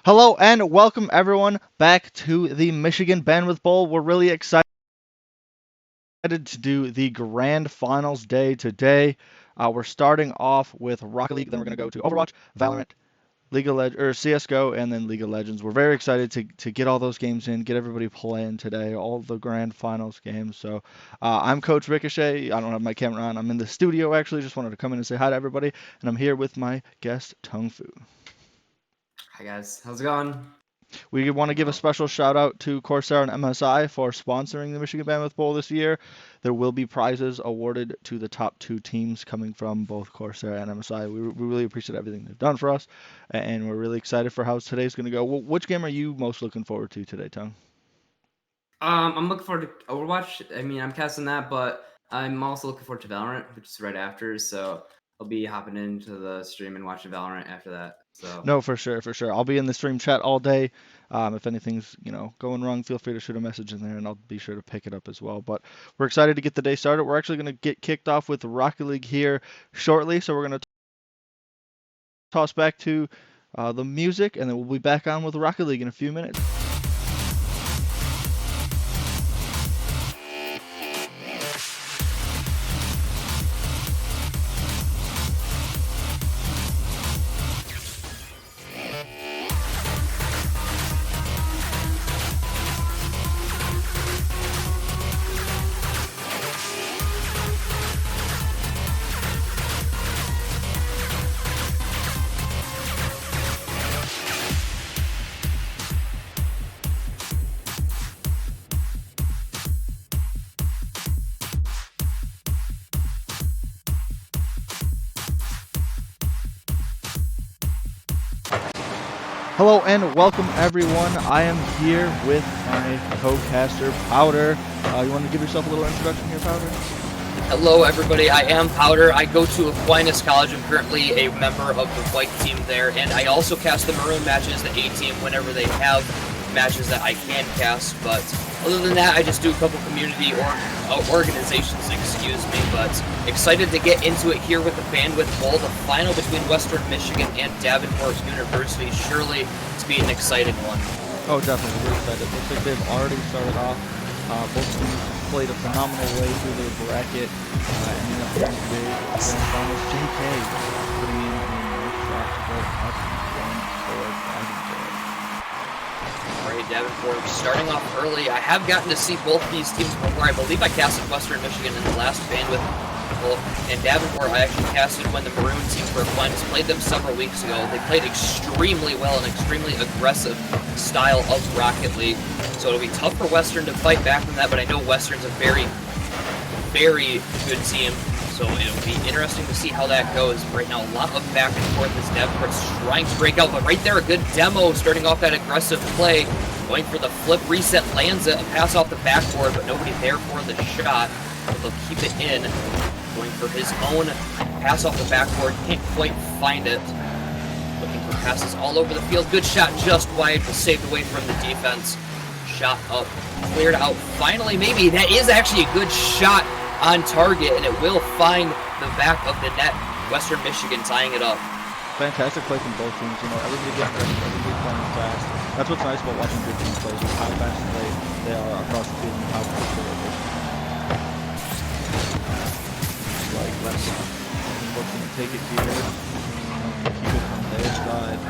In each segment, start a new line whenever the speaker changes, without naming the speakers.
Hello and welcome everyone back to the Michigan Bandwidth Bowl. We're really excited to do the grand finals day today. We're starting off with Rocket League, then we're going to go to Overwatch, Valorant, League of Legends, or CS:GO, and then League of Legends. We're very excited to get all those games in, get everybody playing today, all the grand finals games. So I'm Coach Ricochet. I don't have my camera on. I'm in the studio actually. Just wanted to come in and say hi to everybody, and I'm here with my guest Tung Fu.
Hi guys, how's it going?
We want to give a special shout out to Corsair and MSI for sponsoring the Michigan Bandwidth Bowl this year. There will be prizes awarded to the top two teams coming from both Corsair and MSI. We really appreciate everything they've done for us, and we're really excited for how today's going to go. Which game are you most looking forward to today, Tung?
I'm looking forward to Overwatch. I mean, I'm casting that, but I'm also looking forward to Valorant, which is right after. So I'll be hopping into the stream and watching Valorant after that. So
No, for sure, for sure. I'll be in the stream chat all day. If anything's going wrong, feel free to shoot a message in there, and I'll be sure to pick it up as well. But we're excited to get the day started. We're actually going to get kicked off with Rocket League here shortly, so we're going to toss back to the music, and then we'll be back on with Rocket League in a few minutes. Hello and welcome everyone. I am here with my co-caster Powder. You want to give yourself a little introduction here, Powder?
Hello everybody, I am Powder. I go to Aquinas College. I'm currently a member of the white team there, and I also cast the maroon matches, the A team, whenever they have matches that I can cast. But other than that, I just do a couple community organizations, excuse me. But excited to get into it here with the Bandwidth Bowl, the final between Western Michigan and Davenport University. Surely to be an exciting one.
Oh, definitely. We're excited. Looks like they've already started off. Both teams played a phenomenal way through their bracket. Ending up winning big. Grand finals. JK putting in a nice shot to go up and for Davenport.
Alright, Davenport starting off early. I have gotten to see both these teams before. I believe I casted Western Michigan in the last Bandwidth Bowl, and Davenport I actually casted when the Maroon team for Aquinas played them several weeks ago. They played extremely well, an extremely aggressive style of Rocket League. So it'll be tough for Western to fight back from that, but I know Western's a very, very good team. So it'll be interesting to see how that goes. Right now, a lot of back and forth as Davenport's trying to break out, but right there, a good demo starting off that aggressive play. Going for the flip reset, lands it, a pass off the backboard, but nobody there for the shot. But they'll keep it in. Going for his own pass off the backboard, can't quite find it. Looking for passes all over the field. Good shot just wide, but saved away from the defense. Shot up, cleared out. Finally, maybe that is actually a good shot on target, and it will find the back of the net. Western Michigan tying it up.
Fantastic play from both teams. Everybody getting ready, everybody playing fast. That's what's nice about watching good teams play, is how fast they are across the field and how quick they're efficient. Like, let's what's going to take it here and keep it from their side.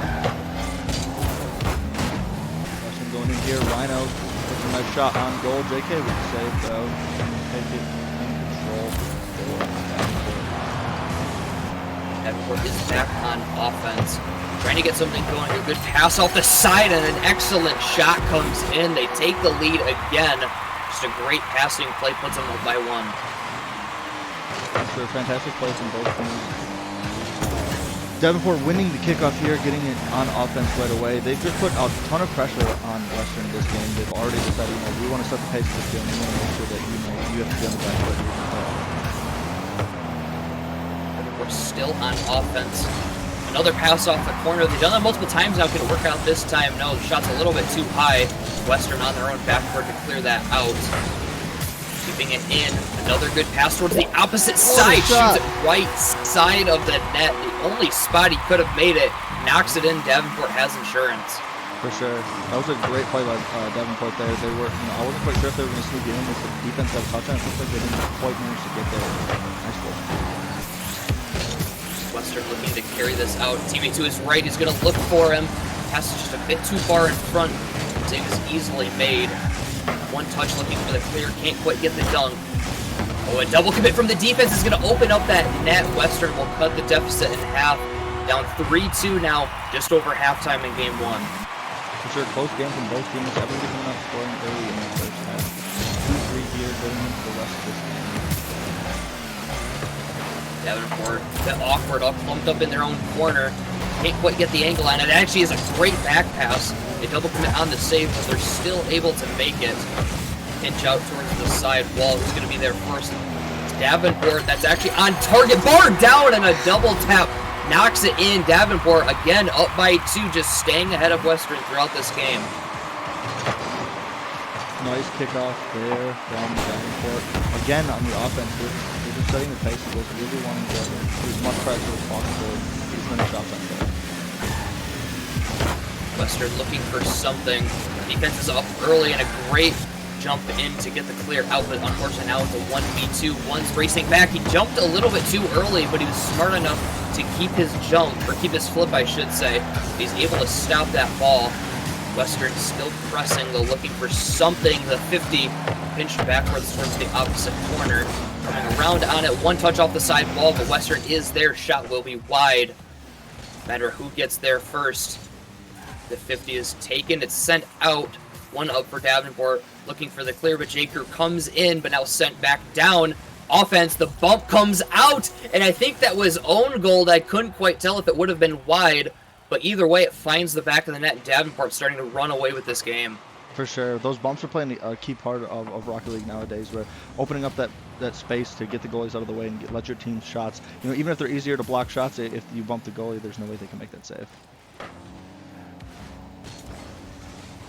Western going in here. Rhino puts a nice shot on goal. JK with the save, though. Take it in control for
Davenport is back on offense. Trying to get something going here. Good pass off the side, and an excellent shot comes in. They take the lead again. Just a great passing play, puts them up by one.
That's a fantastic play from both teams. Davenport winning the kickoff here, getting it on offense right away. They've just put a ton of pressure on Western this game. They've already decided, we want to set the pace of this game. We want to make sure that you have to be on the back foot.
Davenport still on offense. Another pass off the corner. They've done that multiple times now. Can it work out this time? No, the shot's a little bit too high. Western on their own backboard to clear that out. Keeping it in. Another good pass towards the opposite side. Shoots it right side of the net. The only spot he could have made it. Knocks it in. Davenport has insurance.
For sure. That was a great play by Davenport there. They were, I wasn't quite sure if they were going to sneak it in with the defense got a touchdown. It looks like they didn't quite manage to get there. Nice goal.
Western looking to carry this out. Teammate to his right is going to look for him. Pass is just a bit too far in front. Save is easily made. One touch looking for the clear. Can't quite get the dunk. Oh, a double commit from the defense is going to open up that net. Western will cut the deficit in half. Down 3-2 now, just over halftime in game one.
For sure, close game from both teams. Everybody coming out scoring early in the first half. 2-3 here going into the rest of this game.
Davenport, that awkward, all clumped up in their own corner. Can't quite get the angle on it. It actually is a great back pass. They double commit on the save, but they're still able to make it. Pinch out towards the side wall. Who's going to be there first? It's Davenport. That's actually on target. Bar down and a double tap. Knocks it in. Davenport again up by 2, just staying ahead of Western throughout this game.
Nice kickoff there from Davenport. Again on the offense, they're just setting the pace. They're really wanting to do as much pressure as possible. Get as many shots on goal.
Western looking for something. Defense is up early and a great jump in to get the clear out, but unfortunately now it's a 1v2. One's racing back. He jumped a little bit too early, but he was smart enough to keep his jump, or keep his flip, I should say. He's able to stop that ball. Western still pressing, though, looking for something. The 50 pinched backwards towards the opposite corner. Coming around on it, one touch off the side wall, but Western is there. Shot will be wide. No matter who gets there first. The 50 is taken. It's sent out. One up for Davenport, looking for the clear, but J. Crew comes in, but now sent back down. Offense, the bump comes out, and I think that was own goal. I couldn't quite tell if it would have been wide, but either way, it finds the back of the net, and Davenport starting to run away with this game.
For sure. Those bumps are playing a key part of Rocket League nowadays, where opening up that space to get the goalies out of the way and let your team's shots, even if they're easier to block shots, if you bump the goalie, there's no way they can make that save.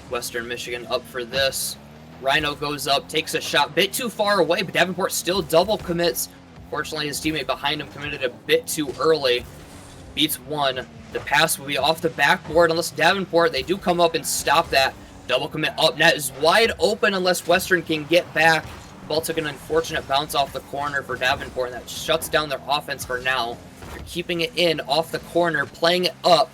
Western Michigan up for this. Rhino goes up, takes a shot, bit too far away, but Davenport still double commits. Fortunately, his teammate behind him committed a bit too early. Beats one. The pass will be off the backboard unless Davenport, they do come up and stop that. Double commit up. Net is wide open unless Western can get back. The ball took an unfortunate bounce off the corner for Davenport, and that shuts down their offense for now. They're keeping it in off the corner, playing it up.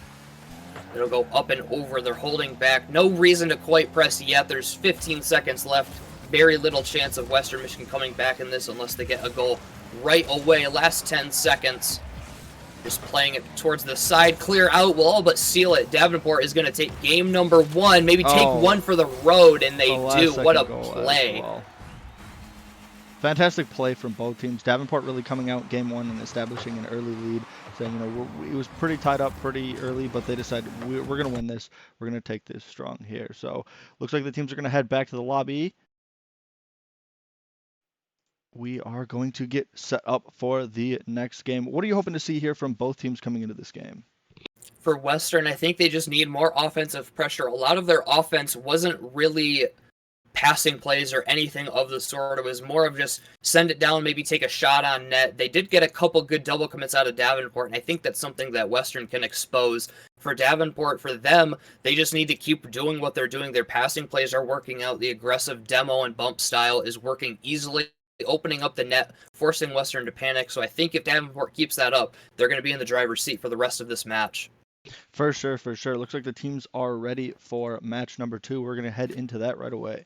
It'll go up and over. They're holding back. No reason to quite press yet. There's 15 seconds left. Very little chance of Western Michigan coming back in this unless they get a goal right away. Last 10 seconds. Just playing it towards the side. Clear out. Will all but seal it. Davenport is going to take game number 1. Maybe take one for the road, and they do. What a play.
Well. Fantastic play from both teams. Davenport really coming out game 1 and establishing an early lead. Saying, it was pretty tied up pretty early, but they decided we're going to win this. We're going to take this strong here. So looks like the teams are going to head back to the lobby. We are going to get set up for the next game. What are you hoping to see here from both teams coming into this game?
For Western, I think they just need more offensive pressure. A lot of their offense wasn't really passing plays or anything of the sort. It was more of just send it down, maybe take a shot on net. They did get a couple good double commits out of Davenport, and I think that's something that Western can expose. For Davenport, for them, they just need to keep doing what they're doing. Their passing plays are working out. The aggressive demo and bump style is working easily, opening up the net, forcing Western to panic. So I think if Davenport keeps that up, they're going to be in the driver's seat for the rest of this match.
For sure, for sure. Looks like the teams are ready for match number 2. We're going to head into that right away.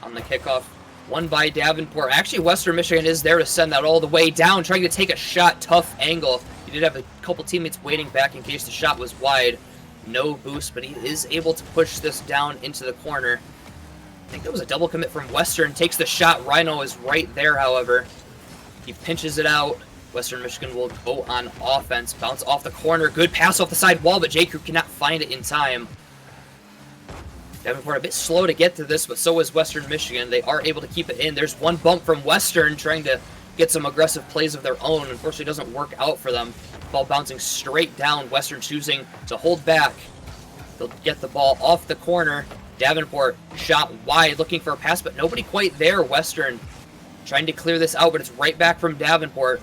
On the kickoff, one by Davenport. Actually, Western Michigan is there to send that all the way down, trying to take a shot. Tough angle. He did have a couple teammates waiting back in case the shot was wide. No boost, but he is able to push this down into the corner. I think that was a double commit from Western. Takes the shot. Rhino is right there, however. He pinches it out. Western Michigan will go on offense. Bounce off the corner. Good pass off the side wall, but J. Crew cannot find it in time. Davenport a bit slow to get to this, but so is Western Michigan. They are able to keep it in. There's one bump from Western trying to get some aggressive plays of their own. Unfortunately, it doesn't work out for them. Ball bouncing straight down. Western choosing to hold back. They'll get the ball off the corner. Davenport shot wide, looking for a pass, but nobody quite there. Western trying to clear this out, but it's right back from Davenport.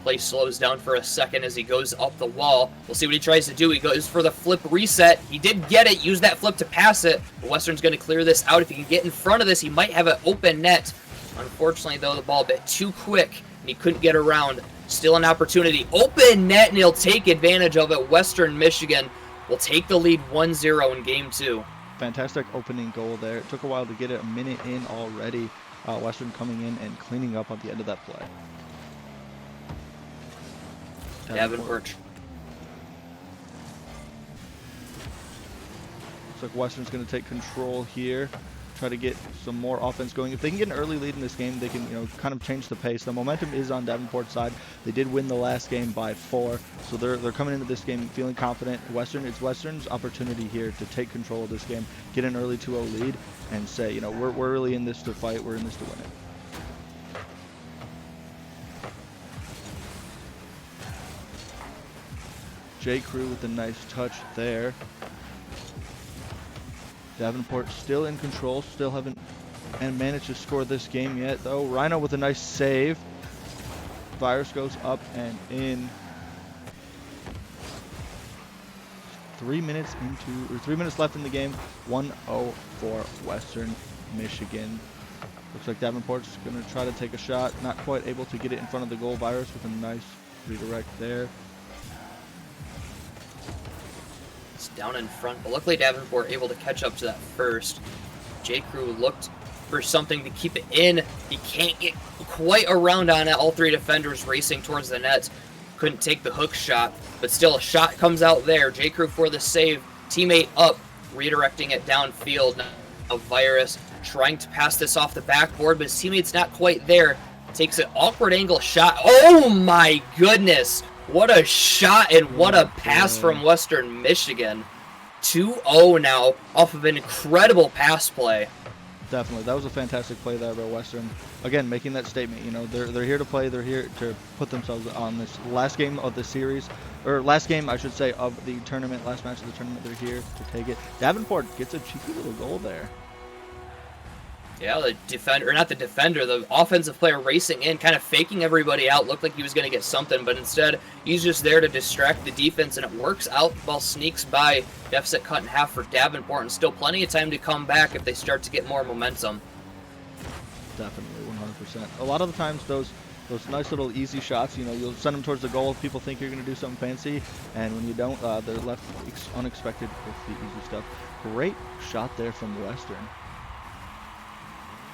Play slows down for a second as he goes up the wall. We'll see what he tries to do. He goes for the flip reset. He did get it. Use that flip to pass it. But Western's going to clear this out. If he can get in front of this, he might have an open net. Unfortunately, though, the ball a bit too quick, and he couldn't get around. Still an opportunity. Open net, and he'll take advantage of it. Western Michigan will take the lead 1-0 in Game 2.
Fantastic opening goal there. It took a while to get it, a minute in already. Western coming in and cleaning up on the end of that play.
Davenport.
Looks like Western's going to take control here, try to get some more offense going. If they can get an early lead in this game, they can, kind of change the pace. The momentum is on Davenport's side. They did win the last game by 4, so they're coming into this game feeling confident. It's Western's opportunity here to take control of this game, get an early 2-0 lead, and say, we're really in this to fight. We're in this to win it. J. Crew with a nice touch there. Davenport still in control, still haven't managed to score this game yet, though. Rhino with a nice save. Virus goes up and in. 3 minutes left in the game. 1-0 for Western Michigan. Looks like Davenport's going to try to take a shot. Not quite able to get it in front of the goal. Virus with a nice redirect there.
Down in front, but luckily Davenport able to catch up to that first. J. Crew looked for something to keep it in. He can't get quite around on it. All 3 defenders racing towards the net. Couldn't take the hook shot, but still a shot comes out there. J. Crew for the save. Teammate up, redirecting it downfield. Now Virus trying to pass this off the backboard, but his teammate's not quite there. Takes an awkward angle shot. Oh my goodness! What a shot and what a pass from Western Michigan. 2-0 now off of an incredible pass play.
Definitely. That was a fantastic play there by Western. Again, making that statement, they're here to play. They're here to put themselves on this last game of the series, or last game, I should say, of the tournament, last match of the tournament. They're here to take it. Davenport gets a cheeky little goal there.
Yeah, the offensive player racing in, kind of faking everybody out. Looked like he was going to get something, but instead, he's just there to distract the defense, and it works out. The ball sneaks by. Deficit cut in half for Davenport, and still plenty of time to come back if they start to get more momentum.
Definitely, 100%. A lot of the times, those nice little easy shots, you'll send them towards the goal. People think you're going to do something fancy, and when you don't, they're left unexpected with the easy stuff. Great shot there from Western.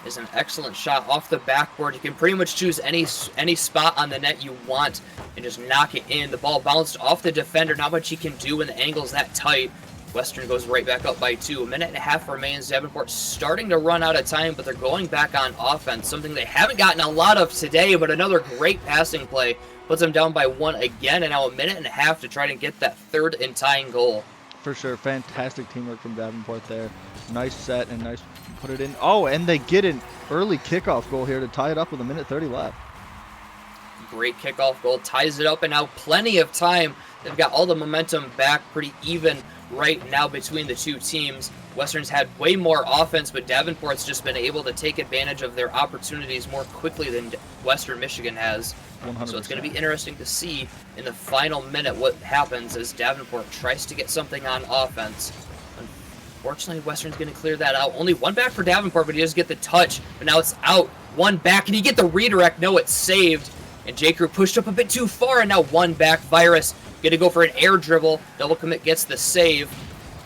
Is an excellent shot off the backboard. You can pretty much choose any spot on the net you want and just knock it in. The ball bounced off the defender. Not much he can do when the angle's that tight. Western goes right back up by 2. A minute and a half remains. Davenport starting to run out of time, but they're going back on offense, something they haven't gotten a lot of today, but another great passing play puts them down by 1 again, and now a minute and a half to try to get that third and tying goal.
For sure. Fantastic teamwork from Davenport there. Nice set and nice put it in. Oh, and they get an early kickoff goal here to tie it up with 1:30 left.
Great kickoff goal. Ties it up, and now plenty of time. They've got all the momentum back, pretty even right now between the two teams. Western's had way more offense, but Davenport's just been able to take advantage of their opportunities more quickly than Western Michigan has.
100%.
So it's going to be interesting to see in the final minute what happens as Davenport tries to get something on offense. Unfortunately, Western's going to clear that out. Only 1 back for Davenport, but he does get the touch. But now it's out. 1 back. Can he get the redirect? No, it's saved. And J. Crew pushed up a bit too far, and now 1 back. Virus going to go for an air dribble. Double commit gets the save.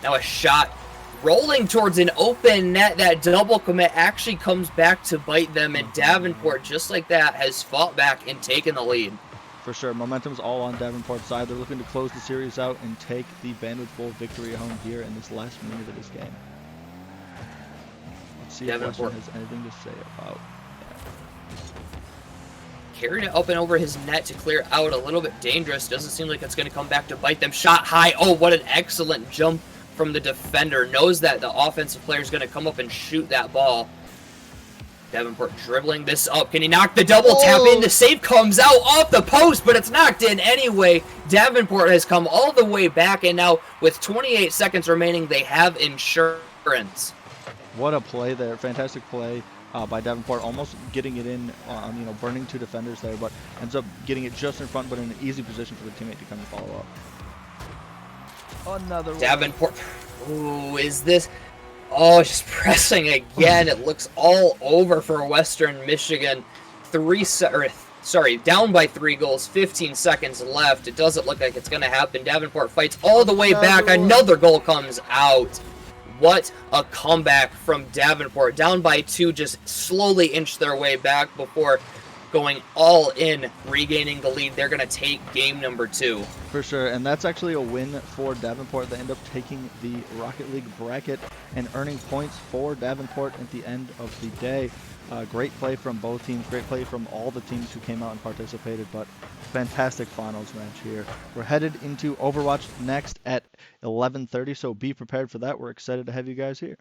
Now a shot. Rolling towards an open net. That double commit actually comes back to bite them, and Davenport, just like that, has fought back and taken the lead.
For sure. Momentum's all on Davenport's side. They're looking to close the series out and take the Bandwidth Bowl victory home here in this last minute of this game. Let's see if Western has anything to say about that.
Carried it up and over his net to clear out. A little bit dangerous. Doesn't seem like it's going to come back to bite them. Shot high. Oh, what an excellent jump from the defender. Knows that the offensive player is going to come up and shoot that ball. Davenport dribbling this up. Can he knock the double tap in? The save comes out off the post, but it's knocked in anyway. Davenport has come all the way back, and now with 28 seconds remaining, they have insurance.
What a play there. Fantastic play by Davenport, almost getting it in, burning 2 defenders there, but ends up getting it just in front, but in an easy position for the teammate to come and follow up. Another one.
Davenport. Ooh, is this? Oh, just pressing again. It looks all over for Western Michigan. Down by 3 goals, 15 seconds left. It doesn't look like it's going to happen. Davenport fights all the way back. Another goal comes out. What a comeback from Davenport. Down by 2, just slowly inch their way back before going all in, regaining the lead. They're going to take game number 2.
For sure, and that's actually a win for Davenport. They end up taking the Rocket League bracket and earning points for Davenport at the end of the day. Great play from both teams, great play from all the teams who came out and participated, but fantastic finals match here. We're headed into Overwatch next at 11:30, so be prepared for that. We're excited to have you guys here.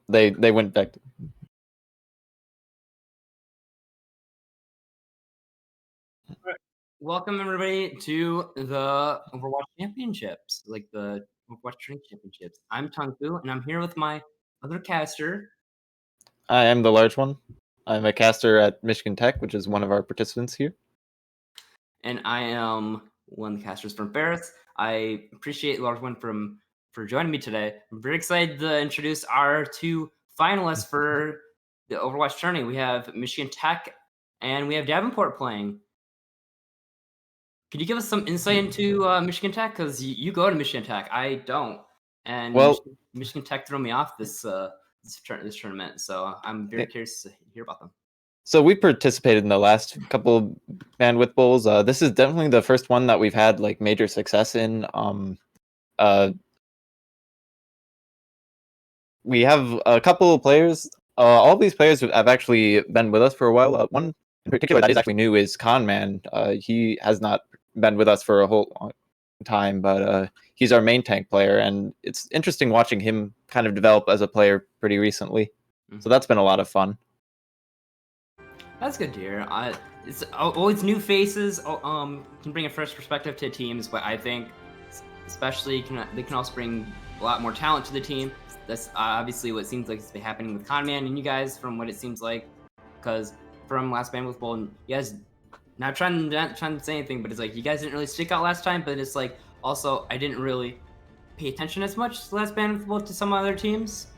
they went back.
Welcome everybody to the Overwatch Championships, like the Overwatch Training Championships. I'm Tongfu, and I'm here with my other caster.
I am the large one. I'm a caster at Michigan Tech, which is one of our participants here.
And I am one of the casters from Ferris. I appreciate the large one for joining me today. I'm very excited to introduce our two finalists for the Overwatch tourney. We have Michigan Tech and we have Davenport playing. Could you give us some insight into Michigan Tech? Because you go to Michigan Tech, I don't, and
Well,
Michigan Tech threw me off this tournament. So I'm very curious to hear about them.
So we participated in the last couple of bandwidth bowls. This is definitely the first one that we've had like major success in. We have a couple of players. All these players have actually been with us for a while. One in particular that is actually new is Conman. He has not been with us for a whole long time, but he's our main tank player, and it's interesting watching him kind of develop as a player pretty recently. So that's been a lot of fun.
That's good to hear. It's always new faces. Can bring a fresh perspective to teams, but I think, especially, they can also bring a lot more talent to the team. That's obviously what seems like it's been happening with Conman and you guys, from what it seems like. Because from last Bandwidth Bowl, you guys not trying to say anything, but it's like you guys didn't really stick out last time. But it's like also I didn't really pay attention as much last Bandwidth Bowl to some other teams.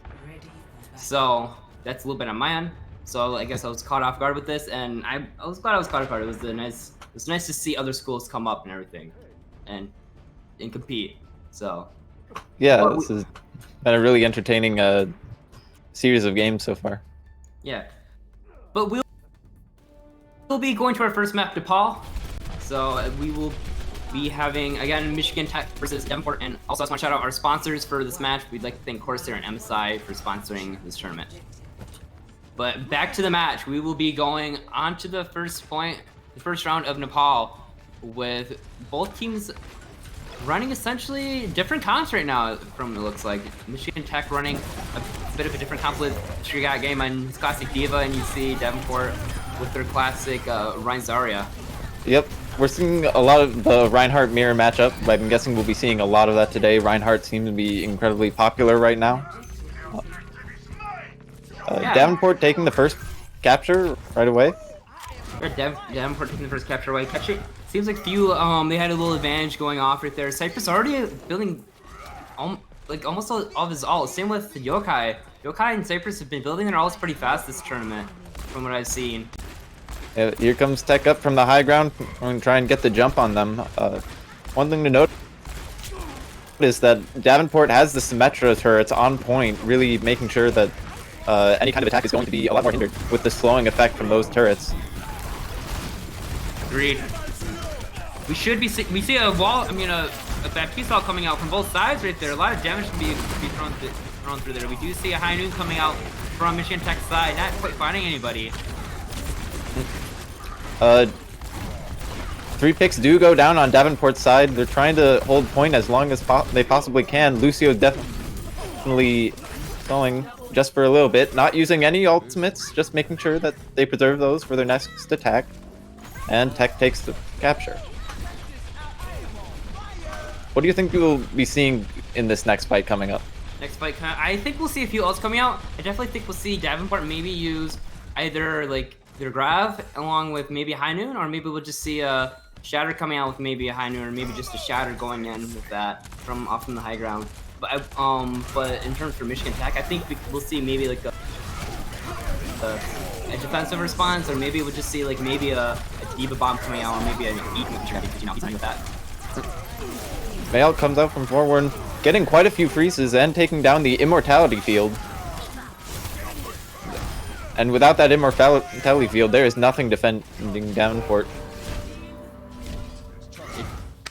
So that's a little bit on my end. So I guess I was caught off guard with this, and I was glad I was caught off guard. It was nice to see other schools come up and everything, and compete. So
yeah, this has been a really entertaining series of games so far.
Yeah, but we'll be going to our first map, Nepal. So we will be having again Michigan Tech versus Davenport, and also I just want to shout out our sponsors for this match. We'd like to thank Corsair and MSI for sponsoring this tournament. But back to the match, we will be going on to the first round of Nepal, with both teams running essentially different comps right now. From it looks like Michigan Tech running a bit of a different comp with Strigat game on his classic Diva, and you see Davenport with their classic Ryan Zarya.
Yep, we're seeing a lot of the Reinhardt mirror matchup. I'm guessing we'll be seeing a lot of that today. Reinhardt seems to be incredibly popular right now.
Yeah.
Davenport taking the first capture right away.
Davenport taking the first capture away. Seems like few they had a little advantage going off right there. Cypress already building almost all of his ult. Same with Yokai. Yokai and Cypress have been building their ults pretty fast this tournament, from what I've seen.
Here comes Tech up from the high ground. I'm going to try and get the jump on them. One thing to note is that Davenport has the Symmetra turrets on point, really making sure that any kind of attack is going to be a lot more hindered with the slowing effect from those turrets.
Agreed. We see a wall. I mean, a Baptiste wall coming out from both sides right there. A lot of damage can be thrown through there. We do see a High Noon coming out from Michigan Tech's side, not quite finding anybody.
3 picks do go down on Davenport's side. They're trying to hold point as long as they possibly can. Lucio definitely stalling just for a little bit, not using any ultimates, just making sure that they preserve those for their next attack. And Tech takes the capture. What do you think we will be seeing in this next fight coming up?
Next fight, I think we'll see a few ults coming out. I definitely think we'll see Davenport maybe use either like their Grav along with maybe High Noon, or maybe we'll just see a Shatter coming out with maybe a High Noon, or maybe just a Shatter going in with that from off from the high ground. But but in terms for Michigan Tech, I think we'll see maybe like a defensive response, or maybe we'll just see like maybe a Diva bomb coming out, or maybe an Eaton with that.
Vale comes out from forward, getting quite a few freezes and taking down the Immortality field. And without that Immortality field, there is nothing defending Davenport.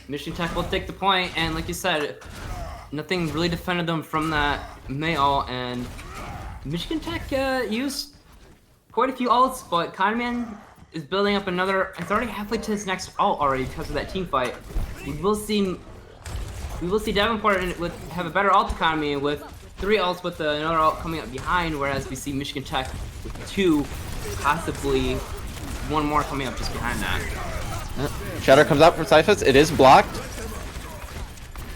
Michigan Tech will take the point, and like you said, nothing really defended them from that Mayo, and Michigan Tech used quite a few ults, but Conman is building up another. It's already halfway to his next ult already because of that team fight. We will see Davenport have a better ult economy with 3 ults with another ult coming up behind, whereas we see Michigan Tech with 2, possibly 1 more coming up just behind that.
Shatter comes out from Cyphus. It is blocked.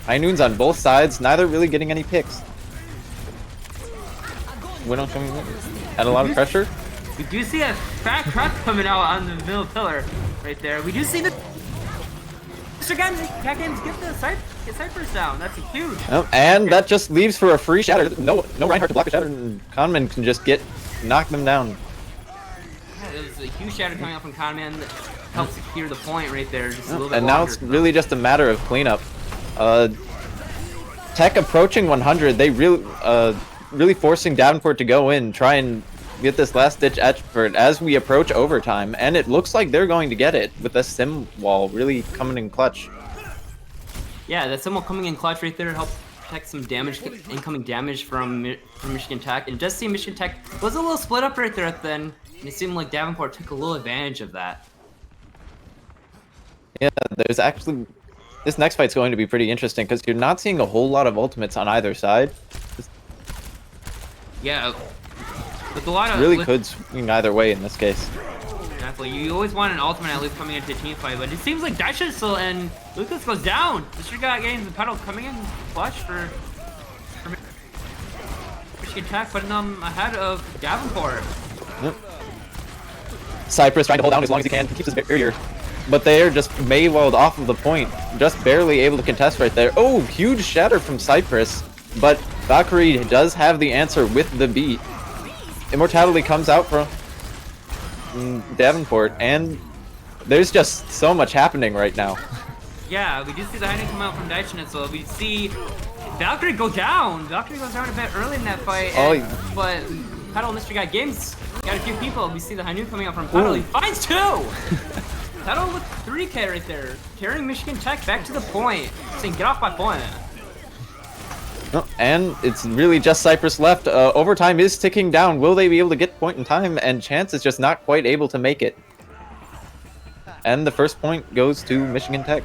High Noons on both sides, neither really getting any picks. Winnow coming in at a lot of pressure.
We do see a fat crack coming out on the middle pillar right there. We do see the Mr. Games get the Cyphers down. That's huge.
And that just leaves for a free Shatter. No Reinhardt to block the Shatter, and Conman can just knock them down.
Yeah, it was a huge Shatter coming out from Conman that helped secure the point right there just a little bit
And now
longer.
it's really just a matter of cleanup. Tech approaching 100. They really forcing Davenport to go in, try and get this last-ditch effort as we approach overtime, and it looks like they're going to get it with the sim wall really coming in clutch.
Yeah, that symbol coming in clutch right there helped protect some damage, incoming damage from Michigan Tech. And just see Michigan Tech was a little split up right there at the end, and it seemed like Davenport took a little advantage of that.
Yeah, there's actually... This next fight's going to be pretty interesting because you're not seeing a whole lot of ultimates on either side.
Yeah, with a lot of...
Really could swing either way in this case.
Exactly. You always want an ultimate at least coming into a team fight, but it seems like Daisha still and Lucas goes down. Mr. got gains the pedal coming in clutch for Michigan Tech, putting them ahead of Davenport.
Yep. Cypress trying to hold down as long as he can, keeps his barrier. But they're just Maywelled off of the point, just barely able to contest right there. Oh, huge Shatter from Cypress, but Valkyrie does have the answer with the beat. Immortality comes out from Davenport, and there's just so much happening right now.
Yeah, we do see the hiding come out from Daishin, so we see Valkyrie go down. Valkyrie goes down a bit early in that fight, and, but Pedal Mr. Got Games got a few people. We see the Hainu coming out from Pedal. He finds 2! Pedal with 3K right there, carrying Michigan Tech back to the point, saying get off my point.
And it's really just Cypress left. Overtime is ticking down. Will they be able to get point in time? And Chance is just not quite able to make it. And the first point goes to Michigan Tech.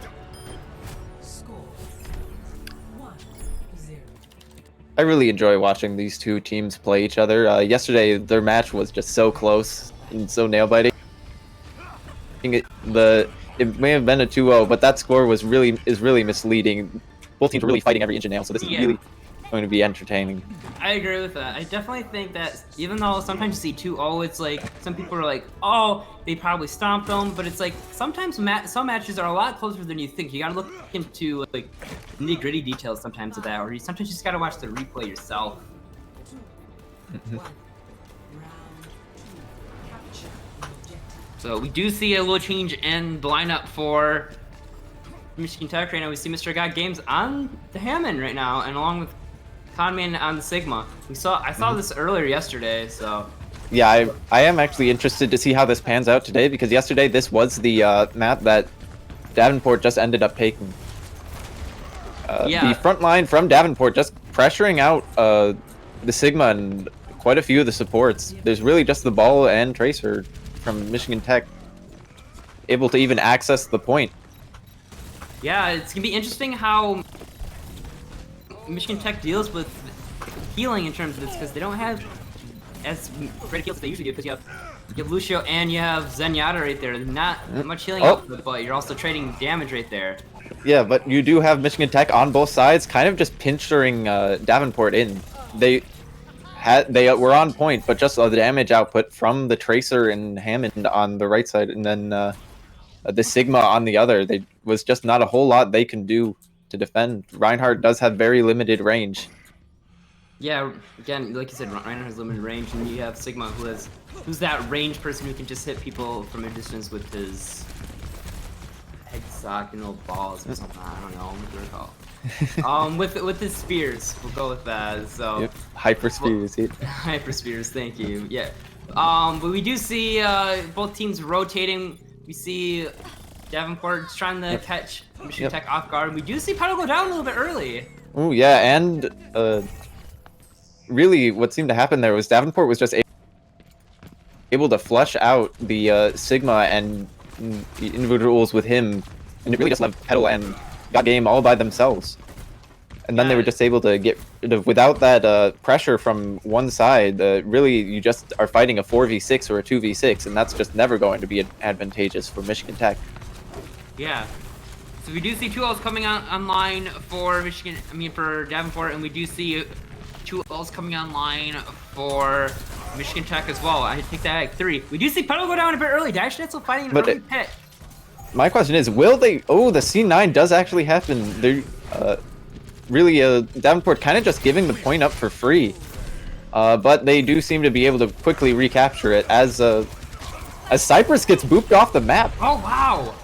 I really enjoy watching these two teams play each other. Yesterday, their match was just so close and so nail-biting. It may have been a 2-0, but that score was really misleading. Both teams were really fighting every inch and nail, so this is really going to be entertaining.
I agree with that. I definitely think that even though sometimes you see 2-0, it's like some people are like, oh, they probably stomped them, but it's like sometimes some matches are a lot closer than you think. You gotta look into like nitty-gritty details sometimes of that, or sometimes you just gotta watch the replay yourself. So we do see a little change in the lineup for Michigan Tech right now. We see Mr. God Games on the Hammond right now, and along with Conman on the Sigma. I saw this earlier yesterday, so.
Yeah, I am actually interested to see how this pans out today, because yesterday this was the map that Davenport just ended up taking. The front line from Davenport just pressuring out the Sigma and quite a few of the supports. There's really just the Ball and Tracer from Michigan Tech able to even access the point.
Yeah, it's gonna be interesting how Michigan Tech deals with healing in terms of this, because they don't have as great heals as they usually do, because you have Lucio and you have Zenyatta right there. Not much healing output, but you're also trading damage right there.
Yeah, but you do have Michigan Tech on both sides, kind of just pinchering Davenport in. They were on point, but just the damage output from the Tracer and Hammond on the right side, and then the Sigma on the other. They was just not a whole lot they can do to defend. Reinhardt does have very limited range.
Yeah, again, like you said, Reinhardt has limited range, and you have Sigma who's that range person who can just hit people from a distance with his head sock and little balls or something. I don't know what they're called. With his spears, we'll go with that. So
yep. Hyper spears.
Hyper spears, thank you. Yeah. But we do see both teams rotating. We see Davenport trying to catch Michigan Tech off guard. We do see Pedal go down a little bit early.
Oh yeah, and really what seemed to happen there was Davenport was just able to flush out the Sigma and the individuals with him, and it really just left Pedal and Got Game all by themselves. And then they were just able to get rid of, without that pressure from one side, really you just are fighting a 4v6 or a 2v6, and that's just never going to be advantageous for Michigan Tech.
Yeah. So we do see 2 ults coming online for for Davenport, and we do see 2 ults coming online for Michigan Tech as well. I take that at 3. We do see Pedal go down a bit early. Dash-Schnitzel fighting an early pit.
My question is, will they... Oh, the C9 does actually happen. They're really, Davenport kind of just giving the point up for free. But they do seem to be able to quickly recapture it as Cypress gets booped off the map.
Oh, wow!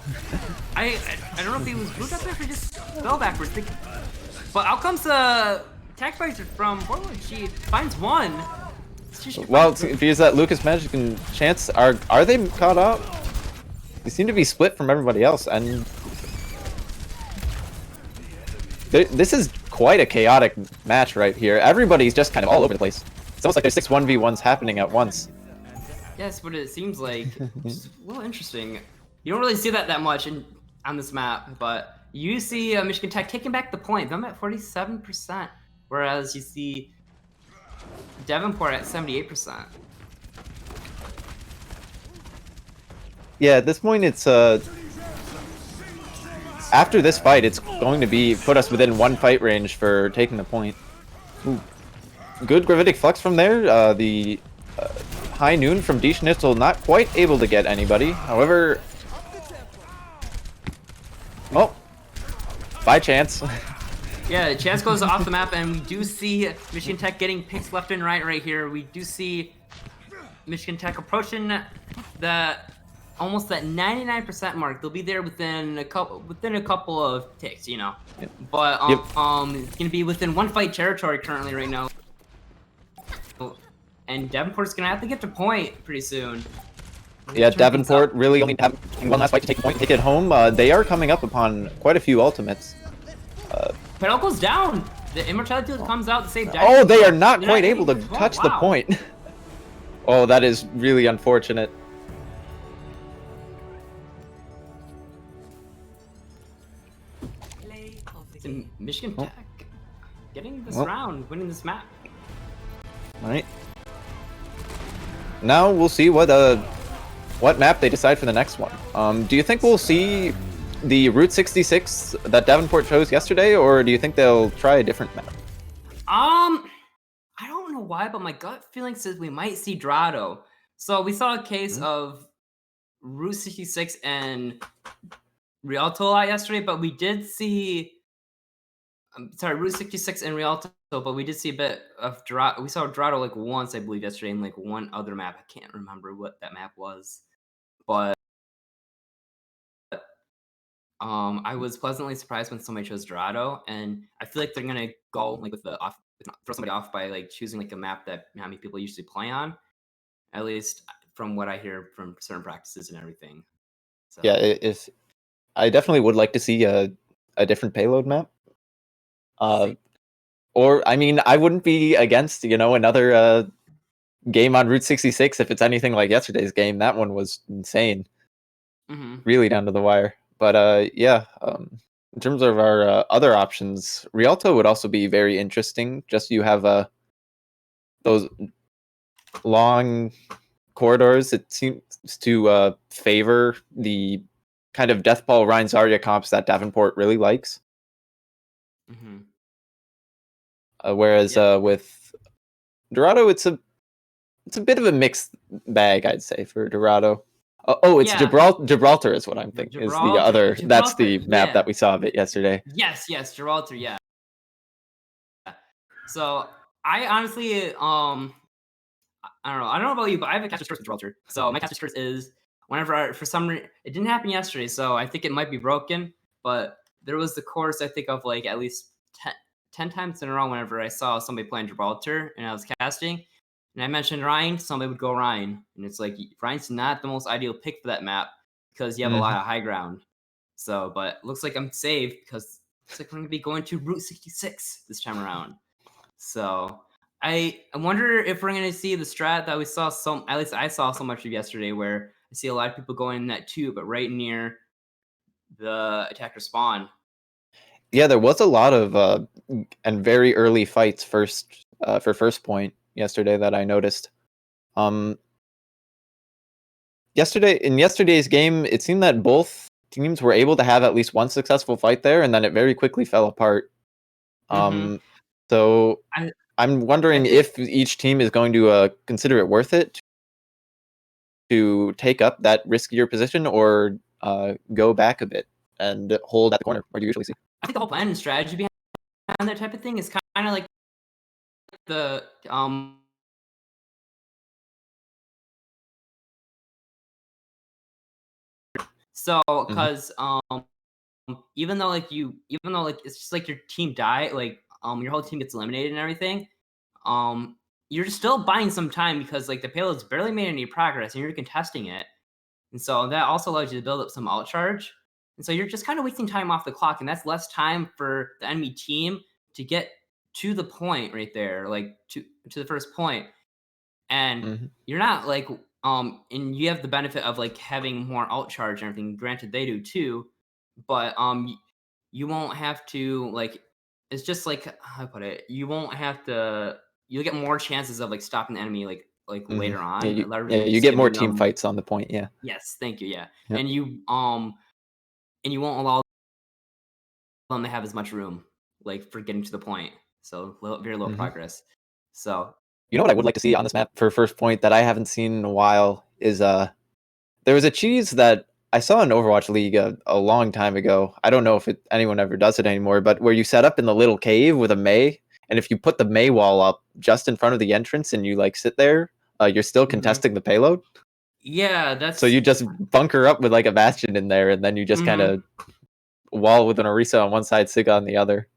I don't know if he was booped up there or just fell backwards. But out comes Tech Fighter from Portland. She finds one.
Well, because that Lucas Magic and Chance, are they caught up? They seem to be split from everybody else, and this is quite a chaotic match right here. Everybody's just kind of all over the place. It's almost like there's 6 1v1s happening at once.
Yes, but it seems like it's a little interesting. You don't really see that much on this map, but you see Michigan Tech taking back the point. Them at 47%, whereas you see Davenport at 78%.
Yeah, at this point, it's after this fight, it's going to put us within 1 fight range for taking the point. Ooh. Good gravitic flux from there. The high noon from D-Schnitzel not quite able to get anybody. However, oh, by chance.
Yeah, Chance goes off the map, and we do see Michigan Tech getting picks left and right here. We do see Michigan Tech approaching almost that 99% mark. They'll be there within a couple of ticks, you know.
Yep.
But it's gonna be within 1 fight territory currently right now. And Davenport's gonna have to get to point pretty soon.
Yeah, Davenport really only have 1 last fight to take the point, take it home. They are coming up upon quite a few ultimates.
Pedal goes down. The Immortality comes out to save Dash.
Oh, they are not quite able to touch the point. Oh, that is really unfortunate.
Michigan Tech getting this round, winning this map.
Alright. Now we'll see what map they decide for the next one. Do you think we'll see the Route 66 that Davenport chose yesterday, or do you think they'll try a different map?
I don't know why, but my gut feeling says we might see Dorado. So we saw a case of Route 66 and Rialto a lot yesterday, but we did see Route 66 and Rialto, but we did see a bit of Dorado. We saw Dorado like once, I believe, yesterday, in like 1 other map. I can't remember what that map was, but I was pleasantly surprised when somebody chose Dorado, and I feel like they're gonna go like with throw somebody off by like choosing like a map that not many people usually play on, at least from what I hear from certain practices and everything. So.
Yeah, I definitely would like to see a different payload map. Or I mean, I wouldn't be against another game on Route 66 if it's anything like yesterday's game. That one was insane, really down to the wire. But yeah, in terms of our other options, Rialto would also be very interesting. Just you have those long corridors. It seems to favor the kind of Deathball Ryan Zarya comps that Davenport really likes. Whereas with Dorado, it's a bit of a mixed bag, I'd say, for Dorado. It's Gibraltar is what I'm thinking. Is the other? That's the map that we saw of it yesterday.
Yes, Gibraltar. Yeah. So I honestly, I don't know. I don't know about you, but I have a catcher's curse with Gibraltar. So my catcher's curse is whenever for some reason it didn't happen yesterday, so I think it might be broken. But there was the course I think of like at least 10 times in a row whenever I saw somebody playing Gibraltar and I was casting. And I mentioned Ryan, somebody would go Ryan. And it's like, Ryan's not the most ideal pick for that map because you have a lot of high ground. So, but it looks like I'm safe because it's like we're going to be going to Route 66 this time around. So, I wonder if we're going to see the strat that we saw at least I saw so much of yesterday, where I see a lot of people going in that too, but right near the attacker spawn.
Yeah, there was a lot of and very early fights for first point yesterday that I noticed. In yesterday's game, it seemed that both teams were able to have at least one successful fight there, and then it very quickly fell apart.
Mhm.
So
I
I'm
I
wondering
think
if each team is going to consider it worth it to take up that riskier position, or go back a bit and hold at the corner where you usually see.
I think the whole plan and strategy behind that type of thing is kind of like the so
Mhm.
because even though like it's just like your team die like your whole team gets eliminated and everything, you're still buying some time because like the payload's barely made any progress and you're contesting it. And so that also allows you to build up some alt charge. And so you're just kind of wasting time off the clock, and that's less time for the enemy team to get to the point right there, like to the first point. And
Mhm.
you're not like and you have the benefit of like having more alt charge and everything. Granted, they do too, but you won't have to like. It's just like how I put it. You won't have to. You'll get more chances of like stopping the enemy like
Mhm.
later
Yeah,
on,
yeah, you get more
giving
team
them.
fights on the point. Yeah.
Yes, thank you. Yeah,
Yep.
and you won't allow them to have as much room like for getting to the point. So very low
Mhm.
progress. So
You know what I would like to see on this map for first point that I haven't seen in a while is there was a cheese that I saw in Overwatch League a long time ago. I don't know if anyone ever does it anymore, but where you set up in the little cave with a Mei, and if you put the Mei wall up just in front of the entrance and you like sit there, you're still
mhm.
contesting the payload.
Yeah,
So
that's
you just bunker up with like a bastion in there, and then you just kind
mhm.
of wall with an Orisa on one side, Sig on the other.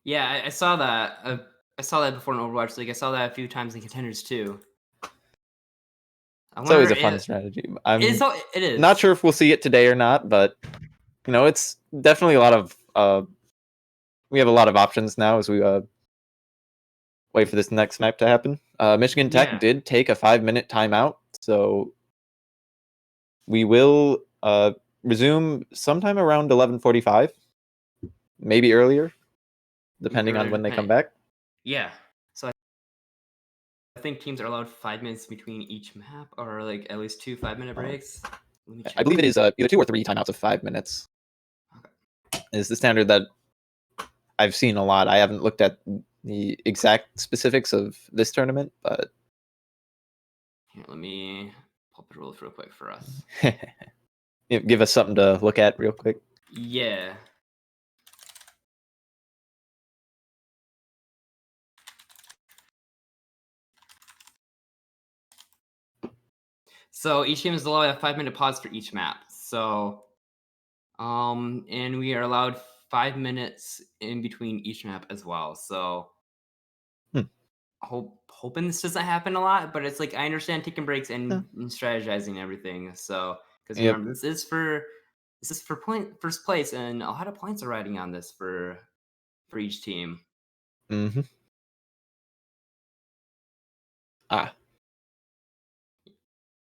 Yeah, I saw that. I saw that before in Overwatch League. I saw that a few times in contenders too. I
It's always
wonder
a fun
if
strategy.
it's
I'm
so it
not
is.
sure if we'll see it today or not, but it's definitely a lot of we have a lot of options now as we wait for this next map to happen. Michigan Tech
Yeah.
did take a 5-minute timeout, so we will resume sometime around 11:45, maybe earlier,
Maybe
depending on
earlier
when they come
depending.
back.
Yeah. So I think teams are allowed 5 minutes between each map, or like at least 2 5-minute
Um,
breaks. Let me
I
check.
believe it is either 2 or 3 timeouts of 5 minutes.
Okay.
Is the standard that I've seen a lot. I haven't looked at the exact specifics of this tournament, but
Here, let me pull up the rules real quick for us.
give us something to look at real quick.
Yeah. So each team is allowed a 5-minute pause for each map. So, and we are allowed 5 minutes in between each map as well. So,
Hmm.
hoping this doesn't happen a lot, but it's like I understand taking breaks
Yeah.
and strategizing and everything. So, because
Yep.
remember, this is for first place, and a lot of points are riding on this for each team.
Mm-hmm. Ah.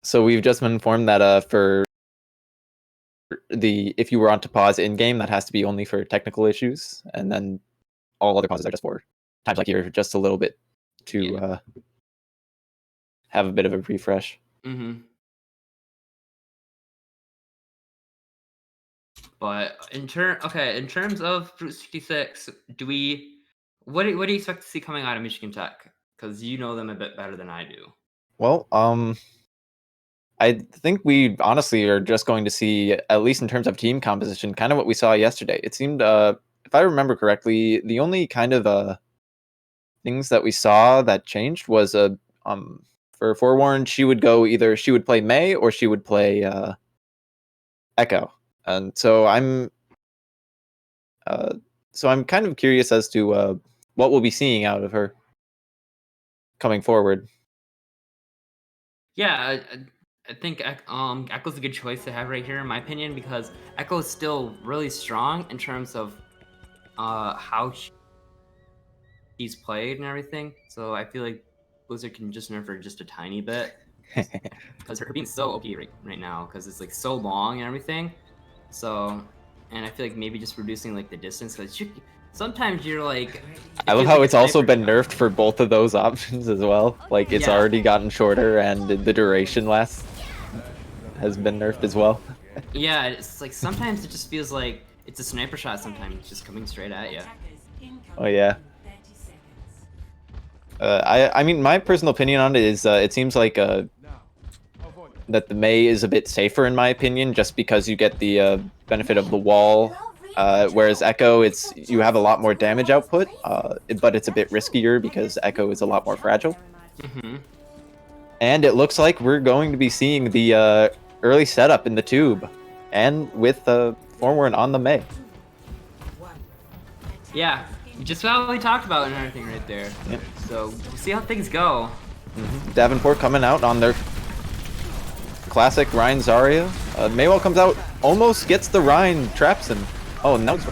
So we've just been informed that for if you were on to pause in game, that has to be only for technical issues, and then all other pauses are just for times like here, just a little bit to
Yeah.
have a bit of a refresh.
Mm-hmm. But in terms of Route 66, what do you expect to see coming out of Michigan Tech? Because you know them a bit better than I do.
Well, I think we honestly are just going to see, at least in terms of team composition, kind of what we saw yesterday. It seemed, if I remember correctly, the only kind of things that we saw that changed was for Forewarned, she would play May or she would play Echo, and so I'm kind of curious as to what we'll be seeing out of her coming forward.
Yeah, I think Echo's a good choice to have right here, in my opinion, because Echo is still really strong in terms of how she's played and everything. So I feel like Blizzard can just nerf her just a tiny bit because her being so OP right now because it's like so long and everything. So and I feel like maybe just reducing like the distance, because sometimes you're like.
I love how it's also been nerfed for both of those options as well. Like it's already gotten shorter, and the duration has been nerfed as well.
Yeah, it's like sometimes it just feels like it's a sniper shot. Sometimes it's just coming straight at you.
Oh yeah. I mean, my personal opinion on it is it seems like that the Mei is a bit safer in my opinion, just because you get the benefit of the wall, whereas Echo, you have a lot more damage output, but it's a bit riskier because Echo is a lot more fragile.
Mm-hmm.
And it looks like we're going to be seeing the early setup in the tube, and with Forewarn on the Mei.
Yeah, just what we talked about and everything right there.
Yep.
So we'll see how things go.
Davenport coming out on their classic Rhine Zarya. Maywell comes out, almost gets the Rhine, traps him. Oh, and now it's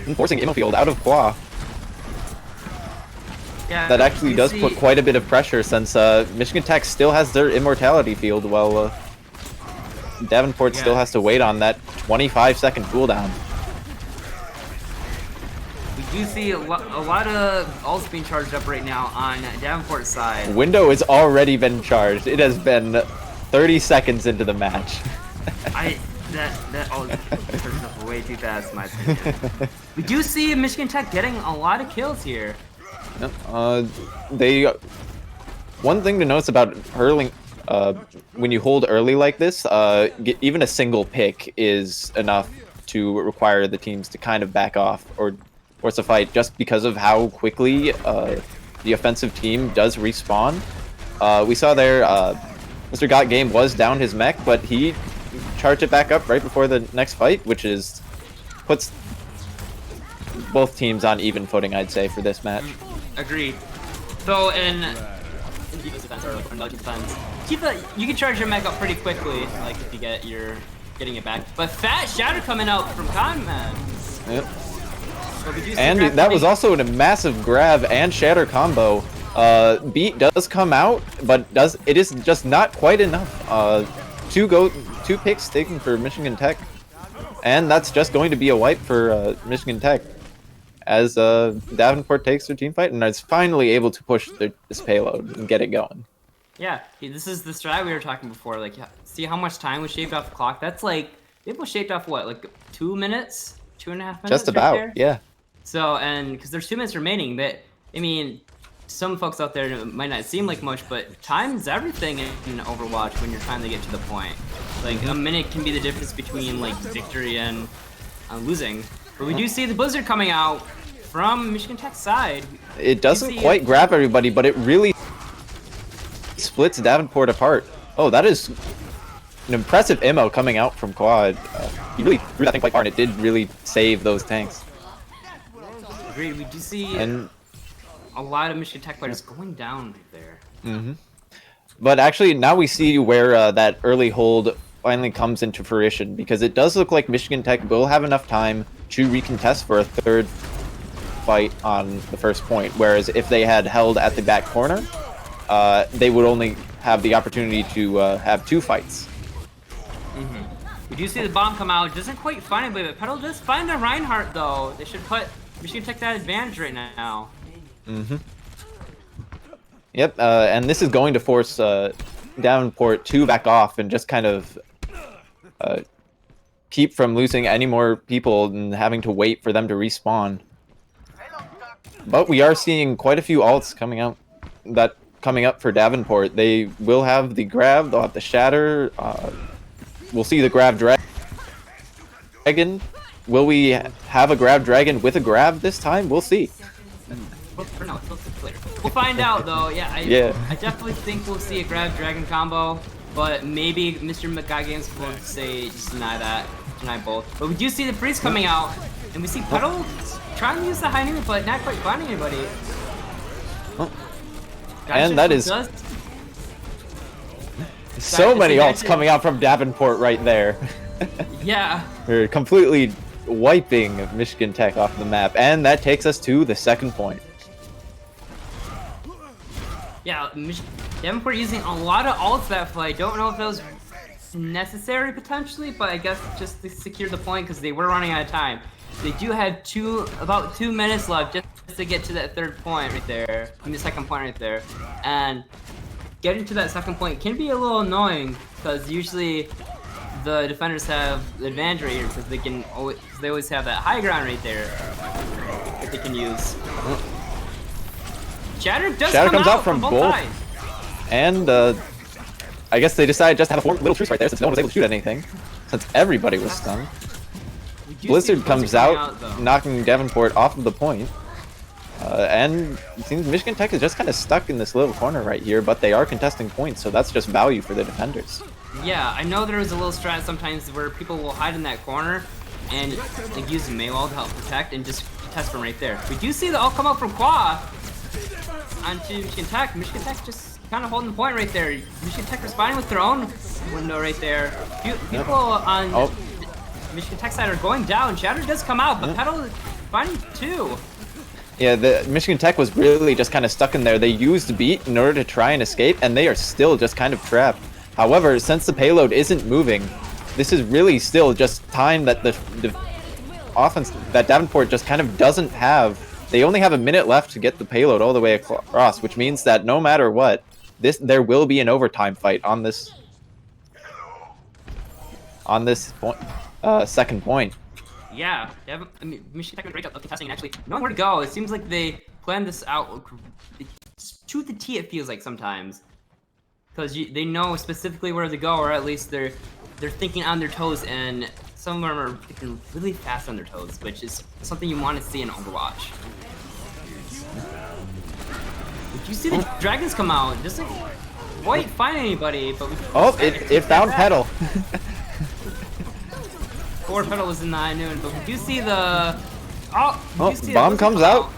enforcing Immofield out of Qua.
Yeah,
That actually does put quite a bit of pressure, since Michigan Tech still has their Immortality field, while Davenport still has to wait on that 25-second cooldown.
We do see a lot of ults being charged up right now on Davenport's side.
Window has already been charged. It has been 30 seconds into the match.
That ult is charging up way too fast, in my opinion. We do see Michigan Tech getting a lot of kills here.
One thing to notice about hurling, when you hold early like this, even a single pick is enough to require the teams to kind of back off or force a fight, just because of how quickly the offensive team does respawn. We saw there, Mr. Got Game was down his mech, but he charged it back up right before the next fight, which puts both teams on even footing, I'd say, for this match.
Agreed. So in D.Va's defense, or like Lucky defense, D.Va, you can charge your mech up pretty quickly, like if you getting it back. But Fat Shatter coming out from Conman.
Yep.
So we do see
And that was also in a massive grab and shatter combo. Beat does come out, but it is just not quite enough. Two picks taken for Michigan Tech, and that's just going to be a wipe for Michigan Tech, as Davenport takes their team fight and is finally able to push this payload and get it going.
Yeah, this is the strat we were talking before. Like, see how much time was shaved off the clock? That's like, it was shaved off what, like 2 minutes, 2.5 minutes?
Just about,
right there?
yeah.
So, and because there's 2 minutes remaining, but I mean, some folks out there might not seem like much, but time's everything in Overwatch when you're trying to get to the point. Like, a minute can be the difference between like victory and losing. But we do see the Blizzard coming out from Michigan Tech's side.
It doesn't quite grab everybody, but it really splits Davenport apart. Oh, that is an impressive ammo coming out from Quad. He really threw that thing quite hard, and it did really save those tanks.
Agreed. We do see a lot of Michigan Tech players going down there.
Mm-hmm. But actually, now we see where that early hold finally comes into fruition, because it does look like Michigan Tech will have enough time to recontest for a third fight on the first point, whereas if they had held at the back corner, they would only have the opportunity to have 2 fights.
We do see the bomb come out. Doesn't quite find anybody, but Petal does find the Reinhardt though. They should put Michigan Tech that advantage right now.
Yep, and this is going to force Davenport to back off and just kind of keep from losing any more people and having to wait for them to respawn. But we are seeing quite a few ults coming up for Davenport. They will have the grab, they'll have the shatter. We'll see the grab dragon. Will we have a grab dragon with a grab this time? We'll see.
We'll find out though. Yeah, I definitely think we'll see a grab dragon combo, but maybe Mr. McGuy Games will say just deny both. But we do see the priest coming out, and we see Petal trying to use the high noon, but not quite finding anybody.
And that is so many ults coming out from Davenport right there.
Yeah.
We're completely wiping Michigan Tech off the map, and that takes us to the second point.
Yeah, Davenport using a lot of ults that fight. Don't know if it was necessary potentially, but I guess just to secure the point because they were running out of time. They do have about 2 minutes left just to get to that third point right there. I mean, the second point right there. And getting to that second point can be a little annoying because usually the defenders have the advantage right here because they always have that high ground right there that they can use. Shatter
comes out from both.
sides.
And I guess they decided just to have a little truce right there since no one was able to shoot anything, since everybody was stunned. Blizzard comes out, knocking Davenport off of the point. And it seems Michigan Tech is just kind of stuck in this little corner right here, but they are contesting points, so that's just value for the defenders.
Yeah, I know there is a little strat sometimes where people will hide in that corner and like, use Maywall to help protect and just contest from right there. We do see the all come out from Qua onto Michigan Tech. Michigan Tech just kind of holding the point right there. Michigan Tech responding with their own window right there. People on Michigan Tech side are going down. Shatter does come out, but Petal finding 2.
Yeah, the Michigan Tech was really just kind of stuck in there. They used Beat in order to try and escape, and they are still just kind of trapped. However, since the payload isn't moving, this is really still just time that the offense that Davenport just kind of doesn't have. They only have a minute left to get the payload all the way across, which means that no matter what, there will be an overtime fight on this point, second point.
Yeah, Michigan Tech great job of contesting and actually knowing where to go. It seems like they planned this out to the T. It feels like sometimes, because they know specifically where to go, or at least they're thinking on their toes, and some of them are thinking really fast on their toes, which is something you want to see in Overwatch. Did you see the dragons come out? Just like quite find anybody, but
it found Petal.
Poor Petal was in the high noon, but we do see the
bomb comes out,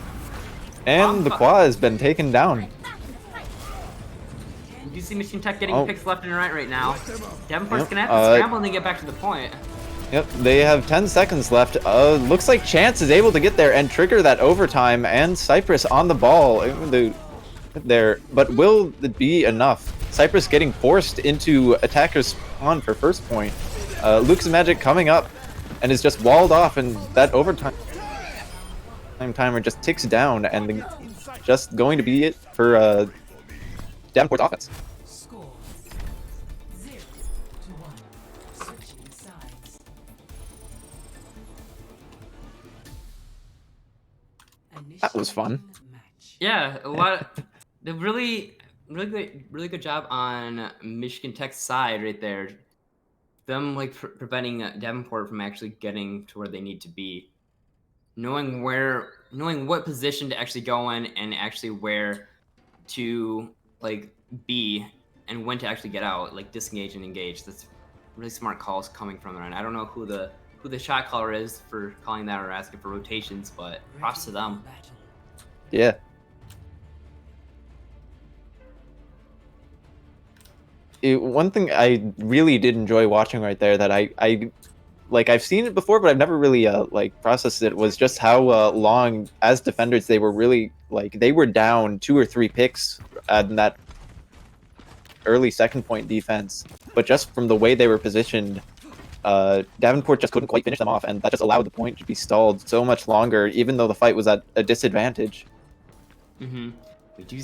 and the Qua has been taken down.
You see Michigan Tech getting picks left and right now. Davenport's gonna have to scramble and then get back to the point.
Yep, they have 10 seconds left. Looks like Chance is able to get there and trigger that overtime, and Cypress on the ball there. But will it be enough? Cypress getting forced into attacker's spawn for first point. Luke's Magic coming up and is just walled off, and that overtime timer just ticks down, and just going to be it for Davenport's offense. That was fun.
Yeah, a lot. The really good job on Michigan Tech's side right there. Them like preventing Davenport from actually getting to where they need to be, knowing what position to actually go in, and actually where to like be, and when to actually get out, like disengage and engage. That's really smart calls coming from there. And I don't know who the shot caller is for calling that or asking for rotations, but props to them.
Yeah. One thing I really did enjoy watching right there that I've seen it before, but I've never really processed it, was just how long as defenders they were really they were down 2 or 3 picks in that early second point defense, but just from the way they were positioned, Davenport just couldn't quite finish them off, and that just allowed the point to be stalled so much longer, even though the fight was at a disadvantage.
We do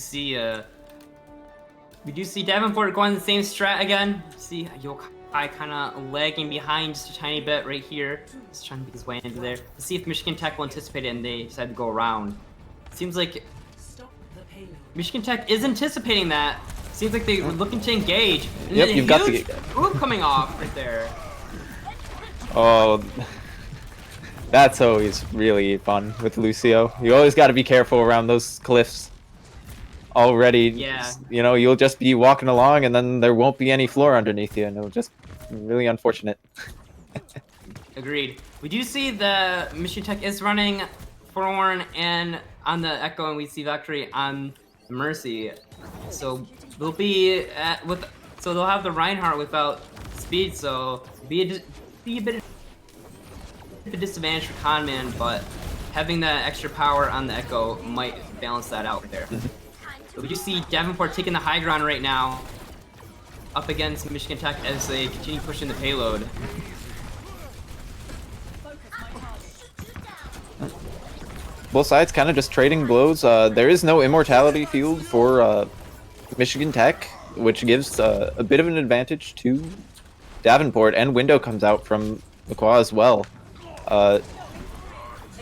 see Davenport going the same strat again. See Yokai kind of lagging behind just a tiny bit right here. Just trying to make his way into there. Let's see if Michigan Tech will anticipate it and they decide to go around. Seems like Michigan Tech is anticipating that. Seems like they were looking to engage. And
yep, you've got to
move coming off right there.
Oh, that's always really fun with Lucio. You always got to be careful around those cliffs. Already,
yeah.
You know, you'll just be walking along and then there won't be any floor underneath you, and it'll just be really unfortunate.
Agreed. We do see the Michigan Tech is running Forewarn and on the Echo, and we see Valkyrie on Mercy. So they'll be they'll have the Reinhardt without speed, so be a bit of a disadvantage for Conman, but having that extra power on the Echo might balance that out there. So we just see Davenport taking the high ground right now. up against Michigan Tech as they continue pushing the payload.
Both sides kind of just trading blows. There is no immortality field for Michigan Tech, which gives a bit of an advantage to Davenport, and Window comes out from LaCroix as well.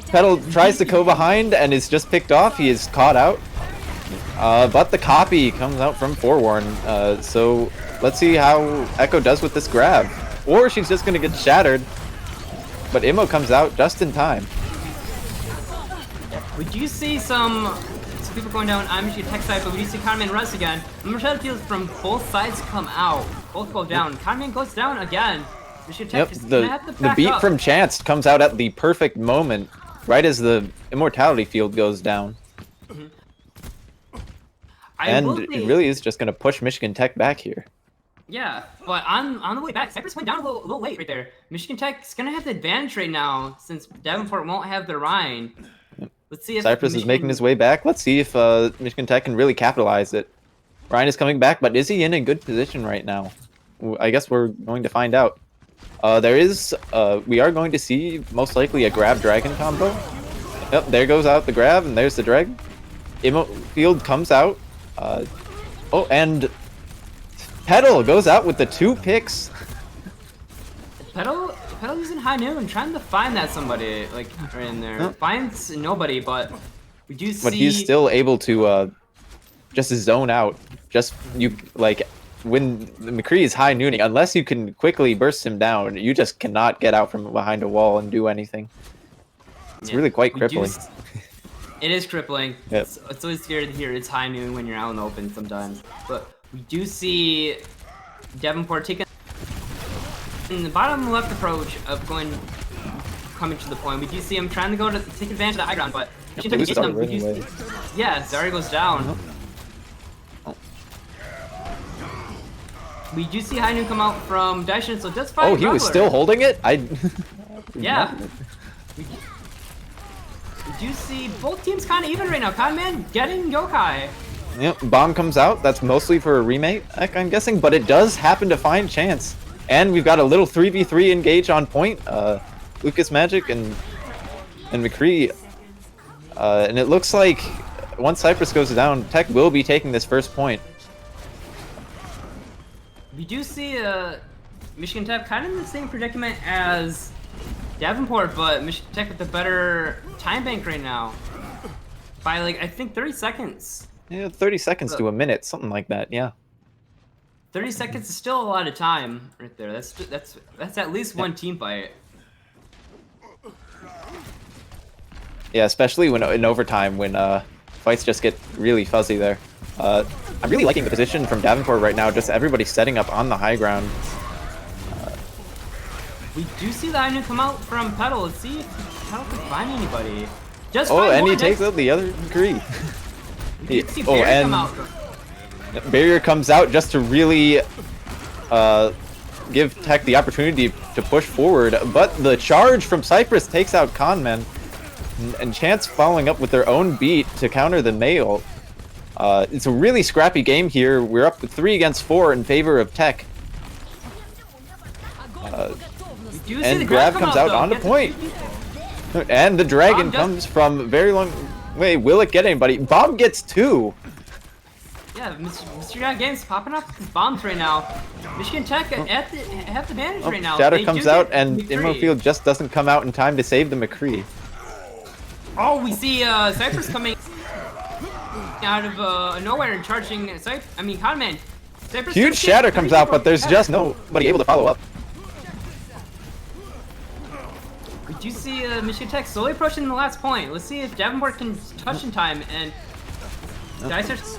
Petal tries to go behind and is just picked off. He is caught out. But the copy comes out from Forewarn. So let's see how Echo does with this grab. Or she's just going to get shattered. But Immo comes out just in time.
We do see some people going down on Michigan Tech side, but we do see Conman runs again. Immortality fields from both sides come out. Both go down. Conman goes down again. Michigan Tech is gonna have to
the
back
beat
up.
from Chance comes out at the perfect moment, right as the immortality field goes down. And it really is just going to push Michigan Tech back here.
Yeah, but on the way back, Cypress went down a little late right there. Michigan Tech's gonna have the advantage right now since Davenport won't have the Rhine. Let's see if
Cypress is making his way back. Let's see if Michigan Tech can really capitalize it. Ryan is coming back, but is he in a good position right now? I guess we're going to find out. We are going to see most likely a grab dragon combo. Yep, there goes out the grab, and there's the drag. Immo field comes out. Oh, and Petal goes out with the 2 picks.
Petal using high noon, trying to find that somebody like right in there. Finds nobody, but we do see.
But he's still able to just zone out. When McCree is high nooning, unless you can quickly burst him down, you just cannot get out from behind a wall and do anything. It's really quite crippling.
It is crippling.
Yep.
It's always scary to hear it's high noon when you're out in the open sometimes. But we do see Davenport taking in the bottom left approach of coming to the point. We do see him trying to go to take advantage of the high ground, but yeah, Zari goes down. We do see High Noon come out from Daishin, so just find
he was still holding it?
Yeah. We do see both teams kind of even right now. Conman getting Yokai.
Yep, bomb comes out. That's mostly for a remake, I'm guessing, but it does happen to find Chance. And we've got a little 3v3 engage on point. Lucas Magic and McCree. And it looks like once Cypress goes down, Tech will be taking this first point.
We do see Michigan Tech kind of in the same predicament as Davenport, but Michigan Tech with the better time bank right now. By like, I think 30 seconds.
Yeah, 30 seconds to a minute, something like that, yeah.
30 seconds is still a lot of time right there. That's at least one team fight.
Yeah, especially when in overtime when fights just get really fuzzy there. I'm really liking the position from Davenport right now. Just everybody setting up on the high ground.
We do see the Ainu come out from Petal. Let's see if Petal can find anybody. Just
and he takes out the other Kree.
Come out.
Barrier comes out just to really give Tech the opportunity to push forward, but the charge from Cypress takes out Conman, and Chance following up with their own beat to counter the Mail. It's a really scrappy game here. We're up to 3 against 4 in favor of Tech. And grab comes out on the point. And the dragon comes from very long way. Will it get anybody? Bomb gets 2.
Yeah, Mr. Yacht Games popping up his bombs right now. Michigan Tech have the advantage right now.
Shatter comes out, and Immofield just doesn't come out in time to save the McCree.
Oh, we see Cypress coming out of nowhere and charging Conman.
Huge Shatter comes out, but there's just nobody able to follow up.
We do see Michigan Tech slowly approaching the last point. Let's see if Davenport can touch in time and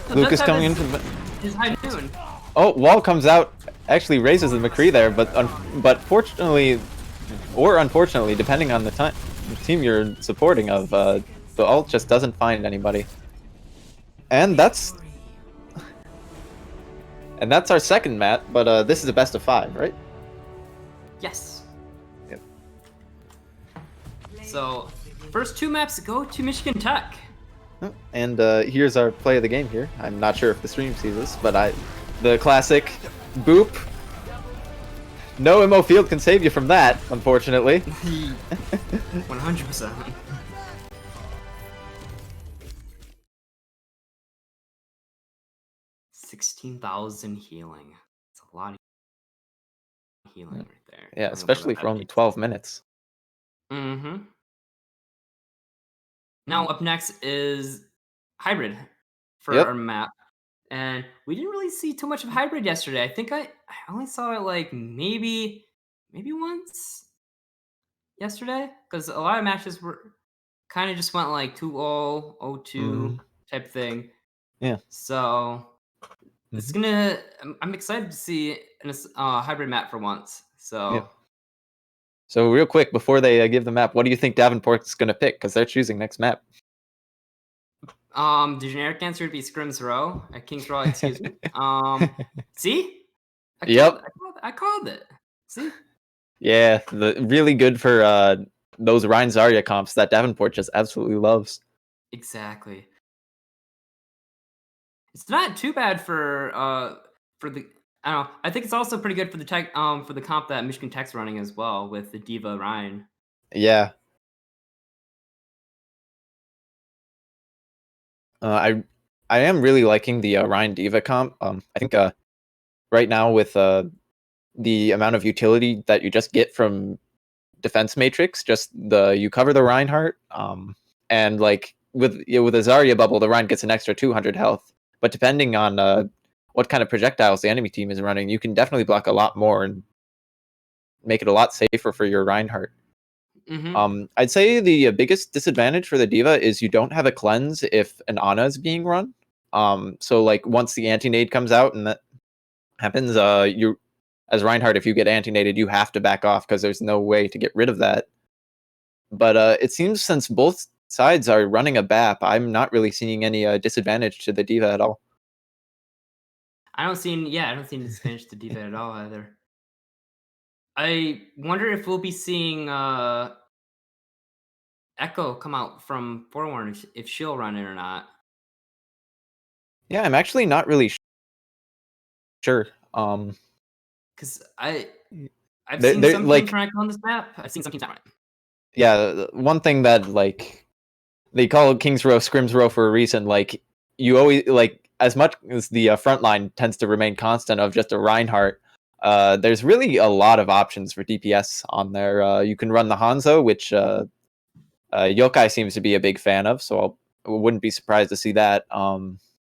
Lucas coming in from
his high noon.
Oh, Wall comes out, actually raises the McCree there, but fortunately, or unfortunately, depending on the team you're supporting of, the ult just doesn't find anybody. And that's our second map, but this is a best of 5, right?
Yes.
Yep.
So, first 2 maps go to Michigan Tech.
And here's our play of the game here. I'm not sure if the stream sees this, but the classic Boop. No MO field can save you from that, unfortunately.
100%. 16,000 healing. It's a lot of healing right there.
Yeah, especially for only 12 minutes.
Mm-hmm. Now up next is Hybrid for
Yep.
our map. And we didn't really see too much of Hybrid yesterday. I think I only saw it like maybe once yesterday. Because a lot of matches were kind of just went like 2-0, 0-2 type thing.
Yeah.
So it's gonna. I'm excited to see a hybrid map for once. So.
Yep. So real quick before they give the map, what do you think Davenport's gonna pick? Because they're choosing next map.
The generic answer would be Scrims Row Kings Row. Excuse me. See. I called it. See.
Yeah, really good for those Rhine Zarya comps that Davenport just absolutely loves.
Exactly. It's not too bad for the. I don't know. I think it's also pretty good for the tech for the comp that Michigan Tech's running as well with the Diva Rhine.
Yeah. I am really liking the Rhine Diva comp. I think right now with the amount of utility that you just get from defense matrix, just you cover the Reinhardt, and like with a Zarya bubble, the Rhine gets an extra 200 health. But depending on what kind of projectiles the enemy team is running, you can definitely block a lot more and make it a lot safer for your Reinhardt. I'd say the biggest disadvantage for the Diva is you don't have a cleanse if an Ana is being run. So like once the anti-nade comes out and that happens, you as Reinhardt, if you get anti-naded, you have to back off because there's no way to get rid of that. But it seems since both sides are running a BAP, I'm not really seeing any disadvantage to the Diva at all.
I don't see disadvantage to Diva at all either. I wonder if we'll be seeing Echo come out from Forewarn if she'll run it or not.
Yeah, I'm actually not really sure.
Because I've seen some teams run Echo on this map. I've seen some teams not run it.
Yeah, one thing that like they call Kings Row Scrims Row for a reason. Like you always like as much as the front line tends to remain constant of just a Reinhardt. There's really a lot of options for DPS on there. You can run the Hanzo, which Yokai seems to be a big fan of, so I wouldn't be surprised to see that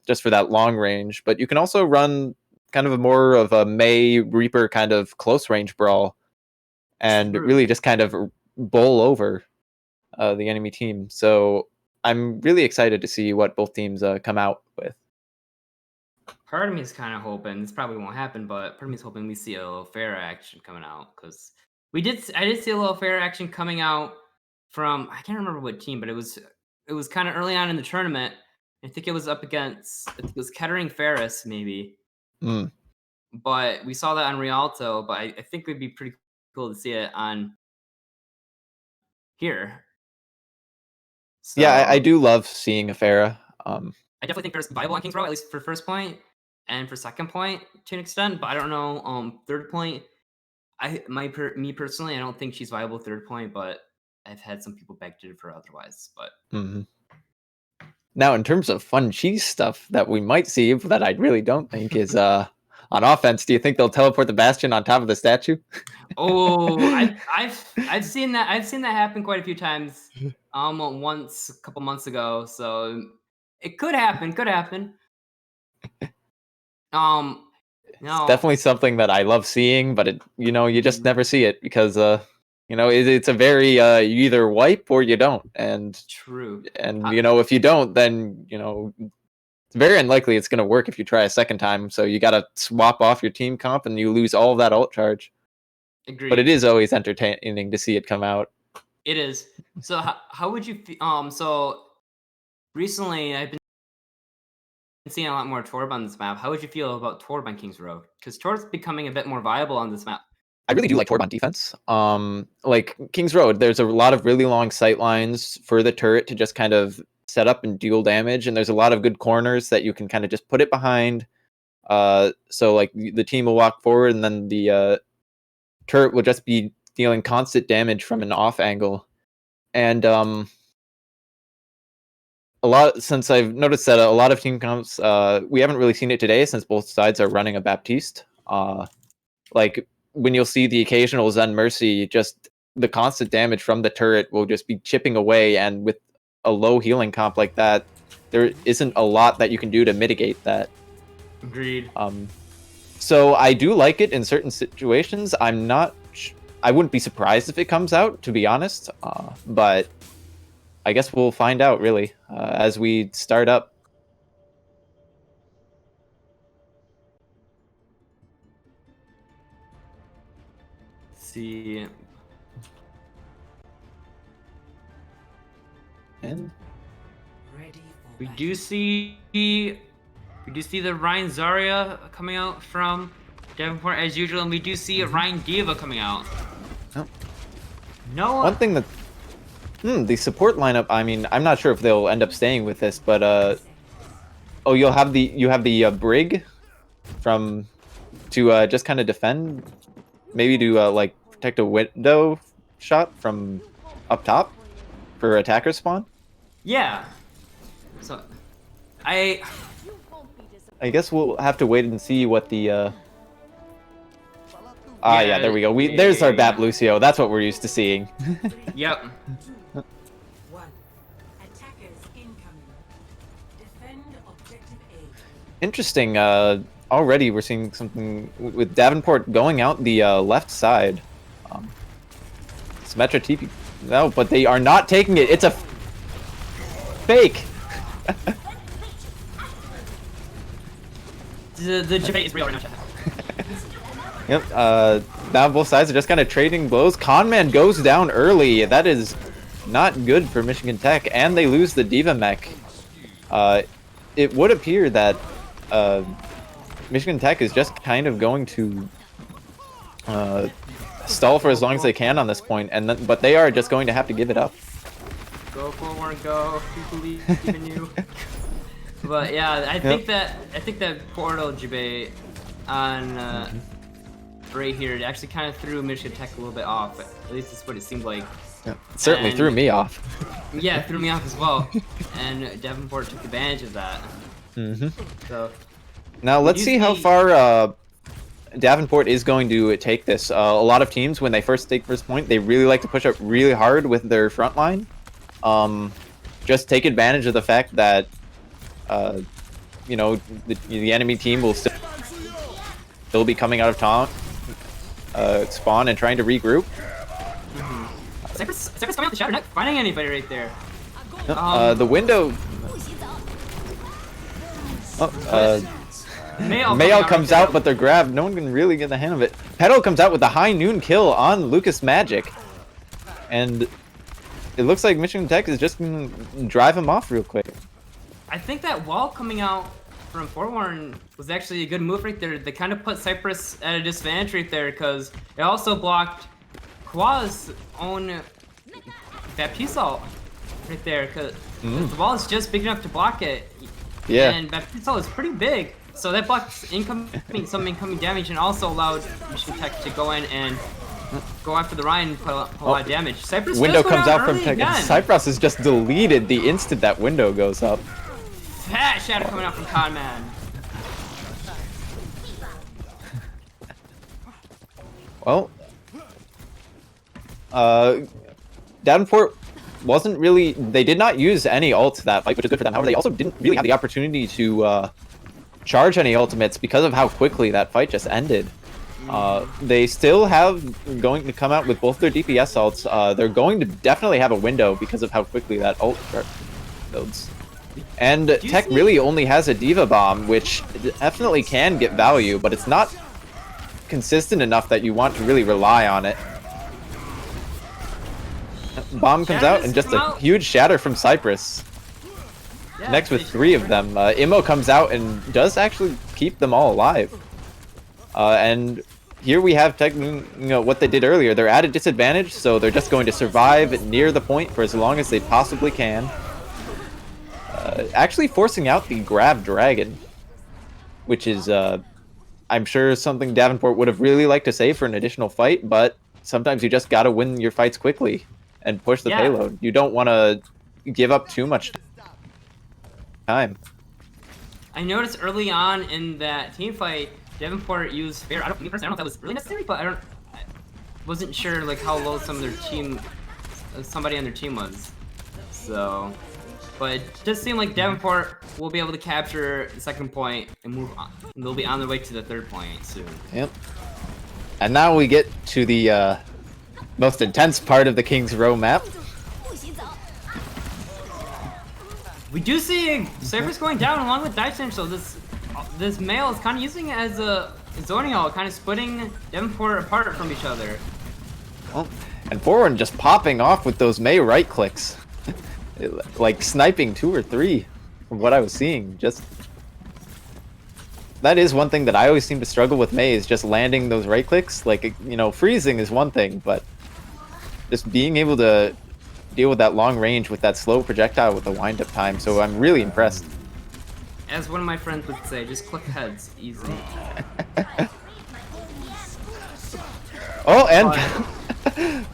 just for that long range. But you can also run kind of more of a Mei Reaper kind of close range brawl and really just kind of bowl over the enemy team. So I'm really excited to see what both teams come out with.
Part of me is kind of hoping this probably won't happen, but part of me is hoping we see a little fair action coming out because I did see a little fair action coming out from I can't remember what team, but it was kind of early on in the tournament. I think it was up against it was Kettering Ferris maybe. But we saw that on Rialto, but I think it would be pretty cool to see it on here. So,
yeah, I do love seeing a Pharah.
I definitely think there's viable on Kings Row, at least for first point and for second point to an extent, but I don't know. Third point, me personally, I don't think she's viable third point, but I've had some people beg to differ otherwise. But
now, in terms of fun cheese stuff that we might see, that I really don't think is on offense. Do you think they'll teleport the Bastion on top of the statue?
Oh, I've seen that. I've seen that happen quite a few times. Once a couple months ago, so it could happen. No.
It's definitely something that I love seeing, but you just never see it because it's a very you either wipe or you don't, and
true.
And if you don't, then it's very unlikely it's going to work if you try a second time. So you got to swap off your team comp, and you lose all of that ult charge.
Agreed.
But it is always entertaining to see it come out.
It is. So how would you feel? So recently I've been seeing a lot more Torb on this map. How would you feel about Torb on Kings Row? Because Torb's becoming a bit more viable on this map.
I really do like Torb on defense. Like Kings Road, there's a lot of really long sight lines for the turret to just kind of set up and deal damage, and there's a lot of good corners that you can kind of just put it behind, So like the team will walk forward, and then the turret will just be dealing constant damage from an off angle. And since I've noticed that a lot of team comps, we haven't really seen it today since both sides are running a Baptiste. Like when you'll see the occasional Zen Mercy, just the constant damage from the turret will just be chipping away, and with a low healing comp like that, there isn't a lot that you can do to mitigate that.
Agreed.
So I do like it in certain situations. I wouldn't be surprised if it comes out, to be honest. But I guess we'll find out, really, as we start up.
See.
And
We do see the Ryan Zarya coming out from Davenport as usual, and we do see a Ryan Diva coming out.
Oh.
No.
One thing that the support lineup, I mean, I'm not sure if they'll end up staying with this, but oh, you have the Brig from to just kind of defend, maybe to like protect a window shot from up top for attacker spawn.
Yeah. So I
guess we'll have to wait and see what the yeah, there we go. There's our Bat Lucio. That's what we're used to seeing.
Yep.
Interesting. Already we're seeing something with Davenport going out the left side. Symmetra TP. No, but they are not taking it. It's a fake.
The debate is real right now.
Yep. Now both sides are just kind of trading blows. Conman goes down early. That is not good for Michigan Tech, and they lose the Diva mech. It would appear that Michigan Tech is just kind of going to stall for as long as they can on this point, but they are just going to have to give it up.
Go forward, go. We believe in you. But yeah, I think that portal debate on right here, it actually kind of threw Michigan Tech a little bit off. At least that's what it seemed like.
Yeah, it certainly threw me off.
Yeah, it threw me off as well. And Davenport took advantage of that. So
now let's see how far Davenport is going to take this. A lot of teams, when they first take first point, they really like to push up really hard with their front line. Just take advantage of the fact that you know, the enemy team will still be coming out of spawn and trying to regroup.
Cypress coming out the shadow, not finding anybody right there.
The window. Mayo comes out, but they're grabbed. No one can really get the hand of it. Petal comes out with the high noon kill on Lucas Magic, and it looks like Michigan Tech is just gonna drive him off real quick.
I think that wall coming out from Forewarn was actually a good move right there. They kind of put Cypress at a disadvantage right there because it also blocked Kwa's own Baptiste ult right there because the wall is just big enough to block it.
Yeah.
And Baptiste ult is pretty big, so that blocks some incoming damage and also allowed Michigan Tech to go in and go after the Ryan and put a lot of damage. Cypress
window comes out from
Tech.
Tech. Cypress is just deleted the instant that window goes up.
Fat shadow coming out from Conman.
Well, Davenport wasn't really. They did not use any ults that fight, which is good for them. However, they also didn't really have the opportunity to charge any ultimates because of how quickly that fight just ended. They still have going to come out with both their DPS ults. They're going to definitely have a window because of how quickly that ult builds. And Tech really only has a Diva Bomb, which definitely can get value, but it's not consistent enough that you want to really rely on it. Bomb comes out and just a huge shatter from Cypress. Yeah, next with 3 of them. Immo comes out and does actually keep them all alive. And here we have Tech, you know, what they did earlier. They're at a disadvantage, so they're just going to survive near the point for as long as they possibly can. Actually forcing out the grab dragon. which is I'm sure something Davenport would have really liked to save for an additional fight, but sometimes you just gotta win your fights quickly and push the payload. You don't want to give up too much time.
I noticed early on in that team fight, Davenport used fair. I don't know if that was really necessary, but I wasn't sure like how low some of their team, somebody on their team was. So, but it does seem like Davenport will be able to capture the second point and move on. And they'll be on their way to the third point soon.
Yep. And now we get to the most intense part of the King's Row map.
We do see Cypher's going down along with Dyson, so this male is kind of using it as a zoning hall, kind of splitting Davenport apart from each other.
Oh, and Forward just popping off with those Mei right clicks. Like sniping 2 or 3 from what I was seeing. Just that is one thing that I always seem to struggle with Mei, is just landing those right clicks. Like, you know, freezing is one thing, but just being able to deal with that long range with that slow projectile with the wind-up time. So I'm really impressed.
As one of my friends would say, just click heads, easy.
Oh, and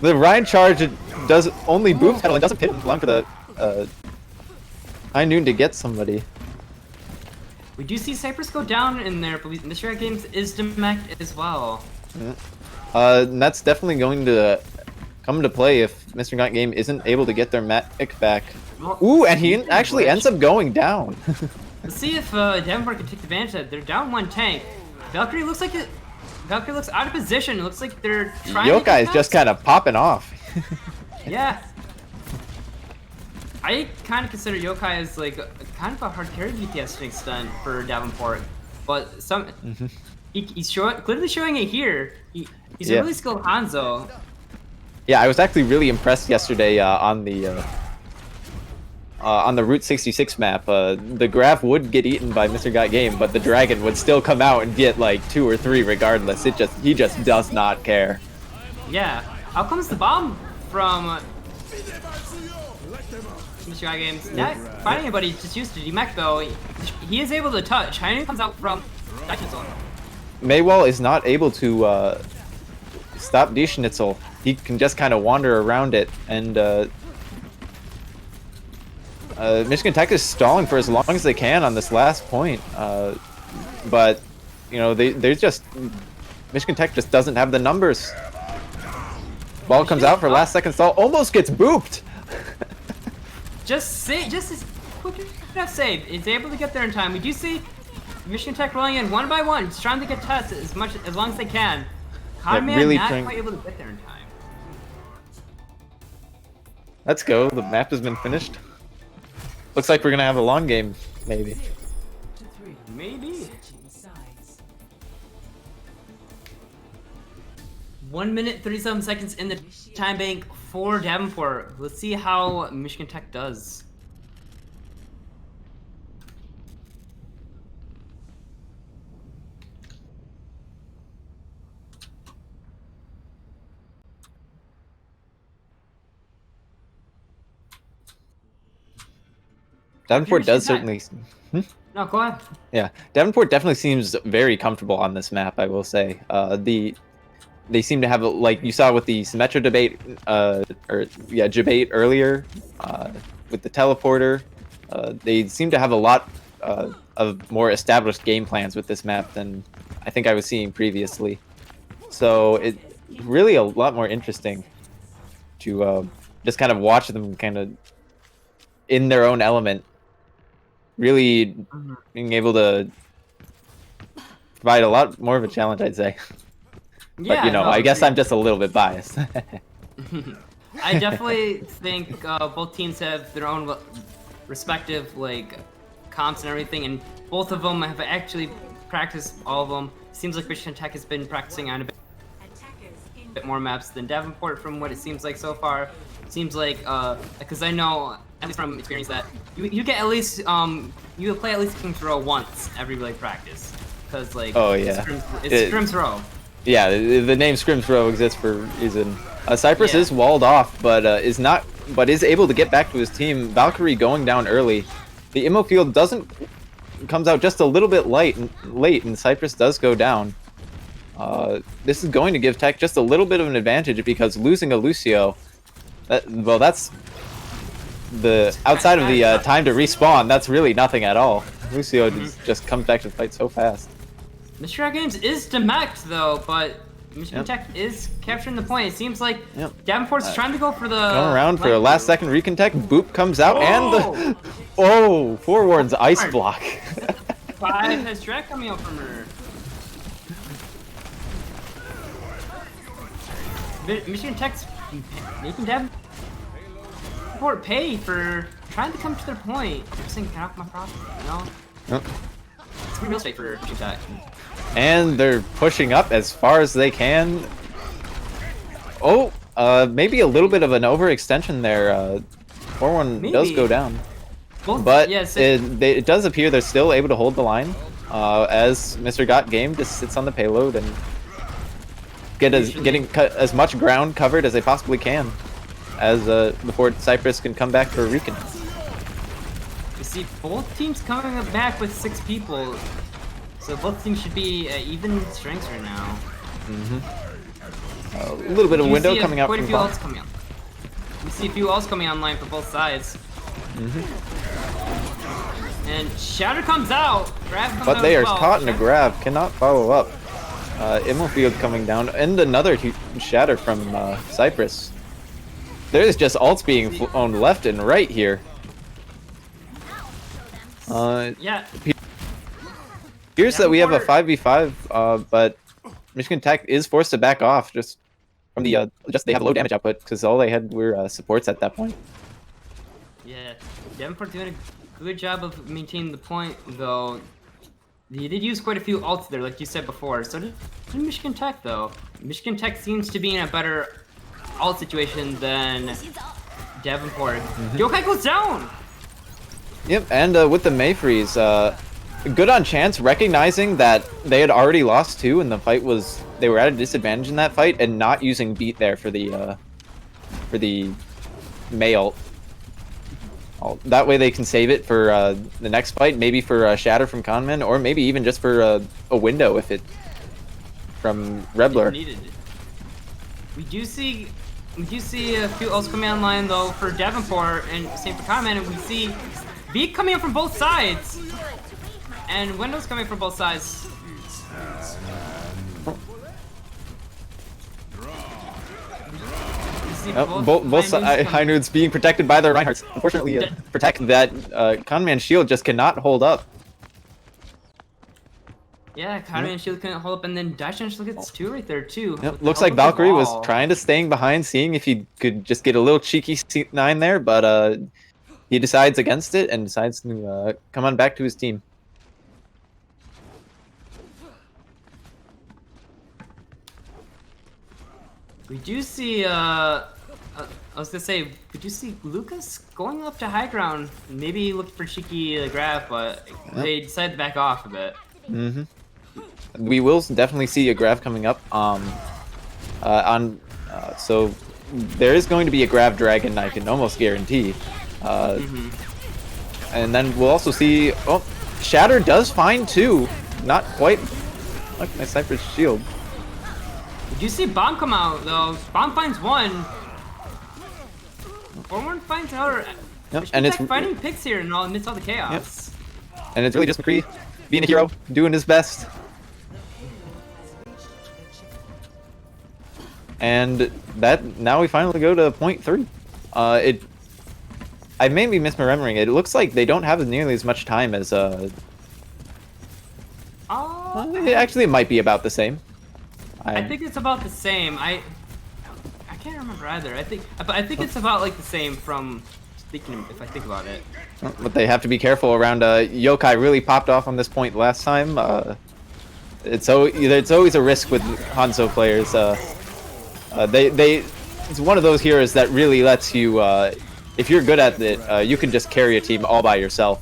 the Ryan charge does only boost pedal and doesn't pit long for the High Noon to get somebody.
We do see Cypress go down in there, but Mr. Games is demecked as well.
Yeah. And that's definitely going to come into play if Mr. Got Game isn't able to get their mech back. Ooh, and he actually ends up going down.
Let's see if Davenport can take advantage of that. They're down one tank. Valkyrie looks like Valkyrie looks out of position. It looks like they're trying
Yokai
to
is just kind of popping off.
Yeah. I kind of consider Yokai as like kind of a hard carry DPS to an extent for Davenport, but he's clearly showing it here. He's a really skilled Hanzo.
Yeah, I was actually really impressed yesterday on the Route 66 map. The Graph would get eaten by Mr. Got Game, but the Dragon would still come out and get like 2 or 3 regardless. He just does not care.
Yeah. Out comes the bomb from Mr. Got Games. Not finding anybody, just used to demek though. He is able to touch. Hainan comes out from Dyson zone.
Maywall is not able to stop D Schnitzel. He can just kind of wander around it, and Michigan Tech is stalling for as long as they can on this last point. But you know, they're just Michigan Tech just doesn't have the numbers. Ball comes out for last second stall, almost gets booped.
just as quick enough save. It's able to get there in time. We do see Michigan Tech rolling in one by one, just trying to get tests as long as they can. Conman
really
not quite able to get there in time.
Let's go. The map has been finished. Looks like we're gonna have a long game, maybe.
Maybe. 1 minute 37 seconds in the time bank for Davenport. Let's see how Michigan Tech does.
Davenport does certainly.
No, go ahead.
Yeah, Davenport definitely seems very comfortable on this map, I will say. They seem to have, like you saw with the Symmetra debate, debate earlier, with the teleporter. They seem to have a lot of more established game plans with this map than I think I was seeing previously. So it's really a lot more interesting to just kind of watch them kind of in their own element, really being able to provide a lot more of a challenge, I'd say.
Yeah,
but, you know,
no,
I guess I'm just a little bit biased.
I definitely think both teams have their own respective like comps and everything, and both of them have actually practiced all of them. Seems like Michigan Tech has been practicing on a bit more maps than Davenport, from what it seems like so far. Seems like because I know at least from experience that you get at least you play at least King's Row once every like practice, because like it's Scrim's Row.
Yeah, the name Scrim's Row exists for a reason. Cypress is walled off, but is able to get back to his team. Valkyrie going down early. The Immo field doesn't comes out just a little bit late, and Cypress does go down. This is going to give Tech just a little bit of an advantage because losing a Lucio, well, that's the outside of the time to respawn. That's really nothing at all. Lucio just comes back to the fight so fast.
Mr. Games is demeched though, but Michigan Tech is capturing the point. It seems like Davenport's trying to go for the...
Going around for a last second recon tech. Boop comes out and the... Oh! Forewarn's ice block.
5 has Drag coming out from her. Michigan Tech's making Davenport pay for trying to come to their point. I'm saying, can I off my profit? You know?
Yep.
It's real estate for Michigan Tech.
And they're pushing up as far as they can. Oh, maybe a little bit of an overextension there. 4-1 does go down. But it does appear they're still able to hold the line as Mr. Got Game just sits on the payload and getting as much ground covered as they possibly can as before Cypress can come back for a recon.
You see both teams coming back with 6 people. So both teams should be even strengths right now.
A little bit of window coming out from
ults coming out. We see a few ults coming online for both sides. And Shatter comes out. Grab comes
but they are
well.
caught in a grab. Cannot follow up. Immofield coming down and another Shatter from Cypress. There's just ults being flown left and right here.
Yeah.
Here's that we have a 5v5, but Michigan Tech is forced to back off just from the they have low damage output because all they had were supports at that point.
Yeah, Davenport doing a good job of maintaining the point, though. He did use quite a few ults there, like you said before. So did Michigan Tech, though. Michigan Tech seems to be in a better ult situation than Davenport. Yokai goes down!
Yep, and with the Mayfreeze, good on chance, recognizing that they had already lost 2 and the fight was... They were at a disadvantage in that fight and not using beat there for the May ult. That way they can save it for the next fight, maybe for Shatter from Conman, or maybe even just for a window if it... from Rebler.
We do see a few ults coming online though for Davenport and same for Conman, and we see beat coming in from both sides. And windows coming from both sides.
Both High Nudes being protected by their Reinhardts. Unfortunately, protect that Conman shield just cannot hold up.
Yeah, Conman shield couldn't hold up, and then Daishan look at 2 right there too.
Yep. Looks like Valkyrie was trying to staying behind, seeing if he could just get a little cheeky C9 there, but he decides against it and decides to come on back to his team.
We do see, I was gonna say, we do see Lucas going up to high ground, maybe looking for cheeky grab, but they decided to back off a bit.
We will definitely see a grab coming up. So there is going to be a grab dragon, I can almost guarantee. And then we'll also see, oh, Shatter does find 2, not quite like my Cypress shield.
Did you see Bomb come out though? Bomb finds 1. 4-1 finds another.
And it's
fighting picks here and all amidst all the chaos.
And it's really just McCree being a hero, doing his best. And that now we finally go to point 3. I may be misremembering it. It looks like they don't have nearly as much time as actually, it might be about the same.
I think it's about the same. I can't remember either. I think it's about like the same from thinking if I think about it.
But they have to be careful around Yokai really popped off on this point last time. It's always a risk with Hanzo players. It's one of those heroes that really lets you if you're good at it, you can just carry a team all by yourself.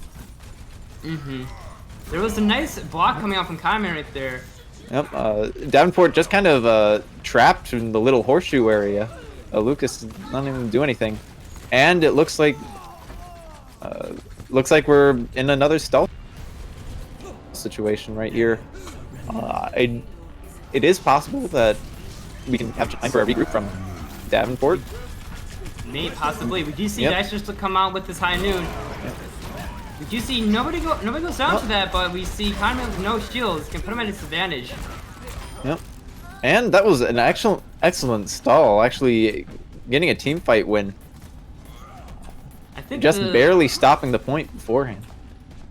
There was a nice block coming out from Kaiman right there.
Yep, Davenport just kind of trapped in the little horseshoe area. Lucas not even do anything, and it looks like we're in another stall. situation right here. It is possible that we can have time for a regroup from Davenport.
Maybe, possibly. We do see
Yep.
Dashers to come out with this high noon. We do see nobody goes down to that, but we see Conman with no shields can put him at disadvantage.
Yep. And that was an excellent stall, actually getting a team fight win.
I think
Just barely stopping the point beforehand.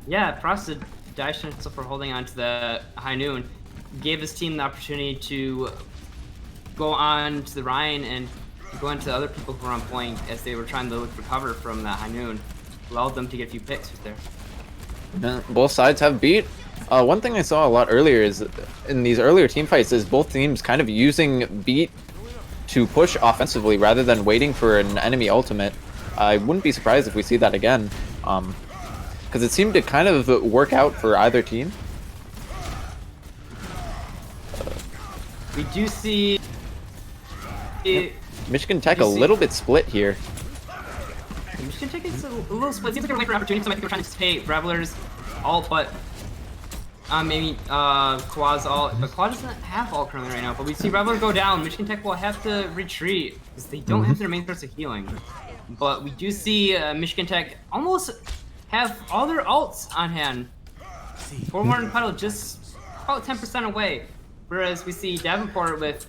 Yeah, props to Dashers for holding on to the high noon. Gave his team the opportunity to go on to the Rhine and go into other people who were on point as they were trying to look for cover from that high noon. Allowed them to get a few picks right there.
Both sides have beat. One thing I saw a lot earlier is in these earlier team fights is both teams kind of using beat to push offensively rather than waiting for an enemy ultimate. I wouldn't be surprised if we see that again, because it seemed to kind of work out for either team.
We do see
Michigan Tech a little bit split here.
Michigan Tech is a little split. Seems like they're waiting for opportunities. So I think they're trying to anticipate Revelers ult, but maybe Quad's ult. But Quad doesn't have ult currently right now. But we see Reveler go down. Michigan Tech will have to retreat because they don't have their main source of healing. But we do see Michigan Tech almost have all their ults on hand. Forward and Puddle just about 10% away. Whereas we see Davenport with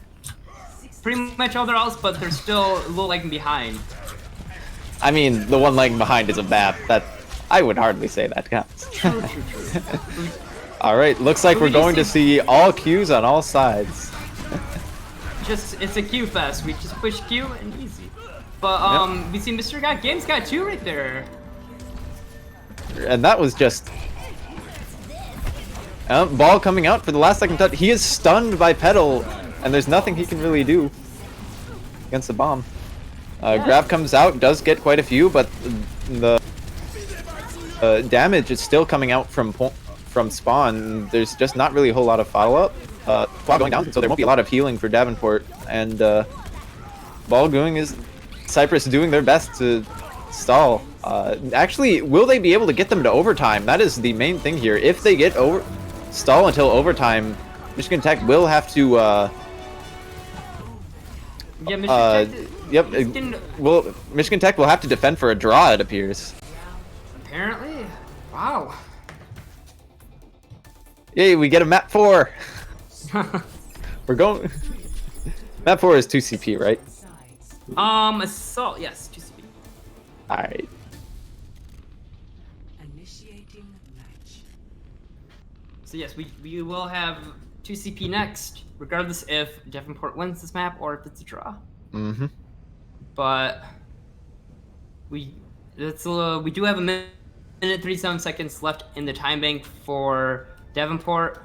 pretty much all their ults, but they're still a little lagging behind.
I mean, the one lagging behind is a BAP. That I would hardly say that counts.
True.
All right, looks like we're going to see all Qs on all sides.
It's a Q fest. We just push Q and easy. But we see Mr. Got Games got 2 right there.
And that was just ball coming out for the last second touch. He is stunned by Petal, and there's nothing he can really do against the bomb. Grab comes out, does get quite a few, but the damage is still coming out from spawn. There's just not really a whole lot of follow-up. Quad going down, so there won't be a lot of healing for Davenport. And ball going is Cyprus doing their best to stall. Actually, will they be able to get them to overtime? That is the main thing here. If they get stall until overtime, Michigan Tech will have to.
Yeah, Michigan Tech.
Yep. Well, Michigan Tech will have to defend for a draw, it appears.
Apparently. Wow.
Yay, we get a map 4. We're going. Map 4 is 2 CP, right?
Assault. Yes, 2 CP.
All right.
So yes, we will have 2 CP next, regardless if Davenport wins this map or if it's a draw.
Mm-hmm.
But we do have a minute 37 seconds left in the time bank for Davenport.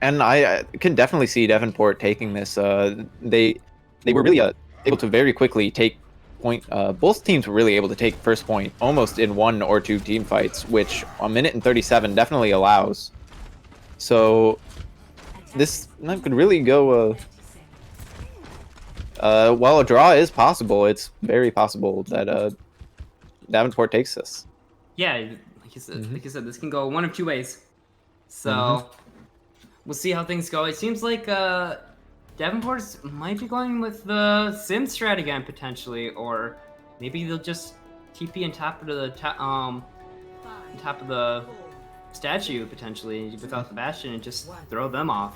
And I can definitely see Davenport taking this. They were really able to very quickly take point. Both teams were really able to take first point almost in 1 or 2 team fights, which a minute and 37 definitely allows. So this could really go. While a draw is possible, it's very possible that Davenport takes this.
Yeah, like you said, this can go one of 2 ways. So we'll see how things go. It seems like Davenport might be going with the Sim strat again potentially, or maybe they'll just TP on top of the top of the statue potentially without the Bastion and just throw them off.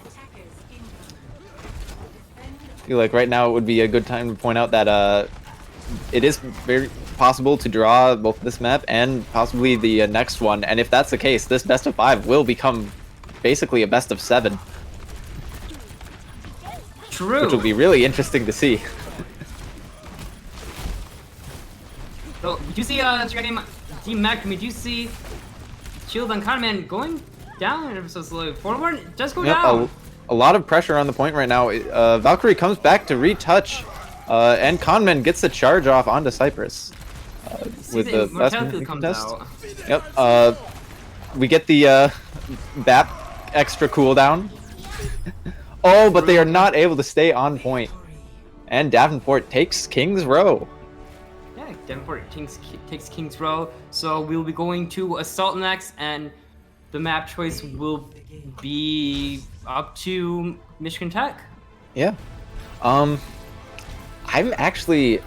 I feel like right now it would be a good time to point out that it is very possible to draw both this map and possibly the next one, and if that's the case, this best of 5 will become basically a best of 7.
True.
Which will be really interesting to see.
So we do see Team Mech, and we do see Shield on Conman going down ever so slowly. Forward, it does go down.
A lot of pressure on the point right now. Valkyrie comes back to retouch, and Conman gets the charge off onto Cypress. With the best contest. Yep. We get the BAP extra cooldown. Oh, but they are not able to stay on point. And Davenport takes King's Row.
Yeah, Okay, Davenport takes King's Row. So we'll be going to Assault next, and the map choice will be up to Michigan Tech.
Yeah. I'm actually,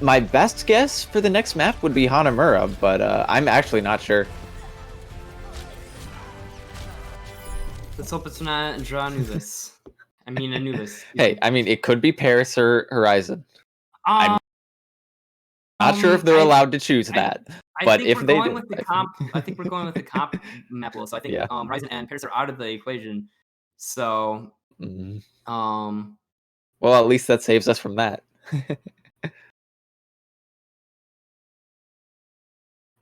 my best guess for the next map would be Hanamura, but I'm actually not sure.
Let's hope it's not Anubis. Anubis.
Hey, I mean, it could be Paris or Horizon.
Um,
Not sure if they're allowed to choose that, but if they do,
I think we're going with the comp map rule. So I think
Yeah.
Horizon and Paris are out of the equation. So
Mhm.
well,
at least that saves us from that.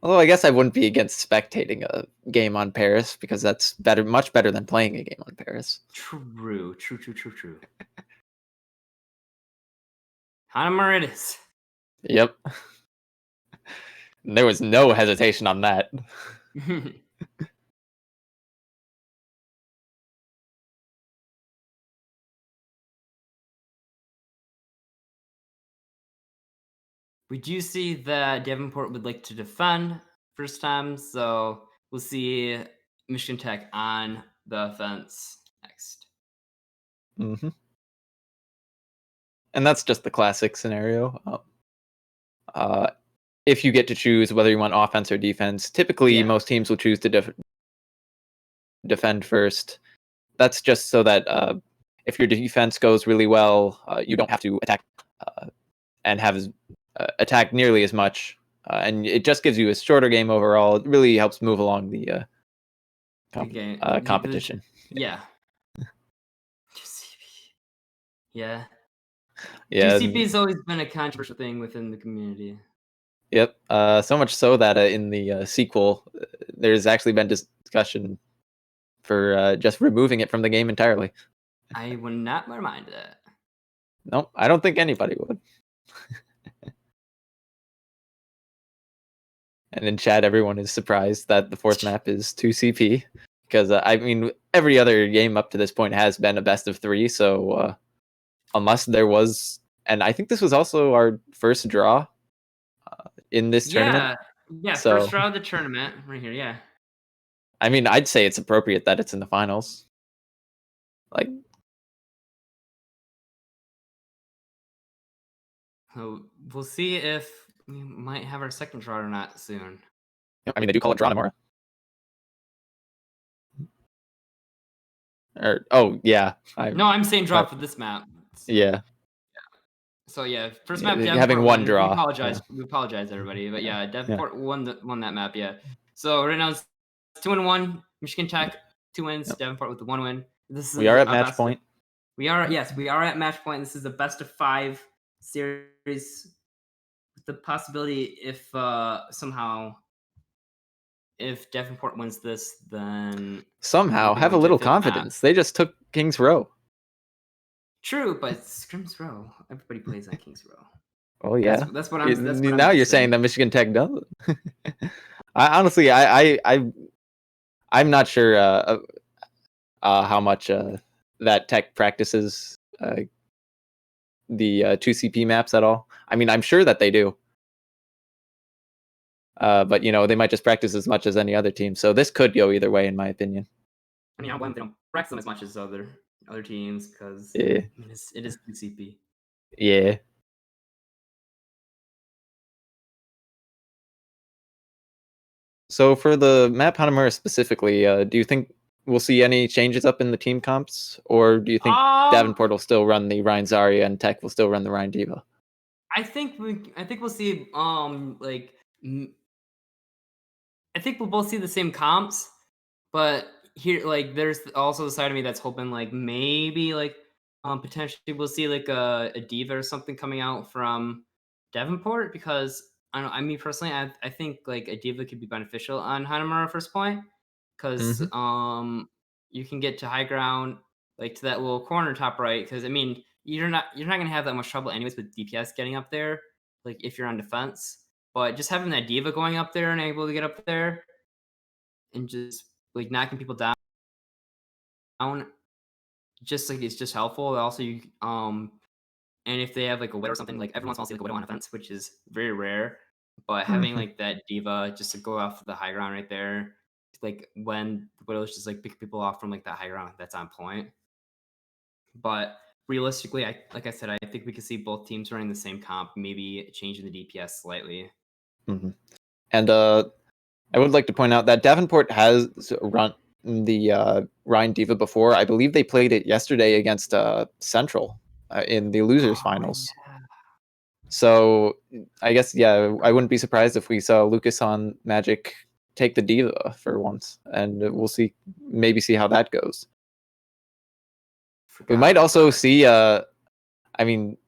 Although I guess I wouldn't be against spectating a game on Paris because that's much better than playing a game on Paris.
True. Hanamura it is.
Yep. There was no hesitation on that.
We do see that Davenport would like to defend first time, so we'll see Michigan Tech on the offense next.
Mm-hmm. And that's just the classic scenario. If you get to choose whether you want offense or defense, typically most teams will choose to defend first. That's just so that if your defense goes really well, you don't have to attack and have attack nearly as much, and it just gives you a shorter game overall. It really helps move along the competition.
Yeah. Yeah.
Yeah.
2CP has always been a controversial thing within the community.
Yep. So much so that in the sequel, there's actually been discussion for just removing it from the game entirely.
I would not mind that.
Nope, I don't think anybody would. And in chat, everyone is surprised that the fourth map is 2CP. Because, I mean, every other game up to this point has been a best of 3, so unless there was... And I think this was also our first draw in this tournament.
Yeah,
so,
first draw of the tournament, right here, yeah.
I mean, I'd say it's appropriate that it's in the finals. Like...
So we'll see if we might have our second draw or not soon.
I mean, they do call it draw tomorrow. Oh, yeah.
No, I'm saying draw for this map.
Yeah.
So yeah, first map
Davenport having one draw.
We apologize. Yeah. We apologize, everybody. But yeah, Davenport won that map. Yeah. So right now it's 2-1. Michigan Tech 2 wins. Yep. Davenport with the 1 win.
We are at match point.
We are at match point. This is the best of 5 series. With the possibility if somehow if Davenport wins this, then
somehow have a little confidence. They just took King's Row.
True, but Scrims Row. Everybody plays on King's Row.
Oh yeah,
that's what I'm.
Now you're saying that Michigan Tech doesn't. Honestly, I'm not sure how much that Tech practices the 2CP maps at all. I mean, I'm sure that they do. But they might just practice as much as any other team. So this could go either way, in my opinion.
I mean, I don't blame them. They don't practice them as much as other teams because
it
is 2CP.
Yeah. So for the map Hanamura specifically, do you think we'll see any changes up in the team comps, or do you think Davenport will still run the Rhine Zarya and Tech will still run the Rhine Diva?
I think we'll see I think we'll both see the same comps, but here there's also the side of me that's hoping maybe potentially we'll see a Diva or something coming out from Davenport, because I mean personally I think a Diva could be beneficial on Hanamura first point, because you can get to high ground to that little corner top right, because I mean you're not gonna have that much trouble anyways with DPS getting up there if you're on defense, but just having that Diva going up there and able to get up there and just knocking people down just it's just helpful. Also, you And if they have like a widow or something, like every once in a while, see like a widow on offense, which is very rare. But having
Mhm.
like that diva just to go off the high ground right there, like when the widows just like pick people off from like that high ground, that's on point. But realistically, like I said, I think we could see both teams running the same comp, maybe changing the DPS slightly.
Mhm. And I would like to point out that Davenport has run the Rhine Diva before. I believe they played it yesterday against Central in the losers finals.
Yeah.
So I guess I wouldn't be surprised if we saw Lucas on Magic take the Diva for once, and we'll maybe see how that goes. We
Forgot
might
about
also
that.
see. I mean,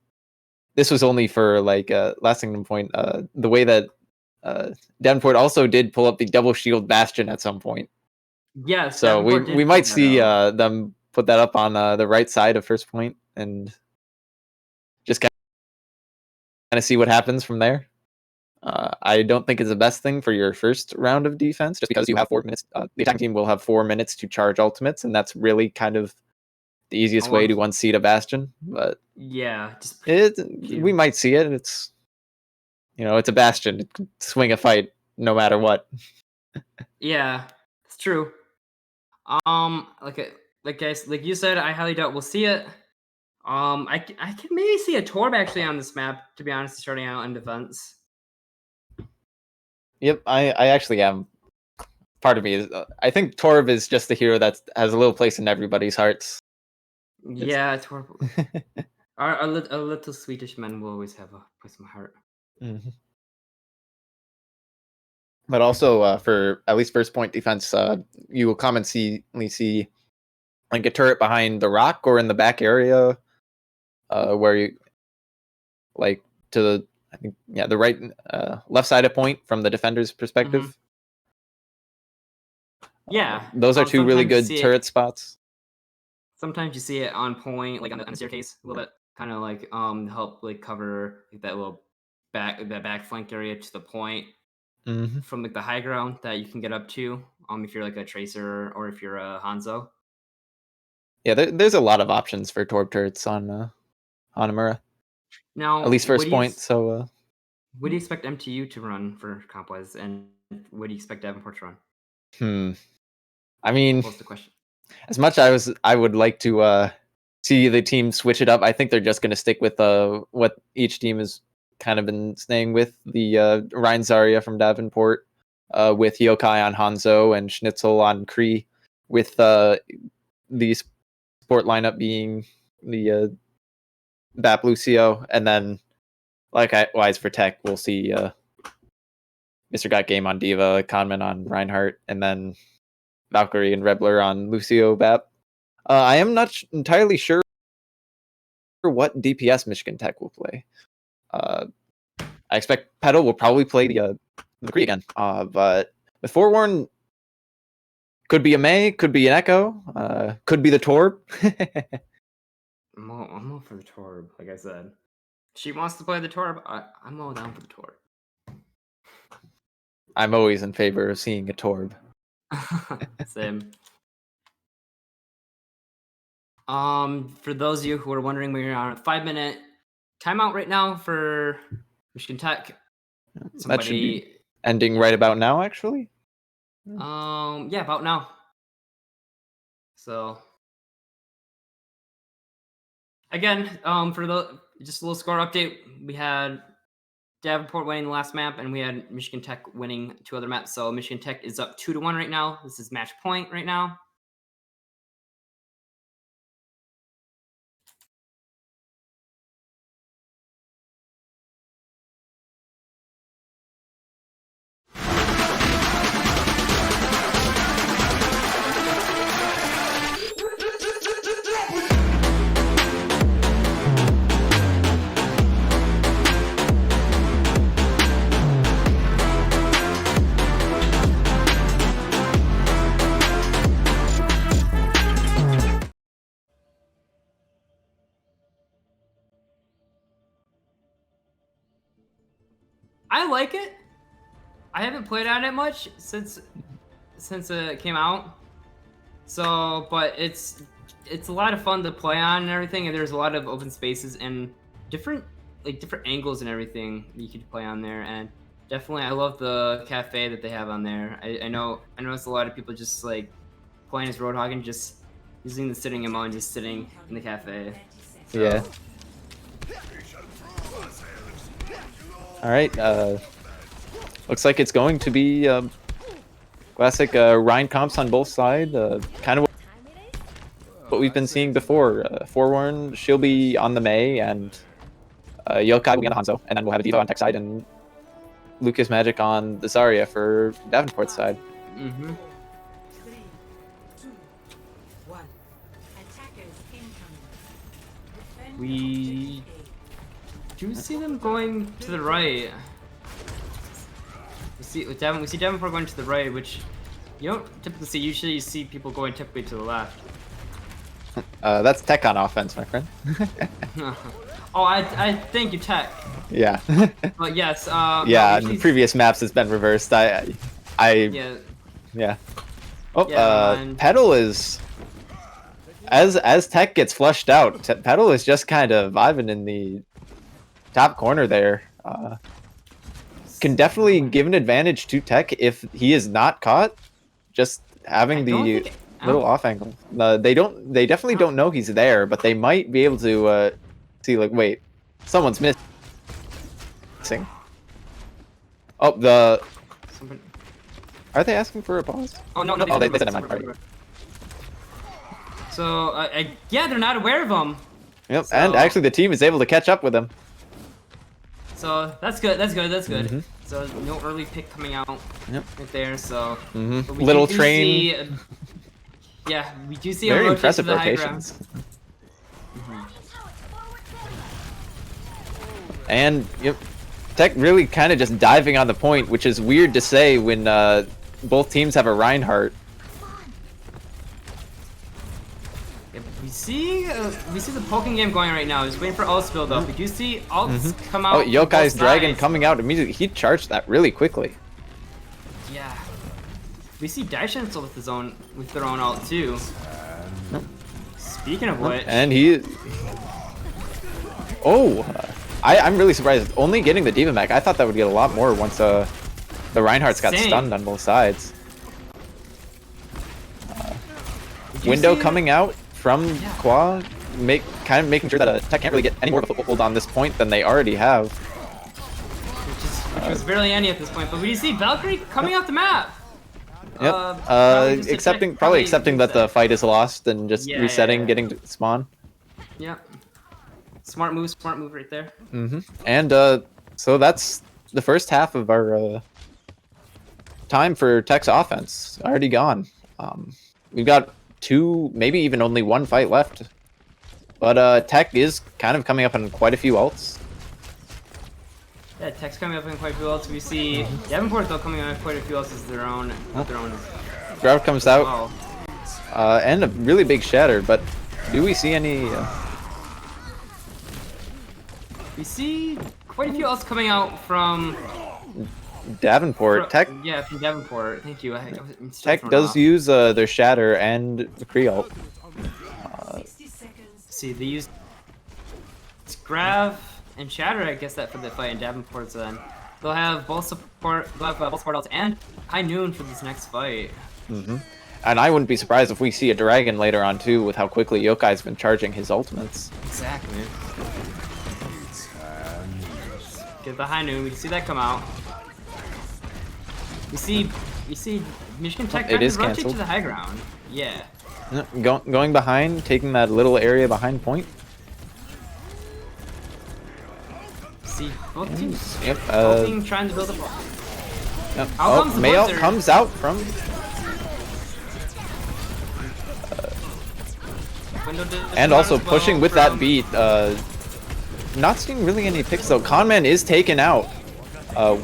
this was only for like last Kingdom point. The way that Davenport also did pull up the double shield bastion at some point.
Yes,
So
Davenport
we
did pull
might
that
see
out.
them put that up on the right side of first point and just kind of see what happens from there. I don't think it's the best thing for your first round of defense, just because you have 4 minutes. The attacking team will have 4 minutes to charge ultimates, and that's really kind of the easiest way to unseat a bastion. But
Yeah, just
we might see it. It's it's a bastion. It can swing a fight no matter what.
yeah, it's true. Like you said, I highly doubt we'll see it. I can maybe see a Torb actually on this map. To be honest, starting out in defense.
Yep, I actually am. Part of me is. I think Torb is just the hero that has a little place in everybody's hearts.
Yeah, Torb. A little Swedish men will always have a place in my heart.
Mhm. But also for at least first point defense, you will commonly see like a turret behind the rock or in the back area, where you like to the I think the right left side of point from the defender's perspective.
Yeah.
Those are two really
Sometimes you
good
see it.
turret spots.
Sometimes you see it on point, like on the staircase a little bit, kind of like help like cover like that little back flank area to the point
Mm-hmm.
from like the high ground that you can get up to. If you're like a tracer or if you're a Hanzo.
Yeah, there's a lot of options for Torb turrets on Hanamura.
Now,
At least first point. So
what do you expect MTU to run for comp-wise, and what do you expect Davenport to run?
I mean,
Pose the question.
as much I would like to see the team switch it up. I think they're just going to stick with what each team has kind of been staying with, the Ryan Zarya from Davenport, with Hyokai on Hanzo and Schnitzel on Kree, with the support lineup being the Bap Lucio, and then likewise for Tech, we'll see Mr. Got Game on Diva, Conman on Reinhardt, and then Valkyrie and Rebler on Lucio Bap. I am not entirely sure what DPS Michigan Tech will play. I expect Petal will probably play the Kree again. But with Forewarn, could be a May, could be an Echo, could be the Torb.
I'm all for the Torb, like I said. She wants to play the Torb. I'm all down for the Torb.
I'm always in favor of seeing a Torb.
Same. For those of you who are wondering, we're on a 5-minute timeout right now for Michigan Tech.
That should be ending right about now, actually.
Yeah, about now. So again, for just a little score update, we had Davenport winning the last map, and we had Michigan Tech winning 2 other maps. So Michigan Tech is up 2-1 right now. This is match point right now. I like it. I haven't played on it much since it came out. So, but it's a lot of fun to play on and everything, and there's a lot of open spaces and different angles and everything you could play on there, and definitely I love the cafe that they have on there. I noticed a lot of people just like playing as Roadhog and just using the sitting ammo and just sitting in the cafe. So,
Yeah. All right. Looks like it's going to be classic Rhine comps on both sides. Kind of what we've been seeing before. Forewarn, she'll be on the Mei, and Yokai will be on the Hanzo, and then we'll have a Diva on tech side and Lucas Magic on the Zarya for Davenport's side.
Mm-hmm. We do see them going to the right. We see Davenport going to the right, which you don't typically see. Usually, you see people going typically to the left.
That's tech on offense, my friend.
Oh, I thank you, Tech.
Yeah.
But yes.
Yeah, in the previous maps it's been reversed. Yeah. Oh,
Yeah, and-
Petal is as Tech gets flushed out. Petal is just kind of vibing in the top corner there. Can definitely give an advantage to Tech if he is not caught. Just having the little off angle. They definitely don't know he's there, but they might be able to see like, wait, someone's missing. Oh, are they asking for a pause?
Oh no!
Oh, they said I'm not.
So yeah, they're not aware of him.
Yep,
So-
and actually the team is able to catch up with him.
So that's good. That's good. That's good.
Mhm.
So no early pick coming out
Yep.
right there. So
Hmm.
but we
Little
do
train.
see, yeah, we do see a
Very
rotation
impressive
to the high ground.
rotations. And yep, Tech really kind of just diving on the point, which is weird to say when both teams have a Reinhardt.
Yeah, we see the poking game going right now. Just waiting for ults to build up. We do see ults come out.
Oh,
from
Yokai's
both
Dragon
sides.
coming out immediately. He charged that really quickly.
Yeah. We see Daishansel with their own ult too. Speaking of which,
And he... Oh! I'm really surprised. Only getting the Diva Mech. I thought that would get a lot more once the Reinhardts got
Same.
stunned on both sides.
did you
Window
see-
coming out from
Yeah.
Qua, kind of making sure that Tech can't really get any more of a foothold on this point than they already have.
which was barely any at this point. But we do see Valkyrie coming off the map.
Yep.
Probably just a
Accepting
probably
accepting that the fight is lost and just
Yeah,
resetting,
yeah.
getting to spawn.
Yep. Smart move right there.
And so that's the first half of our time for Tech's offense already gone. We've got two, maybe even only one fight left. But Tech is kind of coming up on quite a few ults.
Yeah, Tech's coming up in quite a few ults. We see Davenport though coming on quite a few ults as their own.
Drought comes out,
Wow.
and a really big shatter. But do we see any?
We see quite a few ults coming out from
Davenport. Tech
from Davenport. Thank you. I'm still
Tech
thrown
does
off.
use their shatter and the Kree ult.
See, they use Grav and Shatter, I guess, that for the fight in Davenport's then. They'll have both support ults and High Noon for this next fight.
And I wouldn't be surprised if we see a dragon later on too, with how quickly Yokai's been charging his ultimates.
Exactly. Get the High Noon. We can see that come out. We see Michigan Tech
It
trying
is
to rotate
canceled.
to the high ground. Yeah.
Going behind, taking that little area behind point.
See both teams
Yep.
both trying to build up.
Yep.
Out
Oh,
comes the
Mail
Blizzard.
comes out from.
Window did
And
well
also
as well
pushing with that
from-
beat. Not seeing really any picks though. Conman is taken out.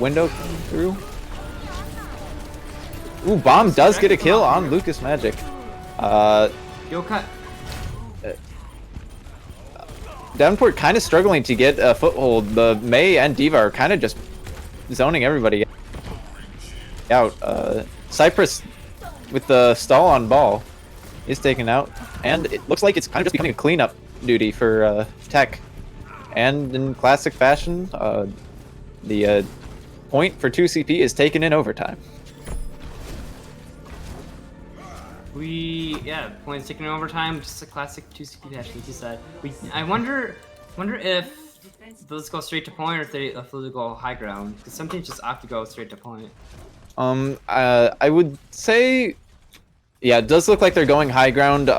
Window coming through. Ooh, Bomb does get a kill on Lucas Magic.
Yokai.
Davenport kind of struggling to get a foothold. The Mei and Diva are kind of just zoning everybody out. Cypress with the stall on ball is taken out. And it looks like it's kind of just becoming a cleanup duty for Tech. And in classic fashion, the point for 2CP is taken in overtime.
Points taken in overtime, just a classic 2CP dash, like you said. I wonder if those go straight to point or if they go high ground, because some teams just opt to go straight to point.
I would say, yeah, it does look like they're going high ground.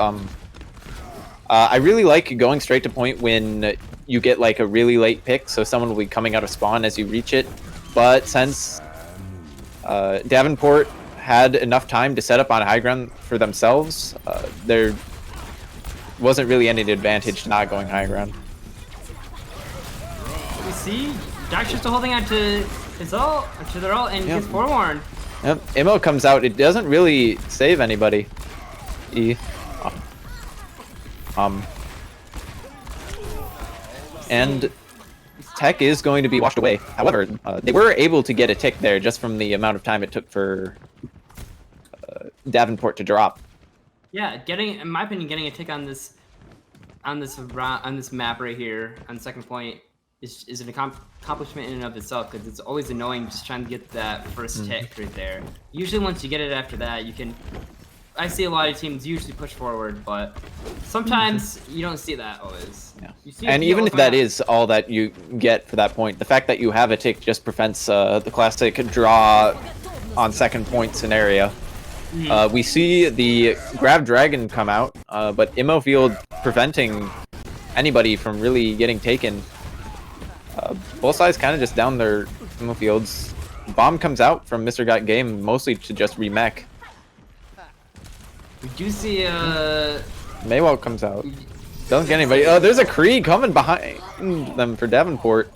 I really like going straight to point when you get like a really late pick, so someone will be coming out of spawn as you reach it. But since Davenport had enough time to set up on high ground for themselves, there wasn't really any advantage to not going high ground.
You see, Doc's still holding on to his ult, to their ult, and gets forewarned.
Yep, Immo comes out. It doesn't really save anybody. And Tech is going to be washed away. However, they were able to get a tick there just from the amount of time it took for Davenport to drop.
Yeah, in my opinion, getting a tick on this map right here on the second point is an accomplishment in and of itself, because it's always annoying just trying to get that first tick right there. Usually once you get it after that, you can... I see a lot of teams usually push forward, but sometimes you don't see that always.
Yeah. And even if that is all that you get for that point, the fact that you have a tick just prevents the classic draw on second point scenario. We see the Grab Dragon come out, but Immo Field preventing anybody from really getting taken. Both sides kind of just down their Immo Fields. Bomb comes out from Mr. Got Game, mostly to just remech.
We do see
Maywell comes out. Doesn't get anybody. Oh, there's a Kree coming behind them for Davenport.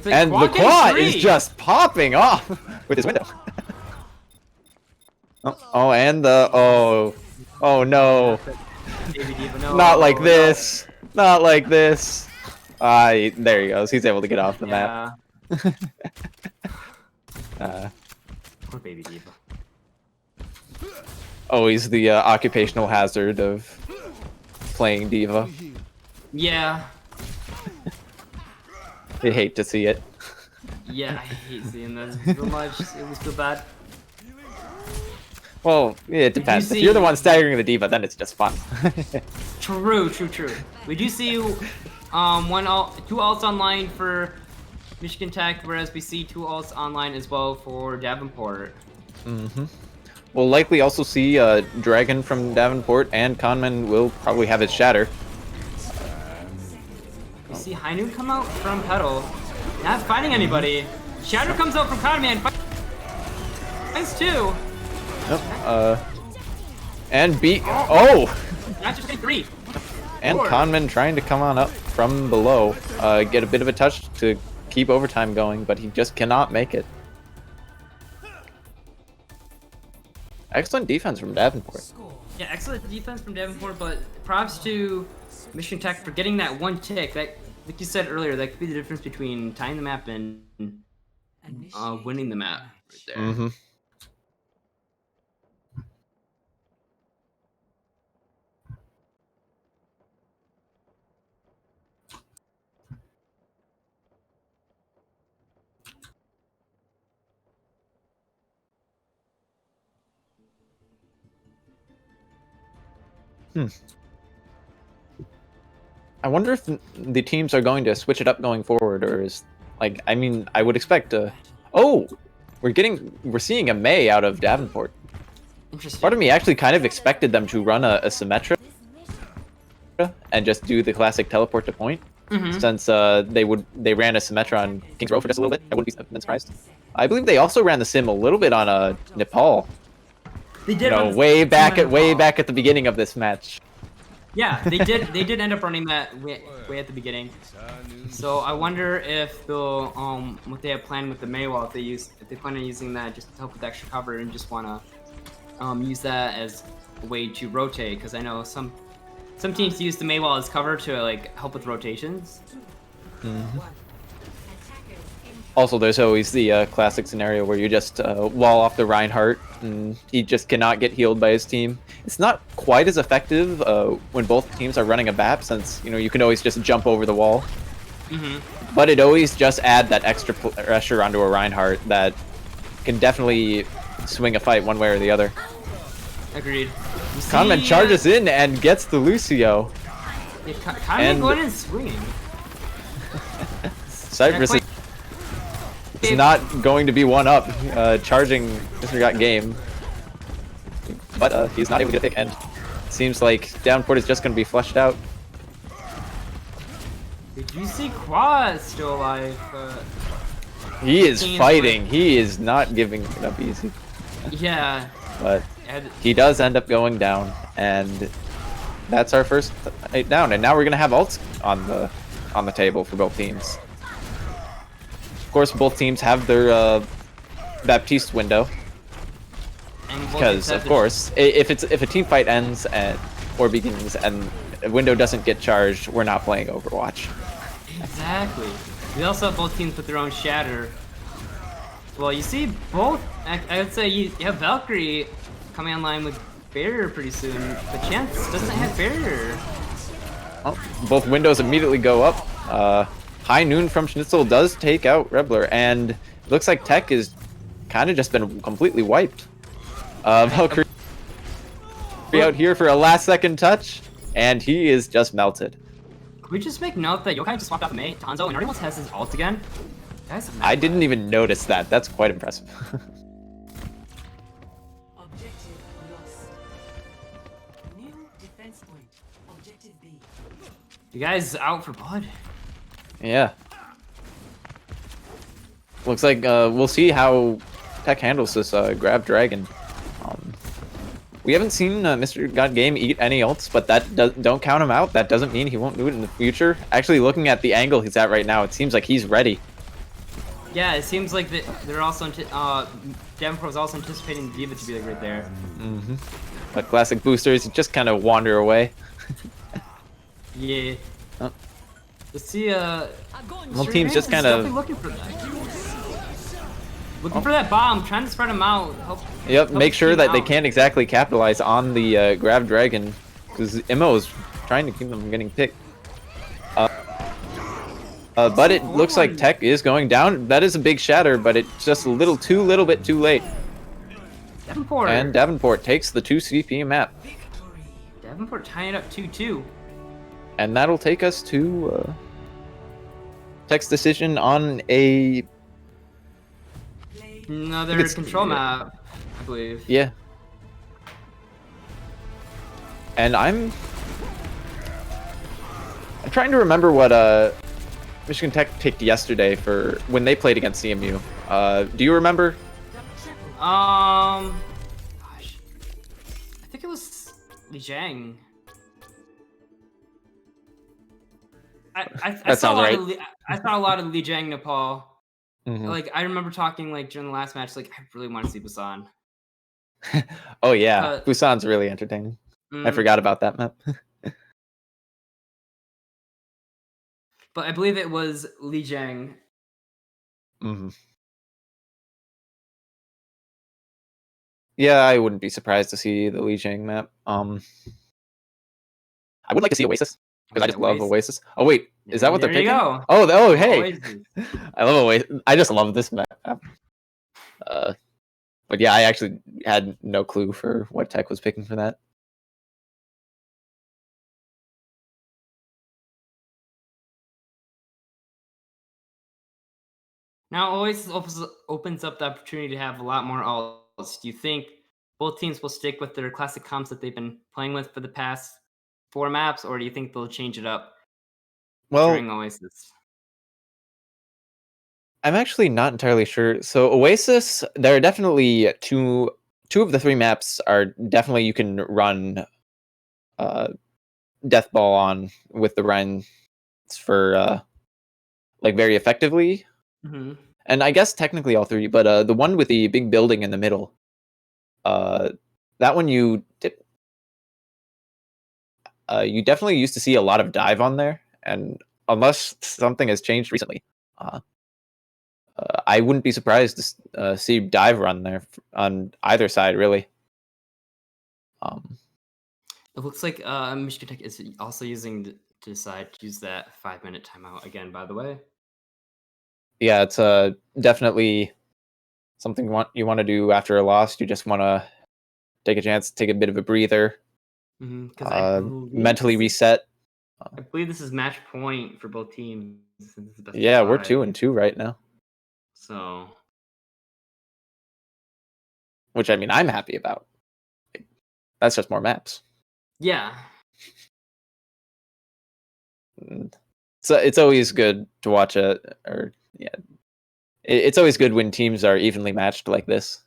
And Lacroix is just popping off with his window. And the oh no. Not like this. Not like this. There he goes. He's able to get off the map.
Poor baby diva.
Always the occupational hazard of playing diva.
Yeah.
I hate to see it.
Yeah, I hate seeing that so much. It was so bad.
Well, yeah, it depends. If you're the one staggering the diva, then it's just fun.
True. We do see two ults online for Michigan Tech, whereas we see two ults online as well for Davenport.
We'll likely also see Dragon from Davenport, and Conman will probably have his Shatter.
We see Hainu come out from Petal, not fighting anybody. Shatter comes out from Conman, fights too.
Yep. And
Not just three.
And Conman trying to come on up from below, get a bit of a touch to keep overtime going, but he just cannot make it. Excellent defense from Davenport.
Yeah, excellent defense from Davenport, but props to Michigan Tech for getting that one tick. That, like you said earlier, that could be the difference between tying the map and winning the map right there.
I wonder if the teams are going to switch it up going forward, or is like, I mean, I would expect we're seeing a May out of Davenport.
Interesting.
Part of me actually kind of expected them to run a Symmetra and just do the classic teleport to point, since they ran a Symmetra on King's Row for just a little bit. I wouldn't be surprised. I believe they also ran the sim a little bit on Nepal.
They did.
Way back at the beginning of this match.
Yeah, they did. They did end up running that way at the beginning. So I wonder if they'll what they have planned with the Maywall, if they plan on using that just to help with extra cover and just want to use that as a way to rotate, because I know some teams use the Maywall as cover to like help with rotations.
Also, there's always the classic scenario where you just wall off the Reinhardt and he just cannot get healed by his team. It's not quite as effective when both teams are running a BAP, since you can always just jump over the wall. But it always just add that extra pressure onto a Reinhardt that can definitely swing a fight one way or the other.
Agreed.
Conman charges in and gets the Lucio.
Yeah, Conman going and swinging.
Cypress is not going to be one up, charging Mr. Got game. But he's not able to get a pick, and seems like Davenport is just going to be flushed out.
Did you see Quad still alive?
He is fighting. He is not giving it up easy.
Yeah.
But he does end up going down, and that's our first 8 down. And now we're going to have ults on the table for both teams. Of course, both teams have their Baptiste window, because of course, if a team fight ends or begins and a window doesn't get charged, we're not playing Overwatch.
Exactly. We also have both teams with their own shatter. Well, you see both. I would say you have Valkyrie coming online with barrier pretty soon, but Chance doesn't have barrier.
Oh, both windows immediately go up. High Noon from Schnitzel does take out Rebler, and it looks like Tech is kind of just been completely wiped. Valkyrie out here for a last-second touch, and he is just melted.
Can we just make note that Yokai just swapped off May, Tanzo, and already has his ult again? Guys,
I didn't even notice that. That's quite impressive.
Objective lost. New defense point. Objective B.
You guys out for blood?
Yeah. Looks like we'll see how Tech handles this grab dragon. We haven't seen Mr. God Game eat any ults, but that don't count him out. That doesn't mean he won't do it in the future. Actually, looking at the angle he's at right now, it seems like he's ready.
Yeah, it seems like they're also Davenport was also anticipating the D.Va to be like right there.
But classic boosters just kind of wander away.
Yeah.
Oh.
Let's see.
Well, teams just kind of
looking for that. Looking for that bomb, trying to spread them out.
Yep, make sure that they can't exactly capitalize on the grab dragon, because Immo is trying to keep them from getting picked. But it looks like Tech is going down. That is a big shatter, but it's just a little bit too late.
Davenport.
And Davenport takes the 2 CP map.
Davenport tying it up 2-2.
And that'll take us to Tech's decision on
Another control map, I believe.
Yeah. And I'm trying to remember what Michigan Tech picked yesterday for when they played against CMU. Do you remember?
Gosh, I think it was Li Jiang. I saw a lot of Li Jiang Nepal. Like, I remember talking like during the last match, like, I really want to see Busan.
Oh yeah, Busan's really entertaining. I forgot about that map.
But I believe it was Li Jiang.
Yeah, I wouldn't be surprised to see the Li Jiang map. I would like to see Oasis, because I just love Oasis. Oh wait, is that what they're picking?
Go.
Oh, hey!
Oasis.
I love Oasis. I just love this map. But yeah, I actually had no clue for what Tech was picking for that.
Now Oasis opens up the opportunity to have a lot more ults. Do you think both teams will stick with their classic comps that they've been playing with for the past 4 maps, or do you think they'll change it up during Oasis?
I'm actually not entirely sure. So Oasis, there are definitely two of the 3 maps are definitely you can run Death Ball on with the Rhines for like very effectively. And I guess technically all 3, but the one with the big building in the middle, that one you definitely used to see a lot of dive on there, and unless something has changed recently. I wouldn't be surprised to see dive run there on either side, really.
It looks like Michigan Tech is also using to decide to use that 5-minute timeout again. By the way,
Yeah, it's definitely something you want to do after a loss. You just want to take a chance, take a bit of a breather,
because I
mentally reset.
believe this is match point for both teams. Since it's the best
Yeah,
of
we're
5.
2-2 right now,
So
which I mean I'm happy about. That's just more maps.
yeah,
So it's always good to watch it's always good when teams are evenly matched like this.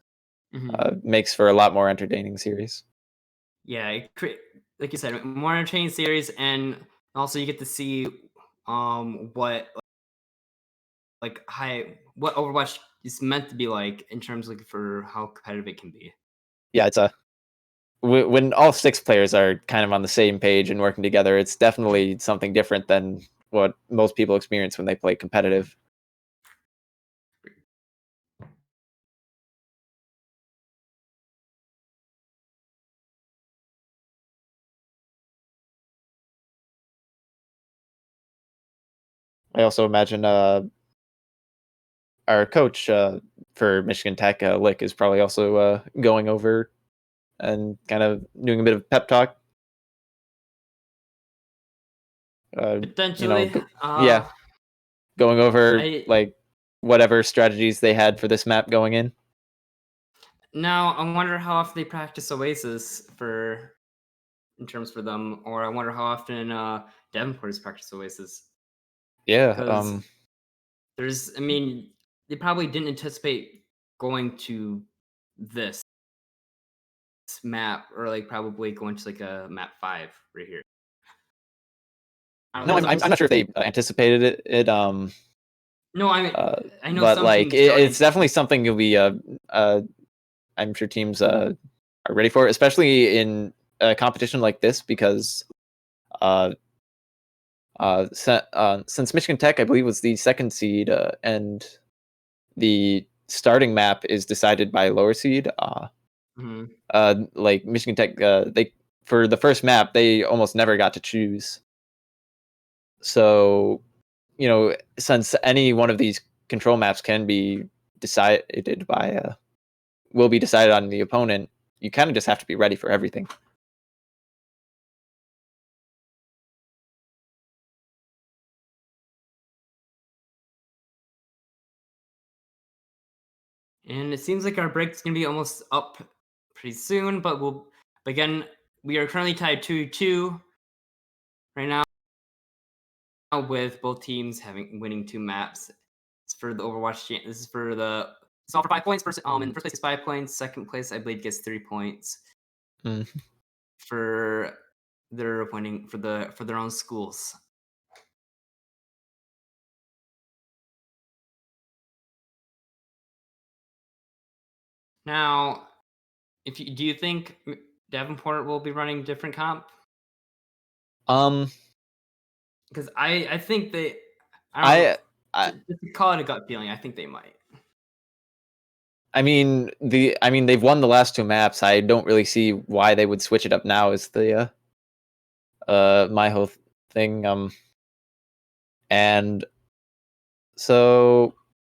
Makes for a lot more entertaining series.
yeah. Like you said, more entertaining series, and also you get to see what what Overwatch is meant to be like in terms of for how competitive it can be.
Yeah, it's when all 6 players are kind of on the same page and working together, it's definitely something different than what most people experience when they play competitive. I also imagine our coach for Michigan Tech, Lick, is probably also going over and kind of doing a bit of pep talk.
Potentially,
yeah, going over
I
like whatever strategies they had for this map going in.
now I wonder how often they practice Oasis in terms for them, or I wonder how often Davenport has practiced Oasis.
Yeah,
Because I mean, they probably didn't anticipate going to this map, or like probably going to like a map 5 right here.
no, I'm not sure if they anticipated it.
No, I mean, I know
but
some
like
teams don't.
it's definitely something you'll be I'm sure teams are ready for, especially in a competition like this, because since Michigan Tech, I believe, was the 2nd seed, and the starting map is decided by lower seed. Like Michigan Tech, they for the first map they almost never got to choose. So, since any one of these control maps can be decided by will be decided on the opponent, you kind of just have to be ready for everything.
And it seems like our break's gonna be almost up pretty soon, but again, we are currently tied 2-2 right now, with both teams winning 2 maps. It's for the Overwatch. This is for it's all for 5 points. First, in the first place is 5 points. Second place, I believe, gets 3 points for their winning for their own schools. Now, do you think Davenport will be running different comp? Because I think they, I don't know, just to call it a gut feeling, I think they might.
I mean they've won the last 2 maps. I don't really see why they would switch it up now. Is the my whole thing. And so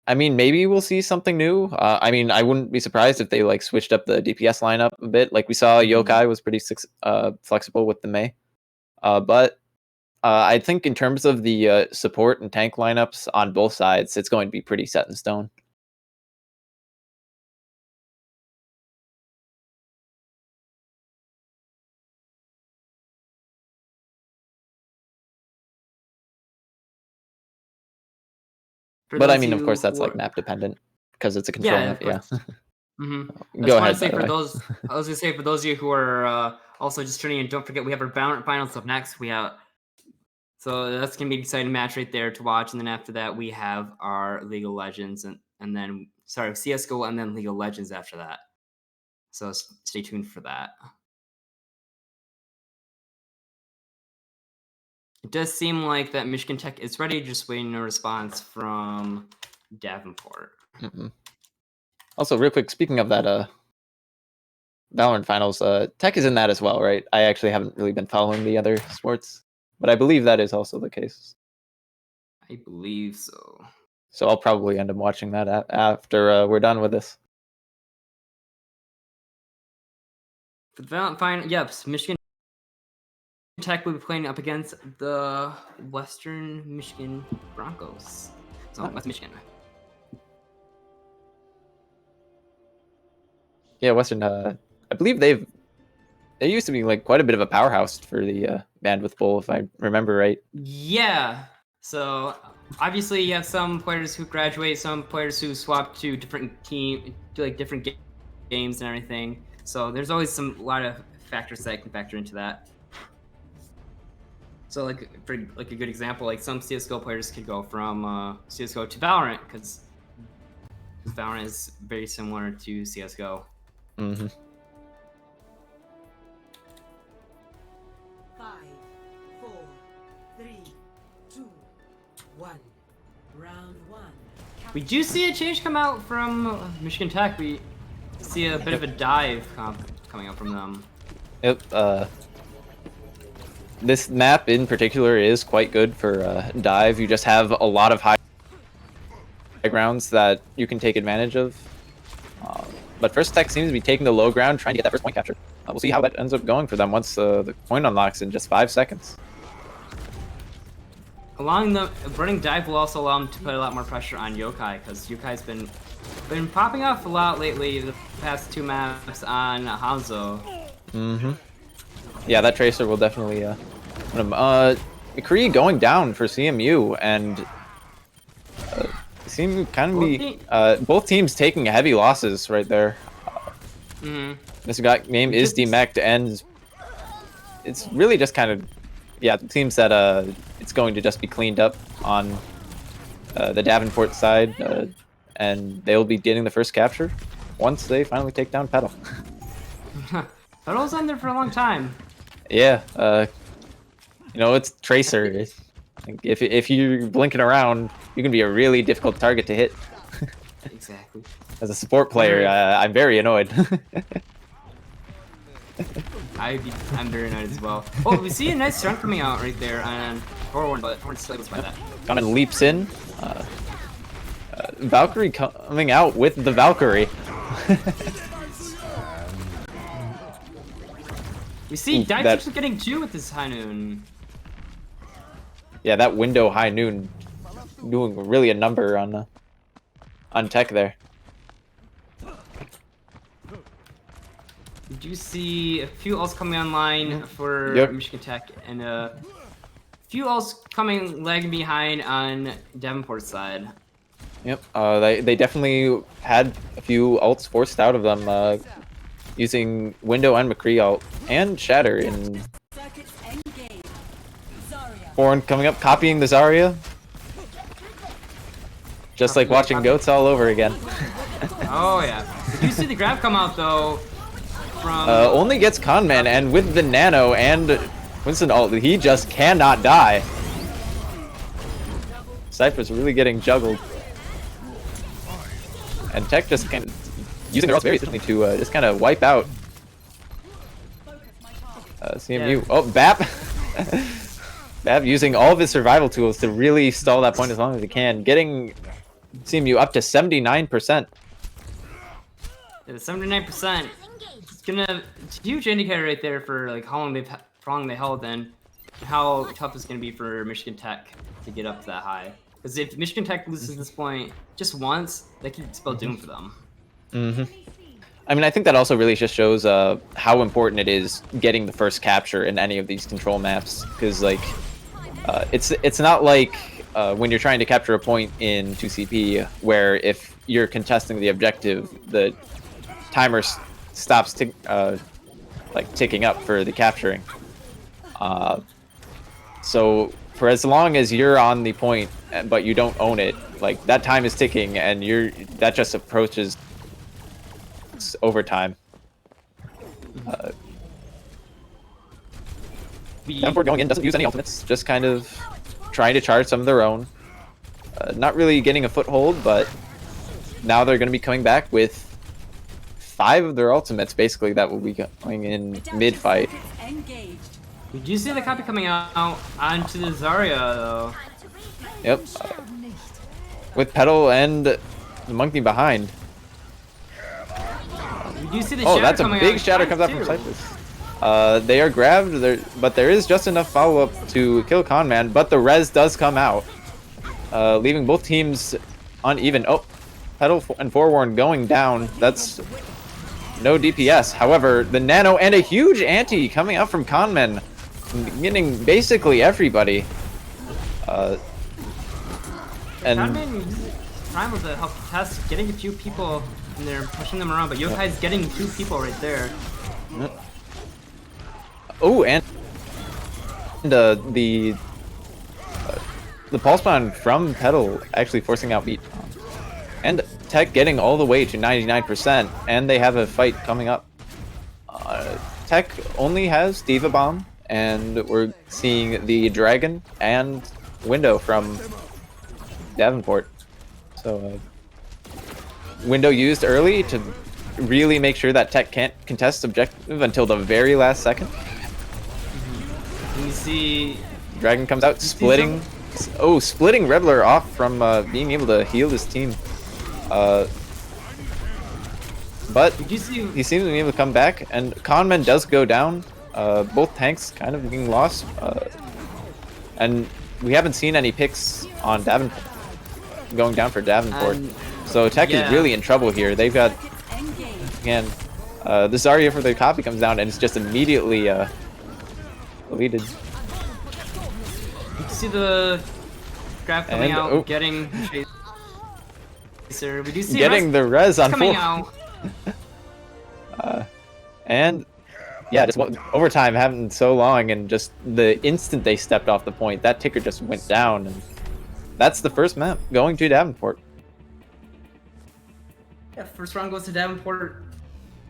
I mean maybe we'll see something new. I mean I wouldn't be surprised if they like switched up the DPS lineup a bit. Like we saw Yokai was pretty flexible with the Mei. But I think in terms of the support and tank lineups on both sides, it's going to be pretty set in stone. But I mean, of course, that's like map dependent because it's a control map. Yeah.
I just want to say for those, I was gonna say for those of you who are also just tuning in, don't forget we have our Valorant finals up next. So that's gonna be an exciting match right there to watch, and then after that we have our League of Legends, and then CS:GO, and then League of Legends after that. So stay tuned for that. It does seem like that Michigan Tech is ready, just waiting a response from Davenport.
Also, real quick, speaking of that Valorant finals, Tech is in that as well, right? I actually haven't really been following the other sports, but I believe that is also the case.
I believe so.
So I'll probably end up watching that after we're done with this.
For the Valorant final, yes, Michigan Tech will be playing up against the Western Michigan Broncos. So West Michigan.
Yeah, Western. I believe they used to be like quite a bit of a powerhouse for the Bandwidth Bowl, if I remember right.
Yeah. So obviously you have some players who graduate, some players who swap to different different games and everything. So there's always a lot of factors that can factor into that. So for a good example, like some CS:GO players could go from CS:GO to Valorant because Valorant is very similar to CS:GO.
Mm-hmm.
5, 4, 3, 2, 1. Round 1.
We do see a change come out from Michigan Tech. We see a bit of a dive coming out from them.
Yep. This map in particular is quite good for dive. You just have a lot of high grounds that you can take advantage of. But First Tech seems to be taking the low ground, trying to get that first point capture. We'll see how that ends up going for them once the point unlocks in just 5 seconds.
Running dive will also allow them to put a lot more pressure on Yokai, because Yokai's been popping off a lot lately. The past 2 maps on Hanzo.
Mm-hmm. Yeah, that tracer will definitely put him. McCree going down for CMU, and seem kind of be both teams taking heavy losses right there. This guy name is demeched, and it's really just kind of it seems that it's going to just be cleaned up on the Davenport side, and they'll be getting the first capture once they finally take down Petal.
Petal's on there for a long time.
Yeah, you know, it's Tracer. If you're blinking around, you can be a really difficult target to hit.
Exactly.
As a support player, I'm very annoyed.
I'm very annoyed as well. Oh, we see a nice run coming out right there on forward, but Horn still able to by that.
Conan leaps in. Valkyrie coming out with the Valkyrie.
We see Dive actually getting 2 with this high noon.
Yeah, that window high noon doing really a number on Tech there.
We do see a few ults coming online for Michigan Tech, and a few ults lagging behind on Davenport's side.
Yep, they definitely had a few ults forced out of them, using Window and McCree ult, and Shatter in Horn coming up, copying the Zarya. Just like watching goats all over again.
Oh yeah. You see the grab come out though from
only gets Conman, and with the Nano and Winston ult, he just cannot die. Cypher's really getting juggled. And Tech just kind of using their ults very efficiently to just kind of wipe out CMU. Yeah. Oh, Bap! Bap using all of his survival tools to really stall that point as long as he can, getting CMU up to 79%.
Yeah, 79%. It's a huge indicator right there for like how long they held and how tough it's gonna be for Michigan Tech to get up to that high. Because if Michigan Tech loses this point just once, that could spell doom for them.
I mean, I think that also really just shows how important it is getting the first capture in any of these control maps, because like it's not like when you're trying to capture a point in 2CP where if you're contesting the objective, the timer stops ticking up for the capturing. So for as long as you're on the point but you don't own it, like that time is ticking, and that just approaches overtime. Davenport going in doesn't use any ultimates, just kind of trying to charge some of their own. not really getting a foothold, but now they're going to be coming back with 5 of their ultimates, basically, that will be going in mid-fight.
We do see the copy coming out onto the Zarya, though.
Yep. With Petal and the Monkey behind.
We do see the
Oh,
shatter
that's a
coming
big
out
shatter comes out from Cypress. They are grabbed, but there is just enough follow-up to kill Conman, but the res does come out, leaving both teams uneven. Oh, Petal and Forewarn going down. That's no DPS. However, the Nano and a huge anti coming out from Conman, getting basically everybody. And
Primal to help test, getting a few people in there, pushing them around, but Yokai's getting 2 people right there.
Oh, and the pulse bomb from Petal actually forcing out beat. And Tech getting all the way to 99%, and they have a fight coming up. Tech only has Diva Bomb, and we're seeing the Dragon and Window from Davenport. So, Window used early to really make sure that Tech can't contest objective until the very last second.
You see...
Dragon comes out, splitting... Oh, splitting Redler off from being able to heal his team. But he seems to be able to come back, and Conman does go down. Both tanks kind of being lost. And we haven't seen any picks on Davenport, going down for Davenport. So Tech is really in trouble here. They've got, again, the Zarya for the copy comes down, and it's just immediately deleted.
You can see the grab coming out, getting Chaser. We do see
getting the res on
coming
4.
out.
And yeah, just overtime happened so long, and just the instant they stepped off the point, that ticker just went down, and that's the first map going to Davenport.
Yeah, first round goes to Davenport.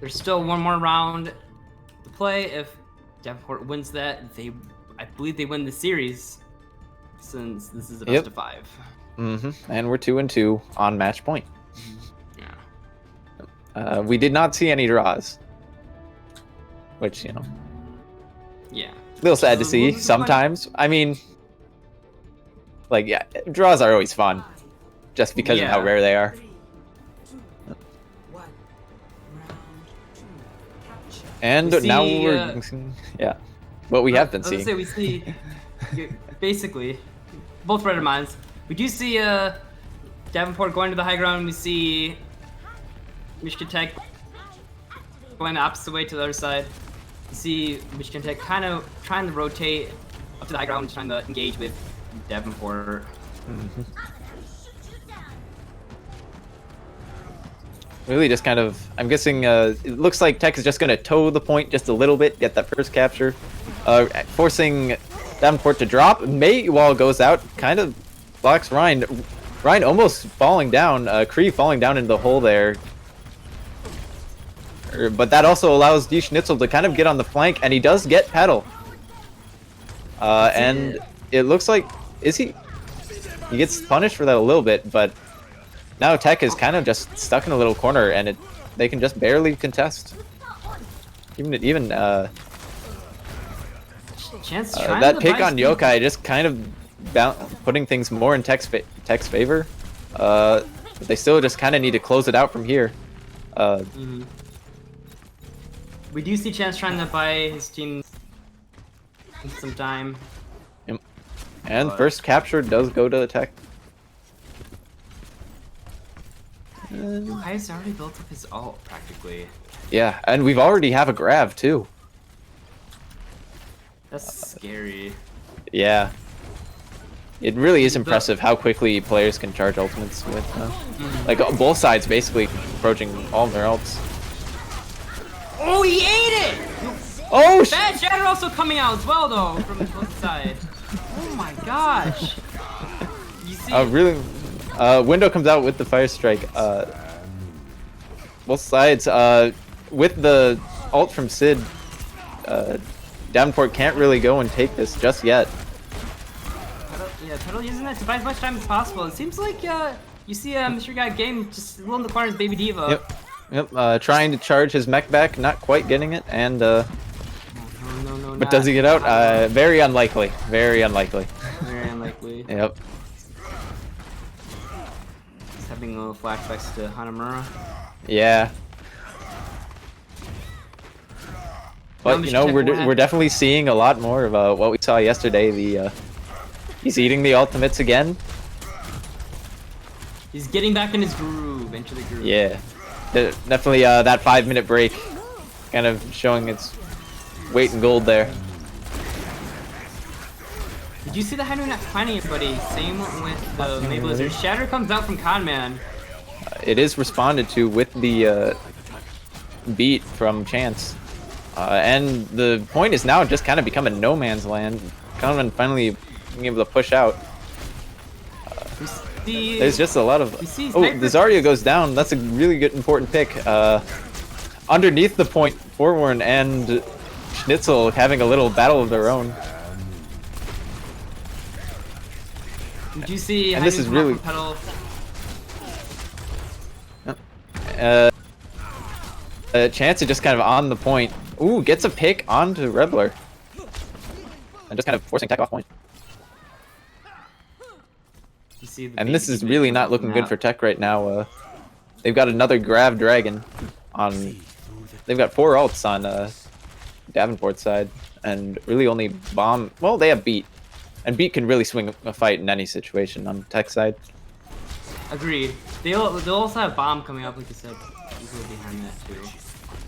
There's still one more round to play. If Davenport wins that, I believe they win the series, since this is a best of 5.
And we're 2-2 on match point.
Yeah.
We did not see any draws, which, you know,
yeah,
a little sad to see sometimes. I mean, like, yeah, draws are always fun, just because of how rare they are. And now we're what we have been seeing.
We see basically both red mines. We do see Davenport going to the high ground. We see Michigan Tech going the opposite way to the other side. You see Michigan Tech kind of trying to rotate up to the high ground, trying to engage with Davenport.
Really just kind of, I'm guessing, it looks like Tech is just going to toe the point just a little bit, get that first capture. Forcing Davenport to drop. Maywall goes out, kind of blocks Ryan. Ryan almost falling down, Kree falling down into the hole there. But that also allows D. Schnitzel to kind of get on the flank, and he does get Petal. And it looks like, he gets punished for that a little bit, but now Tech is kind of just stuck in a little corner, and they can just barely contest. Even that pick on Yokai just kind of putting things more in Tech's favor. But they still just kind of need to close it out from here.
We do see Chance trying to buy his team some time.
And first capture does go to the Tech.
Yokai's already built up his ult, practically.
Yeah, and we've already have a grab, too.
That's scary.
Yeah. It really is impressive how quickly players can charge ultimates with, like, both sides basically approaching all of their ults.
Oh, he ate it!
Oh,
Bad Shatter also coming out as well, though, from the both side. Oh my gosh! You see?
Really? Window comes out with the Fire Strike. Both sides. With the ult from Sid, Davenport can't really go and take this just yet.
Yeah, Turtle using that to buy as much time as possible. It seems like you see Mr. Guy game just little in the corners, Baby Diva.
Yep. Trying to charge his mech back, not quite getting it, and
No,
but does he get out? Very unlikely. Very unlikely.
Very unlikely.
Yep.
Just having little flashbacks to Hanamura.
Yeah. But you know, we're definitely seeing a lot more of what we saw yesterday. He's eating the ultimates again.
He's getting back in his groove, into the groove.
Yeah. Definitely that 5-minute break kind of showing its weight in gold there.
Did you see the Hainu not finding anybody? Same with the Mayblazer. Shatter comes out from Conman.
It is responded to with the beat from Chance. And the point is now just kind of become a no man's land. Conman finally being able to push out. There's just a lot of... Oh, the Zarya goes down. That's a really good, important pick. Underneath the point, Forewarn and Schnitzel having a little battle of their own.
Did you see?
And this is really... Chance is just kind of on the point. Ooh, gets a pick onto Rebler. And just kind of forcing tech off point. And this is really not looking good for Tech right now. They've got another Grav Dragon on... They've got 4 ults on Davenport's side. And really only Bomb... Well, they have Beat. And Beat can really swing a fight in any situation on Tech side.
Agreed. They'll also have Bomb coming up, like I said. You go behind that too.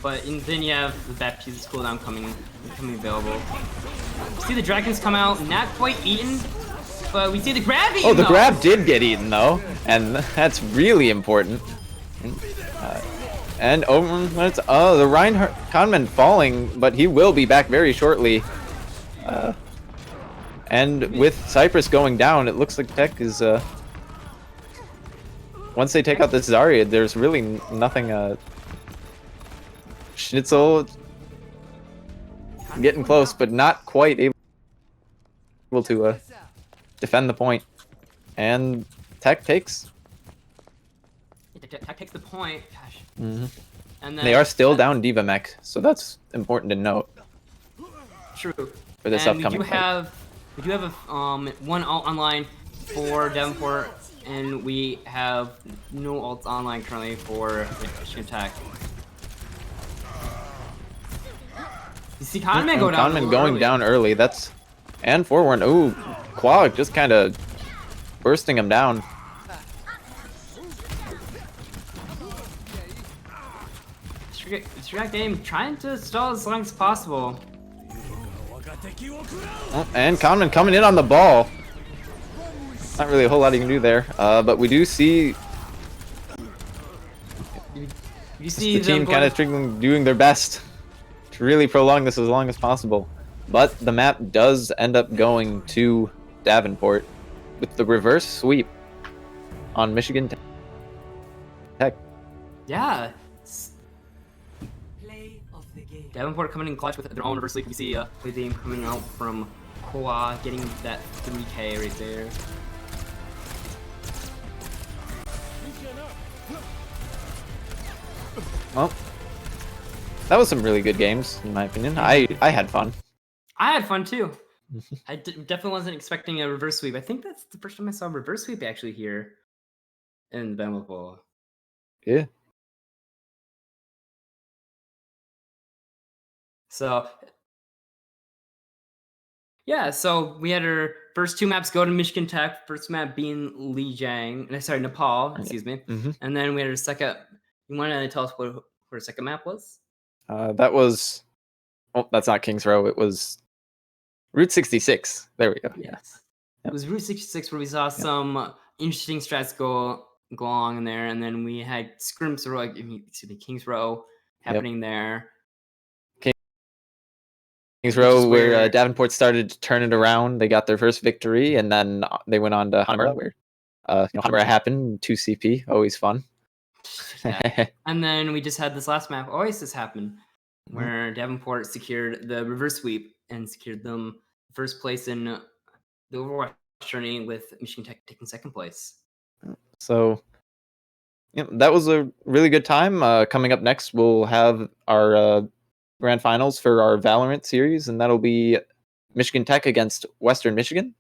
But then you have the Baptiste's cooldown coming available. See the dragons come out, not quite eaten, but we see the grab eaten.
Oh, the grab did get eaten though, and that's really important. And the Reinhardt Conman falling, but he will be back very shortly. And with Cypress going down, it looks like Tech is once they take out this Zarya, there's really nothing. Schnitzel getting close, but not quite able to defend the point. And Tech takes.
Tech takes the point. Gosh.
Mm-hmm.
And then
they are still down Diva Mech, so that's important to note.
True.
For this upcoming fight.
We do have a one ult online for Davenport, and we have no ults online currently for Michigan Tech. You see Conman go down.
Conman going down early. That's and Forewarn. Ooh, Quag just kind of bursting him down.
Distract aim, trying to stall as long as possible.
Oh, and Conman coming in on the ball. Not really a whole lot you can do there, but we do see.
You see
the team kind of doing their best to really prolong this as long as possible. But the map does end up going to Davenport with the reverse sweep on Michigan Tech.
Yeah. Davenport coming in clutch with their own reverse sweep. We see play game coming out from Koa, getting that 3K right there.
Well, that was some really good games, in my opinion. I had fun.
I had fun too. I definitely wasn't expecting a reverse sweep. I think that's the first time I saw a reverse sweep actually here in the Benwick Bowl.
Yeah.
So, yeah, so we had our first 2 maps go to Michigan Tech. First map being Nepal, excuse me.
Mm-hmm.
And then we had our second. You want to tell us what our second map was?
That was. Oh, that's not Kings Row. It was Route 66. There we go.
Yes. It was Route 66 where we saw some interesting strats go along in there, and then we had Kings Row happening there.
Kings Row, where Davenport started to turn it around. They got their first victory, and then they went on to Hanamura, where Hanamura happened. 2 CP, always fun.
Yeah. And then we just had this last map, Oasis, happen, where Davenport secured the reverse sweep and secured them first place in the Overwatch journey with Michigan Tech taking second place.
So that was a really good time. Coming up next, we'll have our grand finals for our Valorant series, and that'll be Michigan Tech against Western Michigan.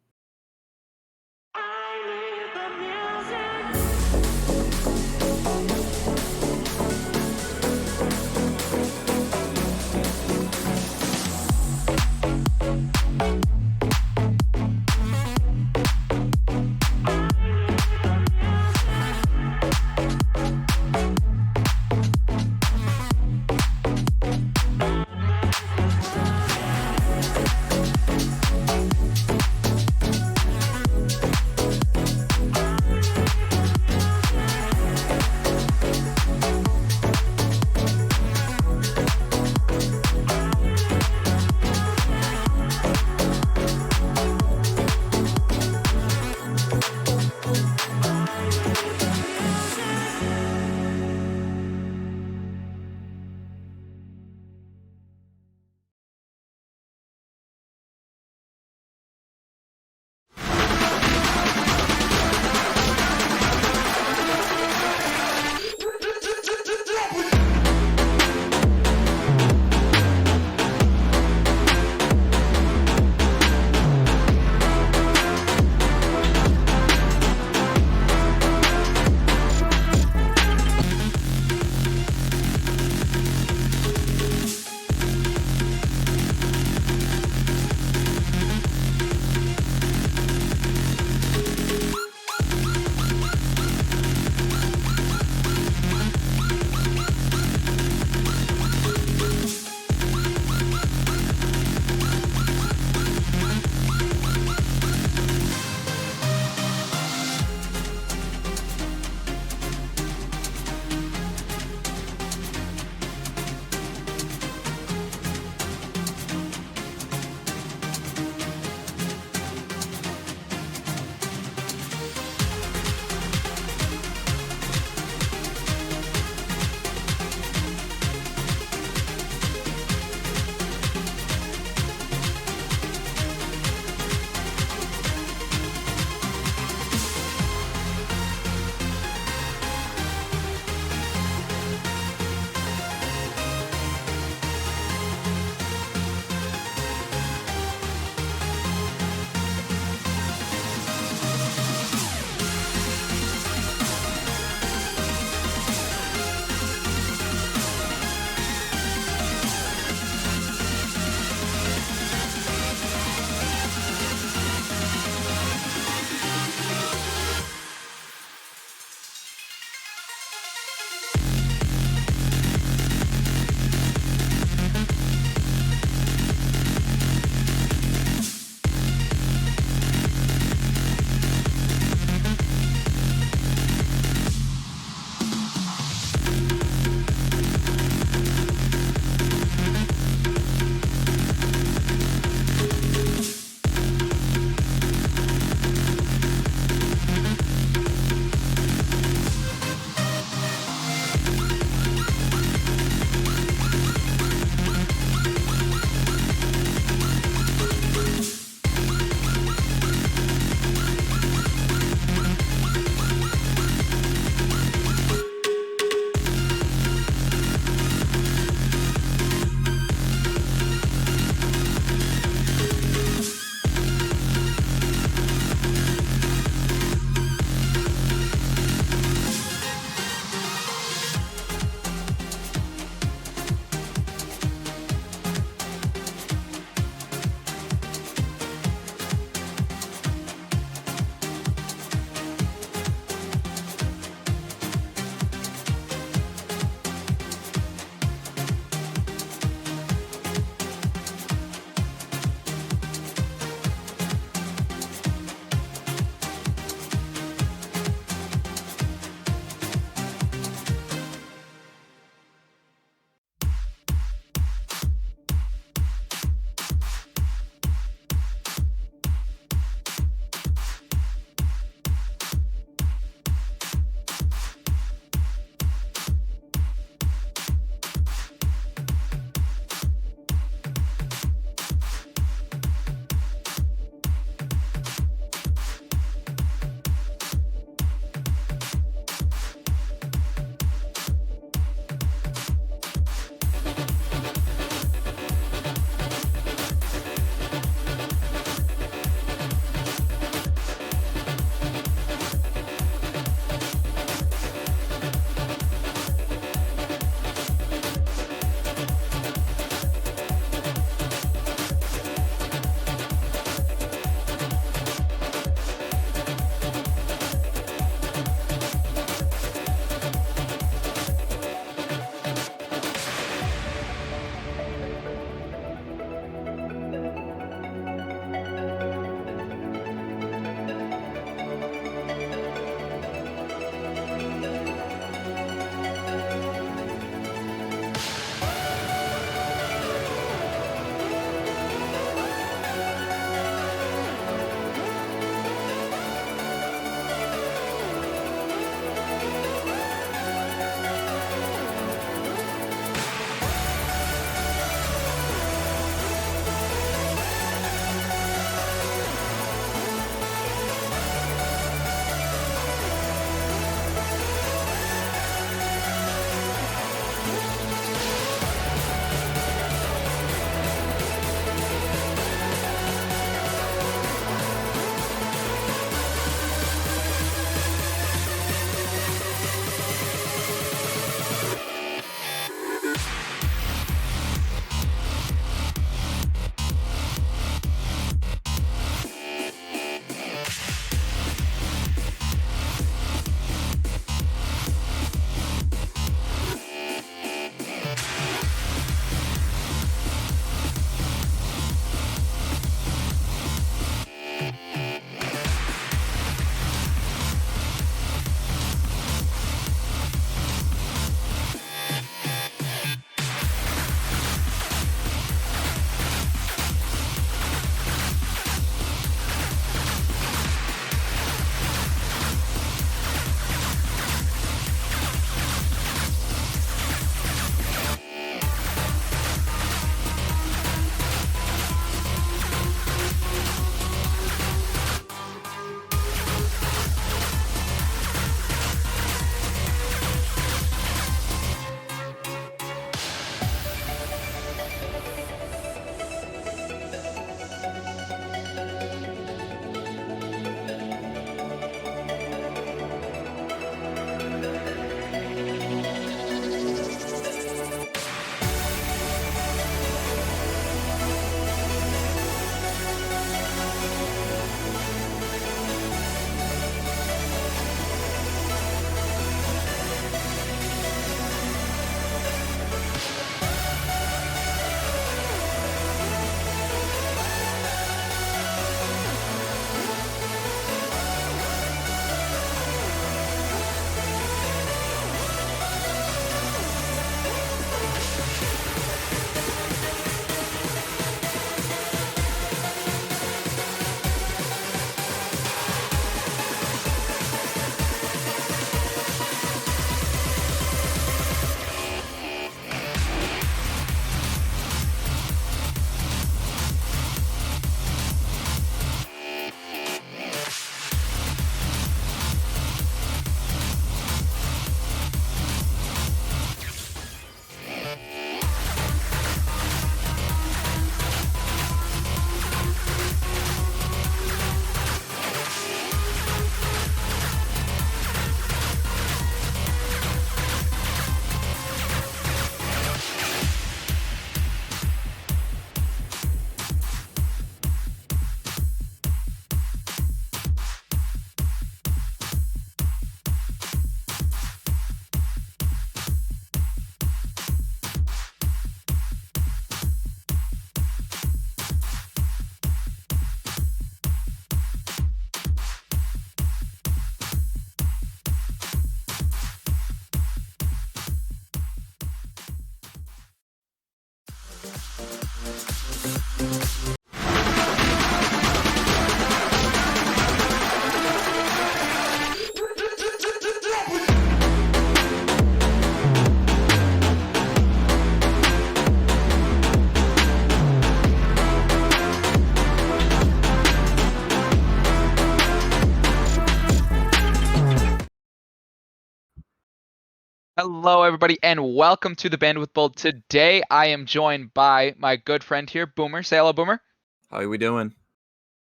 Hello, everybody, and welcome to the Bandwidth Bowl. Today, I am joined by my good friend here, Boomer. Say hello, Boomer.
How are we doing?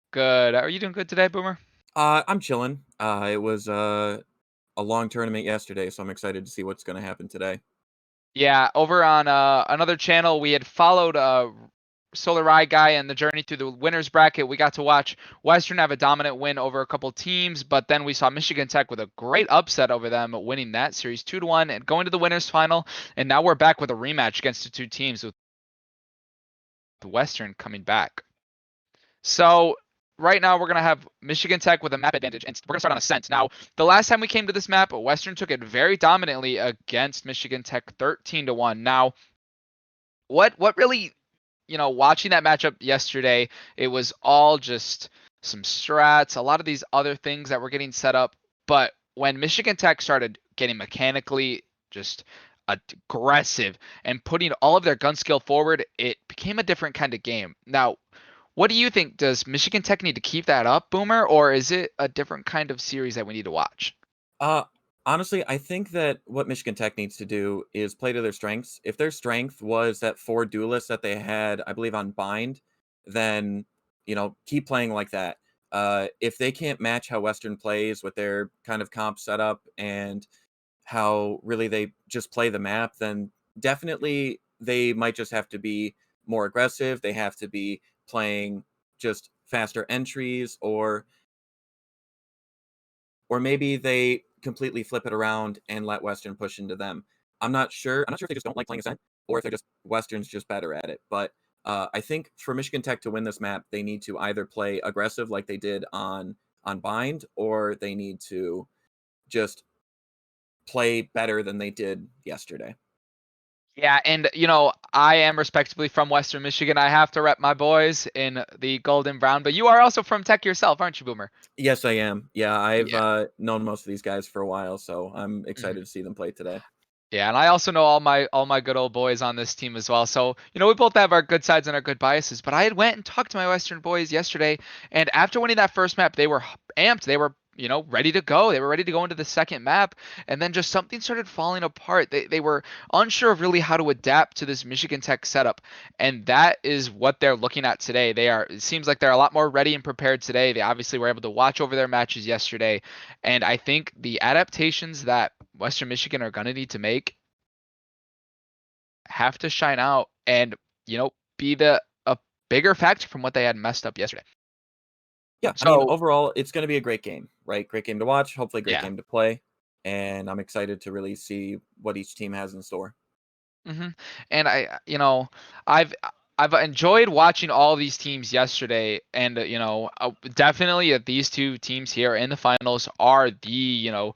Good. Are you doing good today, Boomer?
I'm chilling. It was a long tournament yesterday, so I'm excited to see what's going to happen today.
Yeah, over on another channel, we had followed Solar Eye Guy and the journey through the winners bracket. We got to watch Western have a dominant win over a couple teams, but then we saw Michigan Tech with a great upset over them, winning that series 2-1 and going to the winners final. And now we're back with a rematch against the two teams with Western coming back. So right now we're gonna have Michigan Tech with a map advantage, and we're gonna start on Ascent. Now, the last time we came to this map, Western took it very dominantly against Michigan Tech, 13-1. Now, what really, watching that matchup yesterday, it was all just some strats, a lot of these other things that were getting set up. But when Michigan Tech started getting mechanically just aggressive and putting all of their gun skill forward, it became a different kind of game. Now, what do you think? Does Michigan Tech need to keep that up, Boomer, or is it a different kind of series that we need to watch?
Uh, Honestly, I think that what Michigan Tech needs to do is play to their strengths. If their strength was that 4 duelists that they had, I believe, on Bind, then keep playing like that. If they can't match how Western plays with their kind of comp setup and how really they just play the map, then definitely they might just have to be more aggressive. They have to be playing just faster entries, or maybe they completely flip it around and let Western push into them. I'm not sure. I'm not sure if they just don't like playing Ascent or if they're just Western's just better at it. But I think for Michigan Tech to win this map, they need to either play aggressive like they did on Bind, or they need to just play better than they did yesterday.
Yeah, and I am respectively from Western Michigan. I have to rep my boys in the gold and brown, but you are also from Tech yourself, aren't you, Boomer?
Yes, I am. Yeah, I've
Yeah.
known most of these guys for a while, so I'm excited
Mhm.
to see them play today.
Yeah, and I also know all my good old boys on this team as well. So, we both have our good sides and our good biases. But I had went and talked to my Western boys yesterday, and after winning that first map, they were amped. They were, ready to go. They were ready to go into the second map, and then just something started falling apart. They were unsure of really how to adapt to this Michigan Tech setup, and that is what they're looking at today. It seems like they're a lot more ready and prepared today. They obviously were able to watch over their matches yesterday, and I think the adaptations that Western Michigan are going to need to make have to shine out and be a bigger factor from what they had messed up yesterday.
Yeah, I mean,
So
overall, it's going to be a great game, right? Great game to watch, hopefully, a great
yeah.
game to play. And I'm excited to really see what each team has in store.
And I've I've enjoyed watching all these teams yesterday, and definitely that these two teams here in the finals are the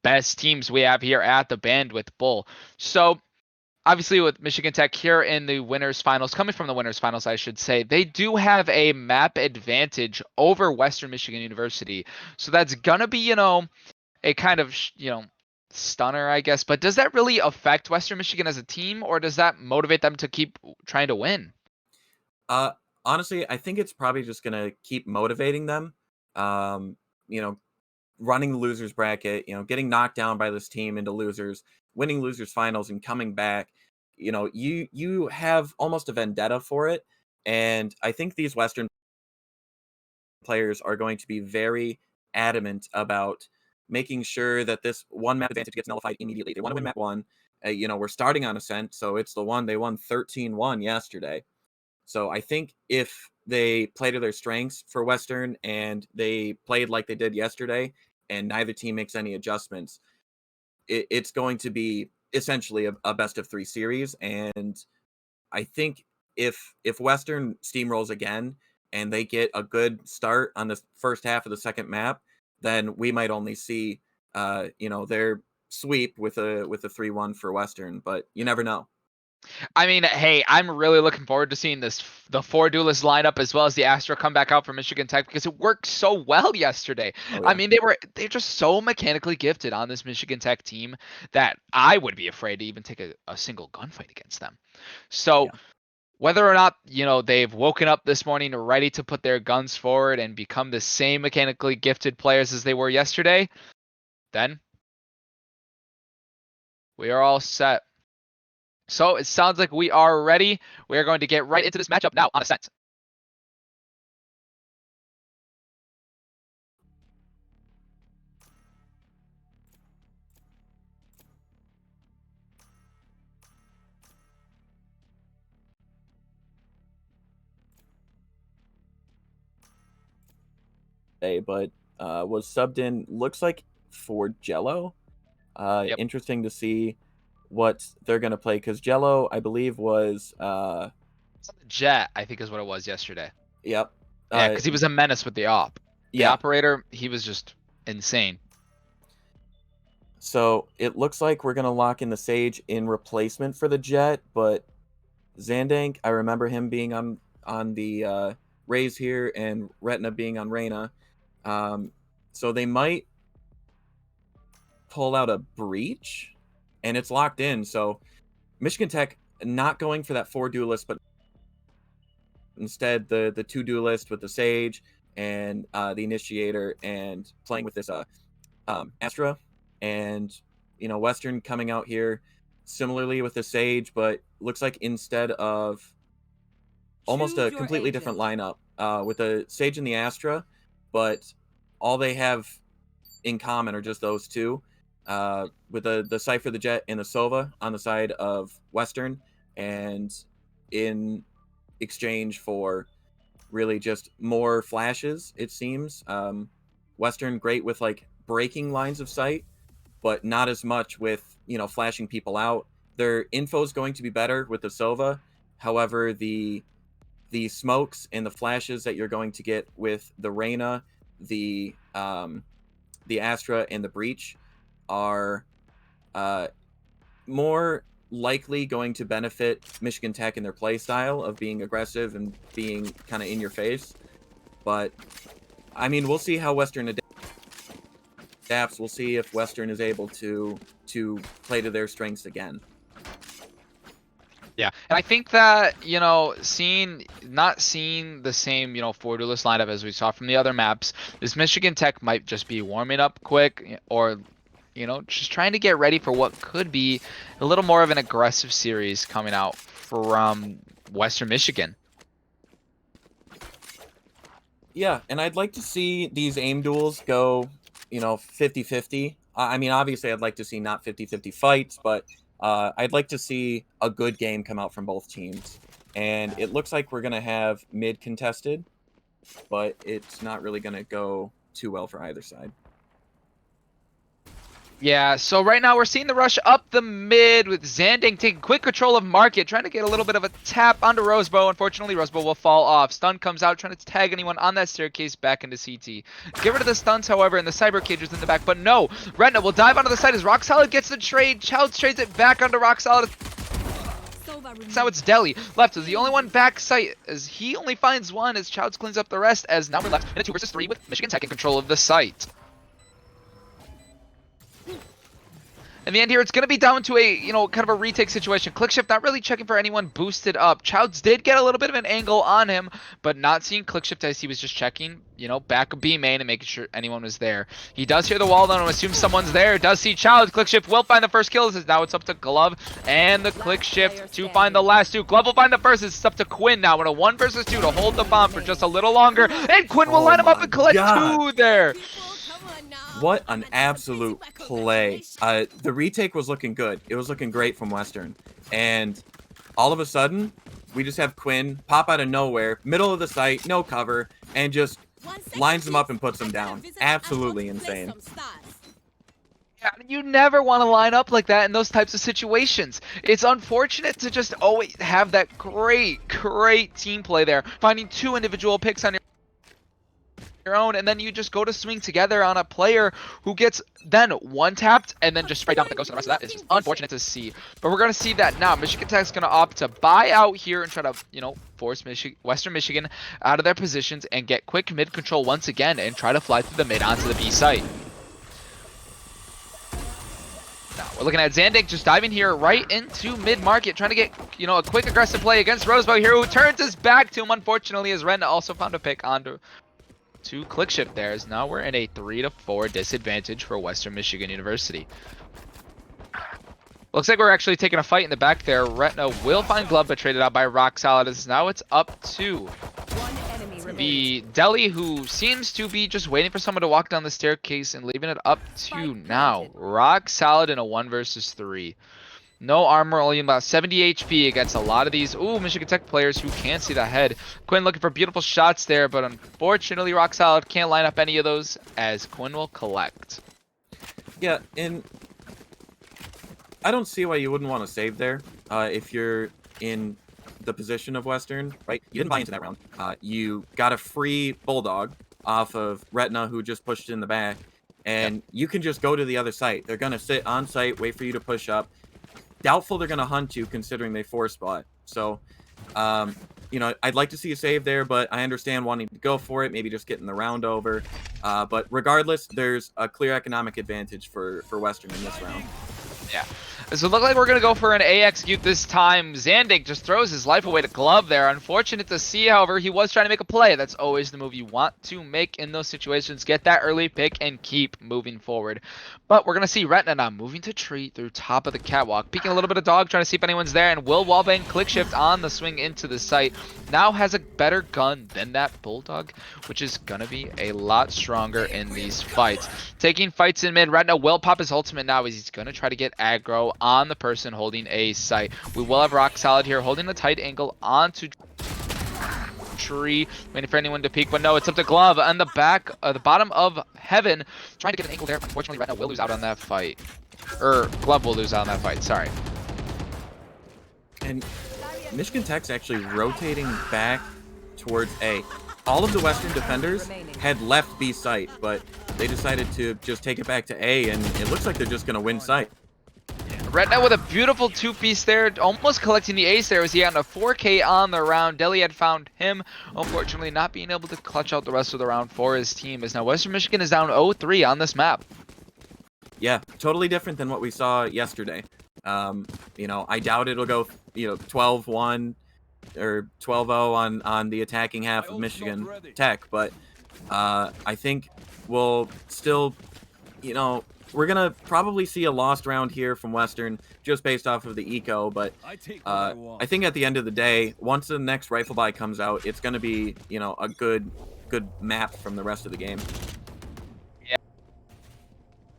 best teams we have here at the Bandwidth Bowl. So obviously with Michigan Tech here in the winners finals, coming from the winners finals, I should say, they do have a map advantage over Western Michigan University. So that's gonna be, a kind of, stunner, I guess. But does that really affect Western Michigan as a team, or does that motivate them to keep trying to win?
Uh, Honestly, I think it's probably just going to keep motivating them. Um, you know, Running the losers bracket, getting knocked down by this team into losers, winning losers finals, and coming back. You have almost a vendetta for it, and I think these Western players are going to be very adamant about making sure that this one map advantage gets nullified immediately. They want to win map one. We're starting on Ascent, so it's the one they won 13-1 yesterday. So I think if they play to their strengths for Western and they played like they did yesterday, and neither team makes any adjustments, it's going to be essentially a best of 3 series. And I think if Western steamrolls again and they get a good start on the first half of the second map, then we might only see their sweep with a 3-1 for Western, but you never know.
I mean, hey, I'm really looking forward to seeing the four duelist lineup as well as the Astro come back out for Michigan Tech because it worked so well yesterday.
Oh
I
yeah.
mean, they're just so mechanically gifted on this Michigan Tech team that I would be afraid to even take a single gunfight against them. So
Yeah.
whether or not, they've woken up this morning ready to put their guns forward and become the same mechanically gifted players as they were yesterday, then We are all set. So it sounds like we are ready. We are going to get right into this matchup now on Ascent.
But was subbed in, looks like, for Jello.
Yep.
Interesting to see what they're going to play, because Jello, I believe, was...
Jet, I think is what it was yesterday.
Yep.
Yeah, because he was a menace with the op. The
Yeah.
operator, he was just insane.
So it looks like we're going to lock in the Sage in replacement for the Jet, but Zandank, I remember him being on the Raze here and Retina being on Reyna. So they might pull out a Breach, and it's locked in. So Michigan Tech not going for that 4 duelist, but instead the 2 duelist with the Sage and the Initiator, and playing with this Astra. And, you know, Western coming out here similarly with the Sage, but looks like instead of almost a completely different lineup with the Sage and the Astra, but all they have in common are just those two, with the Cypher, the Jet, and the Sova on the side of Western, and in exchange for really just more flashes, it seems. Western great with like breaking lines of sight, but not as much with, you know, flashing people out. Their info is going to be better with the Sova. However, the smokes and the flashes that you're going to get with the Reyna, the Astra, and the Breach are more likely going to benefit Michigan Tech in their play style of being aggressive and being kind of in your face. But I mean, we'll see how Western adapts. We'll see if Western is able to play to their strengths again.
Yeah, and I think that, you know, not seeing the same, you know, 4 duelist lineup as we saw from the other maps, this Michigan Tech might just be warming up quick, or, you know, just trying to get ready for what could be a little more of an aggressive series coming out from Western Michigan.
Yeah, and I'd like to see these aim duels go, you know, 50-50. I mean, obviously, I'd like to see not 50-50 fights, but I'd like to see a good game come out from both teams. And it looks like we're going to have mid contested, but it's not really going to go too well for either side.
Yeah, so right now we're seeing the rush up the mid with Zanding taking quick control of market, trying to get a little bit of a tap onto Rosebow. Unfortunately, Rosebow will fall off. Stun comes out, trying to tag anyone on that staircase back into CT. Get rid of the stuns, however, and the Cyber Cagers in the back, but no. Retina will dive onto the side as Rock Solid gets the trade. Childs trades it back onto Rock Solid. Now it's Deli left as the only one back site, as he only finds one as Childs cleans up the rest, as now we're left in a 2 versus 3 with Michigan Tech in control of the site. In the end here, it's going to be down to a, you know, kind of a retake situation. ClickShift not really checking for anyone boosted up. Childs did get a little bit of an angle on him, but not seeing ClickShift as he was just checking, you know, back of B main and making sure anyone was there. He does hear the wall though and assumes someone's there. Does see Childs. ClickShift will find the first kill. Now it's up to Glove and the ClickShift to find the last 2. Glove will find the first. It's up to Quinn now in a 1 versus 2 to hold the bomb for just a little longer. And Quinn will line him up and collect 2 there.
What an absolute play. The retake was looking good. It was looking great from Western. And all of a sudden, we just have Quinn pop out of nowhere, middle of the site, no cover, and just lines them up and puts them down. Absolutely insane.
Yeah, you never want to line up like that in those types of situations. It's unfortunate to just always have that great team play there. Finding 2 individual picks on your own, and then you just go to swing together on a player who gets then 1 tapped and then just straight down with the ghost, and the rest of that is just unfortunate to see. But we're going to see that now. Michigan Tech's going to opt to buy out here and try to, you know, force Western Michigan out of their positions and get quick mid control once again and try to fly through the mid onto the B site. Now we're looking at Zandik just diving here right into mid market, trying to get, you know, a quick aggressive play against Rosebow here, who turns his back to him, unfortunately, as Ren also found a pick onto to ClickShift there, as now we're in a 3-4 disadvantage for Western Michigan University. Looks like we're actually taking a fight in the back there. Retina will find Glove, but traded out by Rock Solid. As now it's up to the Deli, who seems to be just waiting for someone to walk down the staircase and leaving it up to now Rock Solid in a 1 versus 3. No armor, only about 70 HP against a lot of these Michigan Tech players who can't see the head. Quinn looking for beautiful shots there, but unfortunately Rock Solid can't line up any of those as Quinn will collect.
Yeah, and I don't see why you wouldn't want to save there if you're in the position of Western, right? You didn't buy into that round. You got a free Bulldog off of Retina, who just pushed in the back, and you can just go to the other site. They're going to sit on site, wait for you to push up. Doubtful they're going to hunt you, considering they 4-spot. So, you know, I'd like to see a save there, but I understand wanting to go for it, maybe just getting the round over. But regardless, there's a clear economic advantage for Western in this round.
Yeah. So it looks like we're going to go for an A execute this time. Zandig just throws his life away to Glove there. Unfortunate to see, however, he was trying to make a play. That's always the move you want to make in those situations. Get that early pick and keep moving forward. But we're going to see Retina now moving to tree through top of the catwalk. Peeking a little bit of dog, trying to see if anyone's there. And will wallbang click shift on the swing into the site. Now has a better gun than that Bulldog, which is going to be a lot stronger in these fights. Taking fights in mid, Retina will pop his ultimate now as he's going to try to get aggro on the person holding a site. We will have Rock Solid here holding a tight angle onto tree, waiting for anyone to peek, but no, it's up to Glove on the back, the bottom of Heaven, trying to get an angle there. Unfortunately, Retina will lose out on that fight. Glove will lose out on that fight, sorry.
And Michigan Tech's actually rotating back towards A. All of the Western defenders had left B site, but they decided to just take it back to A, and it looks like they're just going to win site.
Retina with a beautiful 2-piece there, almost collecting the ace there as he had a 4K on the round. Deli had found him, unfortunately not being able to clutch out the rest of the round for his team, as now Western Michigan is down 0-3 on this map.
Yeah, totally different than what we saw yesterday. You know, I doubt it'll go, 12-1 or 12-0 on the attacking half of Michigan Tech, but I think we'll still, we're going to probably see a lost round here from Western just based off of the eco, but I think at the end of the day, once the next rifle buy comes out, it's going to be, a good map from the rest of the game.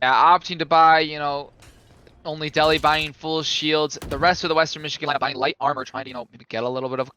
Yeah, opting to buy, only Deli buying full shields. The rest of the Western Michigan lineup buying light armor, trying to, maybe get a little bit of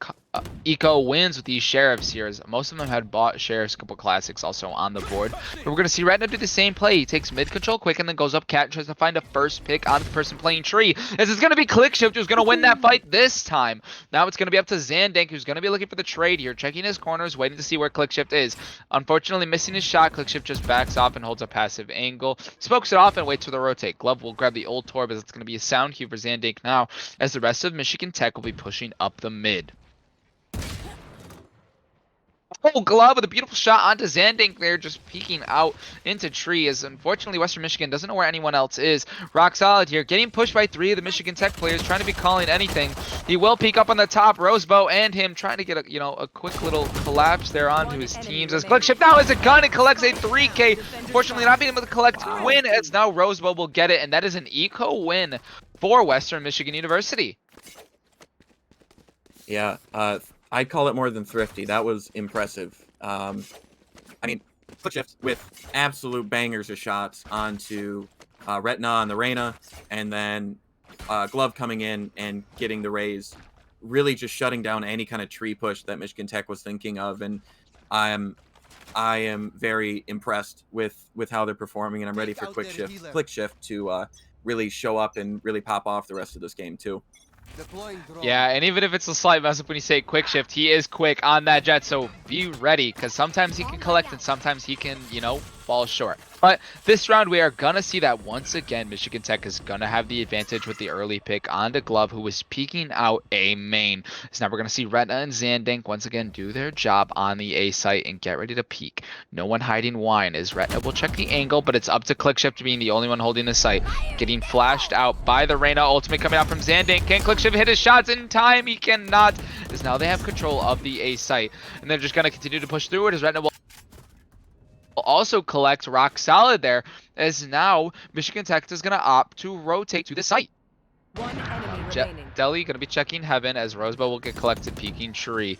eco wins with these sheriffs here. As most of them had bought sheriffs, a couple classics also on the board. But we're going to see Retina do the same play. He takes mid control quick and then goes up cat and tries to find a first pick on the person playing tree. As it's going to be Click Shift who's going to win that fight this time. Now it's going to be up to Zandank, who's going to be looking for the trade here, checking his corners, waiting to see where Click Shift is. Unfortunately, missing his shot, Click Shift just backs off and holds a passive angle. Smokes it off and waits for the rotate. Glove will grab the old Torb as it's going to be a sound cue for Zandank now, as the rest of Michigan Tech will be pushing up the mid. Oh, Glove with a beautiful shot onto Zandank there, just peeking out into tree, as unfortunately Western Michigan doesn't know where anyone else is. Rock Solid here, getting pushed by 3 of the Michigan Tech players, trying to be calling anything. He will peek up on the top, Rosebow and him trying to get a quick little collapse there onto his teams. As Click Shift now has a gun and collects a 3K. Unfortunately not being able to collect win, as now Rosebow will get it, and that is an eco win for Western Michigan University.
Yeah, I'd call it more than thrifty. That was impressive. I mean, Click Shift with absolute bangers of shots onto Retina on the Reyna, and then Glove coming in and getting the raise, really just shutting down any kind of tree push that Michigan Tech was thinking of. And I am very impressed with how they're performing, and I'm ready for Click Shift to really show up and really pop off the rest of this game too.
Yeah, and even if it's a slight mess up when you say Quick Shift, he is quick on that jet, so be ready, because sometimes he can collect and sometimes he can, fall short. But this round, we are going to see that once again, Michigan Tech is going to have the advantage with the early pick onto Glove, who is peeking out A main. So now we're going to see Retina and Zandank once again do their job on the A site and get ready to peek. No one hiding wine, as Retina will check the angle, but it's up to Click Shift being the only one holding the site. Getting flashed out by the Reyna, ultimate coming out from Zandank. Can Click Shift hit his shots in time? He cannot, as now they have control of the A site. And they're just going to continue to push through it, as Retina will also collect Rock Solid there, as now Michigan Tech is going to opt to rotate to the site.
One enemy remaining.
Deli gonna be checking heaven as Rosebow will get collected peeking tree.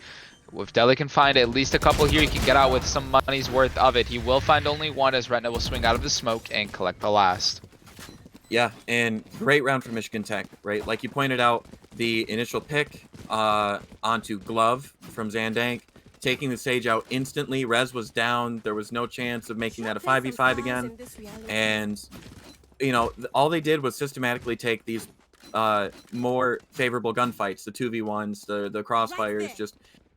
If Deli can find at least a couple here, he can get out with some money's worth of it. He will find only one as Retina will swing out of the smoke and collect the last.
Yeah, and great round for Michigan Tech, right? Like you pointed out, the initial pick onto Glove from Zandank, taking the Sage out instantly. Rez was down. There was no chance of making that a 5v5 again. And, you know, all they did was systematically take these more favorable gunfights, the 2v1s, the crossfires, just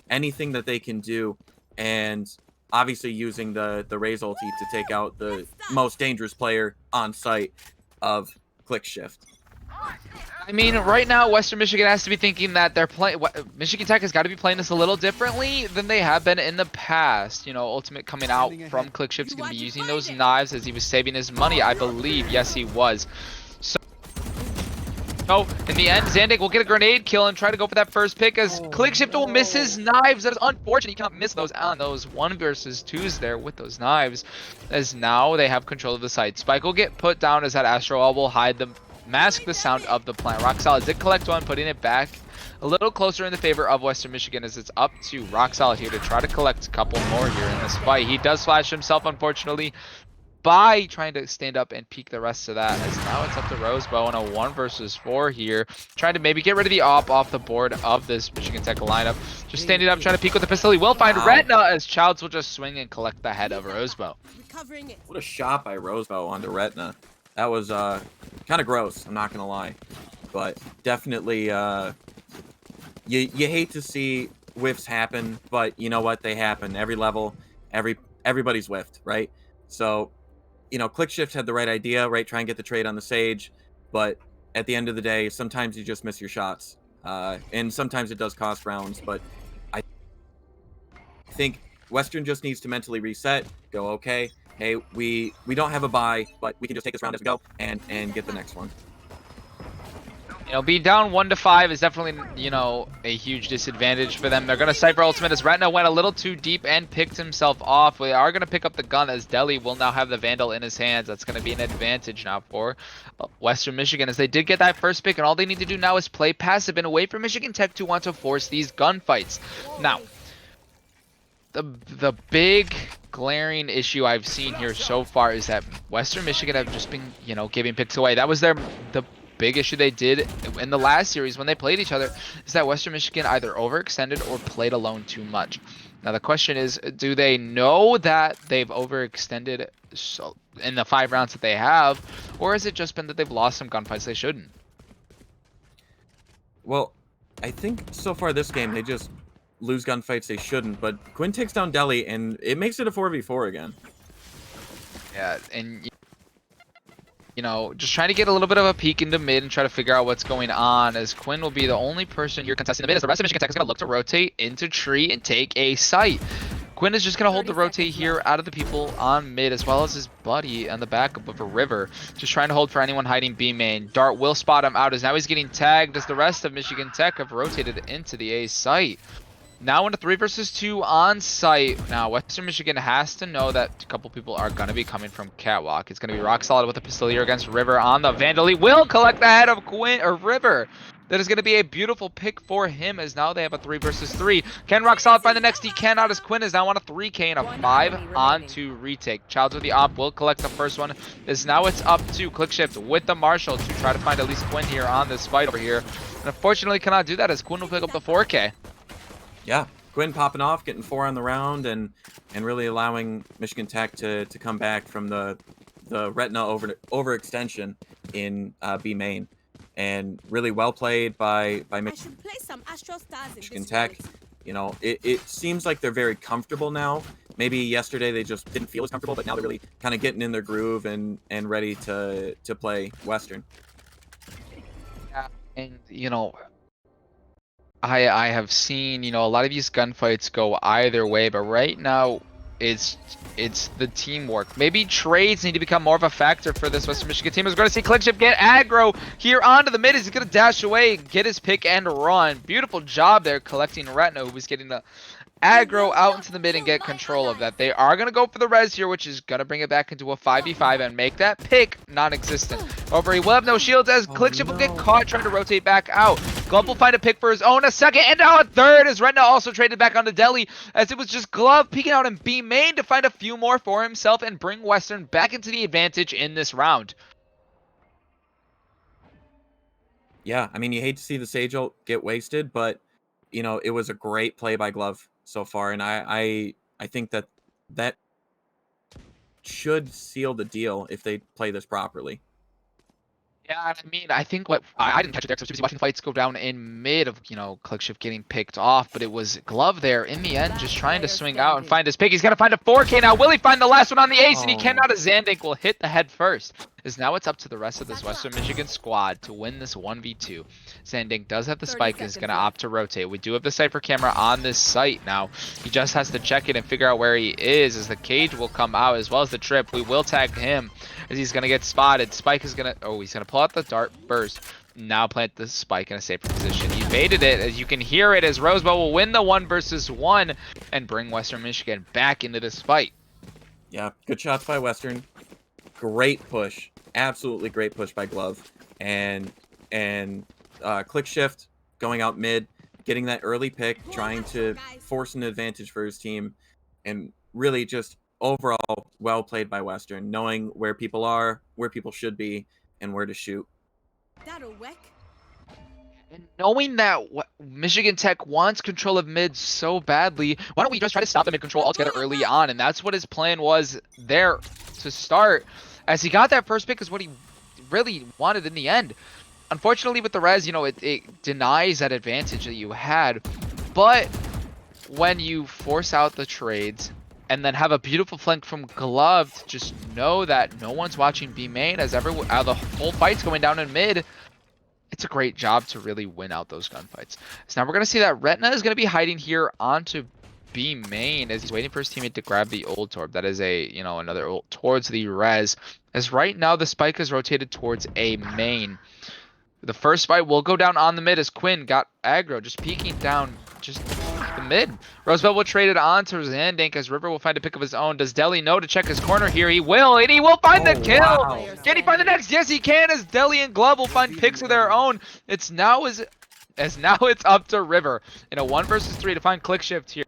anything that they can do. And obviously using the Raze ulti to take out the most dangerous player on site of Click Shift.
I mean, right now, Western Michigan has to be thinking that they're playing. Michigan Tech has got to be playing this a little differently than they have been in the past. You know, Ultimate coming out from ClickShift is going to be using those knives as he was saving his money, I believe. Yes, he was. So, in the end, Zandig will get a grenade kill and try to go for that first pick as ClickShift will miss his knives. That is unfortunate. You cannot miss those on those 1 versus 2s there with those knives. As now they have control of the site. Spike will get put down as that Astro Ball will hide them. Mask the sound of the plant. Rock Solid did collect one, putting it back a little closer in the favor of Western Michigan as it's up to Rock Solid here to try to collect a couple more here in this fight. He does flash himself, unfortunately, by trying to stand up and peek the rest of that, as now it's up to Rosebow in a 1 versus 4 here, trying to maybe get rid of the op off the board of this Michigan Tech lineup. Just standing up, trying to peek with the pistol. He will find Retina as Childs will just swing and collect the head of Rosebow.
What a shot by Rosebow onto Retina. That was kind of gross, I'm not gonna lie, but definitely you hate to see whiffs happen, but you know what, they happen every level, everybody's whiffed, right? So, you know, ClickShift had the right idea, right? Try and get the trade on the Sage, but at the end of the day, sometimes you just miss your shots, and sometimes it does cost rounds. But I think Western just needs to mentally reset, go, okay, hey, we don't have a buy, but we can just take this round as we go and get the next one.
You know, being down 1-5 is definitely, you know, a huge disadvantage for them. They're going to Cypher Ultimate as Retina went a little too deep and picked himself off. They are going to pick up the gun as Deli will now have the Vandal in his hands. That's going to be an advantage now for Western Michigan as they did get that first pick, and all they need to do now is play passive and away from Michigan Tech to want to force these gunfights. Now, the big glaring issue I've seen here so far is that Western Michigan have just been, you know, giving picks away. That was the big issue they did in the last series when they played each other, is that Western Michigan either overextended or played alone too much. Now the question is, do they know that they've overextended so in the 5 rounds that they have, or has it just been that they've lost some gunfights they shouldn't?
Well, I think so far this game they just lose gunfights they shouldn't, but Quinn takes down Deli and it makes it a 4v4 again.
Yeah, and you know, just trying to get a little bit of a peek into mid and try to figure out what's going on, as Quinn will be the only person here contesting the mid, as the rest of Michigan Tech is going to look to rotate into tree and take a site. Quinn is just going to hold the rotate here out of the people on mid, as well as his buddy on the backup of a River. Just trying to hold for anyone hiding B main. Dart will spot him out, as now he's getting tagged as the rest of Michigan Tech have rotated into the A site. Now in a 3 versus 2 on site. Now Western Michigan has to know that a couple people are going to be coming from Catwalk. It's going to be Rock Solid with a pistol here against River on the Vandal. He will collect the head of Quinn or River. That is going to be a beautiful pick for him, as now they have a 3 versus 3. Can Rock Solid find the next? He cannot, as Quinn is now on a 3K and a 5 on to retake. Childs with the op will collect the first one, as now it's up to ClickShift with the Marshall to try to find at least Quinn here on this fight over here. And unfortunately cannot do that, as Quinn will pick up the 4K.
Yeah, Quinn popping off, getting 4 on the round, and really allowing Michigan Tech to come back from the Retina overextension in B main, and really well played by Michigan Tech. You know, it seems like they're very comfortable now. Maybe yesterday they just didn't feel as comfortable, but now they're really kind of getting in their groove and ready to play Western.
Yeah, and you know, I have seen, you know, a lot of these gunfights go either way, but right now it's the teamwork. Maybe trades need to become more of a factor for this Western Michigan team. We're going to see ClickShift get aggro here onto the mid. He's going to dash away, get his pick and run. Beautiful job there collecting Retina, who was getting aggro out into the mid and get control of that. They are going to go for the res here, which is going to bring it back into a 5v5 and make that pick non-existent. However, he will have no shields as Clickship will get caught trying to rotate back out. Glove will find a pick for his own, a second, and now a third as Retna also traded back onto Delhi as it was just Glove peeking out in B main to find a few more for himself and bring Western back into the advantage in this round.
Yeah, I mean, you hate to see the Sage ult get wasted, but you know, it was a great play by Glove so far, and I think that that should seal the deal if they play this properly.
Yeah, I mean, I think what I didn't catch it there because I was too busy watching the fights go down in mid of, you know, Clickshift getting picked off, but it was Glove there in the end just trying to swing out and find his pick. He's gonna find a 4K now. Will he find the last one on the ace? And he cannot, as Zandink will hit the head first. As now it's up to the rest of this Western Michigan squad to win this 1v2. Zandink does have the spike and is gonna opt to rotate. We do have the Cypher camera on this site now. He just has to check it and figure out where he is as the cage will come out as well as the trip. We will tag him as he's gonna get spotted. Spike is gonna, oh, he's gonna pull out the dart burst. Now plant the spike in a safer position. He baited it, as you can hear it, as Rosebud will win the 1 versus 1 and bring Western Michigan back into this fight.
Yeah, good shots by Western. Great push, absolutely great push by Glove, and Click Shift going out mid, getting that early pick, trying to force an advantage for his team, and really just overall well played by Western, knowing where people are, where people should be, and where to shoot.
And knowing that Michigan Tech wants control of mid so badly, why don't we just try to stop the mid control altogether early on? And that's what his plan was there to start. As he got that first pick is what he really wanted in the end. Unfortunately with the res, you know, it denies that advantage that you had. But when you force out the trades and then have a beautiful flank from Glove to just know that no one's watching B main as the whole fight's going down in mid, it's a great job to really win out those gunfights. So now we're going to see that Retna is going to be hiding here onto B main as he's waiting for his teammate to grab the ult orb. That is a, you know, another ult towards the res. As right now the spike is rotated towards A main. The first fight will go down on the mid as Quinn got aggro, just peeking down just the mid. Roosevelt will trade it on to Zandink as River will find a pick of his own. Does Delhi know to check his corner here? He will, and he will find the kill.
Wow.
Can he find the next? Yes, he can, as Delhi and Glove will find picks of their own. It's now now it's up to River in a 1 versus 3 to find Click Shift here.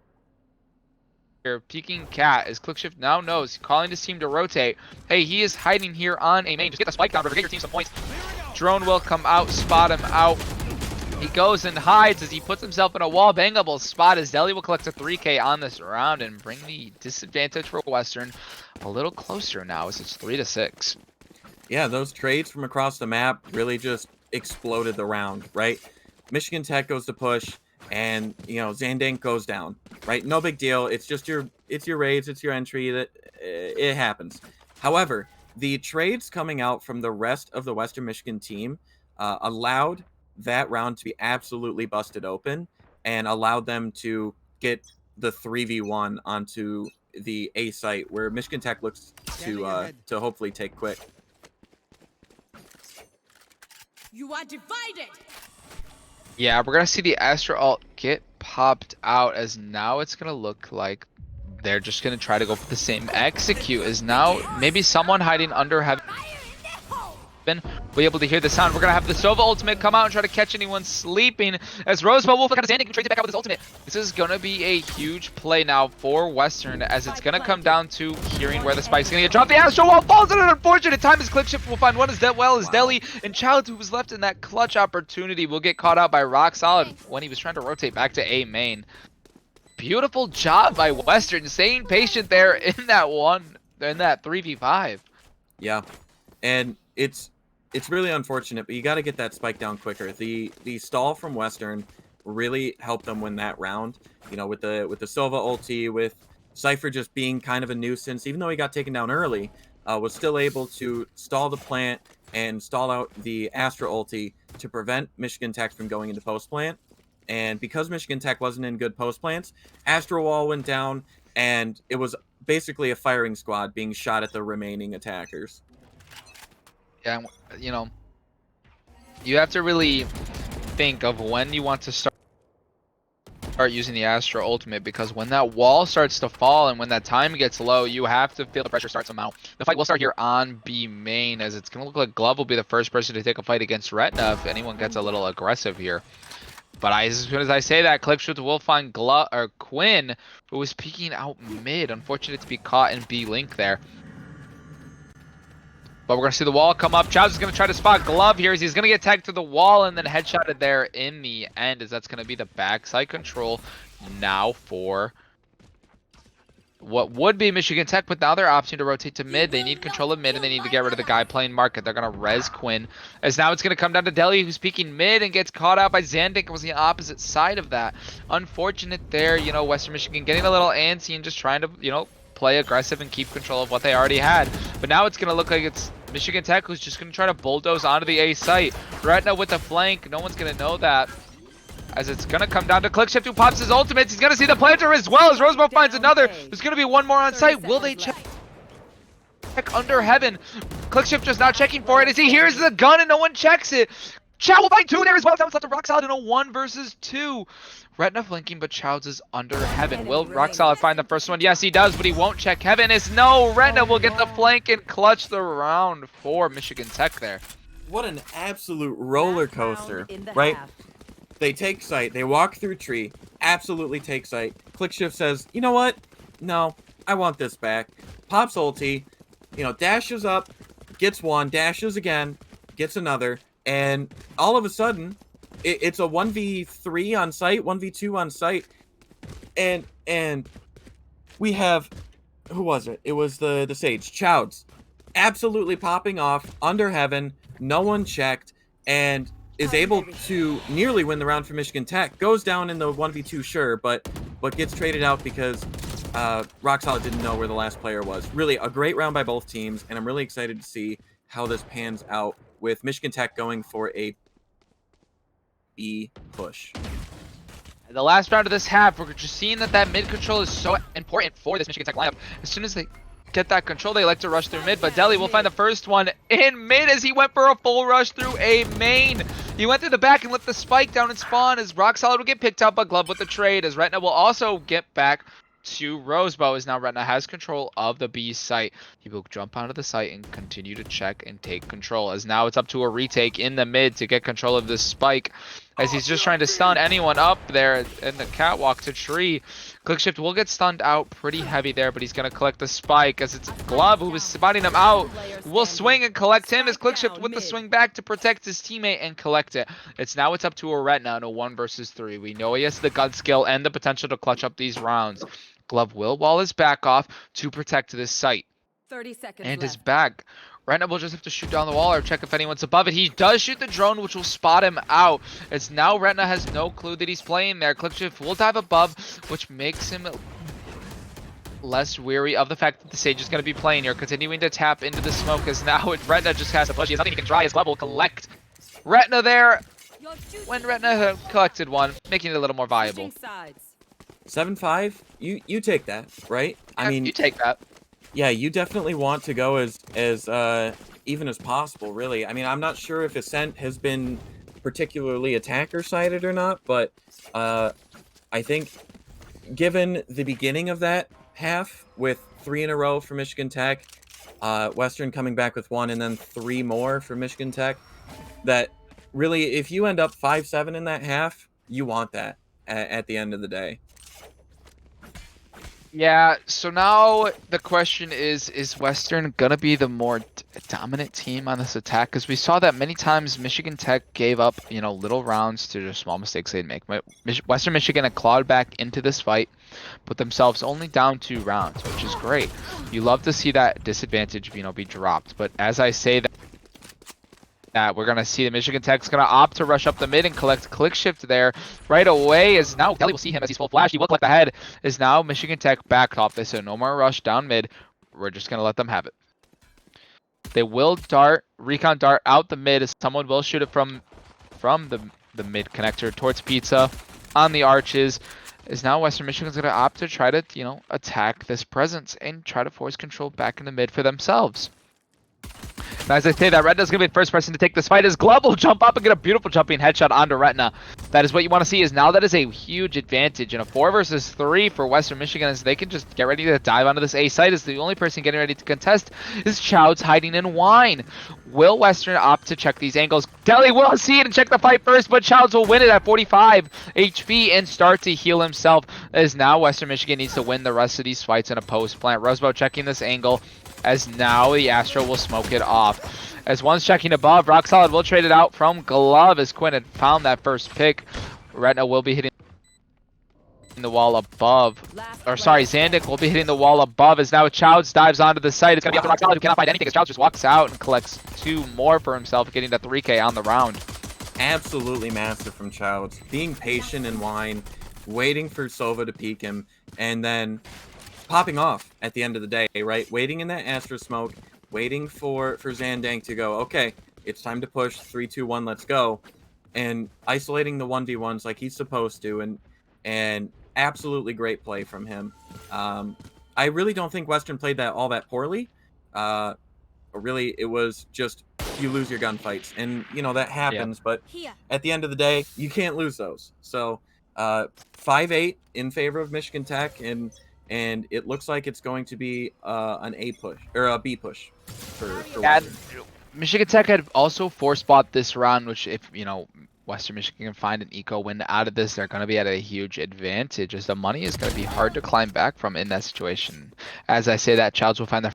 Peeking Cat as Clickshift now knows, calling his team to rotate. Hey, he is hiding here on A main. Just get the spike down, River. Get your team some points. Drone will come out, spot him out. He goes and hides as he puts himself in a wall bangable spot as Delhi will collect a 3K on this round and bring the disadvantage for Western a little closer now as it's 3-6.
Yeah, those trades from across the map really just exploded the round, right? Michigan Tech goes to push, and you know Zandink goes down, right? No big deal. It's just your raids, it's your entry, that it happens. However, the trades coming out from the rest of the Western Michigan team allowed that round to be absolutely busted open and allowed them to get the 3v1 onto the A site where Michigan Tech looks to hopefully take quick.
You are divided.
Yeah, we're going to see the Astra ult get popped out as now it's going to look like they're just going to try to go for the same execute as now maybe someone hiding under heaven will be able to hear the sound. We're going to have the Sova ultimate come out and try to catch anyone sleeping as Rosebud will kind of standing and trades it back out with his ultimate. This is going to be a huge play now for Western as it's going to come down to hearing where the spike's going to get dropped. The Astro Wall falls at an unfortunate time as Clickshift will find one as well as Delhi, and Child, who was left in that clutch opportunity, will get caught out by Rock Solid when he was trying to rotate back to A main. Beautiful job by Western, staying patient there in that 3v5.
Yeah, and it's really unfortunate, but you got to get that spike down quicker. The stall from Western really helped them win that round. You know, with the Sova ulti, with Cypher just being kind of a nuisance, even though he got taken down early, was still able to stall the plant and stall out the Astra ulti to prevent Michigan Tech from going into post plant. And because Michigan Tech wasn't in good post plants, Astra Wall went down, and it was basically a firing squad being shot at the remaining attackers.
Yeah, you know, you have to really think of when you want to start start using the Astro ultimate, because when that wall starts to fall and when that time gets low, you have to feel the pressure start to mount. The fight will start here on B main, as it's going to look like Glove will be the first person to take a fight against Retina if anyone gets a little aggressive here. But as soon as I say that, Clickshot will find Quinn, who was peeking out mid. Unfortunate to be caught in B link there. But we're going to see the wall come up. Chow's is going to try to spot Glove here, as he's going to get tagged to the wall and then headshotted there in the end, as that's going to be the backside control now for what would be Michigan Tech, but now they're opting to rotate to mid. They need control of mid, and they need to get rid of the guy playing market. They're going to res Quinn, as now it's going to come down to Deli, who's peeking mid and gets caught out by Zandik. Was the opposite side of that. Unfortunate there, you know, Western Michigan getting a little antsy and just trying to, you know, play aggressive and keep control of what they already had. But now it's going to look like it's Michigan Tech who's just going to try to bulldoze onto the A site. Retina with the flank. No one's going to know that, as it's going to come down to Clickshift, who pops his ultimates. He's going to see the planter as well, as Rosebud finds another. There's going to be one more on site. Will they check under heaven? Clickshift just now checking for it as he hears the gun and no one checks it. Chow will find two there as well. That was left to Rock Solid in a 1 versus 2. Retina flanking, but Chow's is under heaven. Will Rock Solid find the first one? Yes, he does, but he won't check heaven. Is no. Retina will get the flank and clutch the round for Michigan Tech there.
What an absolute roller coaster, right? They take site, they walk through tree, absolutely take site. Clickshift says, you know what? No, I want this back. Pops ulti, you know, dashes up, gets one, dashes again, gets another, and all of a sudden, it's a 1v3 on site, 1v2 on site, and we have, who was it? It was the Sage, Chowds, absolutely popping off, under heaven, no one checked, and is able to nearly win the round for Michigan Tech. Goes down in the 1v2, sure, but gets traded out because Rock Solid didn't know where the last player was. Really a great round by both teams, and I'm really excited to see how this pans out with Michigan Tech going for a B push.
The last round of this half, we're just seeing that mid control is so important for this Michigan Tech lineup. As soon as they get that control, they like to rush through mid, but Deli will find the first one in mid as he went for a full rush through A main. He went through the back and let the spike down and spawn, as Rock Solid will get picked up by Glove with the trade, as Retina will also get back to Rosebow, as now Retina has control of the B site. He will jump onto the site and continue to check and take control, as now it's up to a retake in the mid to get control of this spike, as he's just trying to stun anyone up there in the catwalk to tree. Clickshift will get stunned out pretty heavy there, but he's going to collect the spike, as it's Glove who was spotting him out. Will swing and collect him, as Clickshift with the swing back to protect his teammate and collect it. It's up to a Retina in a 1 versus 3. We know he has the gun skill and the potential to clutch up these rounds. Glove will wall his back off to protect this site.
30 seconds
and
left.
his back. Retina will just have to shoot down the wall or check if anyone's above it. He does shoot the drone, which will spot him out. It's now Retina has no clue that he's playing there. Clickshift will dive above, which makes him less weary of the fact that the Sage is going to be playing here, continuing to tap into the smoke, as now Retina just has to push. He has nothing he can try. His Glove will collect Retina there when Retina had collected one, making it a little more viable.
7-5, you take that, right?
Yeah,
I mean,
you take that.
Yeah, you definitely want to go as even as possible, really. I mean, I'm not sure if Ascent has been particularly attacker-sided or not, but I think given the beginning of that half with 3 in a row for Michigan Tech, Western coming back with 1, and then 3 more for Michigan Tech, that really, if you end up 5-7 in that half, you want that at the end of the day.
Yeah, so now the question is Western gonna be the more dominant team on this attack? Because we saw that many times Michigan Tech gave up, you know, little rounds to just small mistakes they'd make. Western Michigan had clawed back into this fight, put themselves only down 2 rounds, which is great. You love to see that disadvantage, you know, be dropped. But as I say that, we're going to see the Michigan Tech's going to opt to rush up the mid and collect Clickshift there right away, as now Kelly will see him as he's full flash. He will collect the head, as now Michigan Tech backed off. They said no more rush down mid. We're just going to let them have it. They will recon dart out the mid, as someone will shoot it from the mid connector towards Pizza on the arches. Is now Western Michigan's going to opt to try to, you know, attack this presence and try to force control back in the mid for themselves. As I say that, Retna's going to be the first person to take this fight as Glove will jump up and get a beautiful jumping headshot onto Retna. That is what you want to see, is now that is a huge advantage in a 4 versus 3 for Western Michigan, as they can just get ready to dive onto this A site. As the only person getting ready to contest is Chowds hiding in Wine. Will Western opt to check these angles? Deli will see it and check the fight first, but Chowds will win it at 45 HP and start to heal himself, as now Western Michigan needs to win the rest of these fights in a post plant. Rosebow checking this angle, as now the Astro will smoke it off. As one's checking above, Rock Solid will trade it out from Glove as Quinn had found that first pick. Retna will be hitting the wall above. Or sorry, Zandik will be hitting the wall above, as now Chowds dives onto the site. It's going to be up to Rock Solid, who cannot find anything, as Chowds just walks out and collects 2 more for himself, getting the 3K on the round.
Absolutely massive from Chowds. Being patient in Wine, waiting for Sova to peek him, and then popping off at the end of the day, right? Waiting in that Astro smoke, waiting for Zandank to go, okay, it's time to push, 3, 2, 1, let's go. And isolating the 1v1s like he's supposed to, and absolutely great play from him. I really don't think Western played that all that poorly. Really, it was just you lose your gunfights, and you know that happens. But at the end of the day, you can't lose those. So 5-8 in favor of Michigan Tech, and it looks like it's going to be an A push or a B push for Western.
Michigan Tech had also 4-spot this round, which if Western Michigan can find an eco win out of this, they're going to be at a huge advantage, as the money is going to be hard to climb back from in that situation. As I say that, Childs will find the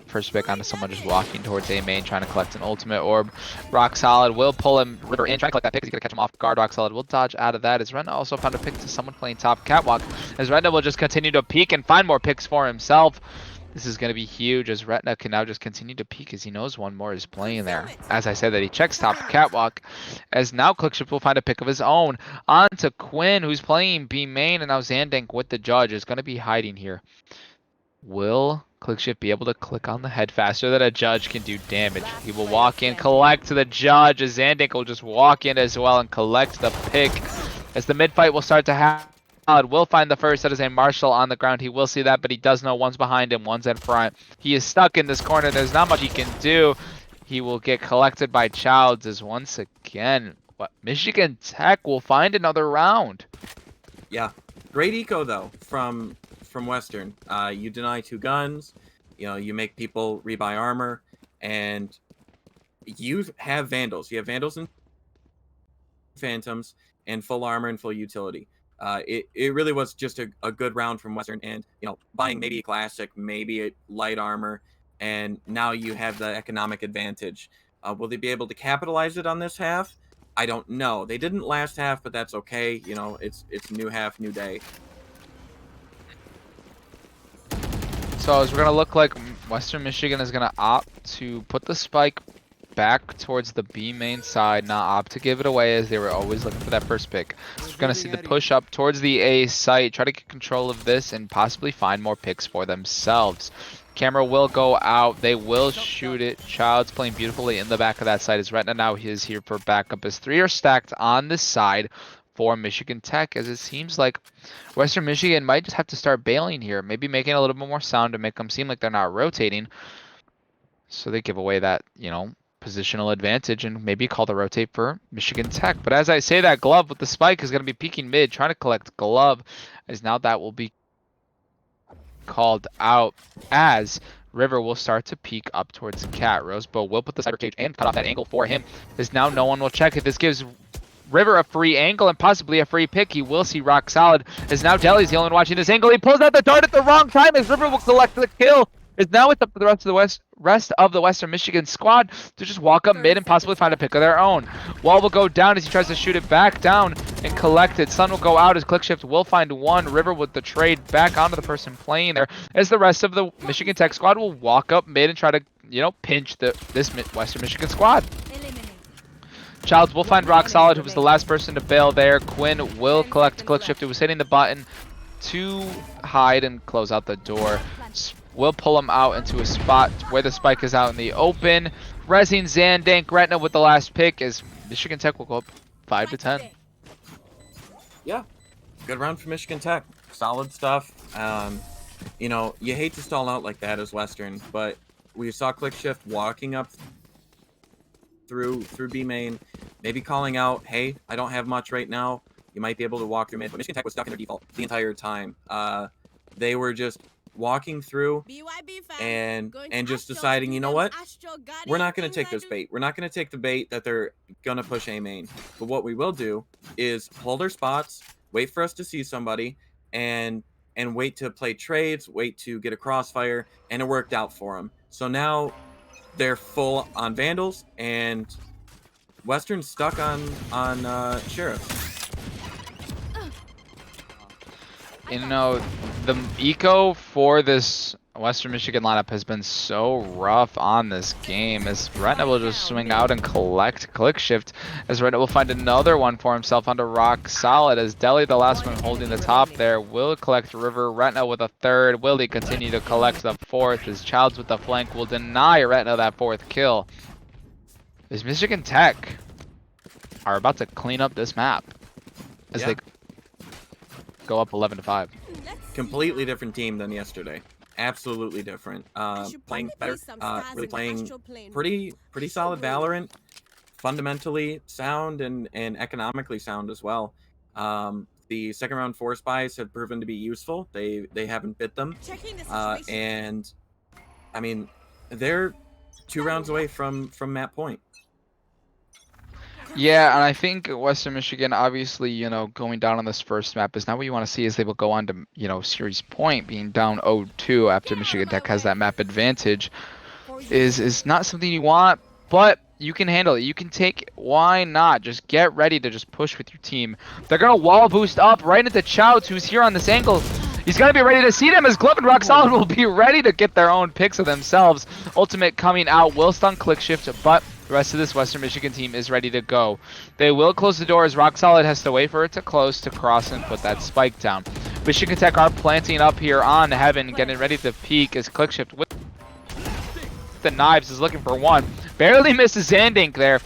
first pick onto someone just walking towards A main, trying to collect an ultimate orb. Rock Solid will pull him River in, trying to collect that pick. He's going to catch him off guard. Rock Solid will dodge out of that, as Renda also found a pick to someone playing top catwalk, as Renda will just continue to peek and find more picks for himself. This is going to be huge, as Retna can now just continue to peek, as he knows one more is playing there. As I said that, he checks top catwalk, as now Clickship will find a pick of his own. On to Quinn, who's playing B main, and now Zandank with the judge is going to be hiding here. Will Clickship be able to click on the head faster than a judge can do damage? He will walk in, collect to the judge, as Zandank will just walk in as well and collect the pick, as the mid fight will start to happen. Will find the first. That is a Marshall on the ground. He will see that, but he does know one's behind him, one's in front. He is stuck in this corner. There's not much he can do. He will get collected by Childs, as once again, Michigan Tech will find another round.
Yeah, great eco though from Western. You deny 2 guns, you make people rebuy armor, and you have Vandals. You have Vandals and Phantoms, and full armor and full utility. It really was just a good round from Western, and buying maybe a classic, maybe a light armor, and now you have the economic advantage. Will they be able to capitalize it on this half? I don't know. They didn't last half, but that's okay. It's new half, new day.
So as we're gonna look like Western Michigan is gonna opt to put the spike back towards the B main side, not opt to give it away, as they were always looking for that first pick. So we're going to see the push up towards the A site, try to get control of this and possibly find more picks for themselves. Camera will go out, they will shoot it. Child's playing beautifully in the back of that side, as Retna now is here for backup, as 3 are stacked on this side for Michigan Tech, as it seems like Western Michigan might just have to start bailing here, maybe making a little bit more sound to make them seem like they're not rotating, so they give away that, positional advantage and maybe call the rotate for Michigan Tech. But as I say that, Glove with the spike is going to be peeking mid, trying to collect Glove, as now that will be called out, as River will start to peek up towards the cat. Rosebow will put the cyber cage and cut off that angle for him, as now no one will check it. This gives River a free angle and possibly a free pick. He will see Rock Solid, as now Deli's the only one watching this angle. He pulls out the dart at the wrong time, as River will collect the kill. Is now it's up to the rest of the Western Michigan squad to just walk up mid and possibly find a pick of their own. Wall will go down as he tries to shoot it back down and collect it. Sun will go out as Clickshift will find one. River with the trade back onto the person playing there, as the rest of the Michigan Tech squad will walk up mid and try to, pinch this Western Michigan squad. Childs will find Rock Solid, who was the last person to bail there. Quinn will collect Clickshift, who was hitting the button to hide and close out the door. Will pull him out into a spot where the spike is out in the open. Resing Zandank Retna with the last pick, as Michigan Tech will go up 5-10.
Yeah, good round for Michigan Tech. Solid stuff. You hate to stall out like that as Western, but we saw Click Shift walking up through B main, maybe calling out, "Hey, I don't have much right now. You might be able to walk through mid." But Michigan Tech was stuck in their default the entire time. They were just walking through and just deciding, you know what? We're not going to take this bait. We're not going to take the bait that they're going to push A main. But what we will do is hold our spots, wait for us to see somebody, and wait to play trades, wait to get a crossfire, and it worked out for them. So now they're full on Vandals, and Western's stuck on Sheriffs.
You know, the eco for this Western Michigan lineup has been so rough on this game, as Retina will just swing out and collect Click Shift, as Retina will find another one for himself onto Rock Solid, as Deli, the last one holding the top there, will collect River. Retina with a third. Will he continue to collect the fourth, as Childs with the flank will deny Retina that fourth kill. As Michigan Tech are about to clean up this map as they go up 11-5.
Completely different team than yesterday. Absolutely different. Playing better. Really playing pretty solid Valorant. Fundamentally sound and economically sound as well. The second round force buys have proven to be useful. They haven't bit them. And I mean, they're 2 rounds away from map point.
Yeah, and I think Western Michigan, obviously, you know, going down on this first map is not what you want to see, as they will go on to, you know, series point, being down 0-2 after Michigan Tech has that map advantage, is not something you want, but you can handle it. You can take it. Why not? Just get ready to just push with your team. They're going to wall boost up right into Chouts, who's here on this angle. He's going to be ready to see them, as Glove and Rock Solid will be ready to get their own picks of themselves. Ultimate coming out, will stun Click Shift, but the rest of this Western Michigan team is ready to go. They will close the door, as Rock Solid has to wait for it to close to cross and put that spike down. Michigan Tech are planting up here on Heaven, getting ready to peek, as Click Shift with the knives is looking for one. Barely misses Zandink there,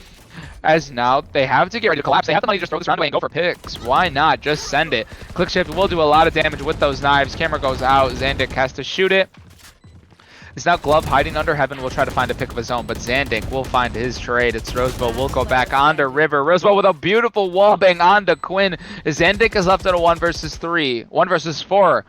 as now they have to get ready to collapse. They have the money to just throw this round away and go for picks. Why not? Just send it. Click Shift will do a lot of damage with those knives. Camera goes out. Zandink has to shoot it. It's now Glove hiding under Heaven. Will try to find a pick of his own, but Zandink will find his trade. It's Rosebow. Will go back onto River. Rosebow with a beautiful wall bang onto Quinn. Zandink is left at a 1 versus 3. 1 versus 4.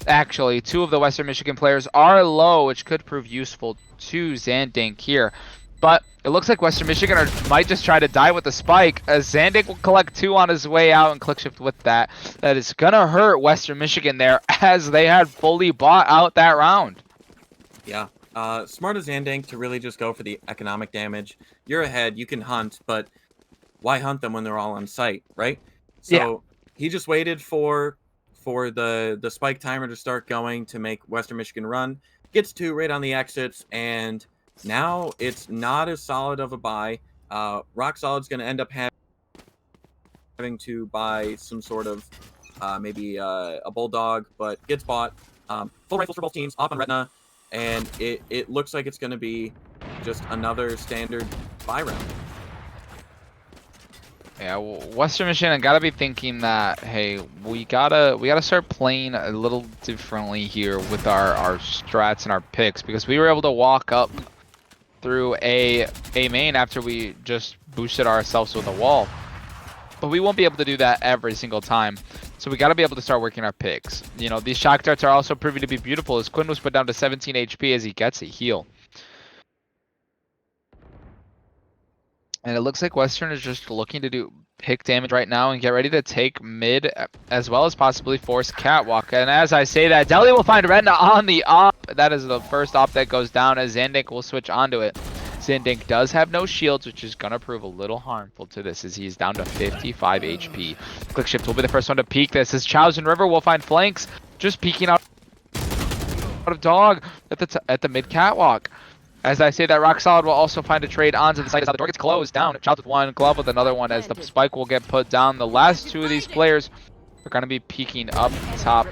Actually, 2 of the Western Michigan players are low, which could prove useful to Zandink here. But it looks like Western Michigan might just try to die with the spike, as Zandink will collect 2 on his way out and Click Shift with that. That is going to hurt Western Michigan there, as they had fully bought out that round.
Yeah. Smart as Zandink to really just go for the economic damage. You're ahead, you can hunt, but why hunt them when they're all on site, right? So he just waited for the spike timer to start going to make Western Michigan run. Gets 2 right on the exits, and now it's not as solid of a buy. Rock Solid's going to end up having to buy some sort of maybe a Bulldog, but gets bought. Full rifles for both teams, off on Retina, and it looks like it's going to be just another standard buy round.
Yeah, Western Michigan gotta be thinking that, hey, we gotta start playing a little differently here with our strats and our picks, because we were able to walk up through a main after we just boosted ourselves with a wall, but we won't be able to do that every single time. So we gotta be able to start working our picks. You know, these shock darts are also proving to be beautiful, as Quinn was put down to 17 HP as he gets a heal. And it looks like Western is just looking to do pick damage right now and get ready to take mid, as well as possibly force Catwalk. And as I say that, Deli will find Retina on the op. That is the first op that goes down, as Zandink will switch onto it. Zandink does have no shields, which is going to prove a little harmful to this, as he's down to 55 HP. Click Shift will be the first one to peek this, as Chows and River will find flanks, just peeking out of dog at the mid Catwalk. As I say that, Rock Solid will also find a trade onto the site as the door gets closed down. Childs with one, Glove with another one, as the spike will get put down. The last 2 of these players are going to be peeking up top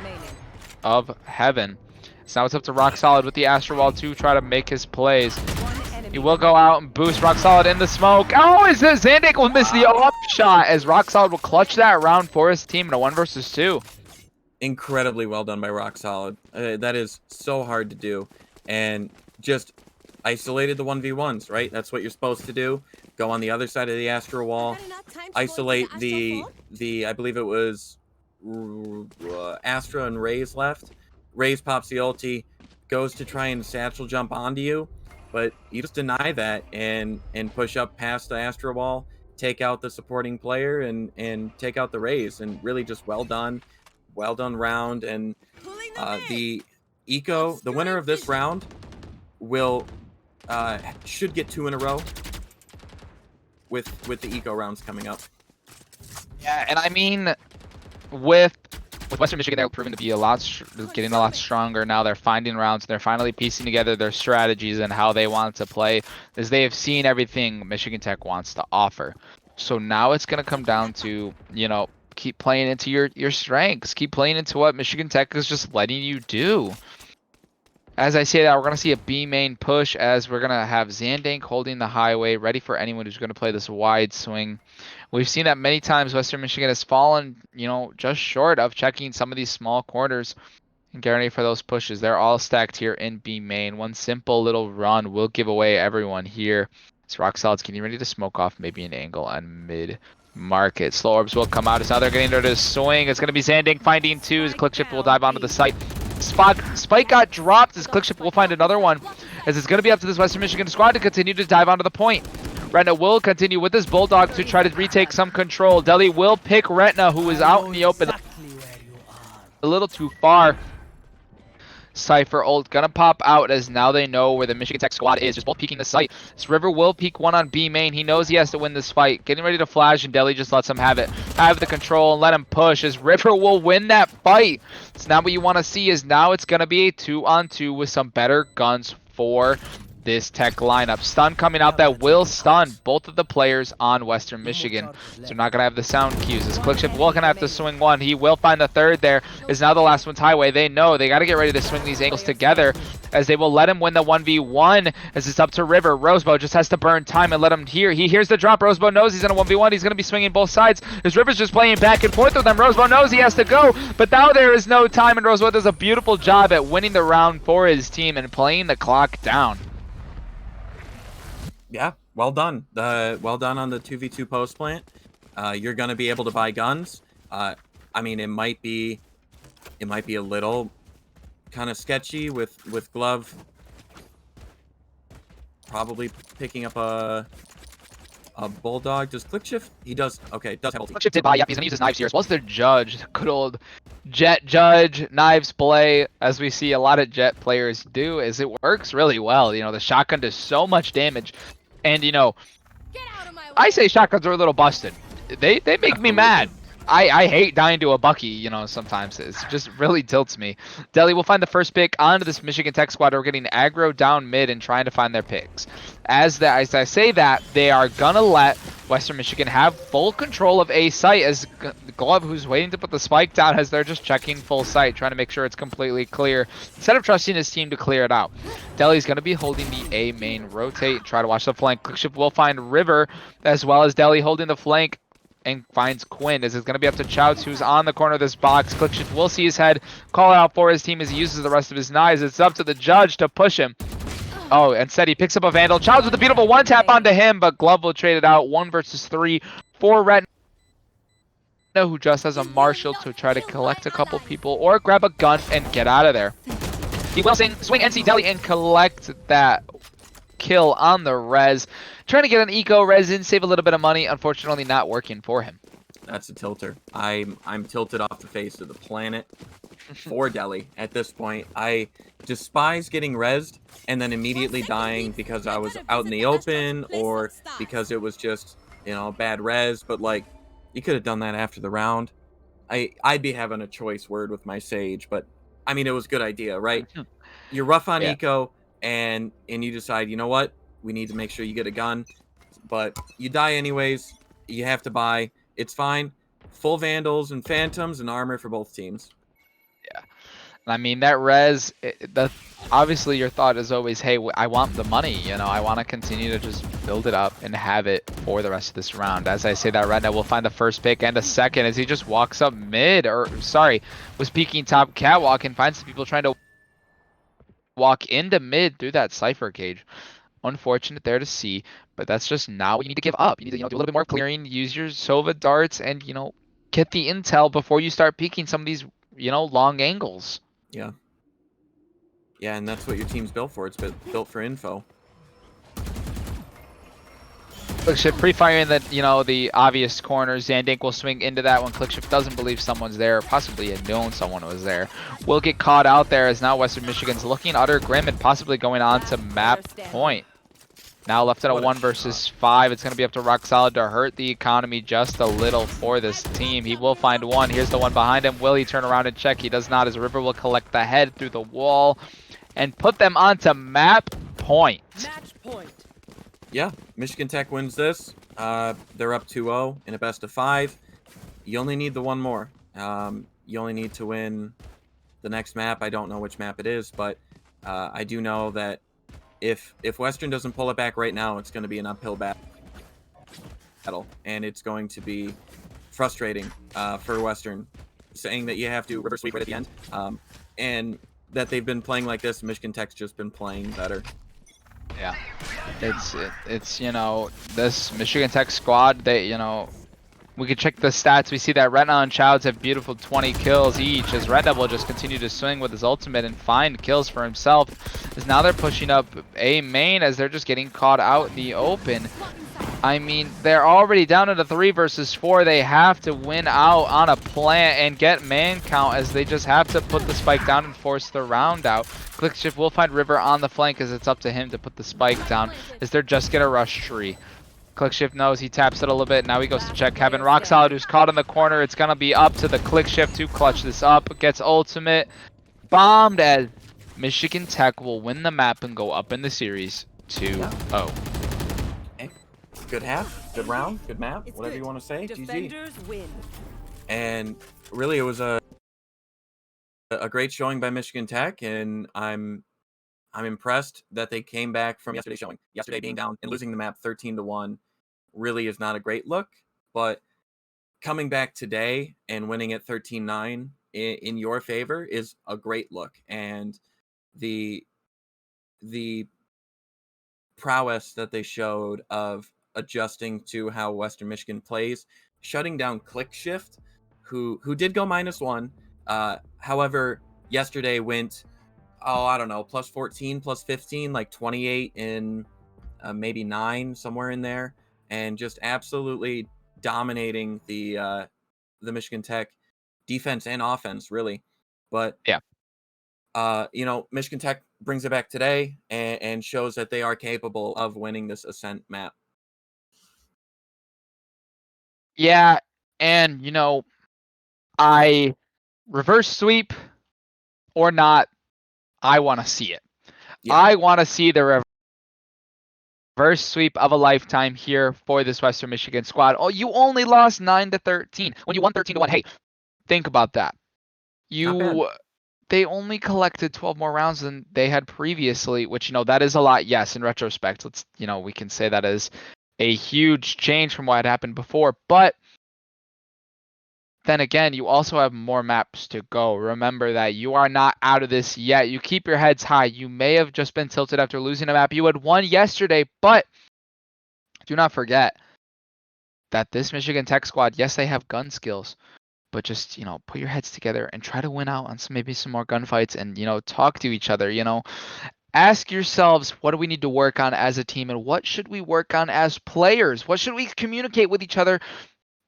of Heaven. So now it's up to Rock Solid with the Astro Wall to try to make his plays. He will go out and boost Rock Solid in the smoke. Oh, is this Zandink will miss the off shot, as Rock Solid will clutch that round for his team in a 1 versus 2.
Incredibly well done by Rock Solid. That is so hard to do, and just isolated the 1v1s, right? That's what you're supposed to do. Go on the other side of the Astra wall, isolate the I believe it was Astra and Raze left. Raze pops the ulti, goes to try and satchel jump onto you, but you just deny that and push up past the Astra wall, take out the supporting player and take out the Raze, and really just well done round. And the the winner of this round will should get 2 in a row with the eco rounds coming up.
Yeah, and I mean, with Western Michigan, they're proving to be getting a lot stronger now. They're finding rounds. They're finally piecing together their strategies and how they want to play, as they have seen everything Michigan Tech wants to offer. So now it's going to come down to, you know, keep playing into your strengths. Keep playing into what Michigan Tech is just letting you do. As I say that, we're going to see a B main push, as we're going to have Zandank holding the highway, ready for anyone who's going to play this wide swing. We've seen that many times. Western Michigan has fallen, you know, just short of checking some of these small corners and getting ready for those pushes. They're all stacked here in B main. One simple little run will give away everyone here. It's Rock Solid's getting ready to smoke off maybe an angle on mid market. Slow orbs will come out. It's now they're getting ready to swing. It's going to be Zandank finding 2. His click ship will dive onto the site. Spike got dropped. His click ship will find another one, as it's going to be up to this Western Michigan squad to continue to dive onto the point. Retna will continue with his Bulldog to try to retake some control. Delhi will pick Retna, who is out in the open a little too far. Cypher ult gonna pop out, as now they know where the Michigan Tech squad is, just both peeking the site. This River will peek one on B main. He knows he has to win this fight. Getting ready to flash, and Delhi just lets him have it. Have the control and let him push, as River will win that fight. So now what you want to see is now it's gonna be a 2-on-2 with some better guns for this Tech lineup. Stun coming out that will stun both of the players on Western Michigan. So not going to have the sound cues. This click will going to have to swing one. He will find the third there. Is now the last one's highway. They know they got to get ready to swing these angles together, as they will let him win the 1v1, as it's up to River. Rosebow just has to burn time and let him hear. He hears the drop. Rosebow knows he's in a 1v1. He's going to be swinging both sides. As River's just playing back and forth with them. Rosebow knows he has to go, but now there is no time, and Rosebow does a beautiful job at winning the round for his team and playing the clock down.
Yeah, well done. Well done on the 2v2 post plant. You're going to be able to buy guns. I mean, it might be a little kind of sketchy with Glove probably picking up a Bulldog. Does Click Shift? He does. Okay, does have ulti.
Click Shift did buy. Yep, he's going to use his knives here, as well as their Judge. Good old Jet Judge knives play, as we see a lot of Jet players do, is it works really well. You know, the shotgun does so much damage. And, you know, I say shotguns are a little busted. They make me mad. I hate dying to a Bucky, you know, sometimes. It just really tilts me. Delhi will find the first pick onto this Michigan Tech squad. We're getting aggro down mid and trying to find their picks. As I say that, they are going to let Western Michigan have full control of A site, as Glove, who's waiting to put the spike down, as they're just checking full site, trying to make sure it's completely clear, instead of trusting his team to clear it out. Delhi's going to be holding the A main rotate, try to watch the flank. Clickship will find River, as well as Delhi holding the flank, and finds Quinn, as it's going to be up to Chouts, who's on the corner of this box. Clickshift will see his head, call out for his team as he uses the rest of his knives. It's up to the Judge to push him. Oh, instead he picks up a Vandal. Chouts with a beautiful one-tap onto him, but Glove will trade it out. 1 versus 3 for Retna, who just has a Marshall to try to collect a couple people or grab a gun and get out of there. He will swing NC Delhi and collect that kill on the res. Trying to get an eco res in, save a little bit of money. Unfortunately, not working for him.
That's a tilter. I'm tilted off the face of the planet for Delhi at this point. I despise getting rezzed and then immediately dying because I was out in the open or because it was just, you know, bad res. But like, you could have done that after the round. I'd be having a choice word with my Sage, but I mean, it was a good idea, right? You're rough on eco and you decide, you know what? We need to make sure you get a gun, but you die anyways. You have to buy. It's fine. Full Vandals and Phantoms and armor for both teams.
Yeah. I mean, that res, obviously your thought is always, hey, I want the money. You know, I want to continue to just build it up and have it for the rest of this round. As I say that right now, we'll find the first pick and a second as he just walks up mid, or sorry, was peeking top catwalk and finds some people trying to walk into mid through that Cypher cage. Unfortunate there to see, but that's just not what you need to give up. You need to, do a little bit more clearing, use your Sova darts, and, get the intel before you start peeking some of these, long angles.
Yeah. Yeah, and that's what your team's built for. It's built for info.
Clickshift pre-firing the obvious corner. Zandink will swing into that when Clickshift doesn't believe someone's there, or possibly had known someone was there. Will get caught out there as now Western Michigan's looking utter grim and possibly going on to map point. Now left at a 1 versus 5. It's going to be up to Rock Solid to hurt the economy just a little for this team. He will find one. Here's the one behind him. Will he turn around and check? He does not, as River will collect the head through the wall and put them onto map point.
Match point.
Yeah, Michigan Tech wins this. They're up 2-0 in a best of 5. You only need the one more. You only need to win the next map. I don't know which map it is, but I do know that if Western doesn't pull it back right now, it's going to be an uphill battle, and it's going to be frustrating for Western, saying that you have to reverse sweep right at the end, and that they've been playing like this. Michigan Tech's just been playing better.
Yeah, it's this Michigan Tech squad. We could check the stats. We see that Retna and Childs have beautiful 20 kills each, as Retna will just continue to swing with his ultimate and find kills for himself. As now they're pushing up A main as they're just getting caught out in the open. I mean, they're already down at a 3 versus 4. They have to win out on a plant and get man count, as they just have to put the spike down and force the round out. Clickshift will find River on the flank, as it's up to him to put the spike down, as they're just gonna rush tree. Clickshift knows, he taps it a little bit. Now he goes to check Kevin. Rock Solid, who's caught in the corner. It's going to be up to the Clickshift to clutch this up. Gets ultimate. Bombed, as Michigan Tech will win the map and go up in the series 2-0.
Hey, good half, good round, good map, whatever you want to say.
Defenders
GG.
win.
And really, it was a great showing by Michigan Tech, and I'm impressed that they came back from yesterday's showing. Yesterday being down and losing the map 13-1 really is not a great look, but coming back today and winning at 13-9 in your favor is a great look. And the prowess that they showed of adjusting to how Western Michigan plays, shutting down Clickshift, who did go -1. However, yesterday went, I don't know, plus 14, plus 15, like 28 and maybe 9, somewhere in there, and just absolutely dominating the Michigan Tech defense and offense, really. But
Yeah.
Michigan Tech brings it back today and shows that they are capable of winning this Ascent map.
Yeah, and I reverse sweep or not, I want to see it.
Yeah.
I want to see the reverse sweep of a lifetime here for this Western Michigan squad. Oh, you only lost 9-13 when you won 13-1. Hey, think about that. They only collected 12 more rounds than they had previously, which, that is a lot. Yes, in retrospect, we can say that is a huge change from what had happened before. But then again, you also have more maps to go. Remember that you are not out of this yet. You keep your heads high. You may have just been tilted after losing a map you had won yesterday, but do not forget that this Michigan Tech squad, yes, they have gun skills, but just, put your heads together and try to win out on maybe some more gunfights and, talk to each other, Ask yourselves, what do we need to work on as a team, and what should we work on as players? What should we communicate with each other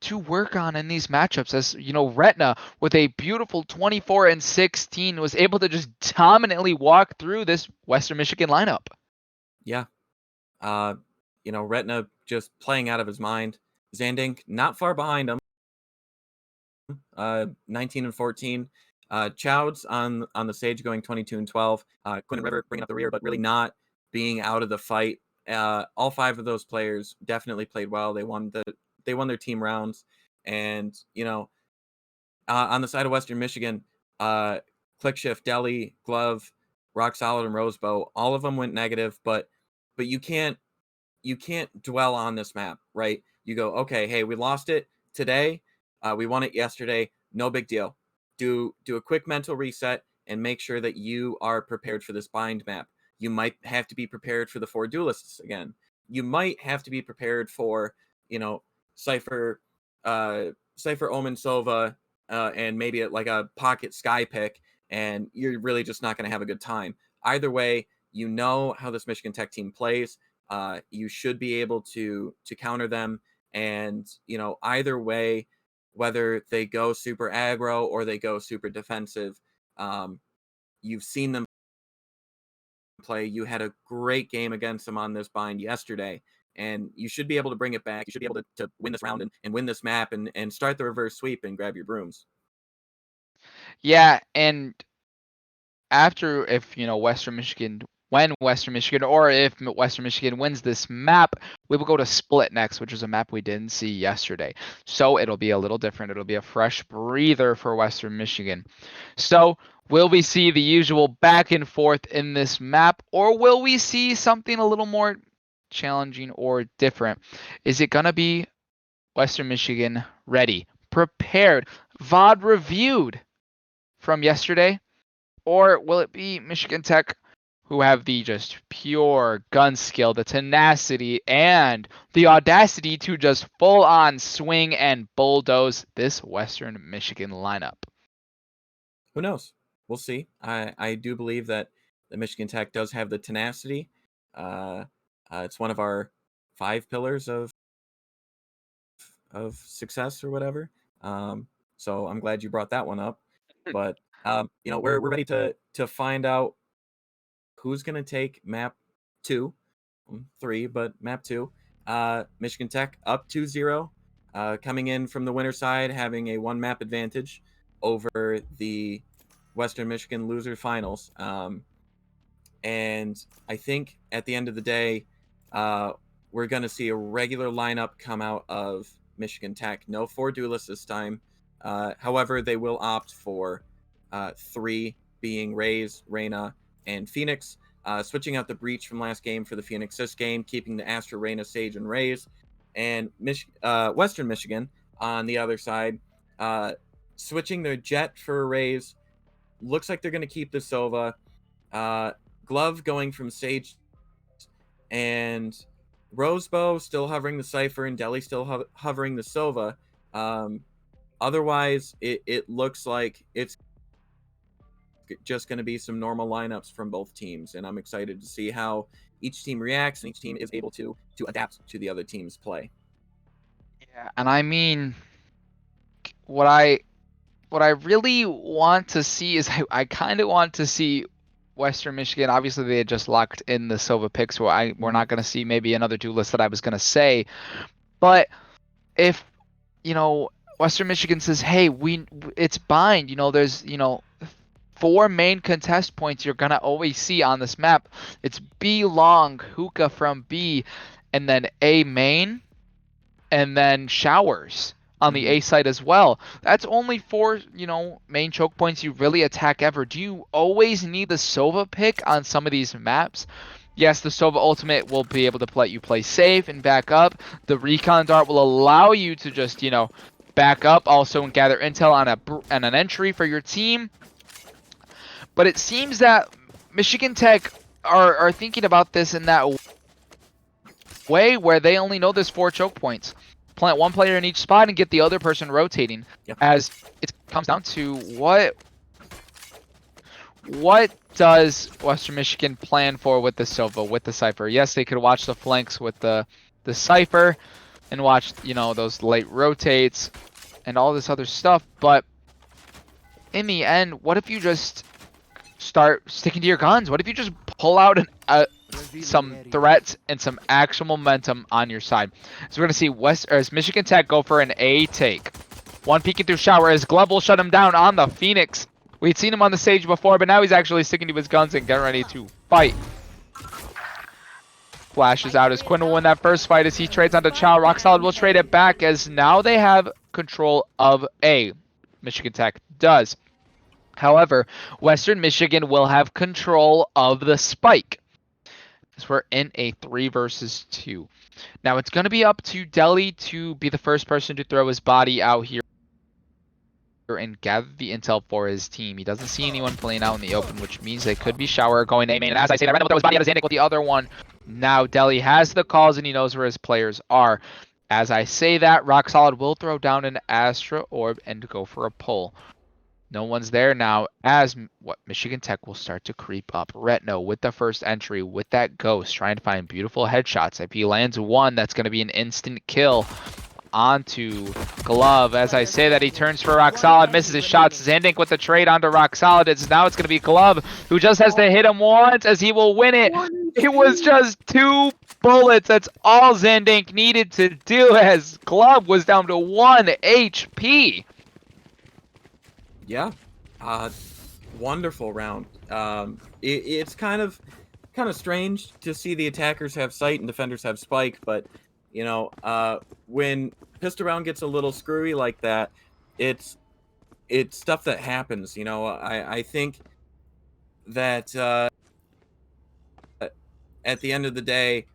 to work on in these matchups? As Retna with a beautiful 24-16 was able to just dominantly walk through this Western Michigan lineup.
Yeah. Retna just playing out of his mind. Zandink not far behind him. 19-14. Chowds on the stage going 22-12. Quinn and River bringing up the rear, but really not being out of the fight. All 5 of those players definitely played well. They won their team rounds, and on the side of Western Michigan, Clickshift, Deli, Glove, Rock Solid, and Rosebow, all of them went negative. But you can't dwell on this map, right? You go, okay, hey, we lost it today. We won it yesterday. No big deal. Do a quick mental reset and make sure that you are prepared for this bind map. You might have to be prepared for the 4 duelists again. You might have to be prepared for, Cypher, Omen Sova, and maybe like a pocket Sky pick, and you're really just not going to have a good time. Either way, you know how this Michigan Tech team plays. You should be able to counter them, and either way, whether they go super aggro or they go super defensive, you've seen them play. You had a great game against them on this bind yesterday, and you should be able to bring it back. You should be able to win this round and win this map and start the reverse sweep and grab your brooms.
Yeah, and after if Western Michigan when Western Michigan or if Western Michigan wins this map, we will go to Split next, which is a map we didn't see yesterday. So it'll be a little different. It'll be a fresh breather for Western Michigan. So will we see the usual back and forth in this map, or will we see something a little more challenging or different? Is it going to be Western Michigan ready, prepared, VOD reviewed from yesterday? Or will it be Michigan Tech who have the just pure gun skill, the tenacity, and the audacity to just full on swing and bulldoze this Western Michigan lineup?
Who knows? We'll see. I do believe that the Michigan Tech does have the tenacity. It's one of our 5 pillars of success or whatever. So I'm glad you brought that one up. But we're ready to find out who's gonna take map 2, 3, but map 2. Michigan Tech up 2-0, coming in from the winner side, having a 1 map advantage over the Western Michigan loser finals. And I think at the end of the day, we're going to see a regular lineup come out of Michigan Tech. No 4 duelists this time. However, they will opt for 3, being Raze, Reyna, and Phoenix. Switching out the Breach from last game for the Phoenix this game, keeping the Astra, Reyna, Sage, and Raze. And Western Michigan on the other side, switching their Jet for a Raze. Looks like they're going to keep the Sova. Glove going from Sage, and Rosebow still hovering the Cypher, and Deli still hovering the Sova. Otherwise, it looks like it's just going to be some normal lineups from both teams, and I'm excited to see how each team reacts and each team is able to adapt to the other team's play.
Yeah, and I mean, what I really want to see is I kind of want to see Western Michigan. Obviously, they had just locked in the Sova pick, so we're not going to see maybe another duelist that I was going to say. But if Western Michigan says, "Hey, it's bind. There's 4 main contest points you're gonna always see on this map. It's B long, hookah from B, and then A main, and then showers on the A side as well. That's only 4, main choke points you really attack ever. Do you always need the Sova pick on some of these maps? Yes, the Sova ultimate will be able to let you play safe and back up. The recon dart will allow you to just, back up also and gather intel on an entry for your team. But it seems that Michigan Tech are thinking about this in that way where they only know there's 4 choke points. Plant 1 player in each spot and get the other person rotating.
Yep.
As it comes down to what does Western Michigan plan for with the Sova, with the Cypher? Yes, they could watch the flanks with the Cypher and watch, those late rotates and all this other stuff, but in the end, what if you just start sticking to your guns? What if you just pull out some threats and some actual momentum on your side? So we're going to see Michigan Tech go for an A take. 1 peeking through shower as Glove will shut him down on the Phoenix. We'd seen him on the stage before, but now he's actually sticking to his guns and getting ready to fight. Flashes out as Quinn will win that first fight as he trades onto Chow. Rock Solid will trade it back as now they have control of A. Michigan Tech does. However, Western Michigan will have control of the spike. As we're in a 3 versus 2. Now it's going to be up to Deli to be the first person to throw his body out here. and gather the intel for his team. He doesn't see anyone playing out in the open, which means they could be Shower going A main. And as I say that, Randall will throw his body out of Zandic with the other one. Now Deli has the calls and he knows where his players are. As I say that, Rock Solid will throw down an Astra Orb and go for a pull. No one's there now as Michigan Tech will start to creep up. Retno with the first entry with that Ghost trying to find beautiful headshots. If he lands one, that's going to be an instant kill onto Glove. As I say that, he turns for Rock Solid, misses his shots. Zandink with the trade onto Rock Solid. Now it's going to be Glove who just has to hit him once as he will win it. It was just 2 bullets. That's all Zandink needed to do as Glove was down to 1 HP.
Yeah, wonderful round. It's kind of strange to see the attackers have sight and defenders have spike, but you know, when pistol round gets a little screwy like that, it's stuff that happens. You know, I think that at the end of the day,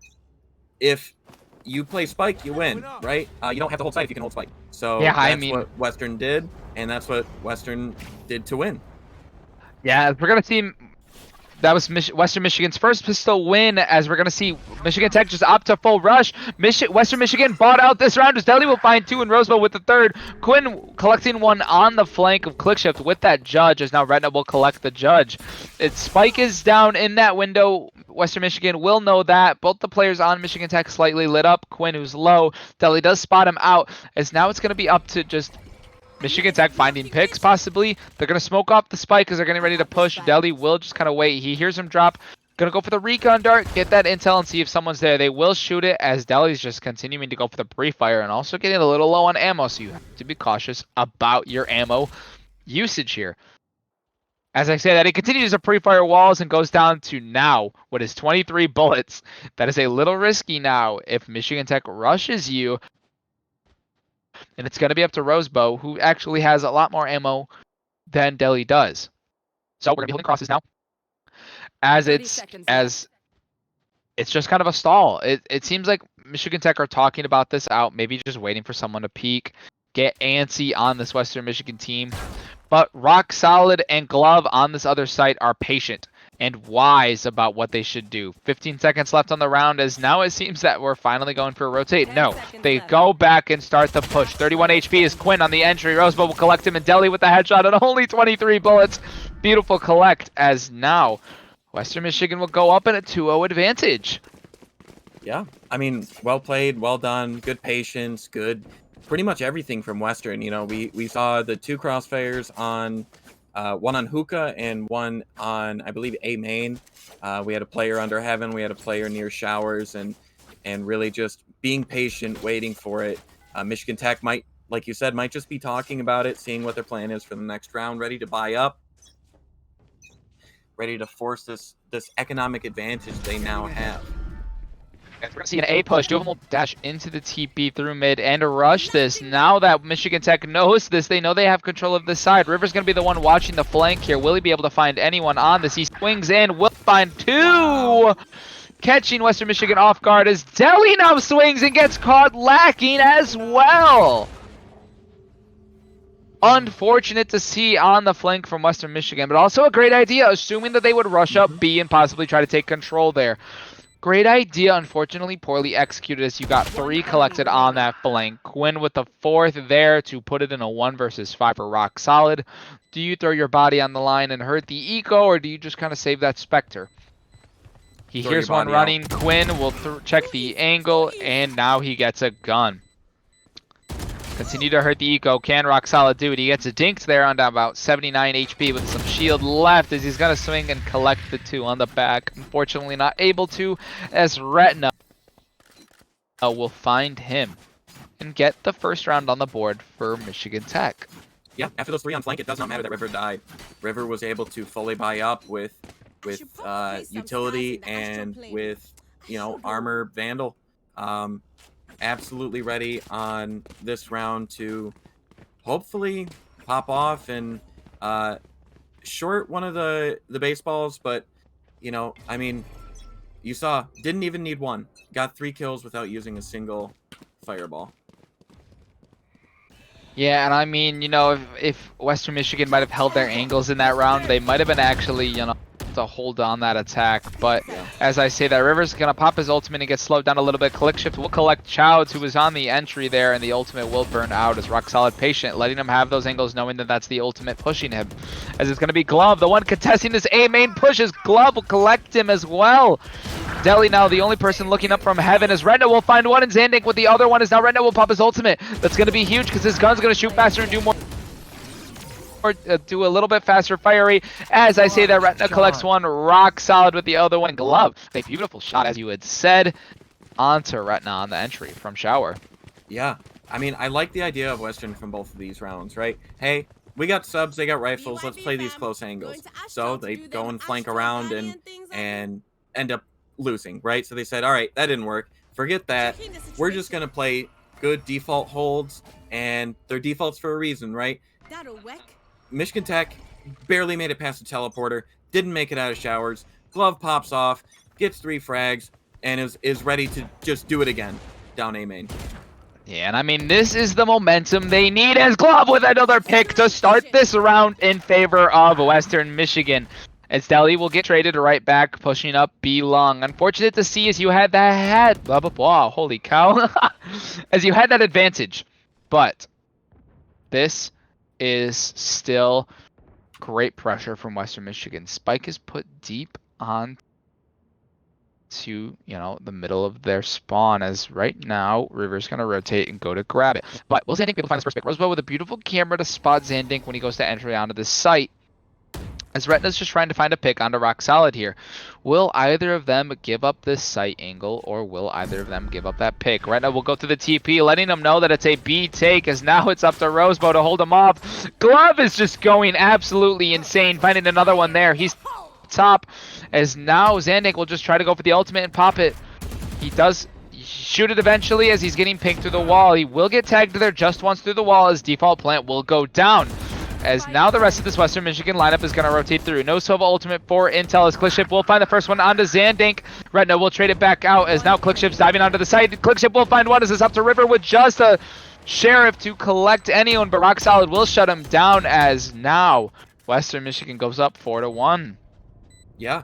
if you play spike, you win, right? You don't have to hold sight if you can hold spike. So
yeah,
that's what Western did, and that's what Western did to win.
Yeah, we're going to see that was Western Michigan's first pistol win, as we're going to see Michigan Tech just opt to full rush. Western Michigan bought out this round as Deli will find 2 and Roseville with the 3rd. Quinn collecting 1 on the flank of Clickshift with that Judge, as now Retna will collect the Judge. Spike is down in that window. Western Michigan will know that. Both the players on Michigan Tech slightly lit up. Quinn, who's low. Deli does spot him out, as now it's going to be up to just Michigan Tech finding picks, possibly. They're going to smoke off the spike because they're getting ready to push. Deli will just kind of wait. He hears him drop. Going to go for the recon dart, get that intel and see if someone's there. They will shoot it as Deli's just continuing to go for the pre-fire and also getting a little low on ammo, so you have to be cautious about your ammo usage here. As I say that, he continues to pre-fire walls and goes down to now what is 23 bullets. That is a little risky now if Michigan Tech rushes you. And it's going to be up to Rosebow, who actually has a lot more ammo than Deli does. So we're going to be holding crosses now. As it's just kind of a stall. It seems like Michigan Tech are talking about this out, maybe just waiting for someone to peek, get antsy on this Western Michigan team. But Rock Solid and Glove on this other site are patient and wise about what they should do. 15 seconds left on the round, as now it seems that we're finally going for a rotate. No, they go back and start the push. 31 HP is Quinn on the entry. Rosebow will collect him, and Deli with the headshot and only 23 bullets. Beautiful collect, as now Western Michigan will go up in a 2-0 advantage.
Yeah, I mean, well played, well done, good patience, good pretty much everything from Western. You know, we saw the 2 crossfires on one on Hookah and one on, I believe, A main. We had a player under Heaven, we had a player near Showers, and really just being patient, waiting for it. Michigan Tech might, like you said, might just be talking about it, seeing what their plan is for the next round, ready to buy up, ready to force this economic advantage they now have.
We're going to see an A push. 2 of them will dash into the TP through mid and rush this. Now that Michigan Tech knows this, they know they have control of this side. River's going to be the one watching the flank here. Will he be able to find anyone on this? He swings in, will find 2! Wow. Catching Western Michigan off guard as Deli now swings and gets caught lacking as well. Unfortunate to see on the flank from Western Michigan, but also a great idea, assuming that they would rush up B and possibly try to take control there. Great idea, unfortunately poorly executed as you got 3 collected on that flank. Quinn with the 4th there to put it in a 1 versus 5 for Rock Solid. Do you throw your body on the line and hurt the eco, or do you just kind of save that Spectre? He hears one running. Out. Quinn will check the angle, and now he gets a gun. Continue to hurt the eco. Can Rock Solid do it? He gets a dinked there on about 79 HP with some shield left as he's going to swing and collect the 2 on the back. Unfortunately not able to, as Retna will find him and get the first round on the board for Michigan Tech.
Yeah, after those 3 on flank, it does not matter that River died. River was able to fully buy up with utility and with, you know, armor Vandal. Absolutely ready on this round to hopefully pop off and short one of the baseballs, but you know, I mean, you saw, didn't even need 1, got 3 kills without using a single fireball.
Yeah, and I mean, you know, if Western Michigan might have held their angles in that round, they might have been actually, you know, to hold on that attack. But as I say that, Rivers gonna pop his ultimate and get slowed down a little bit. Click shift will collect Childs, who was on the entry there, and the ultimate will burn out as Rock Solid patient, letting him have those angles, knowing that that's the ultimate pushing him. As it's gonna be Glove, the one contesting this A main pushes. Glove will collect him as well. Deli now the only person looking up from heaven as Retna will find one, and Zandink with the other one, is now Retna will pop his ultimate. That's going to be huge because his gun's going to shoot faster and do more. Do a little bit faster fiery. As I say that, Retna collects one, Rock Solid with the other one. Glove, a beautiful shot as you had said, onto Retna on the entry from Shower.
Yeah, I mean, I like the idea of Western from both of these rounds, right? Hey, we got subs, they got rifles, let's play these close angles. So they go and flank around and end up losing, right? So they said, all right, that didn't work. Forget that. We're just going to play good default holds, and they're defaults for a reason, right? Michigan Tech barely made it past the teleporter, didn't make it out of showers. Glove pops off, gets 3 frags, and is ready to just do it again down A main.
Yeah, and I mean, this is the momentum they need as Glove with another pick to start this round in favor of Western Michigan. As Deli will get traded right back, pushing up B long. Unfortunate to see as you had that head. Blah, blah, blah. Holy cow. As you had that advantage. But this is still great pressure from Western Michigan. Spike is put deep on to, you know, the middle of their spawn, as right now River's gonna rotate and go to grab it. But will Zandink be able to find this first pick? Rosebud with a beautiful camera to spot Zandink when he goes to enter onto the site. As Retna's just trying to find a pick onto Rock Solid here. Will either of them give up this sight angle, or will either of them give up that pick? Retna will go through the TP, letting them know that it's a B take, as now it's up to Rosebud to hold him off. Glove is just going absolutely insane, finding another one there. He's top, as now Zandink will just try to go for the ultimate and pop it. He does shoot it eventually as he's getting pinged through the wall. He will get tagged there just once through the wall, as default plant will go down. As now the rest of this Western Michigan lineup is going to rotate through. No Silva ultimate for Intel as Clickship will find the first one onto Zandink. Retna will trade it back out as now Clickship's diving onto the side. Clickship will find one as it's up to River with just a Sheriff to collect anyone, but Rock Solid will shut him down as now Western Michigan goes up 4-1.
Yeah,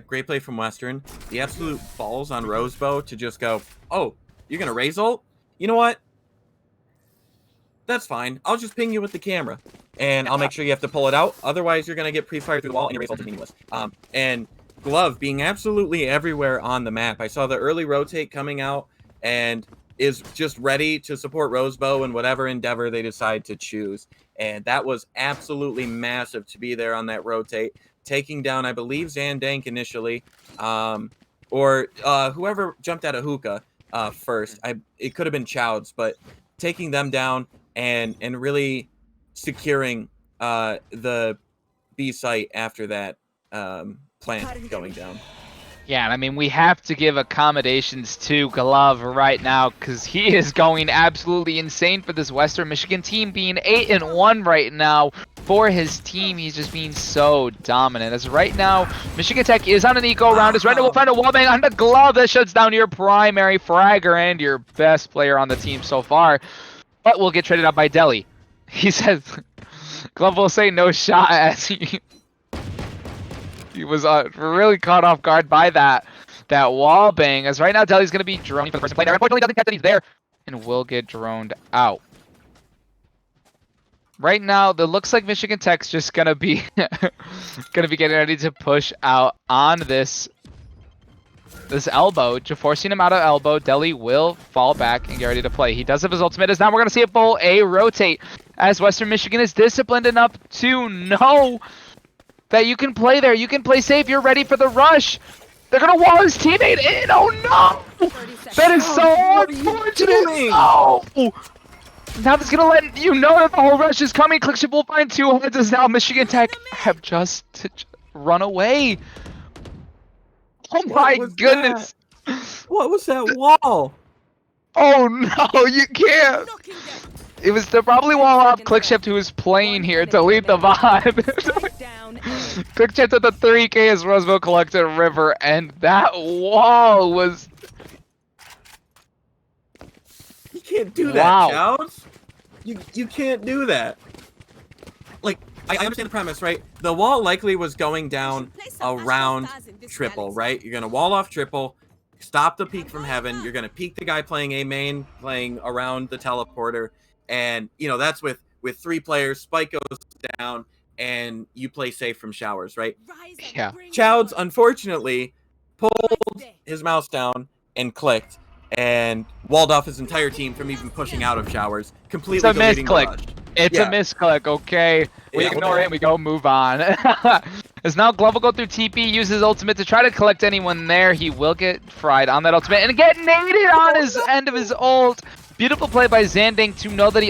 great play from Western. The absolute balls on Rosebow to just go, oh, you're going to raise ult? You know what? That's fine. I'll just ping you with the camera, and I'll make sure you have to pull it out. Otherwise, you're going to get pre-fired through the wall, and your raise ult is meaningless. And Glove being absolutely everywhere on the map. I saw the early rotate coming out, and is just ready to support Rosebow in whatever endeavor they decide to choose. And that was absolutely massive to be there on that rotate, taking down, I believe, Zandink initially, or whoever jumped out of hookah first. It could have been Childs, but taking them down and really securing the B site after that plant going down.
Yeah, and I mean, we have to give accommodations to Glove right now, because he is going absolutely insane for this Western Michigan team, being 8-1 right now for his team. He's just being so dominant. As right now, Michigan Tech is on an eco round. As right now we'll find a wallbang on the Glove that shuts down your primary fragger and your best player on the team so far. But we'll get traded out by Deli. He says, Glove will say no shot, as he was really caught off guard by that wall bang. As right now Deli's going to be droning for the person playing there. Unfortunately doesn't catch that he's there and will get droned out. Right now, it looks like Michigan Tech's just going to be getting ready to push out on this elbow, forcing him out of elbow. Deli will fall back and get ready to play. He does have his ultimate, as now we're going to see a full A rotate, as Western Michigan is disciplined enough to know that you can play there. You can play safe. You're ready for the rush. They're going to wall his teammate in. Oh, no. That is so unfortunate. No. Now that's going to let you know that the whole rush is coming. Clickship will find 2 heads as now Michigan Tech have just run away. Oh, my goodness.
What was that wall?
Oh, no. You can't. It was the probably wall off Clickship who was playing here to lead the vibe. Clickship to the 3K as Roseville collected River, and that wall was...
You can't do that, Childs. You can't do that. Like, I understand the premise, right? The wall likely was going down around triple, right? You're gonna wall off triple, stop the peek from heaven. You're gonna peek the guy playing A main, playing around the teleporter, and you know that's with 3 players. Spike goes down, and you play safe from showers, right?
Yeah.
Childs unfortunately pulled his mouse down and clicked, and walled off his entire team from even pushing out of showers, completely
It's a
deleting the
misclick.
rush.
It's
Yeah.
a misclick, okay? We
Yeah,
ignore it, we go move on. As now Glove will go through TP, use his ultimate to try to collect anyone there. He will get fried on that ultimate and get naded on his end of his ult. Beautiful play by Zanding to know that he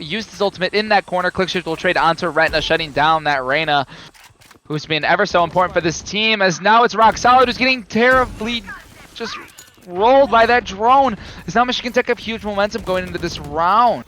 used his ultimate in that corner. Clickshift will trade onto Retina, shutting down that Reyna, who's been ever so important for this team. As now it's Rock Solid who's getting terribly just rolled by that drone. As now Michigan Tech have huge momentum going into this round.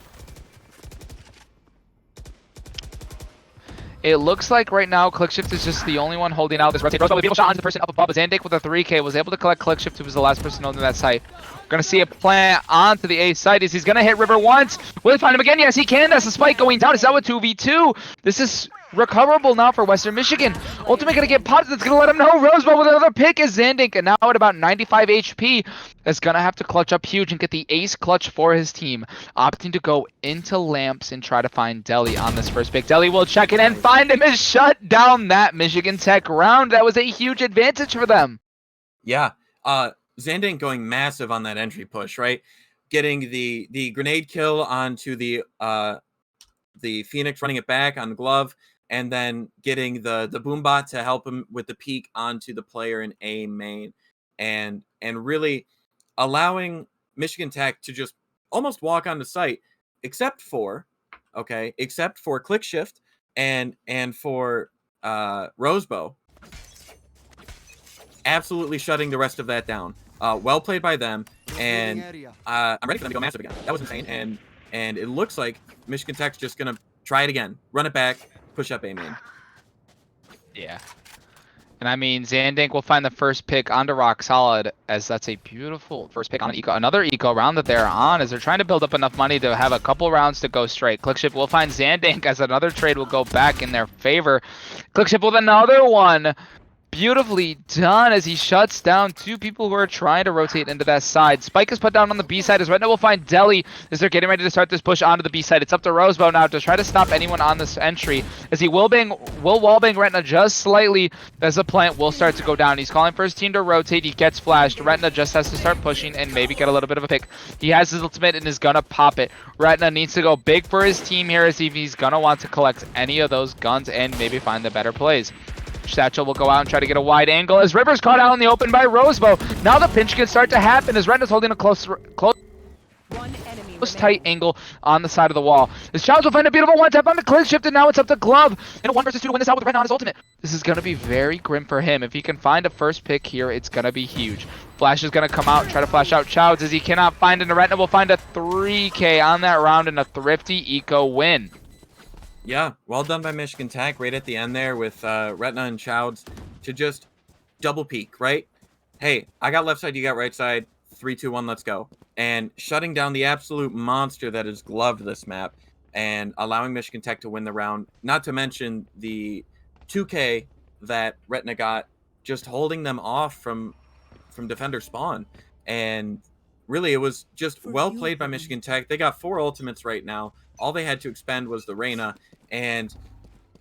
It looks like right now ClickShift is just the only one holding out this rotate. Rosebud with a beautiful shot onto the person up above. Zandik with a 3K was able to collect ClickShift, who was the last person on that site. Gonna see a plant onto the A site. Is he's gonna hit River once? Will he find him again? Yes, he can. That's a spike going down. Is that with 2v2? This is recoverable now for Western Michigan. Ultimate gonna get popped. That's gonna let him know. Rosebud with another pick is Zandik, and now at about 95 HP, is gonna have to clutch up huge and get the ace clutch for his team. Opting to go into lamps and try to find Deli on this first pick. Deli will check it and find him and shut down that Michigan Tech round. That was a huge advantage for them.
Yeah. Zanding going massive on that entry push, right? Getting the grenade kill onto the Phoenix, running it back on Glove, and then getting the Boombot to help him with the peek onto the player in A main, and really allowing Michigan Tech to just almost walk on the site, except for ClickShift and for Rosebow, absolutely shutting the rest of that down. Well played by them, and I'm ready for them to go massive again. That was insane, and it looks like Michigan Tech's just gonna try it again, run it back, push up A main.
Yeah. And I mean, Zandink will find the first pick onto Rock Solid, as that's a beautiful first pick on an eco, another eco round that they're on, as they're trying to build up enough money to have a couple rounds to go straight. Clickship will find Zandink, as another trade will go back in their favor. Clickship with another one. Beautifully done, as he shuts down 2 people who are trying to rotate into that side. Spike is put down on the B side, as right now we'll find Deli as they're getting ready to start this push onto the B side. It's up to Rosebow now to try to stop anyone on this entry, as he will wallbang Retina just slightly, as the plant will start to go down. He's calling for his team to rotate. He gets flashed. Retina just has to start pushing and maybe get a little bit of a pick. He has his ultimate and is gonna pop it. Retina needs to go big for his team here, as if he's gonna want to collect any of those guns and maybe find the better plays. Satchel will go out and try to get a wide angle as River's caught out in the open by Rosebow. Now the pinch can start to happen as Rena's holding a close tight angle on the side of the wall. As Childs will find a beautiful one tap on the click shift, and now it's up to Glove in a 1 versus 2 to win this out with Rena on his ultimate. This is going to be very grim for him. If he can find a first pick here, it's going to be huge. Flash is going to come out, try to flash out Childs as he cannot find it. Retina will find a 3K on that round and a thrifty eco win.
Yeah, well done by Michigan Tech right at the end there with Retina and Childs to just double peek, right? Hey, I got left side, you got right side. 3, 2, 1, let's go. And shutting down the absolute monster that is Gloved this map and allowing Michigan Tech to win the round. Not to mention the 2K that Retina got, just holding them off from defender spawn. And really, it was just well played by Michigan Tech. They got 4 ultimates right now. All they had to expend was the Reyna, and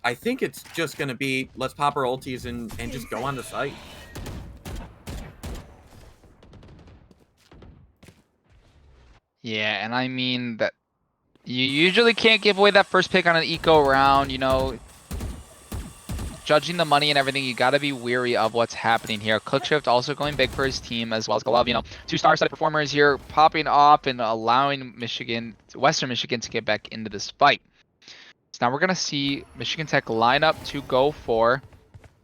I think it's just going to be, let's pop our ultis and just go on the site.
Yeah, and I mean that you usually can't give away that first pick on an eco round, you know. Judging the money and everything, you got to be weary of what's happening here. Clickshift also going big for his team, as well as Glove, you know, 2 star-sided performers here popping off and allowing Western Michigan to get back into this fight. So now we're going to see Michigan Tech line up to go for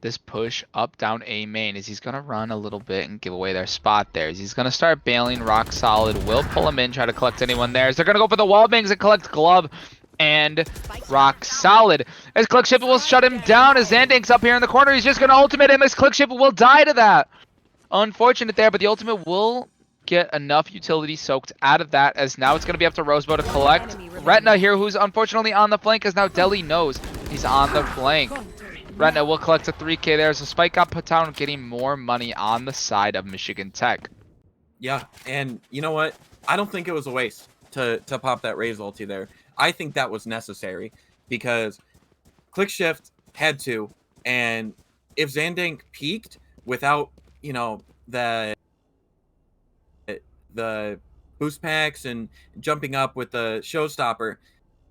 this push up down A main, as he's going to run a little bit and give away their spot there. As he's going to start bailing Rock Solid, will pull him in, try to collect anyone there. As they're going to go for the wall bangs and collect Glove and Rock Solid. As Clickship will shut him down, as Zandink's up here in the corner. He's just going to ultimate him, as Clickship will die to that. Unfortunate there, but the ultimate will get enough utility soaked out of that, as now it's going to be up to Rosebow to collect. Retina here, who's unfortunately on the flank, as now Deli knows he's on the flank. Retina will collect a 3K there, so Spike got put down, getting more money on the side of Michigan Tech.
Yeah, and you know what? I don't think it was a waste to pop that Raze ulti there. I think that was necessary because click shift had to, and if Zandank peaked without, you know, the boost packs and jumping up with the showstopper,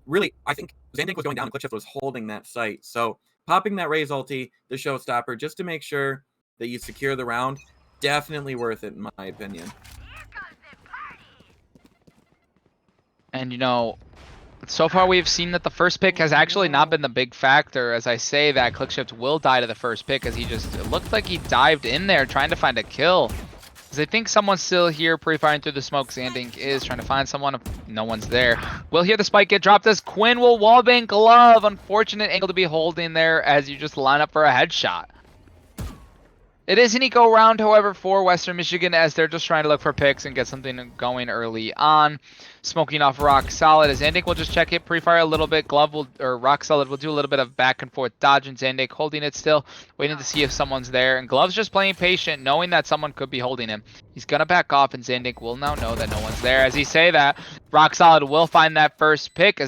really, I think Zandank was going down and click shift was holding that site. So popping that Raze ulti, the showstopper, just to make sure that you secure the round, definitely worth it in my opinion.
And you know, so far we've seen that the first pick has actually not been the big factor. As I say that, Clickshift will die to the first pick, as it looked like he dived in there trying to find a kill. As I think someone's still here pre-firing through the smoke. Zandink is trying to find someone. No one's there. We'll hear the spike get dropped as Quinn will wallbang glove. Unfortunate angle to be holding there as you just line up for a headshot. It is an eco round, however, for Western Michigan, as they're just trying to look for picks and get something going early on. Smoking off Rock Solid, as Zandik will just check it, pre-fire a little bit. Rock Solid will do a little bit of back and forth dodge, and Zandik holding it still, waiting to see if someone's there. And Glove's just playing patient, knowing that someone could be holding him. He's gonna back off, and Zandik will now know that no one's there. As he say that, Rock Solid will find that first pick.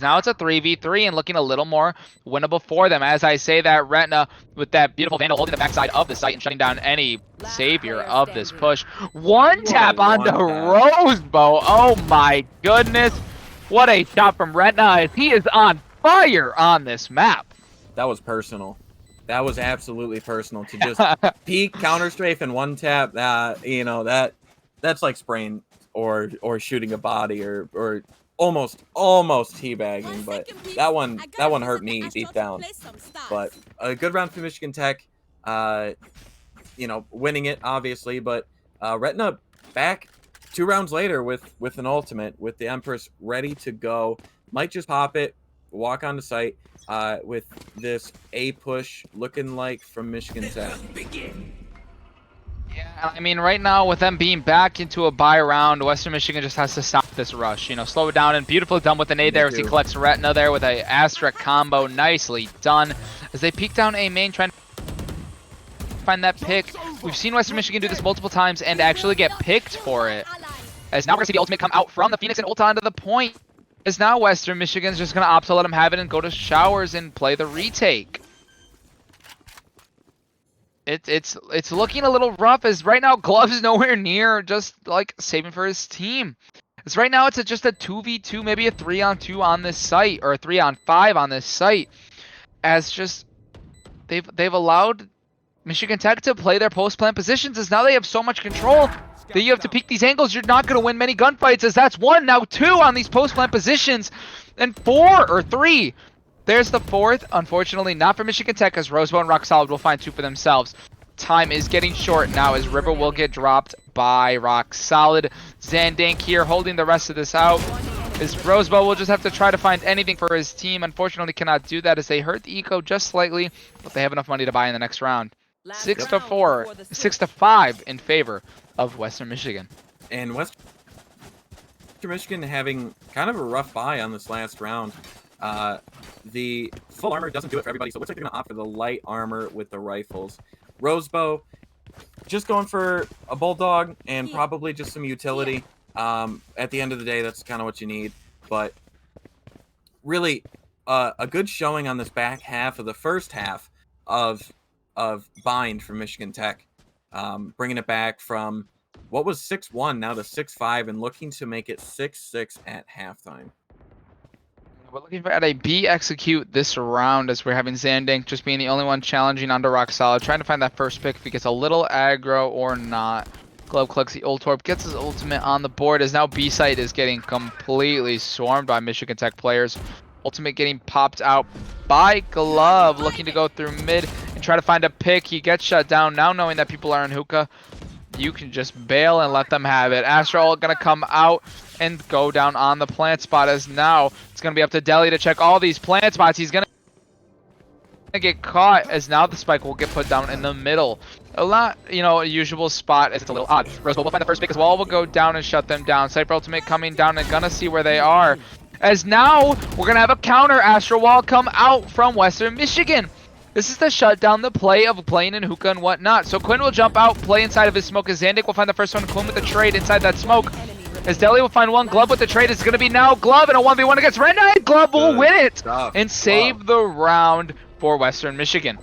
Now it's a 3v3 and looking a little more winnable for them. As I say that, Retina with that beautiful Vandal holding the backside of the site and shutting down any savior of this push. One tap onto Rosebow. Oh my goodness. What a shot from Retina, as he is on fire on this map.
That was personal. That was absolutely personal to just peek, counter strafe, and one tap. You know, that's like spraying or shooting a body or almost teabagging, but that one hurt me deep down. But a good round for Michigan Tech, you know, winning it obviously, but Retina back 2 rounds later with an ultimate, with the Empress ready to go. Might just pop it, walk onto site with this A push looking like from Michigan Tech.
Yeah, I mean, right now with them being back into a buy round, Western Michigan just has to stop this rush. You know, slow it down, and beautifully done with the nade there as he collects Retina there with a Astra combo. Nicely done. As they peek down A main, trying to find that pick. We've seen Western Michigan do this multiple times and actually get picked for it. As now we're going to see the ultimate come out from the Phoenix and ult onto the point. As now Western Michigan's just going to opt to let him have it and go to showers and play the retake. It's looking a little rough, as right now Glove is nowhere near just like saving for his team. As right now it's just a 2v2, maybe a 3-on-2 on this site, or a 3-on-5 on this site. As just they've allowed Michigan Tech to play their post-plant positions, as now they have so much control that you have to peek these angles. You're not going to win many gunfights, as that's 1, now 2 on these post-plant positions, and 4 or 3. There's the 4th, unfortunately not for Michigan Tech, as Rosebow and Rock Solid will find 2 for themselves. Time is getting short now, as River will get dropped by Rock Solid. Zandank here holding the rest of this out, as Rosebow will just have to try to find anything for his team. Unfortunately cannot do that, as they hurt the eco just slightly, but they have enough money to buy in the next round. 6-4, 6-5 in favor of Western Michigan.
And Western Michigan having kind of a rough buy on this last round. The full armor doesn't do it for everybody, so it looks like they're going to opt for the light armor with the rifles. Rosebow just going for a bulldog and probably just some utility. At the end of the day, that's kind of what you need. But really, a good showing on this back half of the first half of Bind from Michigan Tech, bringing it back from what was 6-1 now to 6-5, and looking to make it 6-6 at halftime.
We're looking for at a B execute this round, as we're having Zandank just being the only one challenging onto Rock Solid, trying to find that first pick if he gets a little aggro or not. Glove collects the ult orb, gets his ultimate on the board, as now B site is getting completely swarmed by Michigan Tech players. Ultimate getting popped out by Glove, looking to go through mid and try to find a pick. He gets shut down, now knowing that people are in hookah. You can just bail and let them have it. Astral gonna come out and go down on the plant spot, as now it's gonna be up to Deli to check all these plant spots. He's gonna get caught, as now the spike will get put down in the middle. A lot, you know, a usual spot. It's a little odd. Rosebud will find the first pick as well. Will go down and shut them down. Cypher ultimate coming down and gonna see where they are. As now we're gonna have a counter Astro Wall come out from Western Michigan. This is to shut down the play of playing in hookah and whatnot. So Quinn will jump out, play inside of his smoke. As Zandik will find the first one. Quinn with the trade inside that smoke. As Deli will find one. Glove with the trade. It's gonna be now Glove in a 1v1 against Red Knight. Glove will win it and save the round for Western Michigan.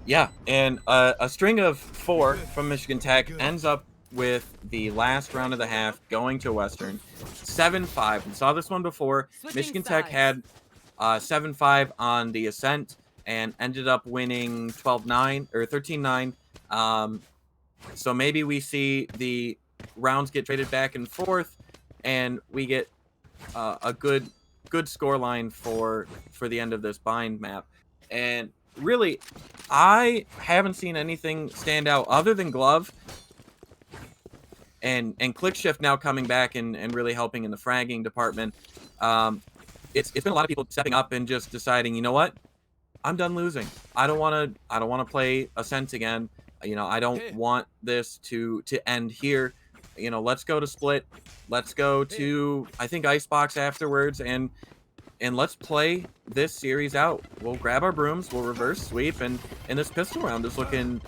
Yeah, and a string of 4 from Michigan Tech ends up with the last round of the half going to Western. 7-5. We saw this one before. Michigan Tech had 7-5 on the Ascent and ended up winning 12-9 or 13-9. So maybe we see the rounds get traded back and forth, and we get a good score line for the end of this bind map. And really, I haven't seen anything stand out other than Glove and Click Shift now coming back and really helping in the fragging department. It's been a lot of people stepping up and just deciding, you know what, I'm done losing. I don't want to play Ascent again. You know, I don't want this to end here. You know, let's go to Split. Let's go to, I think, Icebox afterwards, and let's play this series out. We'll grab our brooms, we'll reverse sweep, and this pistol round is looking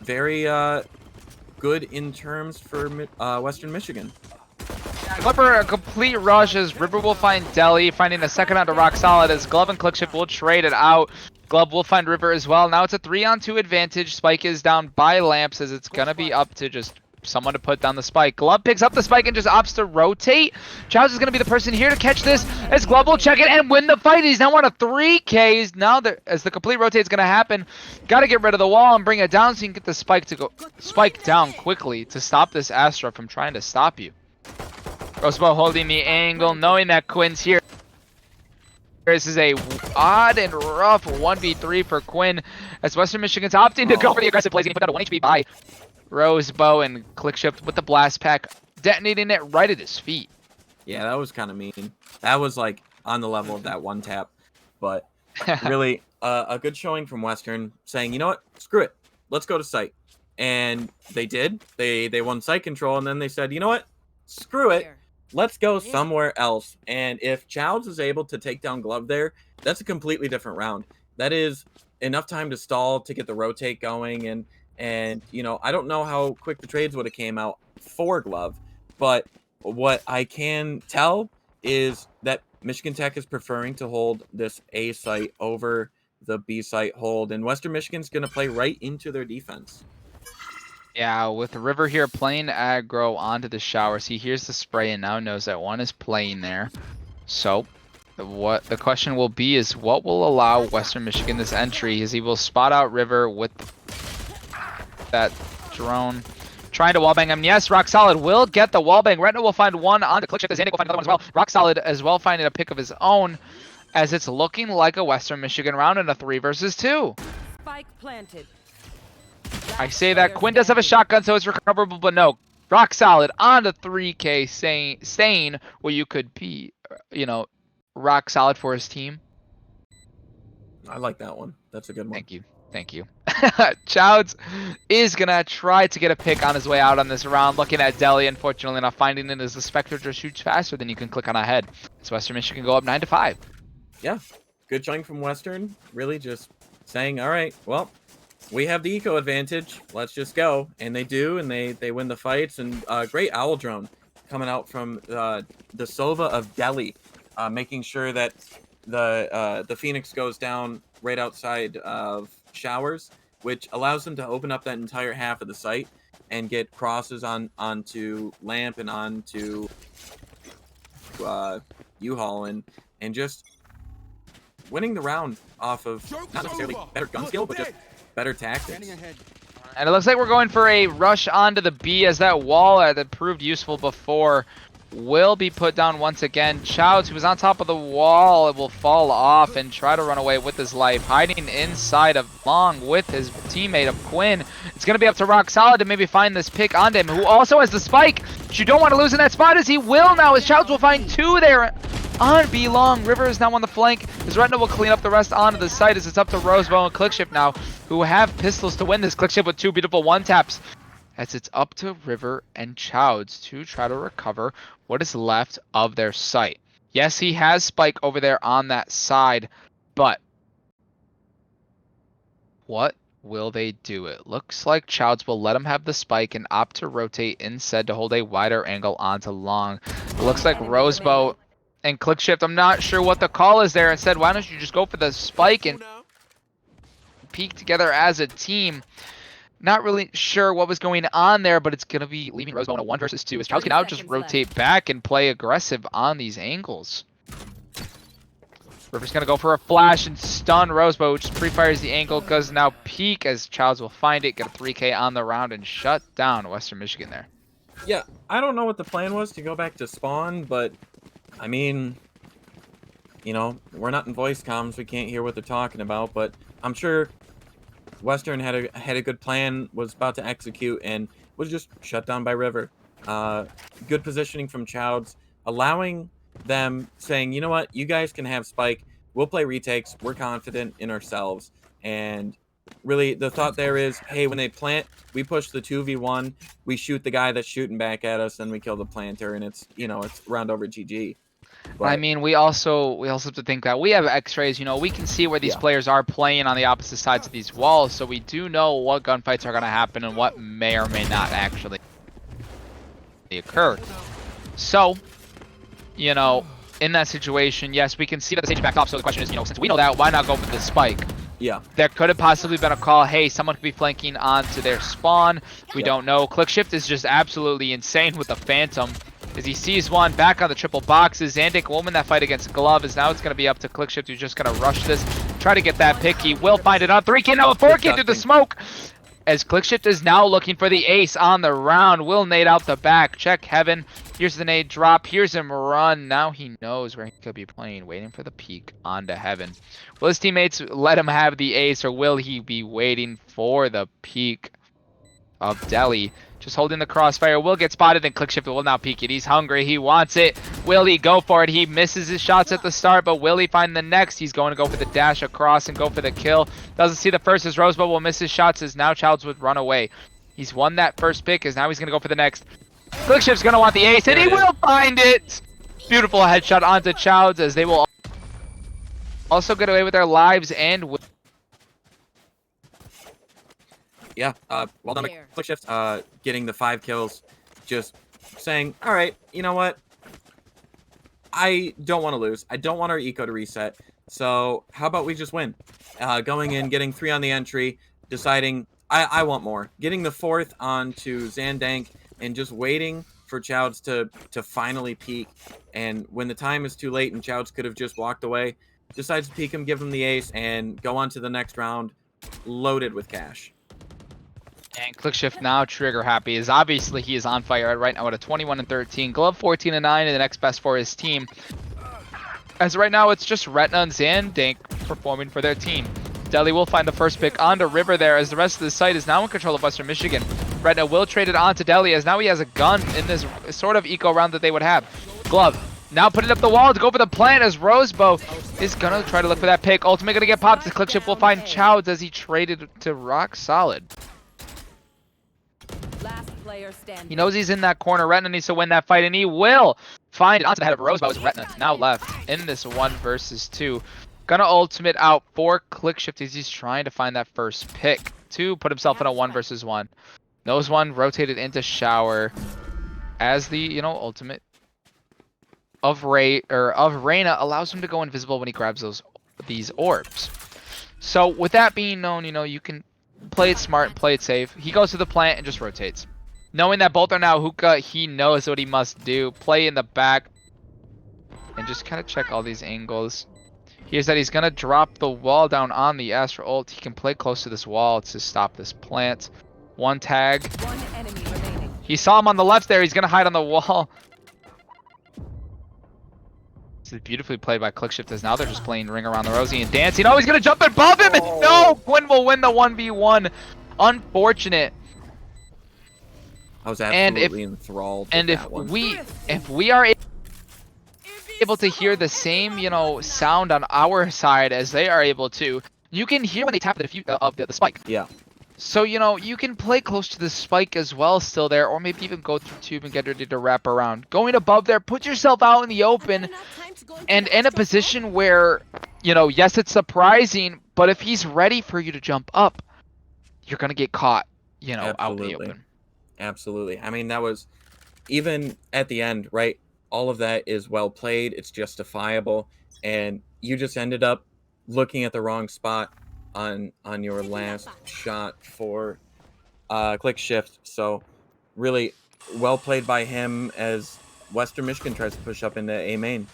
very good in terms for Western Michigan.
Clipper, a complete rush as River will find Deli, finding a second onto Rock Solid as Glove and Clickship will trade it out. Glove will find River as well. Now it's a 3-on-2 advantage. Spike is down by Lamps as it's going to be up to just someone to put down the spike. Glove picks up the spike and just opts to rotate. Childs is going to be the person here to catch this as Glove will check it and win the fight. He's now on a 3Ks. Now as the complete rotate is going to happen, got to get rid of the wall and bring it down so you can get the spike down quickly to stop this Astra from trying to stop you. Rosebud holding the angle, knowing that Quinn's here. This is a odd and rough 1v3 for Quinn as Western Michigan's opting to go for the aggressive plays. Getting put down to 1 HP by Rosebud and Clickship with the blast pack, detonating it right at his feet.
Yeah, that was kind of mean. That was like on the level of that one tap. But really, a good showing from Western saying, you know what, screw it. Let's go to site. And they did. They won site control, and then they said, you know what, screw it. Let's go somewhere else. And if Childs is able to take down Glove there, that's a completely different round. That is enough time to stall to get the rotate going. And you know, I don't know how quick the trades would have came out for Glove, but what I can tell is that Michigan Tech is preferring to hold this A site over the B site hold, and Western Michigan's going to play right into their defense.
Yeah, with River here playing aggro onto the showers, he hears the spray and now knows that one is playing there. So, what the question will be is what will allow Western Michigan this entry is he will spot out River with that drone, trying to wallbang him. Yes, Rock Solid will get the wallbang. Retno will find one on the Clickship. Zandik will find another one as well. Rock Solid as well finding a pick of his own as it's looking like a Western Michigan round in a 3 versus 2.
Spike planted.
I say that Quinn does have a shotgun, so it's recoverable, but no. Rock Solid on the 3K saying well, you could be, you know, rock solid for his team.
I like that one. That's a good one.
Thank you. Thank you. Childs is going to try to get a pick on his way out on this round. Looking at Deli, unfortunately not finding it as the Spectre just shoots faster than you can click on ahead. So Western Michigan go up 9-5.
Yeah, good showing from Western. Really just saying, all right, well, we have the eco advantage. Let's just go. And they do, and they win the fights. And great owl drone coming out from the Sova of Delhi, making sure that the Phoenix goes down right outside of showers, which allows them to open up that entire half of the site and get crosses onto Lamp and onto U-Haul and just winning the round off of not necessarily better gun skill, but just better tactics.
And it looks like we're going for a rush onto the B as that wall that proved useful before will be put down once again. Childs, who was on top of the wall, it will fall off and try to run away with his life, hiding inside of Long with his teammate of Quinn. It's going to be up to Rock Solid to maybe find this pick on him, who also has the spike. But you don't want to lose in that spot as he will now, as Childs will find 2 there on B long. River is now on the flank. As Retina will clean up the rest onto the site as it's up to Rosebow and Clickship now, who have pistols to win this. Clickship with 2 beautiful 1-taps. As it's up to River and Chowds to try to recover what is left of their site. Yes, he has Spike over there on that side, but what will they do? It looks like Chowds will let him have the Spike and opt to rotate instead to hold a wider angle onto long. It looks like Rosebow and Clickshift, I'm not sure what the call is there. Instead, why don't you just go for the Spike and peek together as a team? Not really sure what was going on there, but it's going to be leaving Rosebow in a 1 versus 2 as Chowds can now just rotate back and play aggressive on these angles. River's going to go for a flash and stun Rosebow, which pre-fires the angle, goes now peek as Chowds will find it, get a 3K on the round, and shut down Western Michigan there.
Yeah, I don't know what the plan was to go back to spawn, but, I mean, you know, we're not in voice comms, we can't hear what they're talking about, but I'm sure Western had a good plan, was about to execute, and was just shut down by River. Good positioning from Chowds, allowing them, saying, you know what, you guys can have Spike, we'll play retakes, we're confident in ourselves. And really the thought there is, hey, when they plant, we push the 2v1, we shoot the guy that's shooting back at us, then we kill the planter, and it's, you know, it's round over GG. But,
I mean, we also have to think that we have x-rays, you know, we can see where these players are playing on the opposite sides of these walls, so we do know what gunfights are going to happen and what may or may not actually occur. So, you know, in that situation, yes, we can see that the stage backed off, so the question is, you know, since we know that, why not go for the Spike?
Yeah.
There could have possibly been a call, hey, someone could be flanking onto their spawn. We don't know. Clickshift is just absolutely insane with the Phantom. As he sees one back on the triple boxes, Zandik will win that fight against Glove, as now it's going to be up to Clickshift, who's just going to rush this, try to get that pick. He will find it on 3K, now a 4K through the smoke. As Clickshift is now looking for the ace on the round, will nade out the back, check heaven. Here's the nade drop, here's him run. Now he knows where he could be playing, waiting for the peek onto heaven. Will his teammates let him have the ace, or will he be waiting for the peek of Delhi? Just holding the crossfire, will get spotted, and Clickshift will now peek it. He's hungry, he wants it. Will he go for it? He misses his shots at the start, but will he find the next? He's going to go for the dash across and go for the kill. Doesn't see the first as Rosebow will miss his shots, as now Childs would run away. He's won that first pick, as now he's going to go for the next. Clickshift's going to want the ace, and he will find it! Beautiful headshot onto Childs, as they will also get away with their lives and with
yeah, well done, Clickshift, getting the 5 kills, just saying, all right, you know what? I don't want to lose. I don't want our eco to reset. So how about we just win? Going in, getting 3 on the entry, deciding I want more. Getting the 4th onto Zandank and just waiting for Chowds to finally peek. And when the time is too late and Chowds could have just walked away, decides to peek him, give him the ace, and go on to the next round loaded with cash.
And Clickshift now trigger happy, as obviously he is on fire right now at a 21-13. Glove 14-9, and the next best for his team. As right now it's just Retina and Zandank performing for their team. Delhi will find the first pick onto River there, as the rest of the site is now in control of Western Michigan. Retina will trade it onto Delhi, as now he has a gun in this sort of eco round that they would have. Glove now putting up the wall to go for the plant, as Rosebow is gonna try to look for that pick. Ultimate gonna get popped. The Clickship will find Chowds as he traded to Rock Solid. He knows he's in that corner. Retina needs to win that fight, and he will find it onto the head of Rosebow, as Retina now left in this 1 versus 2. Gonna ultimate out for Clickshift as he's trying to find that first pick to put himself in a 1 versus 1. Nose 1 rotated into shower as the, you know, ultimate of Reyna allows him to go invisible when he grabs these orbs. So with that being known, you know, you can play it smart, play it safe. He goes to the plant and just rotates. Knowing that both are now hookah, he knows what he must do. Play in the back and just kind of check all these angles. Here's that he's going to drop the wall down on the Astra ult. He can play close to this wall to stop this plant. 1 tag.
1 enemy remaining.
He saw him on the left there. He's going to hide on the wall. This is beautifully played by Clickshift, as now they're just playing Ring Around the Rosie and dancing. Oh, he's going to jump above him, and no! Quinn will win the 1v1. Unfortunate.
I was absolutely enthralled with
and
that one.
if we are able to hear the same, you know, sound on our side as they are able to. You can hear when they tap the spike.
Yeah.
So, you know, you can play close to the spike as well still there, or maybe even go through tube and get ready to wrap around. Going above there, put yourself out in the open and in a position where, you know, yes, it's surprising, but if he's ready for you to jump up, you're going to get caught, you know, out in the
Absolutely.
open.
Absolutely. I mean, that was, even at the end, right? All of that is well played. It's justifiable. And you just ended up looking at the wrong spot on your last shot for click shift. So really well played by him as Western Michigan tries to push up into A main.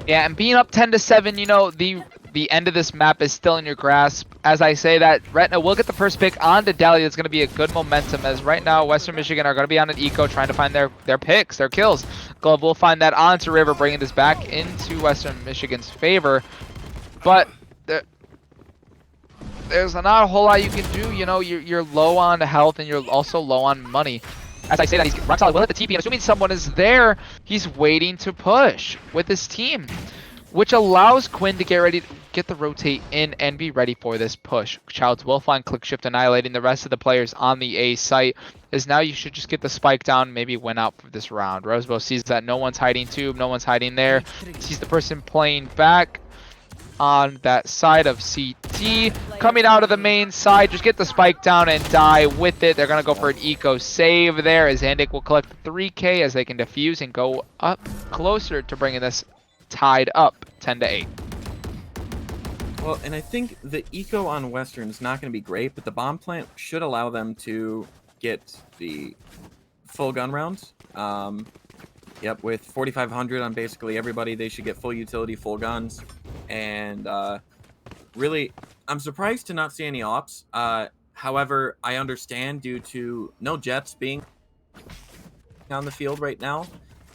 Yeah, and being up 10-7, you know, the end of this map is still in your grasp. As I say that, Retina will get the first pick onto Deli. It's going to be a good momentum, as right now Western Michigan are going to be on an eco trying to find their picks, their kills. Glove will find that onto River, bringing this back into Western Michigan's favor. But there's not a whole lot you can do. You know, you're low on health and you're also low on money. As I say that, he's rock solid. Will hit the TP. I'm assuming someone is there. He's waiting to push with his team, which allows Quinn to get the rotate in and be ready for this push. Childs will find click shift, annihilating the rest of the players on the A site. As now you should just get the spike down, maybe win out for this round. Rosebo sees that no one's hiding tube, no one's hiding there. Sees the person playing back on that side of CT. Coming out of the main side, just get the spike down and die with it. They're going to go for an eco save there, as Zandik will collect 3K as they can defuse and go up closer to bringing this tied up 10-8.
Well, and I think the eco on Western is not going to be great, but the bomb plant should allow them to get the full gun rounds. Yep, with 4,500 on basically everybody, they should get full utility, full guns. And really, I'm surprised to not see any ops. However, I understand due to no jets being on the field right now.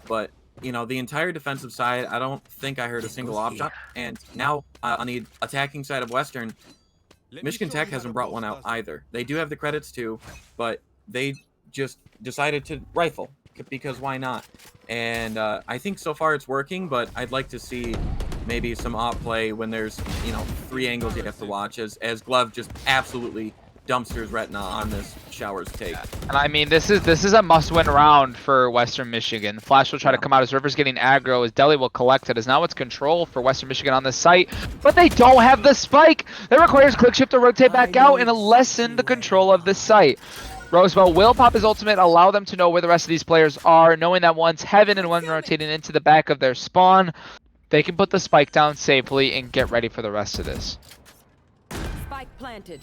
But, you know, the entire defensive side, I don't think I heard a single op shot. And now on the attacking side of Western, Michigan Tech hasn't brought one out either. They do have the credits too, but they just decided to rifle, because why not? And I think so far it's working, but I'd like to see maybe some op play when there's, you know, 3 angles you have to watch, as Glove just absolutely dumpsters Retina on this Showers take.
And I mean, this is a must-win round for Western Michigan. Flash will try to come out as River's getting aggro, as Deli will collect it, as now it's control for Western Michigan on this site, but they don't have the spike. That requires click shift to rotate back out and lessen the control of the site. Rosebo will pop his ultimate, allow them to know where the rest of these players are, knowing that one's Heaven and one rotating into the back of their spawn. They can put the spike down safely and get ready for the rest of this.
Spike planted.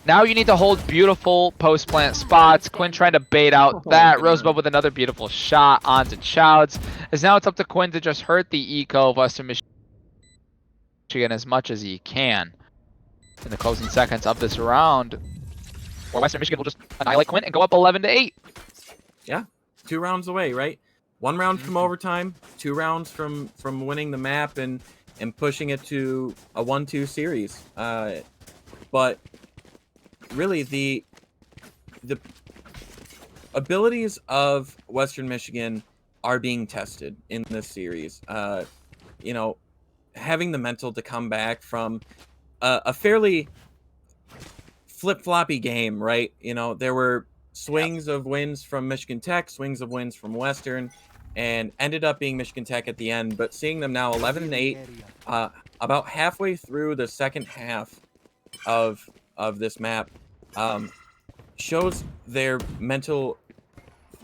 Now you need to hold beautiful post-plant spots. Quinn trying to bait out that. Rosebud with another beautiful shot onto Childs. As now it's up to Quinn to just hurt the eco of Western Michigan as much as he can in the closing seconds of this round. Or Western Michigan will just annihilate Quinn and go up 11-8.
Yeah, 2 rounds away, right? 1 round from overtime, 2 rounds from winning the map and pushing it to a 1-2 series. But really, the abilities of Western Michigan are being tested in this series. You know, having the mental to come back from a fairly flip-floppy game, right? You know, there were swings of wins from Michigan Tech, swings of wins from Western, and ended up being Michigan Tech at the end. But seeing them now 11-8, about halfway through the second half of this map, shows their mental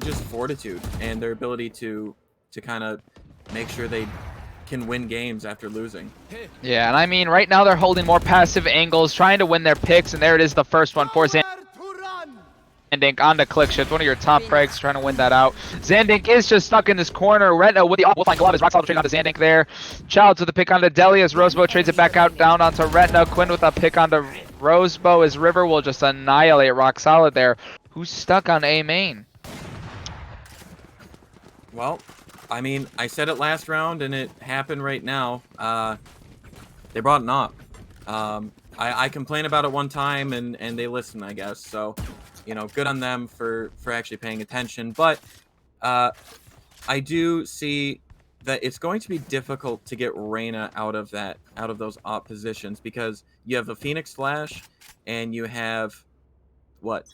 just fortitude and their ability to kind of make sure they can win games after losing.
Yeah, and I mean, right now they're holding more passive angles, trying to win their picks, and there it is, the first one for Zandink on the click shift. One of your top frags trying to win that out. Zandink is just stuck in this corner. Retina with the we'll find Glove as rock solid trade onto Zandink there. Childs with the pick onto Deli as Rosebo trades it back out down onto Retina. Quinn with a pick onto Rosebo as River will just annihilate rock solid there. Who's stuck on A main?
Well, I mean, I said it last round and it happened right now. They brought an op. I complained about it one time and they listened, I guess. So, you know, good on them for actually paying attention. But I do see that it's going to be difficult to get Reyna out of those op positions, because you have a Phoenix Flash and you have what?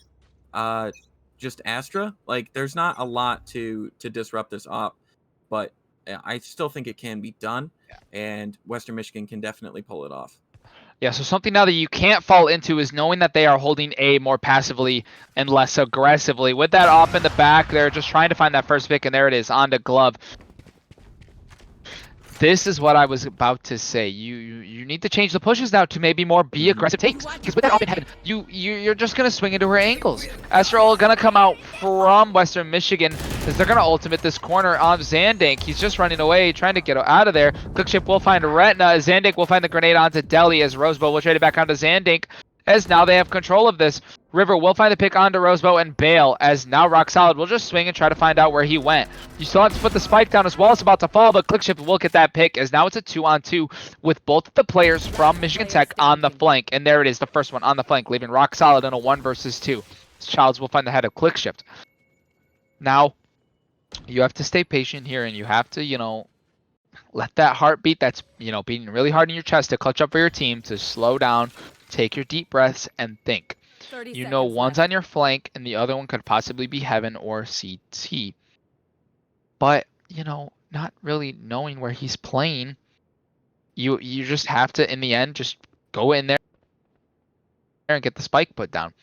Just Astra. Like, there's not a lot to disrupt this op, but I still think it can be done, and Western Michigan can definitely pull it off.
Yeah, so something now that you can't fall into is knowing that they are holding A more passively and less aggressively. With that op in the back, they're just trying to find that first pick, and there it is, on to Glove. This is what I was about to say. You need to change the pushes now to maybe more be aggressive takes. Because with that op in heaven, you're just gonna swing into her ankles. Astral gonna come out from Western Michigan because they're gonna ultimate this corner on Zandank. He's just running away, trying to get out of there. Clickship will find Retina. Zandank will find the grenade onto Deli as Rosebow will trade it back onto Zandank. As now they have control of this. River will find the pick onto Rosebow and bail, as now Rock Solid will just swing and try to find out where he went. You still have to put the spike down as well. It's about to fall, but Clickship will get that pick, as now it's a 2-on-2 with both of the players from Michigan Tech on the flank. And there it is, the first one on the flank, leaving Rock Solid in a 1 versus 2. Childs will find the head of Clickship. Now, you have to stay patient here, and you have to, let that heartbeat that's, beating really hard in your chest to clutch up for your team to slow down, take your deep breaths, and think. One's on your flank, and the other one could possibly be Heaven or CT. But, not really knowing where he's playing, you just have to, in the end, just go in there and get the spike put down.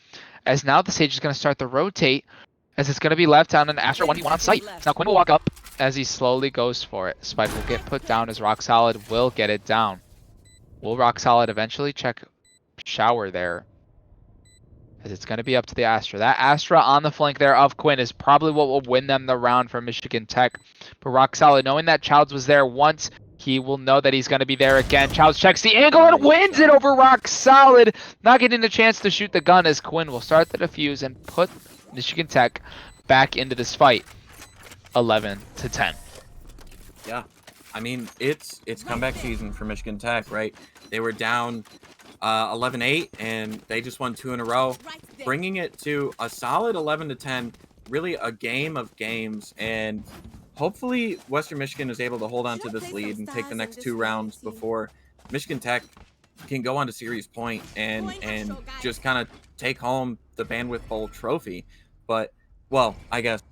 As now the Sage is going to start to rotate, as it's going to be left on an Astro 1v1 on site. Now Quinn will walk up as he slowly goes for it. Spike will get put down as Rock Solid will get it down. Will Rock Solid eventually check Shower there? As it's going to be up to the Astra. That Astra on the flank there of Quinn is probably what will win them the round for Michigan Tech. But Rock Solid, knowing that Childs was there once, he will know that he's going to be there again. Childs checks the angle and wins it over Rock Solid. Not getting a chance to shoot the gun, as Quinn will start the defuse and put Michigan Tech back into this fight. 11-10.
Yeah, I mean, it's comeback season for Michigan Tech, right? They were down 11-8, and they just won 2 in a row, bringing it to a solid 11-10, really a game of games. And hopefully Western Michigan is able to hold on to this lead and take the next 2 rounds before Michigan Tech can go on to Series Point and just kind of take home the Bandwidth Bowl trophy. But, well, I guess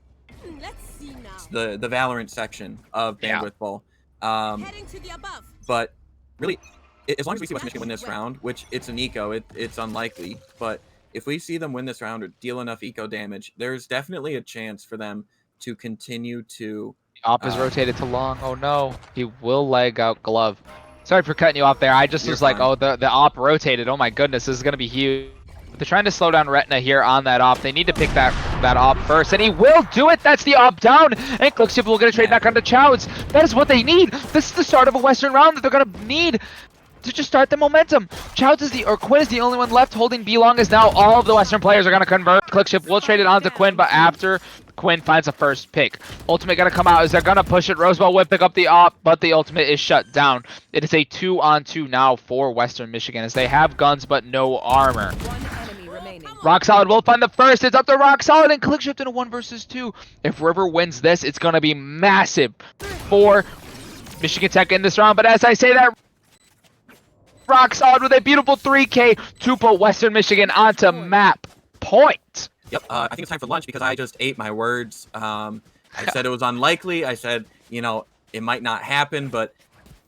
the Valorant section of Bandwidth Bowl. But really, as long as we see West Michigan win this round, which it's an eco, it's unlikely, but if we see them win this round or deal enough eco damage, there's definitely a chance for them to continue to...
Op is rotated to long. Oh no, he will leg out Glove. Sorry for cutting you off there. I just was like, oh, the op rotated. Oh my goodness, this is going to be huge. But they're trying to slow down Retina here on that op. They need to pick that op first, and he will do it. That's the op down, and Clickship will get a trade back onto Childs. That is what they need. This is the start of a Western round that they're going to need to just start the momentum. Childs is Quinn is the only one left holding B long, as now all of the Western players are going to convert. Clickship will trade it onto Quinn, but after Quinn finds a first pick. Ultimate going to come out as they're going to push it. Rosebud will pick up the op, but the ultimate is shut down. It is a 2-on-2 now for Western Michigan, as they have guns but no armor. Rock Solid will find the first. It's up to Rock Solid, and Clickship in a 1 versus 2. If River wins this, it's going to be massive for Michigan Tech in this round. But as I say that, Rock Solid with a beautiful 3K to put Western Michigan onto map point.
Yep, I think it's time for lunch because I just ate my words. I said it was unlikely. I said, it might not happen, but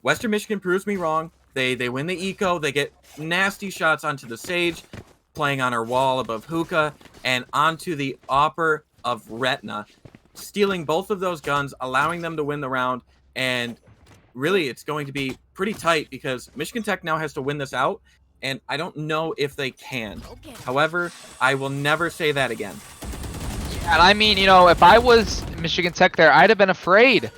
Western Michigan proves me wrong. They win the eco. They get nasty shots onto the Sage, playing on her wall above Hookah, and onto the Opper of Retina, stealing both of those guns, allowing them to win the round. And really, it's going to be pretty tight because Michigan Tech now has to win this out, and I don't know if they can. However, I will never say that again.
And I mean, if I was Michigan Tech there, I'd have been afraid.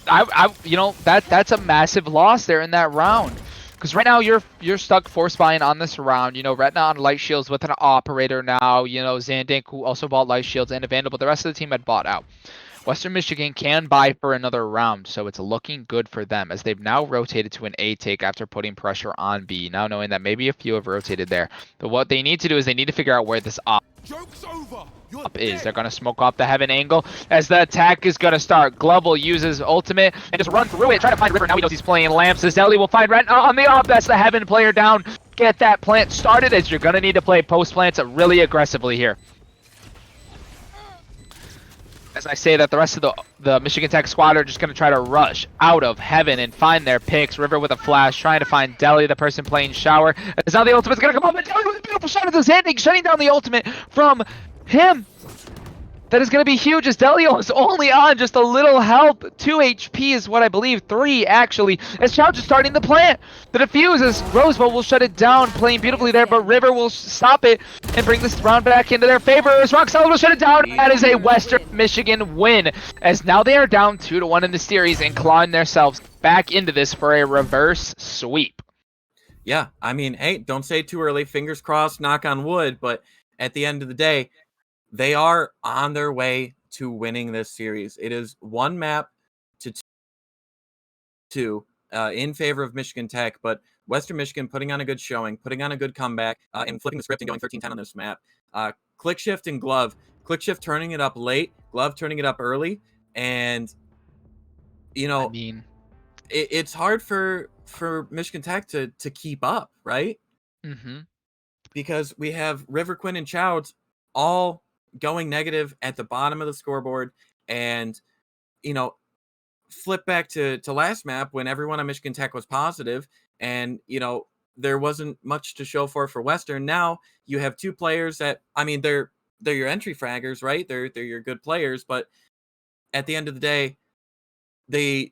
That's a massive loss there in that round. Because right now you're stuck force buying on this round. Retina on light shields with an operator now. Zandank, who also bought light shields, and a Vandal, but the rest of the team had bought out. Western Michigan can buy for another round, so it's looking good for them as they've now rotated to an A take after putting pressure on B, now knowing that maybe a few have rotated there. But what they need to do is they need to figure out where this op is. They're going to smoke off the heaven angle as the attack is going to start. Glove will use his ultimate and just run through it, try to find River. Now he knows he's playing Lamps. Zelly will find Ren on the op. That's the heaven player down. Get that plant started as you're going to need to play post plants really aggressively here. As I say that, the rest of the Michigan Tech squad are just going to try to rush out of heaven and find their picks. River with a flash, trying to find Deli, the person playing shower. As now the ultimate's going to come up, and Deli with a beautiful shot at his ending, shutting down the ultimate from him. That is going to be huge as Delio is only on just a little health. 2 HP is what I believe, 3 actually. As Challenge is starting the plant. The defuse as Roseville will shut it down, playing beautifully there, but River will stop it and bring this round back into their favor as Rock Solid will shut it down. That is a Western Michigan win, as now they are down 2-1 in the series and clawing themselves back into this for a reverse sweep.
Yeah, I mean, hey, don't say it too early. Fingers crossed, knock on wood. But at the end of the day, they are on their way to winning this series. It is 1 map to 2 in favor of Michigan Tech, but Western Michigan putting on a good showing, putting on a good comeback, and flipping the script and going 13-10 on this map. Click Shift and Glove. Click Shift turning it up late, Glove turning it up early, and
I mean,
it's hard for Michigan Tech to keep up, right?
mm-hmm.
Because we have River Quinn and Childs all going negative at the bottom of the scoreboard, and flip back to last map when everyone on Michigan Tech was positive, and there wasn't much to show for Western. Now you have 2 players that, I mean, they're your entry fraggers, right? They're your good players, but at the end of the day, they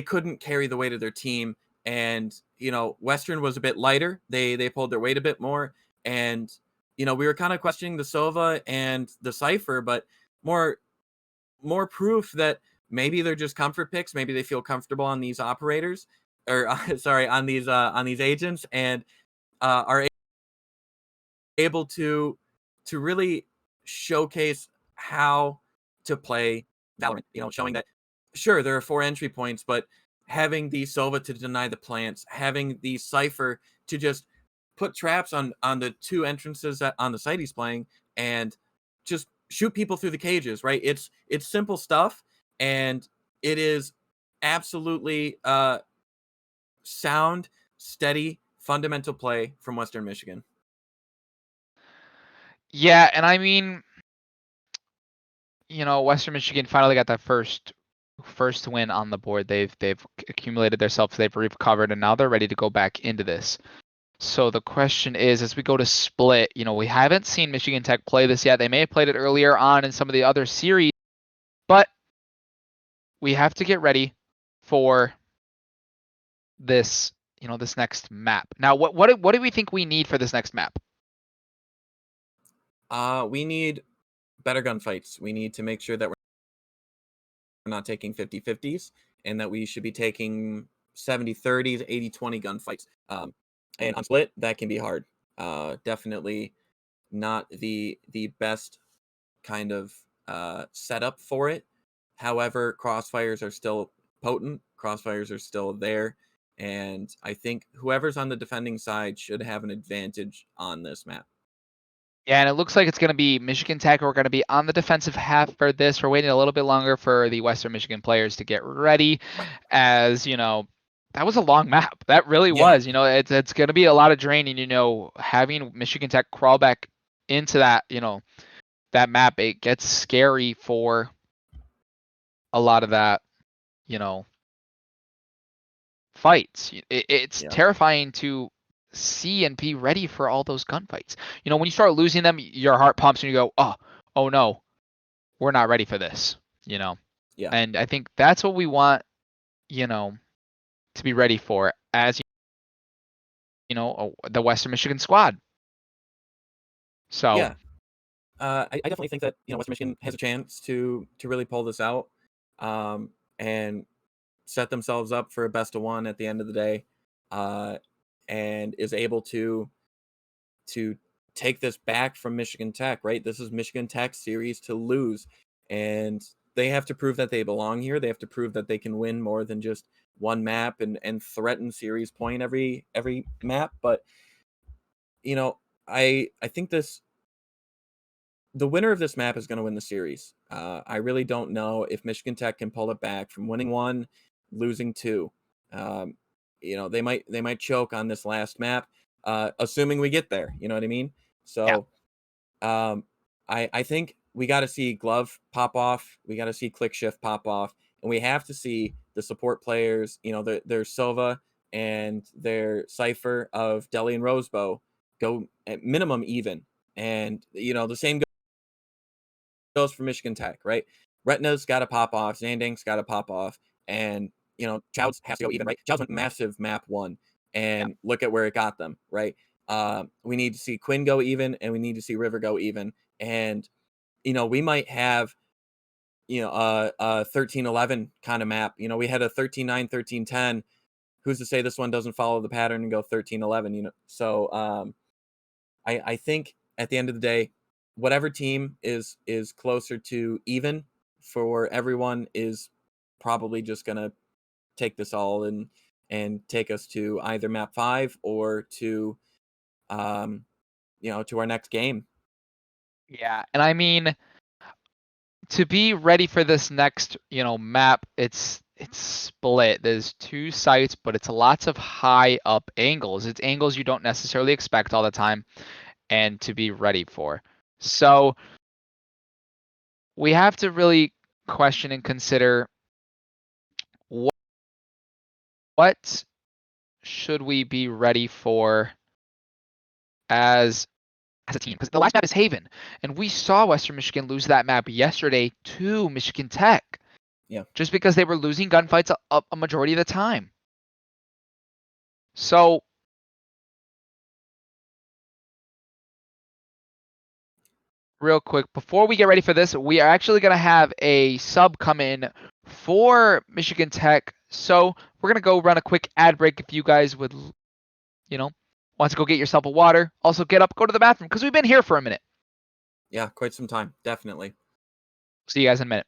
couldn't carry the weight of their team, and Western was a bit lighter. They pulled their weight a bit more, and we were kind of questioning the Sova and the Cypher, but more proof that maybe they're just comfort picks. Maybe they feel comfortable on these operators, or sorry, on these agents, and are able to really showcase how to play Valorant. Showing that sure there are 4 entry points, but having the Sova to deny the plants, having the Cypher to just put traps on the 2 entrances that on the site he's playing, and just shoot people through the cages, right? It's simple stuff, and it is absolutely sound, steady, fundamental play from Western Michigan.
Yeah, and I mean, Western Michigan finally got that first win on the board. They've accumulated themselves, they've recovered, and now they're ready to go back into this. So the question is, as we go to split, we haven't seen Michigan Tech play this yet. They may have played it earlier on in some of the other series, but we have to get ready for this, this next map. Now, what do we think we need for this next map?
We need better gunfights. We need to make sure that we're not taking 50-50s, and that we should be taking 70-30s, 80-20 gunfights. And on split, that can be hard. Definitely not the best kind of setup for it. However, crossfires are still potent. Crossfires are still there. And I think whoever's on the defending side should have an advantage on this map.
Yeah, and it looks like it's going to be Michigan Tech. We're going to be on the defensive half for this. We're waiting a little bit longer for the Western Michigan players to get ready, as that was a long map. That really was. It's going to be a lot of draining. Having Michigan Tech crawl back into that, that map, it gets scary for a lot of that, fights. It's terrifying to see and be ready for all those gunfights. When you start losing them, your heart pumps and you go, oh no, we're not ready for this.
Yeah.
And I think that's what we want, to be ready for as the Western Michigan squad. So
yeah, I definitely think that Western Michigan has a chance to really pull this out, and set themselves up for a best of 1 at the end of the day, and is able to take this back from Michigan Tech. Right, this is Michigan Tech's series to lose, and they have to prove that they belong here. They have to prove that they can win more than just one map and threaten series point every map. But I think the winner of this map is going to win the series. I really don't know if Michigan Tech can pull it back from winning one, losing two. They might choke on this last map, assuming we get there. You know what I mean? So, I think we got to see Glove pop off. We got to see Click Shift pop off, and we have to see the support players. Their Sova and their Cypher of Deli and Rosebow go at minimum even. And the same goes for Michigan Tech, right? Retina's got to pop off, Zandank's got to pop off, and Chow's has to go even, right? Chow's went massive map one, and look at where it got them, right? We need to see Quinn go even, and we need to see River go even, and we might have a 13-11 kind of map. We had a 13-9, 13-10. Who's to say this one doesn't follow the pattern and go 13-11? So I think at the end of the day, whatever team is closer to even for everyone is probably just gonna take this all and take us to either map 5 or to to our next game.
Yeah, and I mean, to be ready for this next, map, it's split. There's 2 sites, but it's lots of high up angles. It's angles you don't necessarily expect all the time and to be ready for. So we have to really question and consider what should we be ready for as a team? Because the last map is Haven, and we saw Western Michigan lose that map yesterday to Michigan Tech.
Yeah.
Just because they were losing gunfights a majority of the time. So real quick, before we get ready for this, we are actually going to have a sub come in for Michigan Tech. So we're going to go run a quick ad break if you guys would, want to go get yourself a water. Also get up, go to the bathroom, because we've been here for a minute.
Yeah, quite some time, definitely.
See you guys in a minute.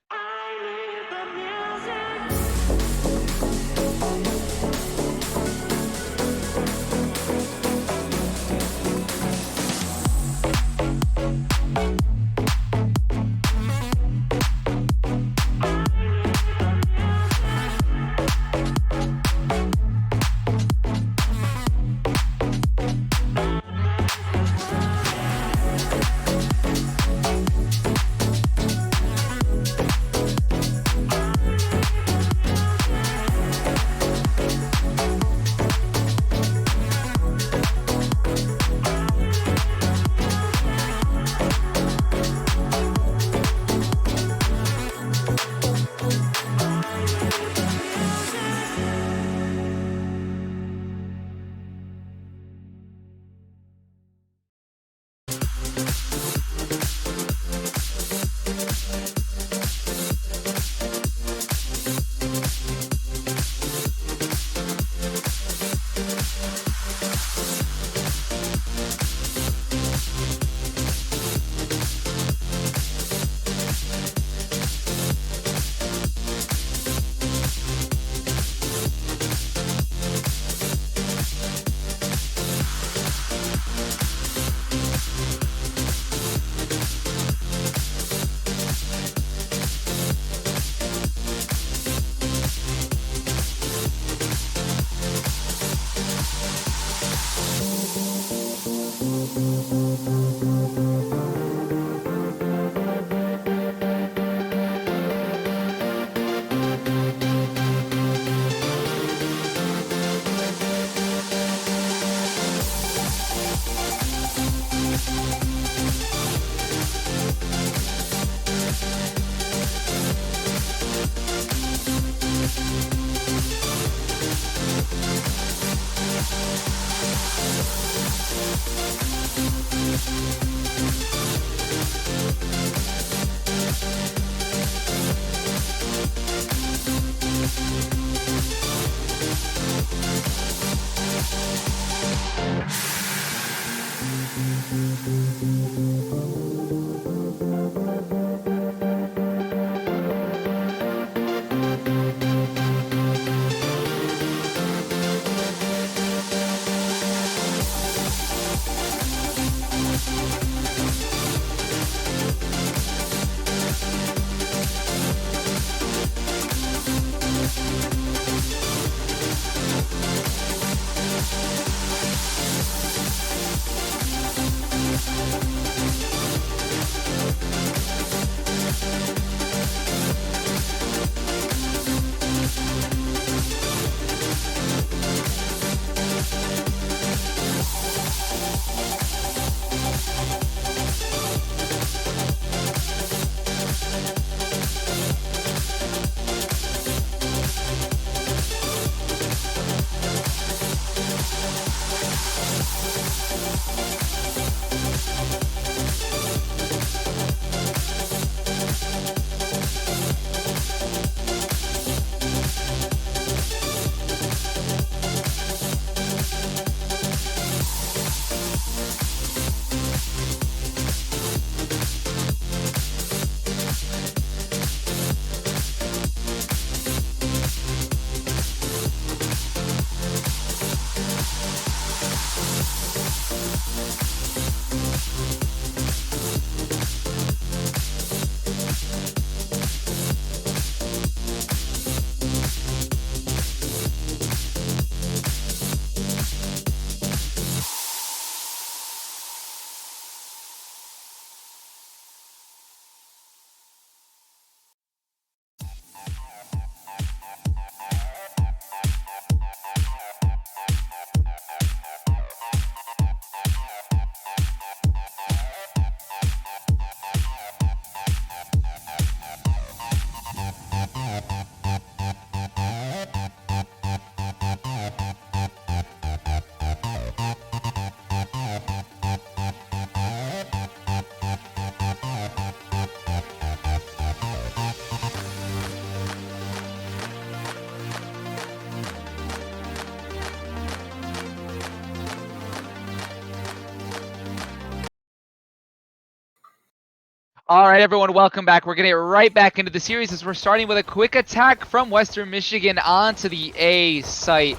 All right, everyone, welcome back. We're going to get right back into the series as we're starting with a quick attack from Western Michigan onto the A site.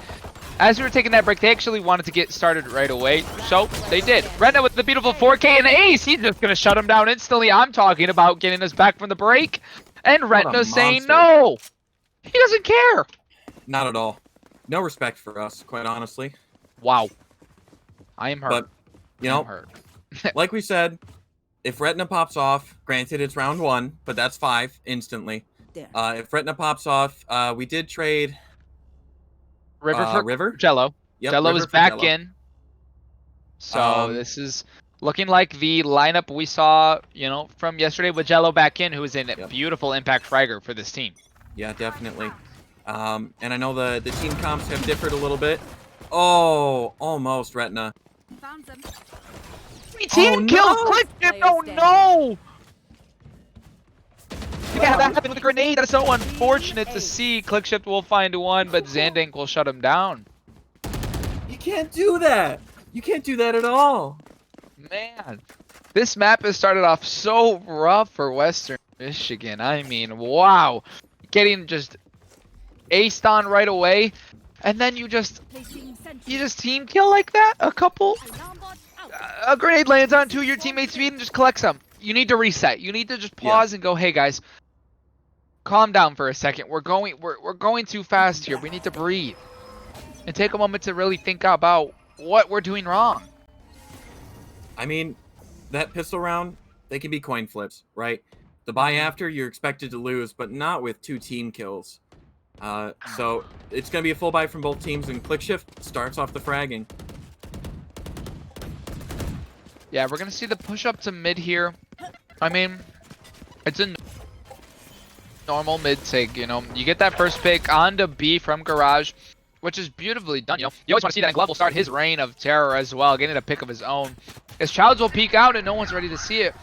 As we were taking that break, they actually wanted to get started right away, so they did. Retna with the beautiful 4K and the ace, he's just going to shut him down instantly. I'm talking about getting us back from the break, and Retna saying no. He doesn't care.
Not at all. No respect for us, quite honestly.
Wow. I am hurt.
But, you know,
hurt.
like we said, if Retina pops off, granted it's round 1, but that's 5 instantly. If Retina pops off, we did trade
River for
River?
Jello.
Yep,
Jello
River
is
for
back
Jello.
in. So this is looking like the lineup we saw, you know, from yesterday with Jello back in, who is a beautiful impact fragger for this team.
Yeah, definitely. And I know the team comps have differed a little bit. Oh, almost Retina.
Found them.
Team kills Clifton! Oh no! Yeah, that happened with a grenade. That's so unfortunate to see. Clickshift will find one, but Zandank will shut him down.
You can't do that. You can't do that at all.
Man, this map has started off so rough for Western Michigan. I mean, wow. Getting just aced on right away, and then you just team kill like that? A grenade lands on two of your teammates' feet and just collects them. You need to reset. You need to just pause and go, hey guys, calm down for a second. We're going too fast here. We need to breathe and take a moment to really think about what we're doing wrong.
I mean, that pistol round, they can be coin flips, right? The buy after, you're expected to lose, but not with 2 team kills. So it's going to be a full buy from both teams, and Clickshift starts off the fragging.
Yeah, we're going to see the push up to mid here. I mean, it's a normal mid take, you know. You get that first pick onto B from Garage, which is beautifully done, you know. You always want to see that, and Glove will start his reign of terror as well, getting a pick of his own. As Childs will peek out and no one's ready to see it.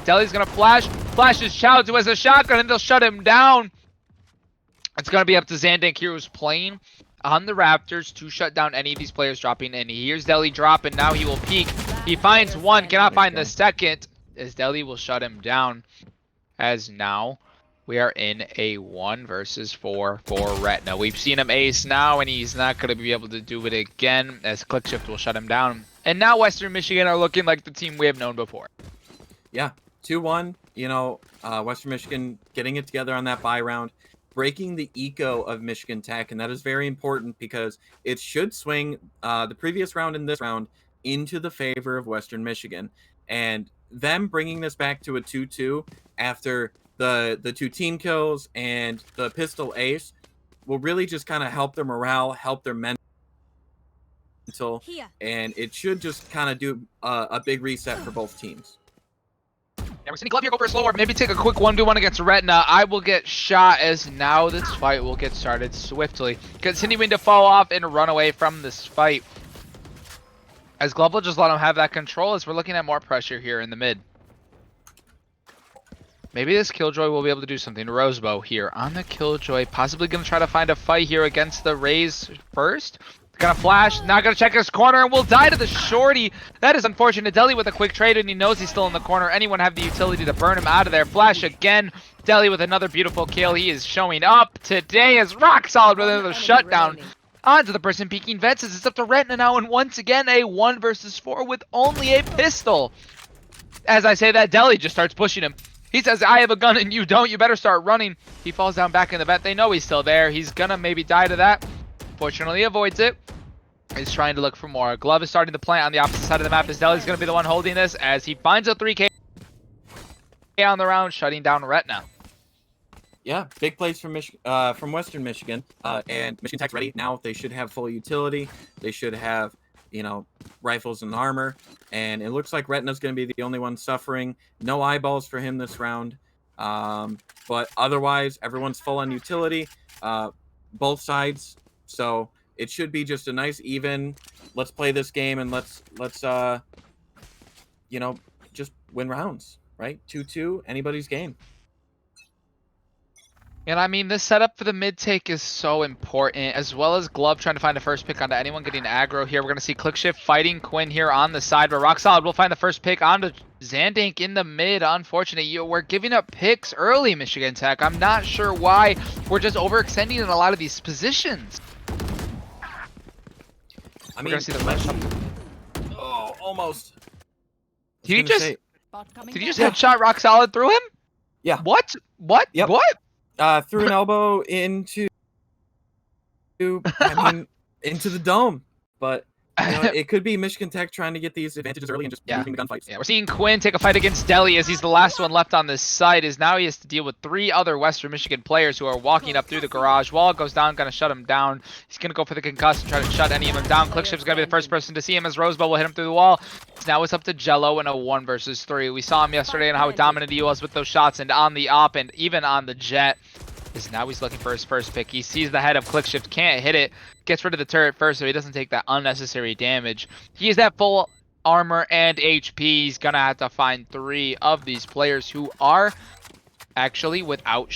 Deli's going to flashes Childs who has a shotgun, and they'll shut him down. It's going to be up to Zandank here, who's playing on the Raptors to shut down any of these players dropping in. He hears Deli drop, and now he will peek. He finds one, cannot find the second, as Deli will shut him down. As now we are in a 1 versus 4 for Retina. We've seen him ace now, and he's not going to be able to do it again, as Clickshift will shut him down. And now Western Michigan are looking like the team we have known before.
Yeah, 2-1, you know, Western Michigan getting it together on that buy round, breaking the eco of Michigan Tech, and that is very important because it should swing the previous round and this round into the favor of Western Michigan. And them bringing this back to a 2-2 after the 2 team kills and the pistol ace will really just kind of help their morale, help their mental, and it should just kind of do a big reset for both teams.
Yeah, we're seeing Glove here go for a slow orb. Maybe take a quick 1v1 against Retina. I will get shot, as now this fight will get started swiftly. Continuing to fall off and run away from this fight. As Glove will just let him have that control as we're looking at more pressure here in the mid. Maybe this Killjoy will be able to do something. Rosebow here on the Killjoy. Possibly going to try to find a fight here against the Rays first. Gonna flash, not gonna check his corner, and will die to the shorty. That is unfortunate. Deli with a quick trade, and he knows he's still in the corner. Anyone have the utility to burn him out of there? Flash again. Deli with another beautiful kill. He is showing up today as rock solid with another shutdown. Onto the person peeking vents as it's up to Retina now, and once again a 1 versus 4 with only a pistol. As I say that, Deli just starts pushing him. He says, I have a gun and you don't. You better start running. He falls down back in the vent. They know he's still there. He's gonna maybe die to that. Fortunately, avoids it. He's trying to look for more. Glove is starting to plant on the opposite side of the map as Deli's going to be the one holding this as he finds a 3K on the round, shutting down Retina.
Yeah, big plays from Western Michigan, and Michigan Tech's ready now. They should have full utility. They should have, you know, rifles and armor, and it looks like Retina's going to be the only one suffering. No eyeballs for him this round, but otherwise everyone's full on utility, both sides. So it should be just a nice even. Let's play this game and let's you know, just win rounds, right? 2-2, anybody's game.
And I mean, this setup for the mid take is so important, as well as Glove trying to find the first pick onto anyone getting aggro here. We're going to see ClickShift fighting Quinn here on the side, but Rock Solid will find the first pick onto Zandank in the mid. Unfortunate, we're giving up picks early, Michigan Tech. I'm not sure why. We're just overextending in a lot of these positions.
I
We're
mean,
gonna see the flash up.
Oh, almost.
Did he just
Bot coming
did he just
down.
headshot Rock Solid through him?
Yeah.
What? What?
Yep.
What?
Threw an elbow into, I mean, into the dome. But you know, it could be Michigan Tech trying to get these advantages early and just moving the gunfights.
Yeah, we're seeing Quinn take a fight against Deli as he's the last one left on this site. As now he has to deal with 3 other Western Michigan players who are walking up through the garage. Wall goes down, gonna shut him down. He's gonna go for the concuss and try to shut any of them down. ClickShift's gonna be the first person to see him as Rosebow will hit him through the wall. Now it's up to Jello in a 1 versus 3. We saw him yesterday and how dominant he was with those shots and on the op and even on the jet. Is now he's looking for his first pick. He sees the head of ClickShift, can't hit it, gets rid of the turret first so he doesn't take that unnecessary damage. He is at full armor and HP. He's gonna have to find 3 of these players who are actually without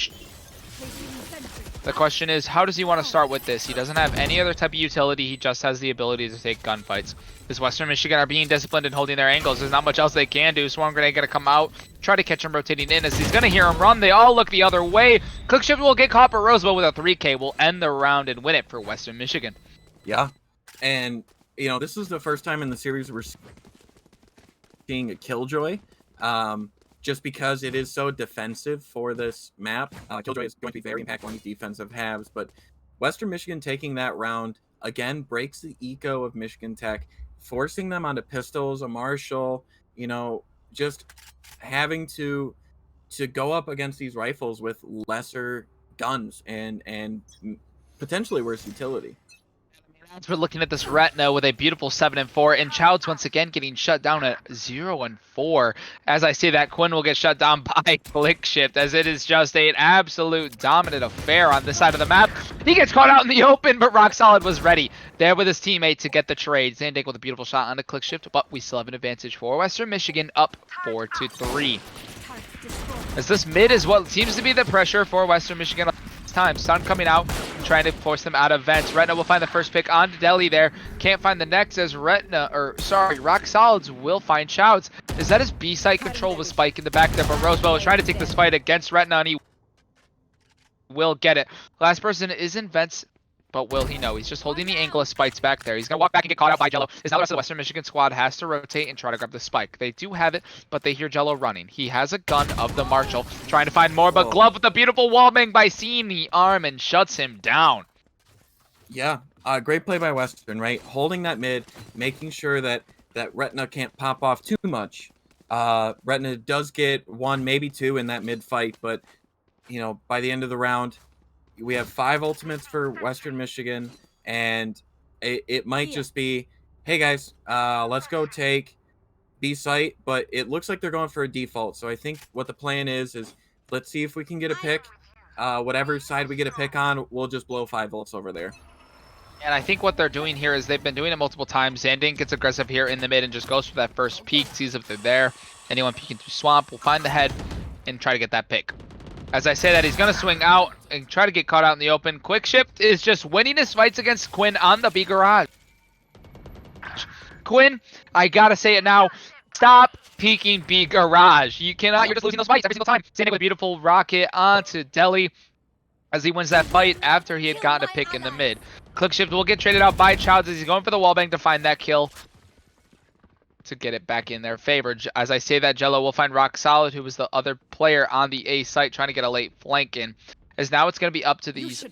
The question is, how does he want to start with this? He doesn't have any other type of utility. He just has the ability to take gunfights. Because Western Michigan are being disciplined and holding their angles. There's not much else they can do. Swarm Grenade gonna come out, try to catch him rotating in as he's gonna hear him run. They all look the other way. ClickShift will get caught, but Rosebow with a 3K will end the round and win it for Western Michigan.
Yeah, and you know, this is the first time in the series we're seeing a Killjoy. Just because it is so defensive for this map. Killjoy is going to be very impactful on these defensive halves, but Western Michigan taking that round, again, breaks the eco of Michigan Tech, forcing them onto pistols, a Marshall, you know, just having to go up against these rifles with lesser guns and potentially worse utility.
We're looking at this Retina with a beautiful 7 and 4, and Childs once again getting shut down at 0 and 4. As I say that, Quinn will get shut down by ClickShift, as it is just an absolute dominant affair on this side of the map. He gets caught out in the open, but Rock Solid was ready there with his teammate to get the trade. Zandank with a beautiful shot on the ClickShift, but we still have an advantage for Western Michigan, up 4-3. As this mid is what seems to be the pressure for Western Michigan this time. Sun coming out, trying to force them out of vents. Retina will find the first pick onto Deli there. Can't find the next as Rock Solids will find Chouds. Is that his B-site control with Spike in the back there? But Rosebow is trying to take this fight against Retina and he will get it. Last person is in vents, but will he know? He's just holding the angle of Spike's back there. He's going to walk back and get caught out by Jello. Is now the rest of the Western Michigan squad has to rotate and try to grab the Spike. They do have it, but they hear Jello running. He has a gun of the Marshall, trying to find more, but Glove with a beautiful wall bang by seeing the arm and shuts him down.
Yeah, great play by Western, right? Holding that mid, making sure that Retina can't pop off too much. Retina does get 1, maybe 2 in that mid fight, but you know, by the end of the round, we have 5 ultimates for Western Michigan, and it might just be, hey guys, let's go take B site, but it looks like they're going for a default. So I think what the plan is let's see if we can get a pick. Whatever side we get a pick on, we'll just blow 5 volts over there.
And I think what they're doing here is they've been doing it multiple times. Zandink gets aggressive here in the mid and just goes for that first peek, sees if they're there. Anyone peeking through swamp will find the head and try to get that pick. As I say that, he's going to swing out and try to get caught out in the open. Quick Shift is just winning his fights against Quinn on the B garage. Quinn, I got to say it now. Stop peeking B garage. You cannot. You're just losing those fights every single time. Zandink with a beautiful rocket onto Deli as he wins that fight after he had gotten a pick in the mid. Click Shift will get traded out by Childs as he's going for the wallbang to find that kill to get it back in their favor. As I say that, Jello will find Rock Solid, who was the other player on the A site trying to get a late flank in. As now it's going to be up to these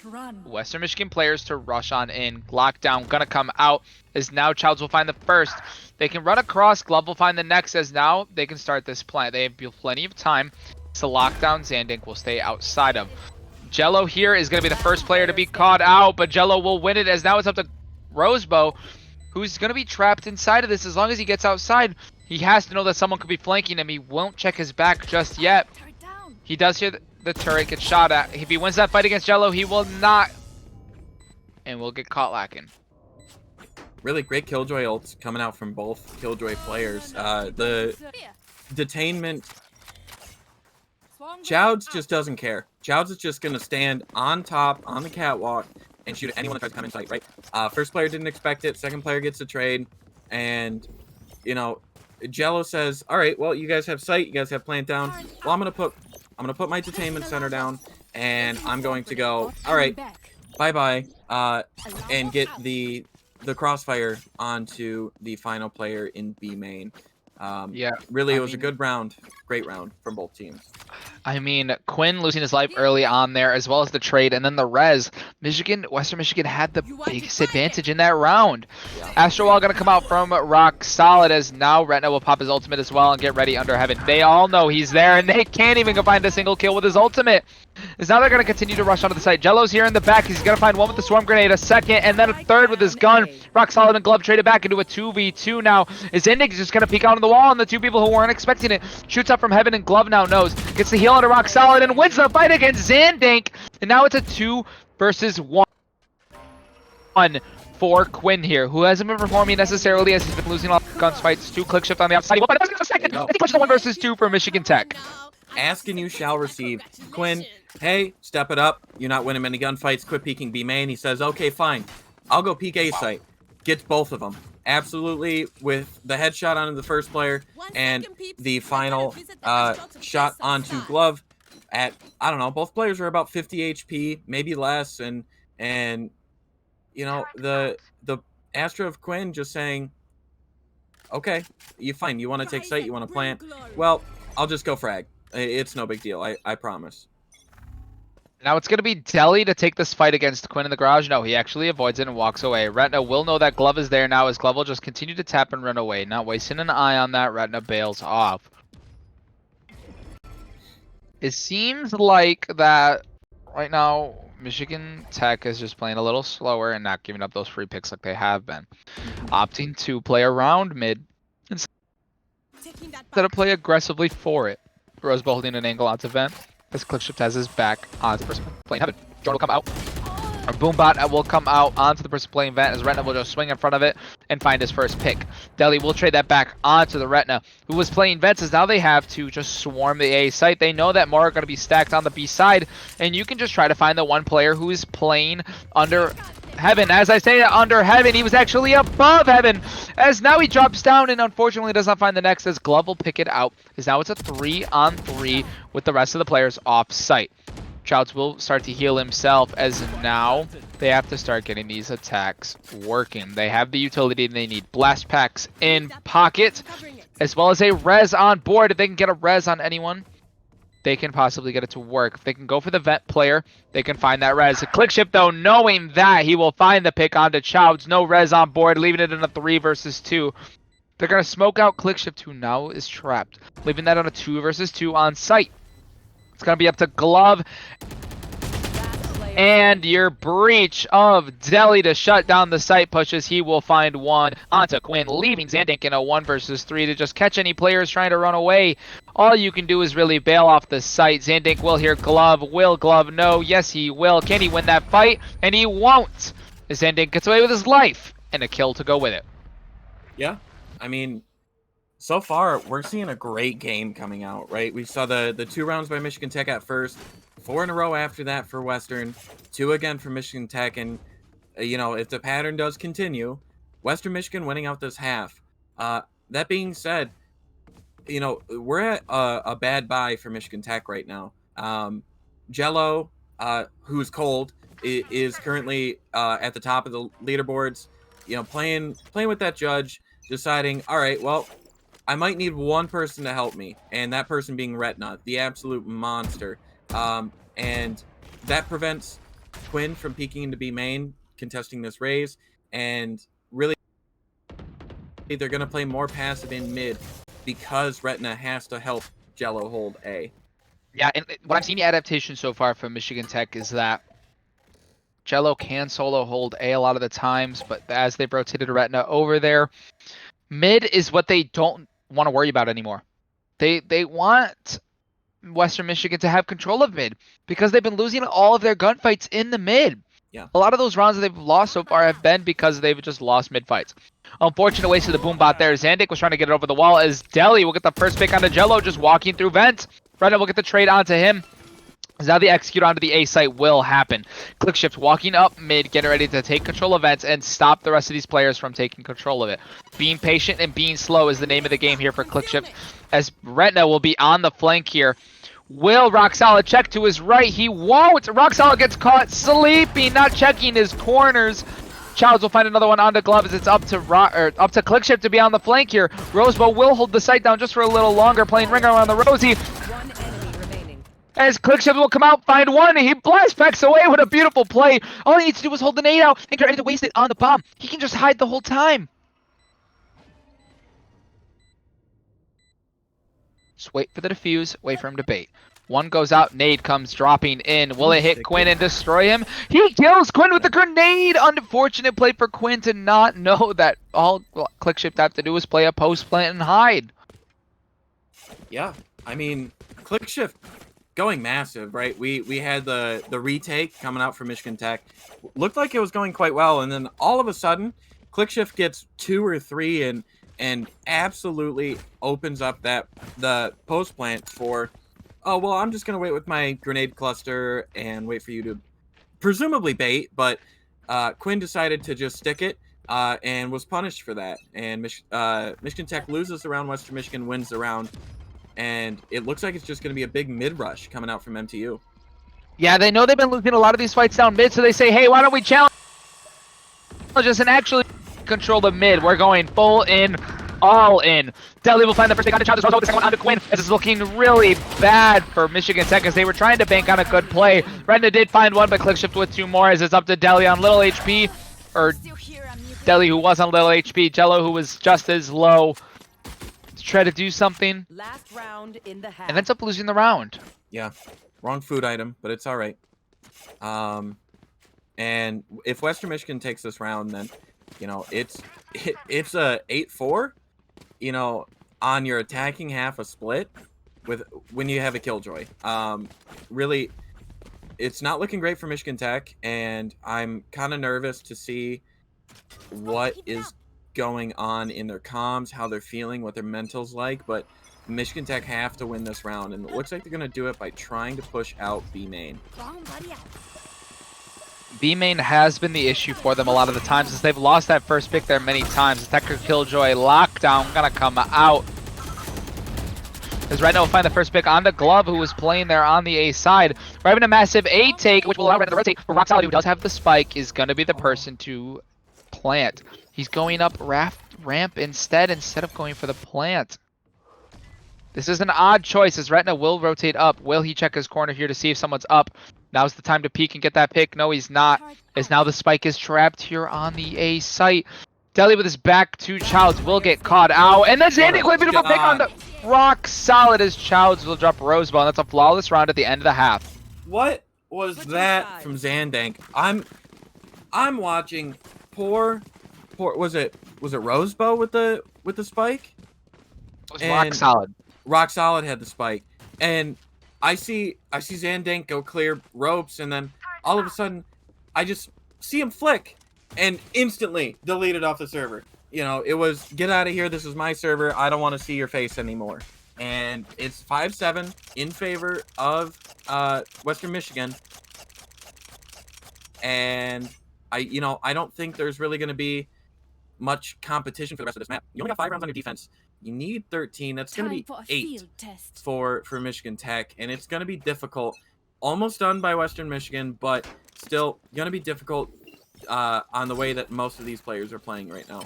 Western Michigan players to rush on in. Lockdown going to come out as now Childs will find the first. They can run across, Glove will find the next as now they can start this plant. They have plenty of time. So Lockdown, Zandink will stay outside of. Jello here is going to be the first player to be caught out, but Jello will win it as now it's up to Rosebow, who's going to be trapped inside of this. As long as he gets outside, he has to know that someone could be flanking him. He won't check his back just yet. He does hear the turret get shot at. If he wins that fight against Jello, he will not. And will get caught lacking.
Really great Killjoy ults coming out from both Killjoy players. The detainment... Childs just doesn't care. Childs is just going to stand on top, on the catwalk, and shoot at anyone that tries to come in sight, right? First player didn't expect it. Second player gets the trade. And, you know, Jello says, all right, well, you guys have sight. You guys have plant down. Well, I'm going to put my detainment center down, and I'm going to go, all right, bye-bye, and get the crossfire onto the final player in B main. Yeah, really, it was a good round. Great round from both teams.
I mean, Quinn losing his life early on there, as well as the trade, and then the res. Western Michigan had the biggest advantage in that round. Yeah. Astrowall going to come out from Rock Solid, as now Retna will pop his ultimate as well and get ready under heaven. They all know he's there, and they can't even find a single kill with his ultimate. As now they're going to continue to rush onto the site. Jello's here in the back. He's going to find one with the swarm grenade, a second, and then a third with his gun. Rock Solid and Glove traded back into a 2v2 now. As Indig is just going to peek out on the wall, and the two people who weren't expecting it shoots up from heaven, and Glove now knows. Gets the heal onto Rock Solid and wins the fight against Zandink. And now it's a 2 versus 1 for Quinn here, who hasn't been performing necessarily as he's been losing a lot of guns fights. 2 click shift on the outside. But a second. I think it's a 1 versus 2 for Michigan Tech.
Ask and you shall receive. Quinn, hey, step it up. You're not winning many gunfights. Quit peeking B main. He says, okay, fine. I'll go peek A site. Gets both of them. Absolutely, with the headshot onto the first player and the final shot onto Glove at, I don't know, both players are about 50 HP, maybe less, and you know, the Astra of Quinn just saying, okay, you fine, you want to take site, you want to plant, well, I'll just go frag. It's no big deal, I promise.
Now it's going to be Deli to take this fight against Quinn in the garage. No, he actually avoids it and walks away. Retna will know that Glove is there now, as Glove will just continue to tap and run away. Not wasting an eye on that, Retna bails off. It seems like that right now Michigan Tech is just playing a little slower and not giving up those free picks like they have been. Opting to play around mid instead of play aggressively for it. Rosebud holding an angle onto vent. As Clickshift has his back onto the person playing heaven. Jordan will come out. Or Boombot will come out onto the person playing vent as Retna will just swing in front of it and find his first pick. Deli will trade that back onto the Retna, who was playing vents, as now they have to just swarm the A site. They know that more are going to be stacked on the B side, and you can just try to find the one player who is playing under heaven. As I say under heaven, he was actually above heaven, as now he drops down and unfortunately does not find the next, as Glove will pick it out, as now it's a 3-on-3 with the rest of the players off site. Childs will start to heal himself, as now they have to start getting these attacks working. They have the utility they need. Blast packs in pocket, as well as a res on board. If they can get a res on anyone, they can possibly get it to work. If they can go for the vent player, they can find that res. A click ship, though, knowing that he will find the pick onto Childs. No res on board, leaving it in a 3 versus 2. They're going to smoke out click ship, who now is trapped, leaving that on a 2 versus 2 on site. It's going to be up to Glove and your breach of Deli to shut down the site pushes. He will find one onto Quinn, leaving Zandink in a 1 versus 3 to just catch any players trying to run away. All you can do is really bail off the site. Zandink will hear Glove. Will Glove know? Yes, he will. Can he win that fight? And he won't. as Zandink gets away with his life and a kill to go with it.
Yeah, I mean, so far we're seeing a great game coming out, right? We saw the 2 rounds by Michigan Tech at first, 4 in a row after that for Western, 2 again for Michigan Tech, and if the pattern does continue, Western Michigan winning out this half. That being said, we're at a bad buy for Michigan Tech right now. Jello, who's cold, is currently at the top of the leaderboards. Playing with that judge, deciding, all right, well, I might need one person to help me, and that person being Retna, the absolute monster. And that prevents Quinn from peeking into B main, contesting this raise, and really they're going to play more passive in mid because Retna has to help Jello hold A.
Yeah, and what I've seen the adaptation so far from Michigan Tech is that Jello can solo hold A lot of the times, but as they've rotated Retina over there, mid is what they don't want to worry about anymore. They want Western Michigan to have control of mid because they've been losing all of their gunfights in the mid.
Yeah.
A lot of those rounds that they've lost so far have been because they've just lost mid fights. Unfortunate waste of the boom bot there. Zandik was trying to get it over the wall as Deli will get the first pick onto Jello, just walking through vent. Retina will get the trade onto him. As now the execute onto the A site will happen. ClickShift walking up mid, getting ready to take control of vents and stop the rest of these players from taking control of it. Being patient and being slow is the name of the game here for ClickShift, as Retina will be on the flank here. Will Rock Solid check to his right? He won't. Rock Solid gets caught sleeping, not checking his corners. Childs will find another one onto Glove as it's up to ClickShift to be on the flank here. Rosebow will hold the site down just for a little longer, playing ringer on the Rosie.
One enemy remaining.
As ClickShift will come out, find one, he blast packs away with a beautiful play. All he needs to do is hold the nade out and get ready to waste it on the bomb. He can just hide the whole time. Just wait for the defuse, wait for him to bait. One goes out, nade comes dropping in. Will it hit Quinn and destroy him? He kills Quinn with the grenade! Unfortunate play for Quinn to not know that all ClickShift have to do is play a post plant and hide.
Yeah, I mean, ClickShift going massive, right? We had the retake coming out from Michigan Tech. Looked like it was going quite well, and then all of a sudden, ClickShift gets 2 or 3 and absolutely opens up the post plant for, oh, well, I'm just going to wait with my grenade cluster and wait for you to presumably bait, but Quinn decided to just stick it and was punished for that. And Michigan Tech loses the round, Western Michigan wins the round, and it looks like it's just going to be a big mid-rush coming out from MTU.
Yeah, they know they've been losing a lot of these fights down mid, so they say, hey, why don't we challenge us and actually control the mid. We're going full in, all in. Deli will find the first pick onto Childs, the second one onto Quinn. This is looking really bad for Michigan Tech as they were trying to bank on a good play. Redna did find one, but ClickShift with 2 more as it's up to Deli on little HP. Or Deli who was on little HP. Jello who was just as low. To try to do something.
Last round in the half.
And ends up losing the round.
Yeah, wrong food item, but it's all right. And if Western Michigan takes this round, then it's a 8-4. On your attacking half a split when you have a Killjoy. Really, it's not looking great for Michigan Tech, and I'm kind of nervous to see what is going on in their comms, how they're feeling, what their mental's like. But Michigan Tech have to win this round, and it looks like they're going to do it by trying to push out B main.
B main has been the issue for them a lot of the times since they've lost that first pick there many times. Attacker Killjoy lockdown gonna come out. As Retina will find the first pick on the Glove, who was playing there on the A side. We're having a massive A take, which will allow Retina to rotate. But Rock Solid, who does have the spike, is gonna be the person to plant. He's going up ramp instead of going for the plant. This is an odd choice as Retina will rotate up. Will he check his corner here to see if someone's up? Now's the time to peek and get that pick. No, he's not. As now the spike is trapped here on the A site. Deli with his back to Childs will get caught out. And then Zandik with a beautiful pick on the Rock Solid as Childs will drop Roseball. And that's a flawless round at the end of the half.
What was that from Zandank? I'm watching poor was it Rosebow with the spike?
It was Rock Solid.
Rock Solid had the spike. And I see Zandank go clear ropes, and then all of a sudden I just see him flick. and instantly deleted off the server. You know, it was, get out of here, this is my server, I don't want to see your face anymore. And it's 5-7 in favor of Western Michigan. And I don't think there's really going to be much competition for the rest of this map. You only got 5 rounds on your defense. You need 13. That's going to be 8 for Michigan Tech, and it's going to be difficult. Almost done by Western Michigan, but still going to be difficult on the way that most of these players are playing right now.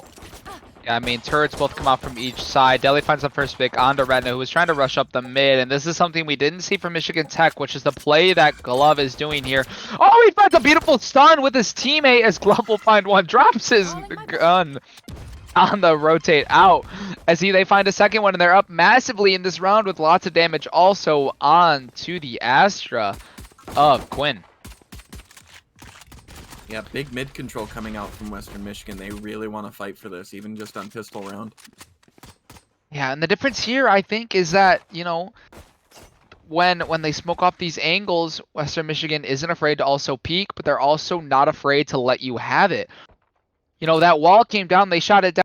Yeah, I mean, turrets both come out from each side. Deli finds the first pick onto Retina, who was trying to rush up the mid, and this is something we didn't see from Michigan Tech, which is the play that Glove is doing here. Oh, he finds a beautiful stun with his teammate as Glove will find one, drops his gun on the rotate out as they find a second one, and they're up massively in this round with lots of damage also on to the Astra of Quinn.
Yeah, big mid control coming out from Western Michigan. They really want to fight for this, even just on pistol round.
Yeah, and the difference here, I think, is that, you know, when they smoke off these angles, Western Michigan isn't afraid to also peek, but they're also not afraid to let you have it. You know, that wall came down, they shot it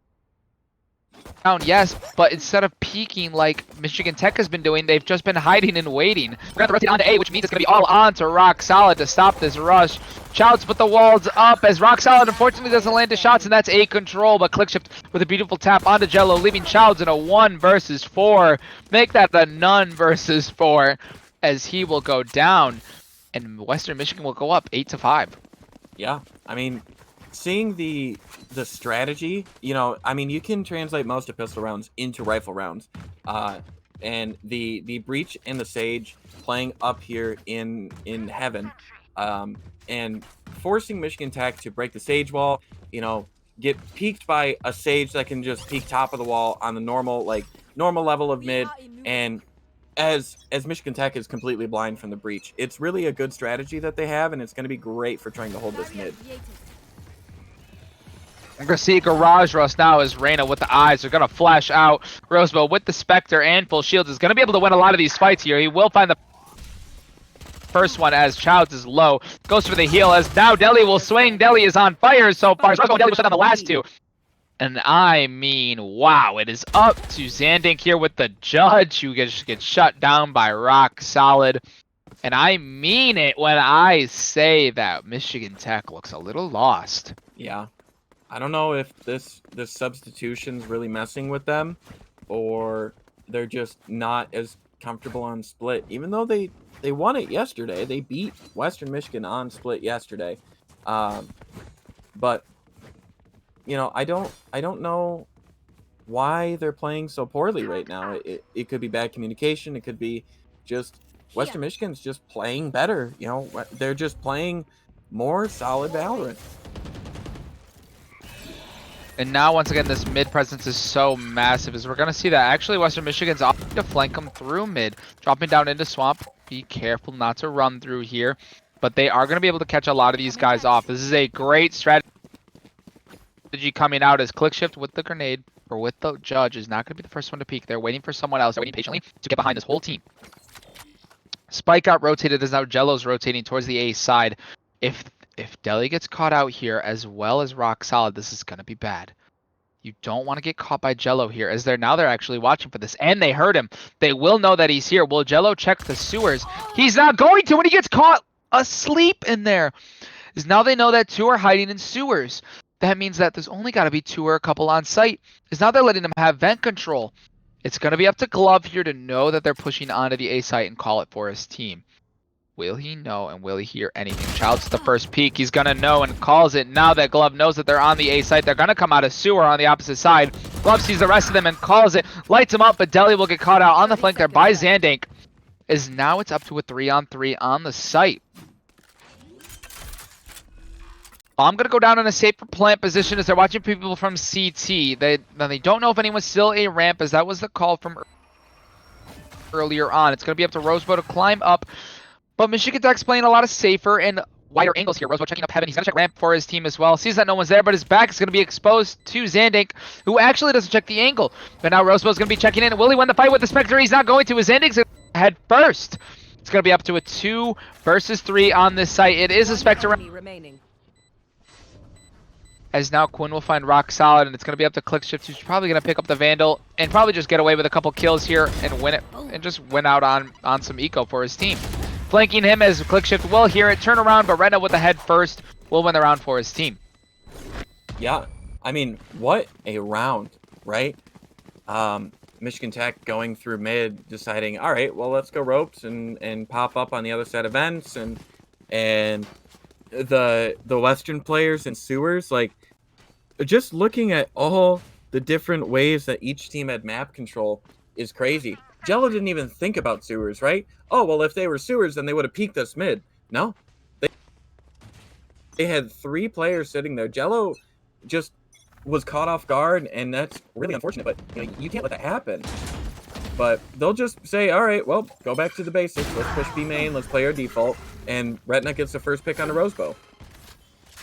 down, yes, but instead of peeking like Michigan Tech has been doing, they've just been hiding and waiting. We're going to rotate onto A, which means it's going to be all on to Rock Solid to stop this rush. Chouds put the walls up as Rock Solid unfortunately doesn't land his shots, and that's A control, but Clickshift with a beautiful tap onto Jello, leaving Chouds in a 1 versus 4. Make that a none versus 4 as he will go down, and Western Michigan will go up 8-5.
Yeah, I mean, seeing the strategy, you know, I mean, you can translate most of pistol rounds into rifle rounds, and the Breach and the Sage playing up here in heaven, and forcing Michigan Tech to break the Sage wall, you know, get peeked by a Sage that can just peek top of the wall on the normal level of mid, and as Michigan Tech is completely blind from the Breach. It's really a good strategy that they have, and it's going to be great for trying to hold this mid.
We're going to see Garage Rush now as Reyna with the eyes are going to flash out. Rosebow with the Spectre and full shields is going to be able to win a lot of these fights here. He will find the first one as Chouds is low. Goes for the heal as now Deli will swing. Deli is on fire so far. Rosebow and Deli will shut down the last two. And I mean, wow, it is up to Zandink here with the Judge, who gets shut down by Rock Solid. And I mean it when I say that Michigan Tech looks a little lost.
Yeah. I don't know if this substitution's really messing with them, or they're just not as comfortable on split. Even though they won it yesterday, they beat Western Michigan on split yesterday. But you know, I don't know why they're playing so poorly right now. It could be bad communication. It could be just Western Michigan's just playing better. You know, they're just playing more solid Valorant.
And now, once again, this mid presence is so massive as we're going to see that actually Western Michigan's opting to flank them through mid, dropping down into Swamp. Be careful not to run through here, but they are going to be able to catch a lot of these guys off. This is a great strategy coming out as Clickshift with the grenade, or with the Judge, is not going to be the first one to peek. They're waiting for someone else. They're waiting patiently to get behind this whole team. Spike got rotated as now Jello's rotating towards the A side. If Deli gets caught out here as well as Rock Solid, this is going to be bad. You don't want to get caught by Jello here, as they're actually watching for this, and they heard him. They will know that he's here. Will Jello check the sewers? He's not going to when he gets caught asleep in there. Is now they know that 2 are hiding in sewers. That means that there's only got to be 2 or a couple on site. Is now they're letting them have vent control. It's going to be up to Glove here to know that they're pushing onto the A site and call it for his team. Will he know, and will he hear anything? Child's the first peek. He's going to know and calls it. Now that Glove knows that they're on the A site, they're going to come out of sewer on the opposite side. Glove sees the rest of them and calls it. Lights him up, but Deli will get caught out on the flank there by Zandink. As now it's up to a 3-on-3 on the site. I'm going to go down in a safer plant position as they're watching people from CT. They don't know if anyone's still A ramp, as that was the call from earlier on. It's going to be up to Rosebow to climb up. But Michigan Tech's playing a lot of safer and wider angles here. Rosebow checking up heaven. He's going to check ramp for his team as well. Sees that no one's there, but his back is going to be exposed to Zandink, who actually doesn't check the angle. But now Rosebow's going to be checking in. Will he win the fight with the Spectre? He's not going to. His Zandink's going to head first. It's going to be up to a 2 versus 3 on this site. It is a Spectre round. as now Quinn will find Rock Solid, and it's going to be up to Clickshift, who's probably going to pick up the Vandal and probably just get away with a couple kills here and win it, and just win out on some eco for his team. Flanking him as Clickshift will hear it, turn around, but Rena with the head first will win the round for his team.
Yeah, I mean, what a round, right? Michigan Tech going through mid, deciding, all right, well, let's go ropes and pop up on the other side of vents, and the Western players and sewers, like, just looking at all the different ways that each team had map control is crazy. Jello didn't even think about sewers, right? Oh, well, if they were sewers, then they would have peeked us mid. No. They had 3 players sitting there. Jello just was caught off guard, and that's really unfortunate, but you can't let that happen. But they'll just say, all right, well, go back to the basics. Let's push B main. Let's play our default. And Retna gets the first pick on the Rosebow.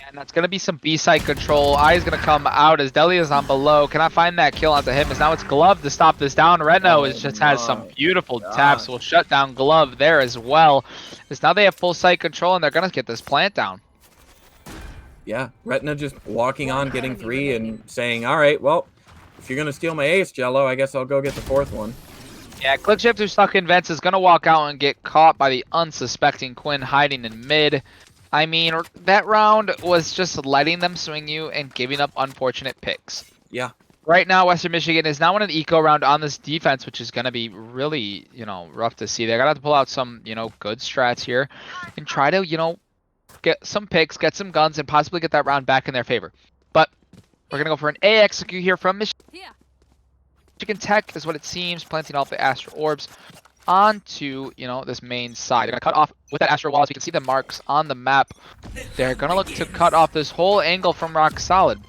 And that's going to be some B-side control. Eye is going to come out as Deli is on below. Cannot find that kill onto him, as now it's Glove to stop this down. Retno just has some beautiful taps. Will shut down Glove there as well. As now they have full site control, and they're going to get this plant down.
Yeah, Retna just walking on, getting 3, and saying, all right, well, if you're going to steal my ace, Jello, I guess I'll go get the 4th one.
Yeah, Clickshift, who's stuck in vents, is going to walk out and get caught by the unsuspecting Quinn hiding in mid. I mean, that round was just letting them swing you and giving up unfortunate picks.
Yeah.
Right now, Western Michigan is now in an eco round on this defense, which is going to be really, rough to see. They're going to have to pull out some, good strats here and try to, get some picks, get some guns, and possibly get that round back in their favor. But we're going to go for an A execute here from Michigan. Michigan Tech is what it seems, planting all the Astro Orbs onto, this main side. They're going to cut off with that Astro Wall, as you can see the marks on the map. They're going to look to cut off this whole angle from Rock Solid.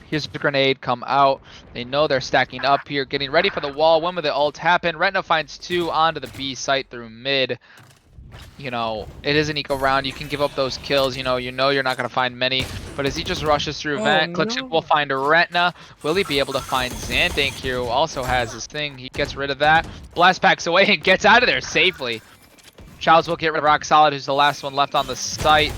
Here's the grenade come out. They know they're stacking up here, getting ready for the wall. When will the ult happen? Retna finds 2 onto the B site through mid. It is an eco round. You can give up those kills. You're not going to find many. But as he just rushes through vent, Clickship will find a Retna. Will he be able to find Zandank here, who also has his thing? He gets rid of that. Blast packs away and gets out of there safely. Childs will get rid of Rock Solid, who's the last one left on the site.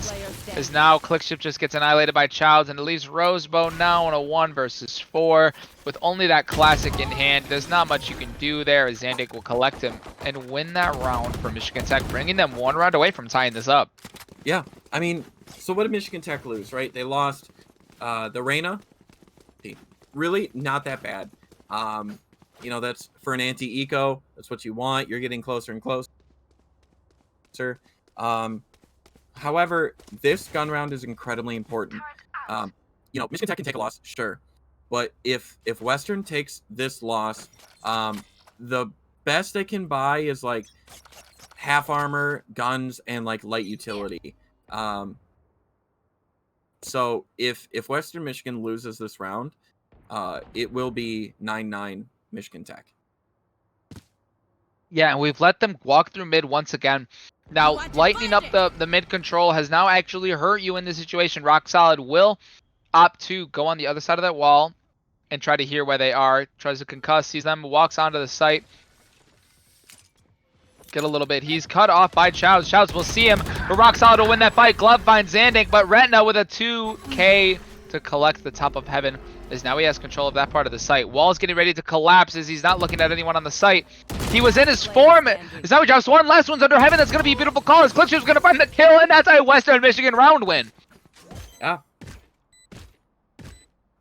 As now Clickship just gets annihilated by Childs, and it leaves Rosebow now on a 1 versus 4. With only that classic in hand, there's not much you can do there, as Zandank will collect him and win that round for Michigan Tech, bringing them 1 round away from tying this up.
Yeah, I mean, so what did Michigan Tech lose, right? They lost the Reyna. Really not that bad. That's for an anti-eco. That's what you want. You're getting closer and closer. However, this gun round is incredibly important. Michigan Tech can take a loss, sure, but if Western takes this loss, the best they can buy is like half armor, guns, and like light utility. So if Western Michigan loses this round, it will be 9-9 Michigan Tech.
Yeah, and we've let them walk through mid once again. Now, lightening up the mid control has now actually hurt you in this situation. Rock Solid will opt to go on the other side of that wall and try to hear where they are. Tries to concuss, sees them, walks onto the site. Get a little bit. He's cut off by Childs. Childs will see him, but Rock Solid will win that fight. Glove finds Zandank, but Retna with a 2K to collect the top of heaven, as now he has control of that part of the site. Wall's getting ready to collapse as he's not looking at anyone on the site. He was in his form. Is now he drops 1. Last one's under heaven. That's going to be a beautiful call. As Clickship's going to find the kill, and that's a Western Michigan round win.
Yeah.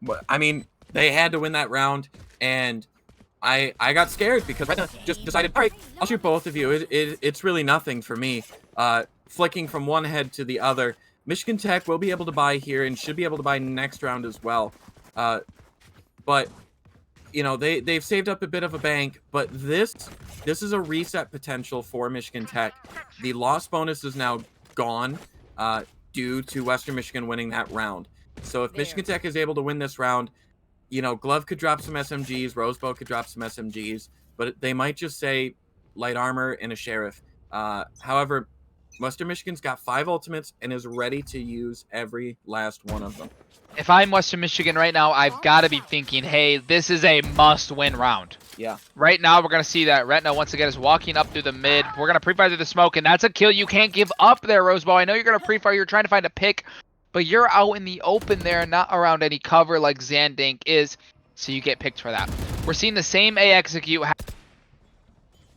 But, I mean, they had to win that round, and I got scared because Retna just decided, all right, I'll shoot both of you. It's really nothing for me. Flicking from one head to the other. Michigan Tech will be able to buy here and should be able to buy next round as well. But they've saved up a bit of a bank, but this is a reset potential for Michigan Tech. The loss bonus is now gone due to Western Michigan winning that round. So if Michigan Tech is able to win this round, Glove could drop some SMGs, Rosebow could drop some SMGs, but they might just say light armor and a sheriff. However, Western Michigan's got 5 ultimates and is ready to use every last one of them.
If I'm Western Michigan right now, I've got to be thinking, hey, this is a must-win round.
Yeah.
Right now, we're going to see that Retna, once again, is walking up through the mid. We're going to pre-fire through the smoke, and that's a kill you can't give up there, Rosebow. I know you're going to pre-fire. You're trying to find a pick, but you're out in the open there, not around any cover like Zandank is, so you get picked for that. We're seeing the same A execute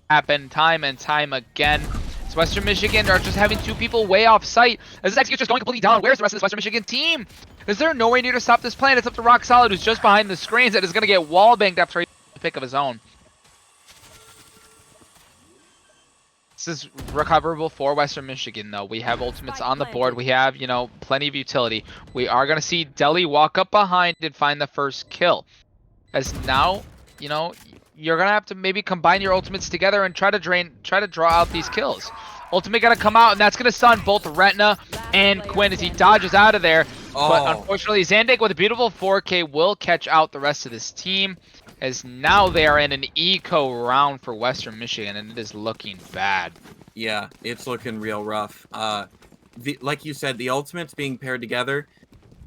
happen time and time again. So Western Michigan are just having 2 people way off site. As this execute just going completely down. Where's the rest of this Western Michigan team? Is there no way near to stop this plan? It's up to Rock Solid, who's just behind the screens, that is going to get wall banged after a pick of his own. This is recoverable for Western Michigan, though. We have ultimates on the board. We have, you know, plenty of utility. We are going to see Deli walk up behind and find the first kill. As now, you know, you're going to have to maybe combine your ultimates together and try to draw out these kills. Ultimate going to come out, and that's going to stun both Retina and Quinn as he dodges out of there.
Oh.
But unfortunately, Zandank with a beautiful 4K will catch out the rest of this team, as now they are in an eco round for Western Michigan, and it is looking bad.
Yeah, it's looking real rough. Like you said, the ultimates being paired together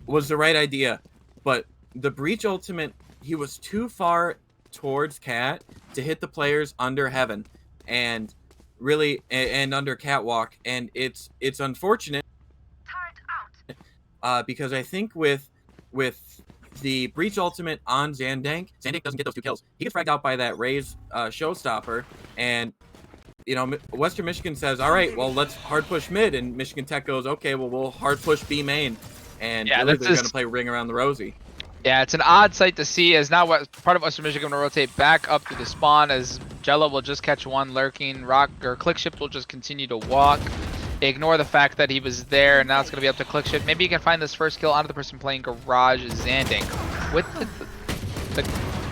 was the right idea, but the Breach ultimate, he was too far towards Cat to hit the players under Heaven, and really, and under Catwalk, and it's unfortunate. Because I think with the Breach ultimate on Zandank doesn't get those 2 kills. He gets fragged out by that Raze showstopper, and you know, Western Michigan says, all right, well, let's hard push mid, and Michigan Tech goes, okay, well, we'll hard push B main, and
Yeah,
really they're going to play Ring Around the Rosie.
Yeah, it's an odd sight to see, as now part of Western Michigan will rotate back up to the spawn, as Jello will just catch one lurking. Rock or Clickshift will just continue to walk. Ignore the fact that he was there, and now it's going to be up to Clickshift. Maybe he can find this first kill onto the person playing Garage Zandank with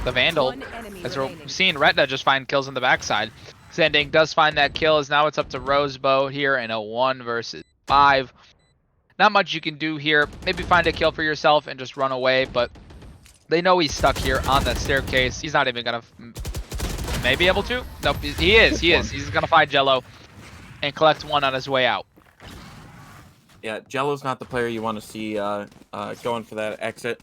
the Vandal, as we're seeing Retina just find kills on the backside. Zandank does find that kill, as now it's up to Rosebow here in a 1 versus 5. Not much you can do here. Maybe find a kill for yourself and just run away, but they know he's stuck here on that staircase. He's not even going to maybe able to. Nope, he is. He's going to find Jello and collect 1 on his way out.
Yeah, Jello's not the player you want to see going for that exit.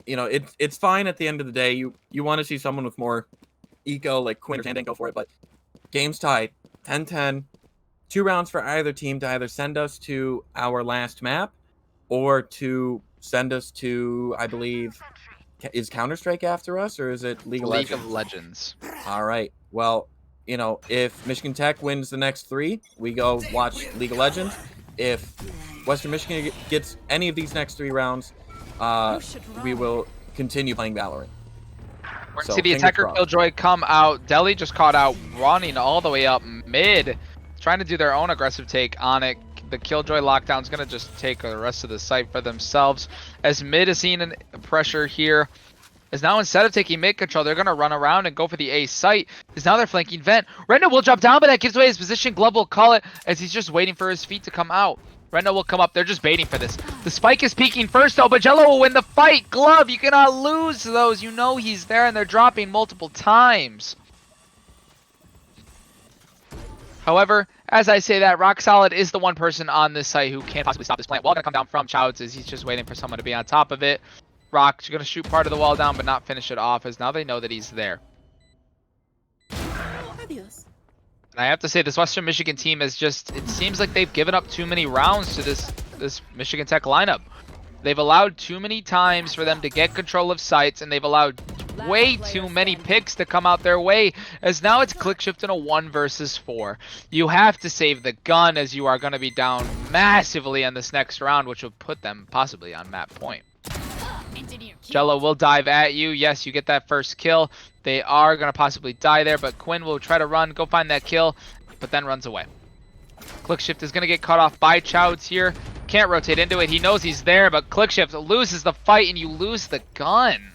You know, it's fine at the end of the day. You want to see someone with more eco, like Quinn or Zandank, go for it, but game's tied, 10-10. 2 rounds for either team to either send us to our last map or to send us to, I believe, is Counter-Strike after us, or is it League of
Legends?
All right. Well, you know, if Michigan Tech wins the next 3, we go watch League of Legends. If Western Michigan gets any of these next 3 rounds, we will continue playing Valorant.
We're going to see the attacker Killjoy come out. Deli just caught out running all the way up mid, trying to do their own aggressive take on it. The Killjoy lockdown is going to just take the rest of the site for themselves, as mid is seeing pressure here. As now, instead of taking mid control, they're going to run around and go for the A site. As now they're flanking Vent. Retina will drop down, but that gives away his position. Glove will call it, as he's just waiting for his feet to come out. Retina will come up. They're just baiting for this. The spike is peeking first, though, but Jello will win the fight. Glove, you cannot lose those. You know he's there, and they're dropping multiple times. However, as I say that, Rock Solid is the one person on this site who can't possibly stop this plant. Wall going to come down from Chouds, as he's just waiting for someone to be on top of it. Rock's going to shoot part of the wall down, but not finish it off, as now they know that he's there. And I have to say, this Western Michigan team is just, it seems like they've given up too many rounds to this Michigan Tech lineup. They've allowed too many times for them to get control of sites, and they've allowed way too many picks to come out their way, as now it's Clickshift in a 1 versus 4. You have to save the gun, as you are going to be down massively on this next round, which will put them possibly on map point. Jello will dive at you. Yes, you get that first kill. They are going to possibly die there, but Quinn will try to run, go find that kill, but then runs away. Clickshift is going to get cut off by Chouds here. Can't rotate into it. He knows he's there, but Clickshift loses the fight, and you lose the gun.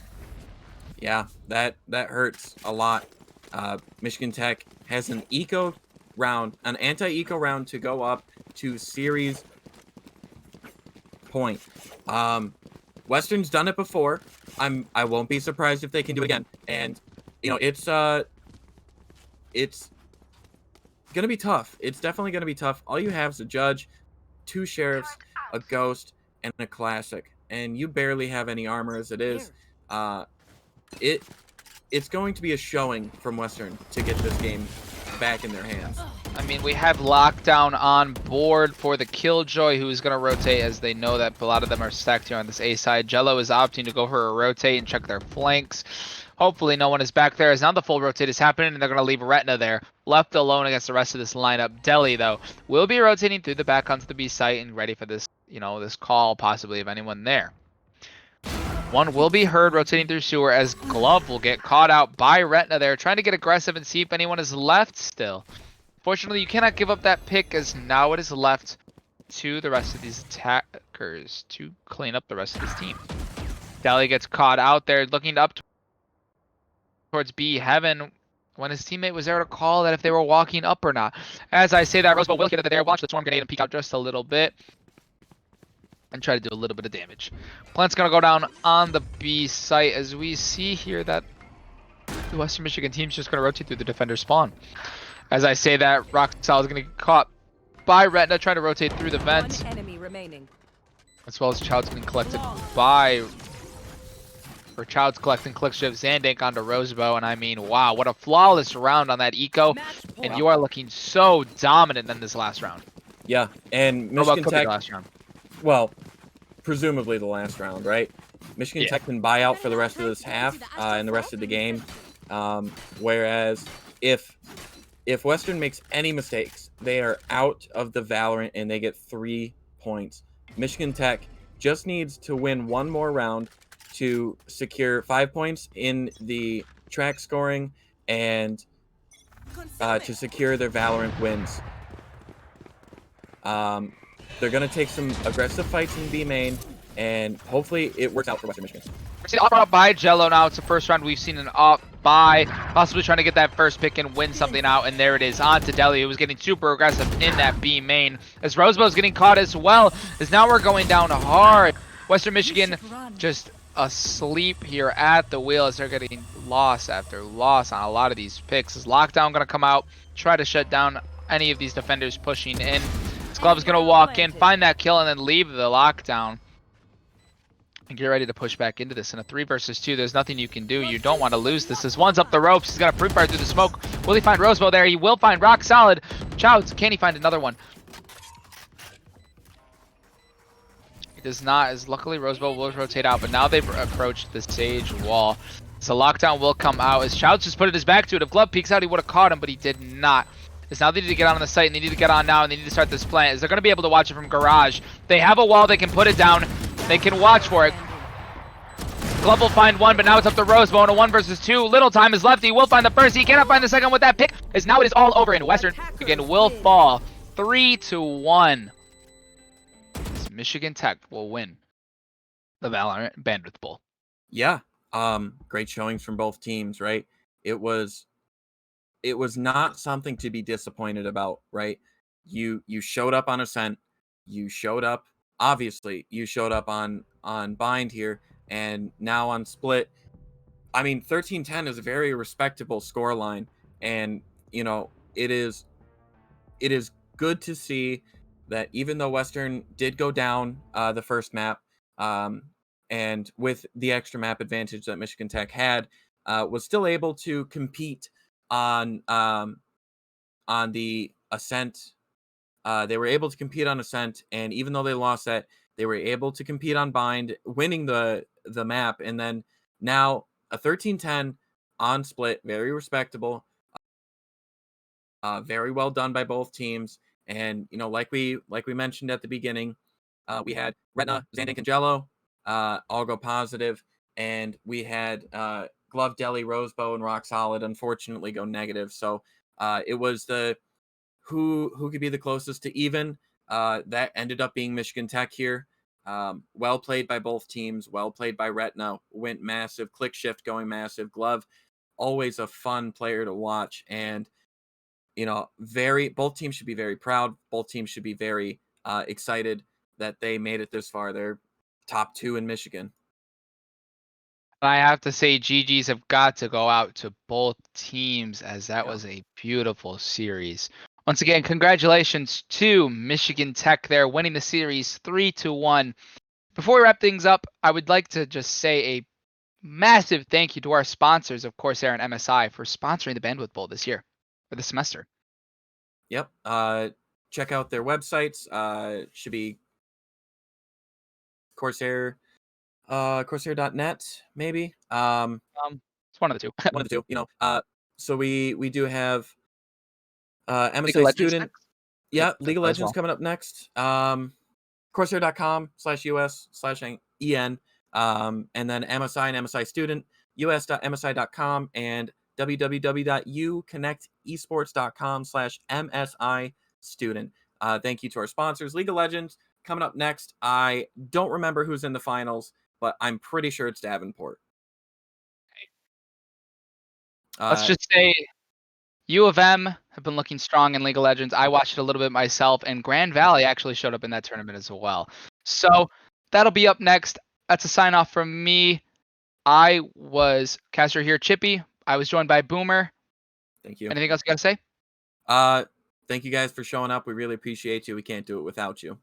Yeah, that hurts a lot. Michigan Tech has an eco round, an anti-eco round to go up to series point. Western's done it before. I won't be surprised if they can do it again. And you know, it's gonna be tough. It's definitely gonna be tough. All you have is a judge, 2 sheriffs, a ghost, and a classic, and you barely have any armor as it is. It's going to be a showing from Western to get this game back in their hands.
I mean, we have Lockdown on board for the Killjoy, who is going to rotate as they know that a lot of them are stacked here on this A side. Jello is opting to go for a rotate and check their flanks. Hopefully no one is back there, as now the full rotate is happening, and they're going to leave Retina there, left alone against the rest of this lineup. Deli, though, will be rotating through the back onto the B site and ready for this, this call, possibly, of anyone there. One will be heard rotating through sewer, as Glove will get caught out by Retina there, trying to get aggressive and see if anyone is left still. Fortunately, you cannot give up that pick, as now it is left to the rest of these attackers to clean up the rest of this team. Deli gets caught out there, looking up towards B Heaven when his teammate was there to call that if they were walking up or not. As I say that, Rosebud will get it there, watch the Storm Grenade and peek out just a little bit and try to do a little bit of damage. Plant's going to go down on the B site, as we see here that the Western Michigan team's just going to rotate through the defender spawn. As I say that, Rock Solid is going to get caught by Retina, trying to rotate through the vents.
One enemy remaining.
As well as Child's being collected by... Or Child's collecting Clickshift Zandank onto Rosebow, and I mean, wow, what a flawless round on that eco. And you are looking so dominant in this last round.
Yeah, and
What about
Michigan
Cookie
Tech,
last round?
well, presumably the last round, right? Michigan Tech can buy out for the rest of this half and the rest of the game. Whereas if Western makes any mistakes, they are out of the Valorant and they get 3 points. Michigan Tech just needs to win one more round to secure 5 points in the track scoring and to secure their Valorant wins. They're going to take some aggressive fights in B main, and hopefully it works out for Western Michigan.
We're seeing off by Jello now. It's the first round we've seen an off by, possibly trying to get that first pick and win something out, and there it is on to Deli, who was getting super aggressive in that B main. As Rosebow's getting caught as well, as now we're going down hard. Western Michigan just asleep here at the wheel as they're getting loss after loss on a lot of these picks. Is Lockdown going to come out, try to shut down any of these defenders pushing in. Glove's going to walk in, find that kill, and then leave the lockdown. And get ready to push back into this. In a 3 versus 2, there's nothing you can do. You don't want to lose this. As one's up the ropes, he's going to proof fire through the smoke. Will he find Rosebow there? He will find Rock Solid. Chouds, can he find another one? He does not, as luckily Rosebow will rotate out, but now they've approached the Sage wall. So Lockdown will come out, as Chouds just put his back to it. If Glove peeks out, he would have caught him, but he did not. As now they need to get on the site, and they need to get on now, and they need to start this plant, as they're going to be able to watch it from Garage. They have a wall, they can put it down, they can watch for it. Glove will find one, but now it's up to Rosebow in a 1 versus 2. Little time is left, he will find the first, he cannot find the second with that pick, as now it is all over, and Western again will fall 3-1. Michigan Tech will win the Valorant Bandwidth Bowl.
Yeah, great showings from both teams, right? It was not something to be disappointed about, right? You showed up on Ascent, you showed up, obviously, you showed up on Bind here, and now on Split. I mean, 13-10 is a very respectable scoreline, and it is good to see that even though Western did go down the first map, and with the extra map advantage that Michigan Tech had, was still able to compete on the Ascent. They were able to compete on Ascent, and even though they lost that, they were able to compete on Bind, winning the map, and then now a 13-10 on Split, very respectable, very well done by both teams. And like we mentioned at the beginning, we had Retina, Zandank, and Jello all go positive, and we had Glove, Deli, Rosebow, and Rock Solid unfortunately go negative. So it was the who could be the closest to even. That ended up being Michigan Tech here. Well played by both teams. Well played by Retina. Went massive. Click shift going massive. Glove, always a fun player to watch. And both teams should be very proud. Both teams should be very excited that they made it this far. They're top 2 in Michigan.
I have to say, GGs have got to go out to both teams, as that was a beautiful series. Once again, congratulations to Michigan Tech there, winning the series 3-1. Before we wrap things up, I would like to just say a massive thank you to our sponsors of Corsair and MSI for sponsoring the Bandwidth Bowl this year. for the semester.
Yep. Check out their websites. Should be Corsair, Corsair.net, maybe.
It's one of the two.
One of the two. So we do have
League of
MSI
Legends
student.
next?
Yeah, League of
as
Legends
well.
coming up next. Corsair.com/US/EN. And then MSI and MSI student, us.msi.com, and www.uconnectesports.com/MSI student. Thank you to our sponsors. League of Legends coming up next. I don't remember who's in the finals, but I'm pretty sure it's Davenport.
Let's just say U of M have been looking strong in League of Legends. I watched it a little bit myself, and Grand Valley actually showed up in that tournament as well. So that'll be up next. That's a sign off from me. I was caster here, Chippy. I was joined by Boomer.
Thank you.
Anything else you got to say?
Thank you guys for showing up. We really appreciate you. We can't do it without you.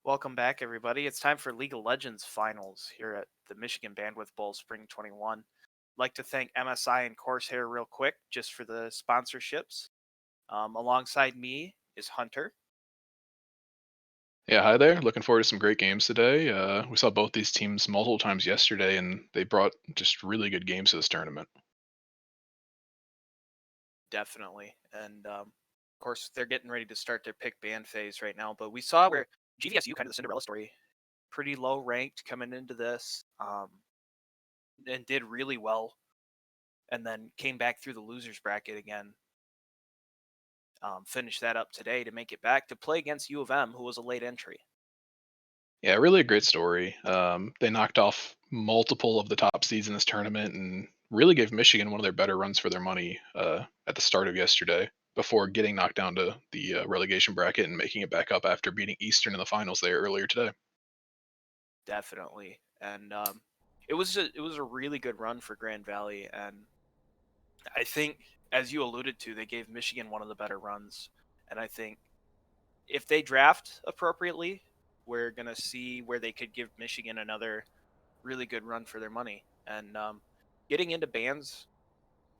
Welcome back, everybody. It's time for League of Legends finals here at the Michigan Bandwidth Bowl Spring 21. I'd like to thank MSI and Corsair real quick just for the sponsorships. Alongside me is Hunter.
Yeah, hi there. Looking forward to some great games today. We saw both these teams multiple times yesterday, and they brought just really good games to this tournament.
Definitely. And of course, they're getting ready to start their pick band phase right now. But we saw where GVSU, kind of the Cinderella story, pretty low ranked coming into this, and did really well. And then came back through the losers bracket again. Finished that up today to make it back to play against U of M, who was a late entry.
Yeah, really a great story. They knocked off multiple of the top seeds in this tournament and really gave Michigan one of their better runs for their money at the start of yesterday before getting knocked down to the relegation bracket and making it back up after beating Eastern in the finals there earlier today.
Definitely, and it was a really good run for Grand Valley, and I think, as you alluded to, they gave Michigan one of the better runs, and I think if they draft appropriately, we're gonna see where they could give Michigan another really good run for their money. And getting into bans,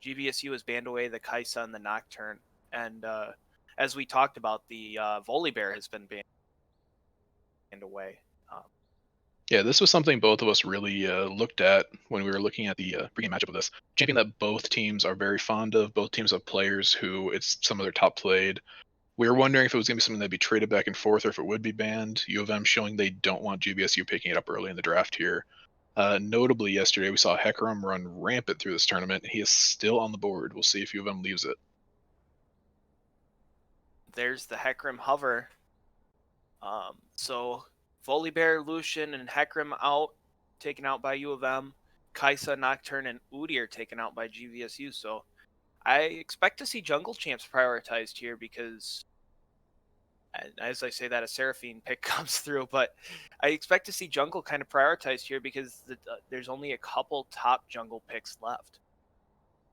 GVSU has banned away the Kaisa and the Nocturne, and as we talked about, the Volibear has been banned away.
Yeah, this was something both of us really looked at when we were looking at the pregame matchup of this. Champion that both teams are very fond of. Both teams have players who it's some of their top played. We were wondering if it was going to be something that'd be traded back and forth or if it would be banned. U of M showing they don't want GVSU picking it up early in the draft here. Notably, yesterday we saw Hecarim run rampant through this tournament. He is still on the board. We'll see if U of M leaves it.
There's the Hecarim hover. So Volibear, Lucian, and Hecarim out, taken out by U of M. Kaisa, Nocturne, and Udi are taken out by GVSU. So I expect to see jungle champs prioritized here because, as I say that, a Seraphine pick comes through. But I expect to see jungle kind of prioritized here because there's only a couple top jungle picks left.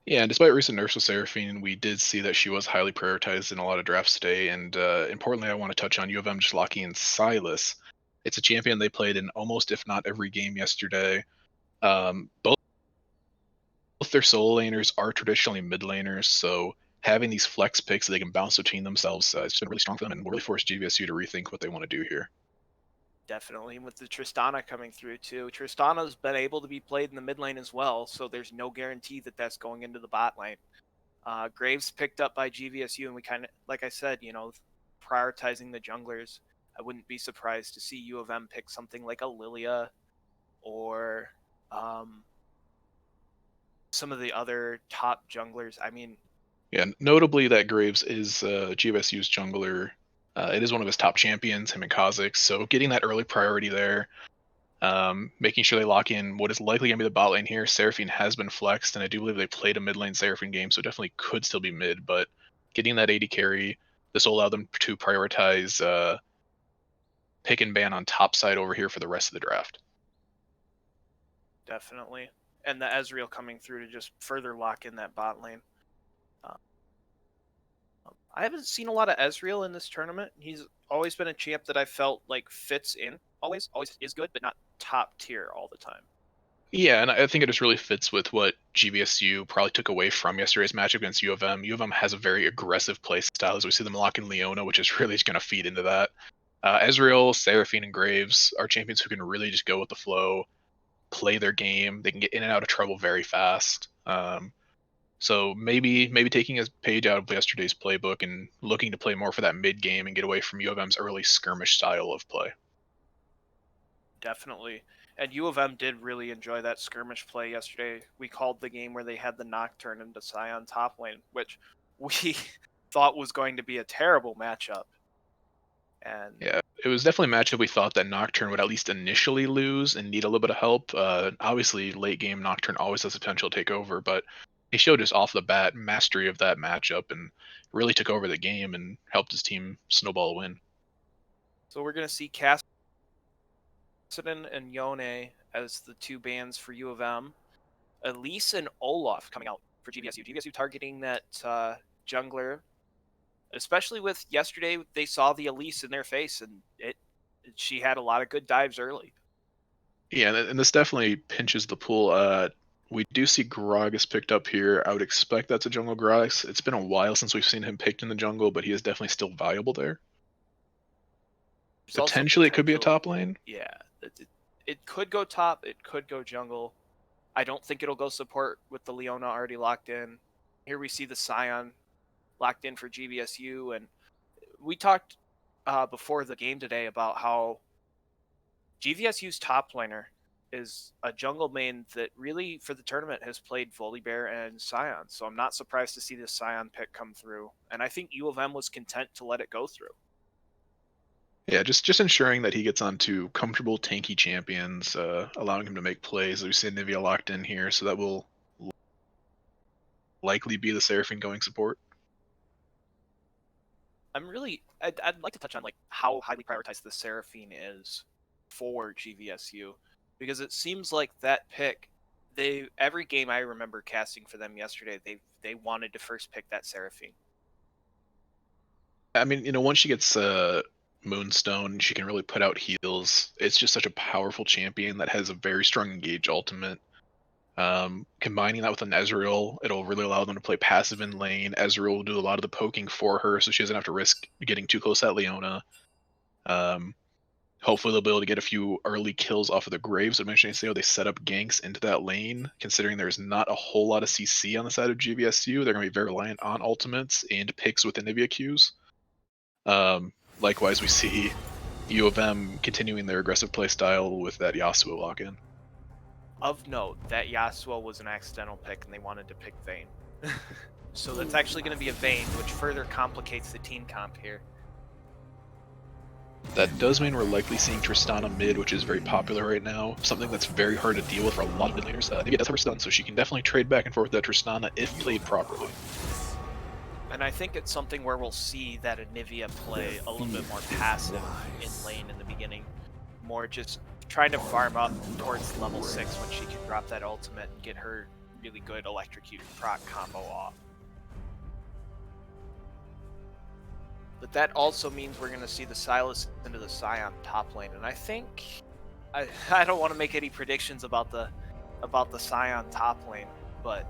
Yeah, and despite recent nerfs with Seraphine, we did see that she was highly prioritized in a lot of drafts today. And importantly, I want to touch on U of M just locking in Silas. It's a champion they played in almost, if not every game yesterday. Both their solo laners are traditionally mid laners, so having these flex picks that they can bounce between themselves is just been really strong for them and will really force GVSU to rethink what they want to do here.
Definitely, with the Tristana coming through too. Tristana's been able to be played in the mid lane as well, so there's no guarantee that that's going into the bot lane. Graves picked up by GVSU, and we kind of, like I said, prioritizing the junglers. I wouldn't be surprised to see U of M pick something like a Lilia or some of the other top junglers. I mean,
yeah, notably that Graves is GVSU's jungler. It is one of his top champions, him and Kha'Zix. So getting that early priority there, making sure they lock in what is likely going to be the bot lane here. Seraphine has been flexed, and I do believe they played a mid lane Seraphine game, so definitely could still be mid. But getting that AD carry, this will allow them to prioritize pick and ban on top side over here for the rest of the draft.
definitely. And the Ezreal coming through to just further lock in that bot lane. I haven't seen a lot of Ezreal in this tournament. He's always been a champ that I felt like fits in. Always is good, but not top tier all the time.
Yeah, and I think it just really fits with what GVSU probably took away from yesterday's matchup against U of M. U of M has a very aggressive play style as we see them lock in Leona, which is really just going to feed into that. Ezreal, Seraphine, and Graves are champions who can really just go with the flow, play their game. They can get in and out of trouble very fast. So maybe taking a page out of yesterday's playbook and looking to play more for that mid game and get away from U of M's early skirmish style of play.
Definitely. And U of M did really enjoy that skirmish play yesterday. We called the game where they had the Nocturne into Scion top lane, which we thought was going to be a terrible matchup. And
yeah, it was definitely a matchup we thought that Nocturne would at least initially lose and need a little bit of help. Obviously, late game Nocturne always has the potential to take over, but he showed just off the bat mastery of that matchup and really took over the game and helped his team snowball a win.
so we're going to see Cassidy and Yone as the two bans for U of M. Elise and Olaf coming out for GVSU. GVSU targeting that jungler, especially with yesterday they saw the Elise in their face and it she had a lot of good dives early.
Yeah, and this definitely pinches the pool. We do see Gragas picked up here. I would expect that's a jungle Gragas. It's been a while since we've seen him picked in the jungle, but he is definitely still valuable there.
There's also
Potentially, it could be a
potential-
top lane.
Yeah, it could go top. It could go jungle. I don't think it'll go support with the Leona already locked in. Here we see the Scion locked in for GVSU, and we talked before the game today about how GVSU's top laner is a jungle main that really, for the tournament, has played Volibear and Scion. So I'm not surprised to see this Scion pick come through. And I think U of M was content to let it go through.
Yeah, just ensuring that he gets onto comfortable tanky champions, allowing him to make plays. We see Nivea locked in here, so that will likely be the Seraphine going support.
I'd like to touch on like how highly prioritized the Seraphine is for GVSU, because it seems like that pick, every game I remember casting for them yesterday, they wanted to first pick that Seraphine.
I mean, once she gets Moonstone, she can really put out heals. It's just such a powerful champion that has a very strong engage ultimate. Combining that with an Ezreal, it'll really allow them to play passive in lane. Ezreal will do a lot of the poking for her, so she doesn't have to risk getting too close at Leona. Hopefully they'll be able to get a few early kills off of the Graves. I mentioned how they set up ganks into that lane. Considering there's not a whole lot of CC on the side of GVSU, they're going to be very reliant on ultimates and picks with Anivia Qs. Likewise, we see U of M continuing their aggressive playstyle with that Yasuo lock-in.
Of note, that Yasuo was an accidental pick, and they wanted to pick Vayne. So that's actually going to be a Vayne, which further complicates the team comp here.
That does mean we're likely seeing Tristana mid, which is very popular right now. Something that's very hard to deal with for a lot of mid laners. Nivea does have her stun, so she can definitely trade back and forth with that Tristana if played properly.
And I think it's something where we'll see that Anivia play a little bit more passive in lane in the beginning. More just trying to farm up towards level 6 when she can drop that ultimate and get her really good electrocute proc combo off. But that also means we're going to see the Sylas into the Scion top lane. And I think... I don't want to make any predictions about the Scion top lane, but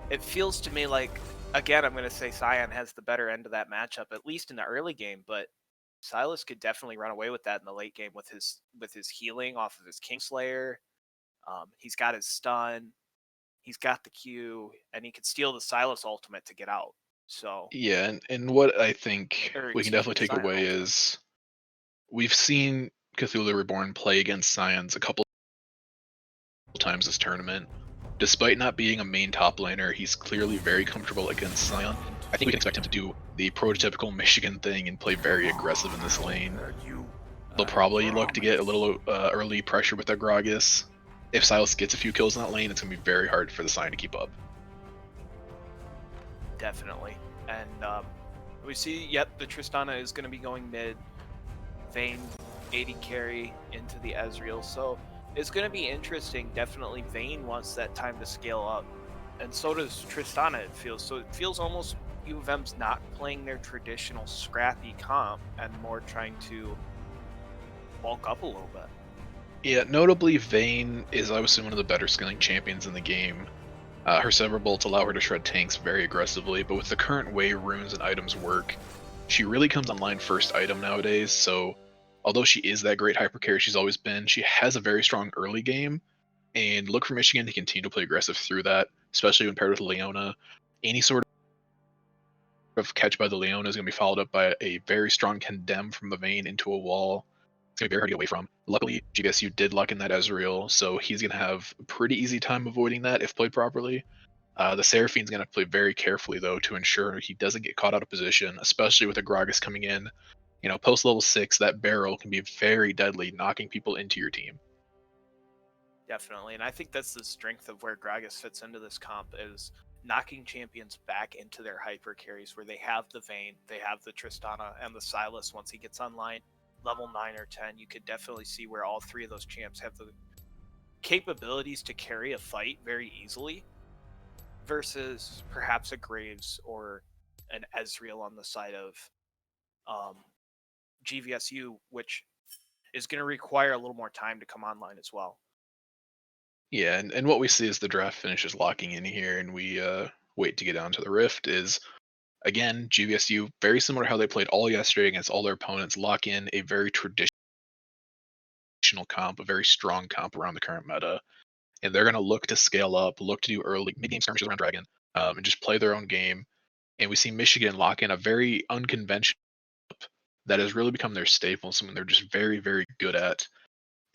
it feels to me like, again, I'm going to say Scion has the better end of that matchup, at least in the early game, but Sylas could definitely run away with that in the late game with his healing off of his Kingslayer. He's got his stun, he's got the Q, and he could steal the Sylas ultimate to get out. So
yeah, and what I think we can definitely take
Scion
away
ultimate.
is we've seen Cthulhu Reborn play against Scions a couple times this tournament. Despite not being a main top laner, he's clearly very comfortable against Scion. I think we can expect him to do the prototypical Michigan thing and play very aggressive in this lane. They'll probably look to get a little early pressure with their Gragas. If Sylas gets a few kills in that lane, it's going to be very hard for the Scion to keep up.
Definitely. And we see, yep, the Tristana is going to be going mid. Vayne 80 carry into the Ezreal. So it's going to be interesting. Definitely Vayne wants that time to scale up. And so does Tristana, it feels. So it feels almost U of M's not playing their traditional scrappy comp and more trying to bulk up a little bit.
Yeah, notably Vayne is obviously one of the better skilling champions in the game. Her Sever Bolts allow her to shred tanks very aggressively, but with the current way runes and items work, she really comes online first item nowadays, so although she is that great hyper carry she's always been, she has a very strong early game, and look for Michigan to continue to play aggressive through that, especially when paired with Leona. Any sort of catch by the Leona is going to be followed up by a very strong condemn from the Vayne into a wall. It's going to be very hard to get away from. Luckily, GVSU did lock in that Ezreal, so he's going to have a pretty easy time avoiding that if played properly. The Seraphine's going to play very carefully, though, to ensure he doesn't get caught out of position, especially with a Gragas coming in. Post level 6, that barrel can be very deadly, knocking people into your team.
Definitely, and I think that's the strength of where Gragas fits into this comp, is knocking champions back into their hyper carries where they have the Vayne, they have the Tristana, and the Sylas once he gets online. Level 9 or 10, you could definitely see where all three of those champs have the capabilities to carry a fight very easily versus perhaps a Graves or an Ezreal on the side of GVSU, which is going to require a little more time to come online as well.
Yeah, and what we see as the draft finishes locking in here, and we wait to get down to the Rift is again GVSU very similar to how they played all yesterday against all their opponents, lock in a very traditional comp, a very strong comp around the current meta, and they're going to look to scale up, look to do early mid-game skirmishes around Dragon, and just play their own game. And we see Michigan lock in a very unconventional that has really become their staple, something they're just very, very good at.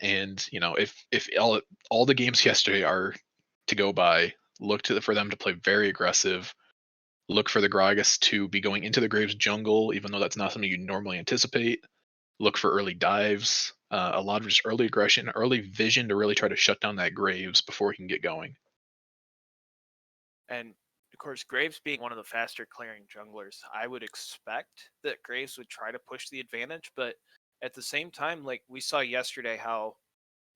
And if all the games yesterday are to go by, look for them to play very aggressive. Look for the Gragas to be going into the Graves jungle, even though that's not something you normally anticipate. Look for early dives, a lot of just early aggression, early vision to really try to shut down that Graves before he can get going.
And of course, Graves being one of the faster clearing junglers, I would expect that Graves would try to push the advantage. But at the same time, like we saw yesterday, how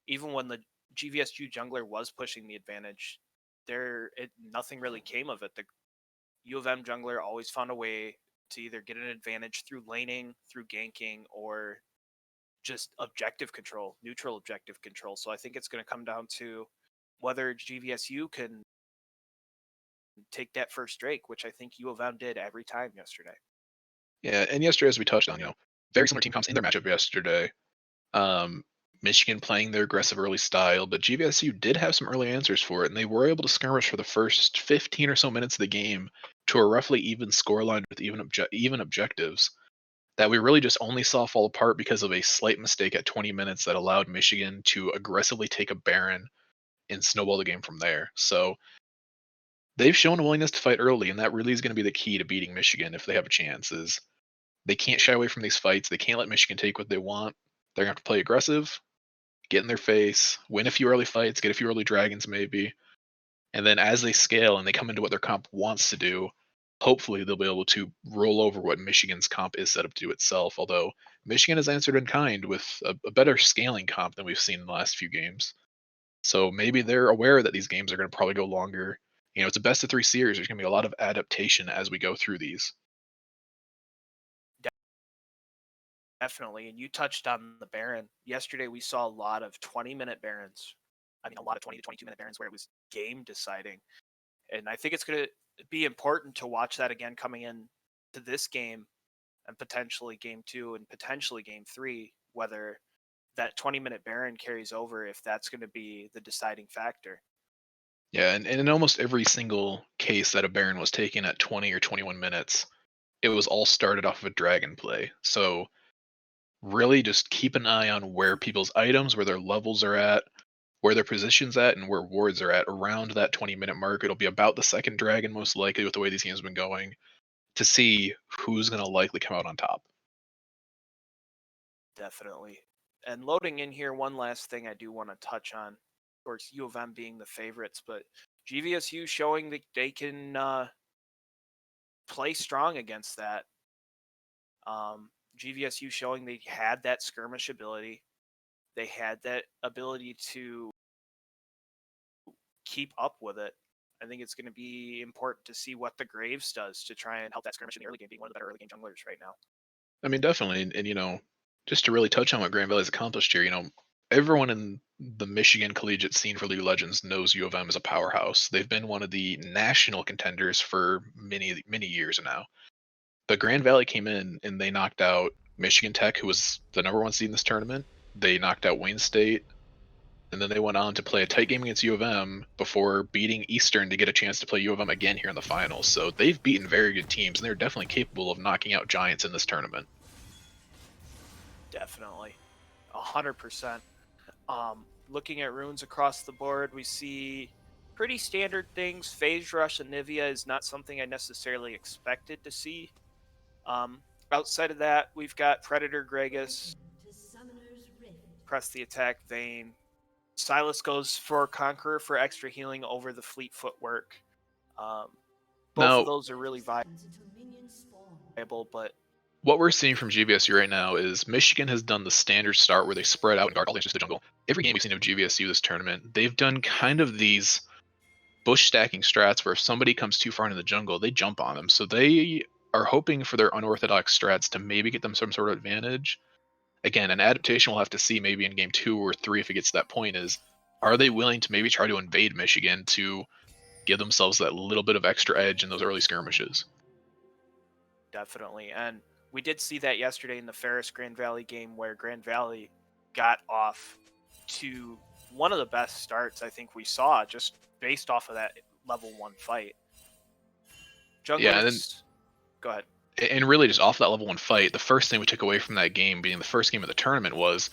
even when the GVSU jungler was pushing the advantage, nothing really came of it. The U of M jungler always found a way to either get an advantage through laning, through ganking, or just objective control, neutral objective control. So I think it's going to come down to whether GVSU can take that first Drake, which I think U of M did every time yesterday.
Yeah, and yesterday, as we touched on, very similar team comps in their matchup yesterday. Michigan playing their aggressive early style, but GVSU did have some early answers for it, and they were able to skirmish for the first 15 or so minutes of the game to a roughly even scoreline with even objectives that we really just only saw fall apart because of a slight mistake at 20 minutes that allowed Michigan to aggressively take a Baron and snowball the game from there. So they've shown a willingness to fight early, and that really is going to be the key to beating Michigan if they have a chance. Is they can't shy away from these fights. They can't let Michigan take what they want. They're going to have to play aggressive, get in their face, win a few early fights, get a few early dragons maybe, and then as they scale and they come into what their comp wants to do, hopefully they'll be able to roll over what Michigan's comp is set up to do itself. Although Michigan has answered in kind with a better scaling comp than we've seen in the last few games. So maybe they're aware that these games are going to probably go longer. It's a best of 3 series. There's going to be a lot of adaptation as we go through these.
Definitely. And you touched on the Baron. Yesterday we saw a lot of 20-minute Barons. I mean, a lot of 20 to 22-minute Barons where it was game deciding. And I think it's going to be important to watch that again coming in to this game and potentially game 2 and potentially game 3, whether that 20-minute Baron carries over, if that's going to be the deciding factor.
Yeah, and in almost every single case that a Baron was taken at 20 or 21 minutes, it was all started off of a dragon play. So really just keep an eye on where people's items, where their levels are at, where their positions at, and where wards are at around that 20-minute mark. It'll be about the second dragon, most likely, with the way these games have been going, to see who's going to likely come out on top.
Definitely. And loading in here, one last thing I do want to touch on. Of course, U of M being the favorites, but GVSU showing that they can play strong against that. GVSU showing they had that skirmish ability. They had that ability to keep up with it. I think it's going to be important to see what the Graves does to try and help that skirmish in the early game, being one of the better early game junglers right now.
I mean, definitely. And just to really touch on what Grand Valley's accomplished here, everyone in the Michigan collegiate scene for League of Legends knows U of M is a powerhouse. They've been one of the national contenders for many, many years now. But Grand Valley came in and they knocked out Michigan Tech, who was the number 1 seed in this tournament. They knocked out Wayne State, and then they went on to play a tight game against U of M before beating Eastern to get a chance to play U of M again here in the finals. So they've beaten very good teams, and they're definitely capable of knocking out giants in this tournament.
Definitely. 100%. Looking at runes across the board, we see pretty standard things. Phase Rush and Nivea is not something I necessarily expected to see. Outside of that, we've got Predator Gragas, Press the Attack Vayne. Silas goes for Conqueror for extra healing over the Fleet Footwork. Both
Now,
of those are really viable, but
what we're seeing from GVSU right now is Michigan has done the standard start where they spread out and guard all the answers to the jungle. Every game we've seen of GVSU this tournament, they've done kind of these bush stacking strats where if somebody comes too far into the jungle, they jump on them. So they are hoping for their unorthodox strats to maybe get them some sort of advantage. Again, an adaptation we'll have to see maybe in game 2 or 3 if it gets to that point is, are they willing to maybe try to invade Michigan to give themselves that little bit of extra edge in those early skirmishes?
Definitely. And we did see that yesterday in the Ferris Grand Valley game where Grand Valley got off to one of the best starts I think we saw just based off of that level 1 fight. Junglers,
Yeah, and then,
go ahead.
and really just off that level 1 fight, the first thing we took away from that game being the first game of the tournament was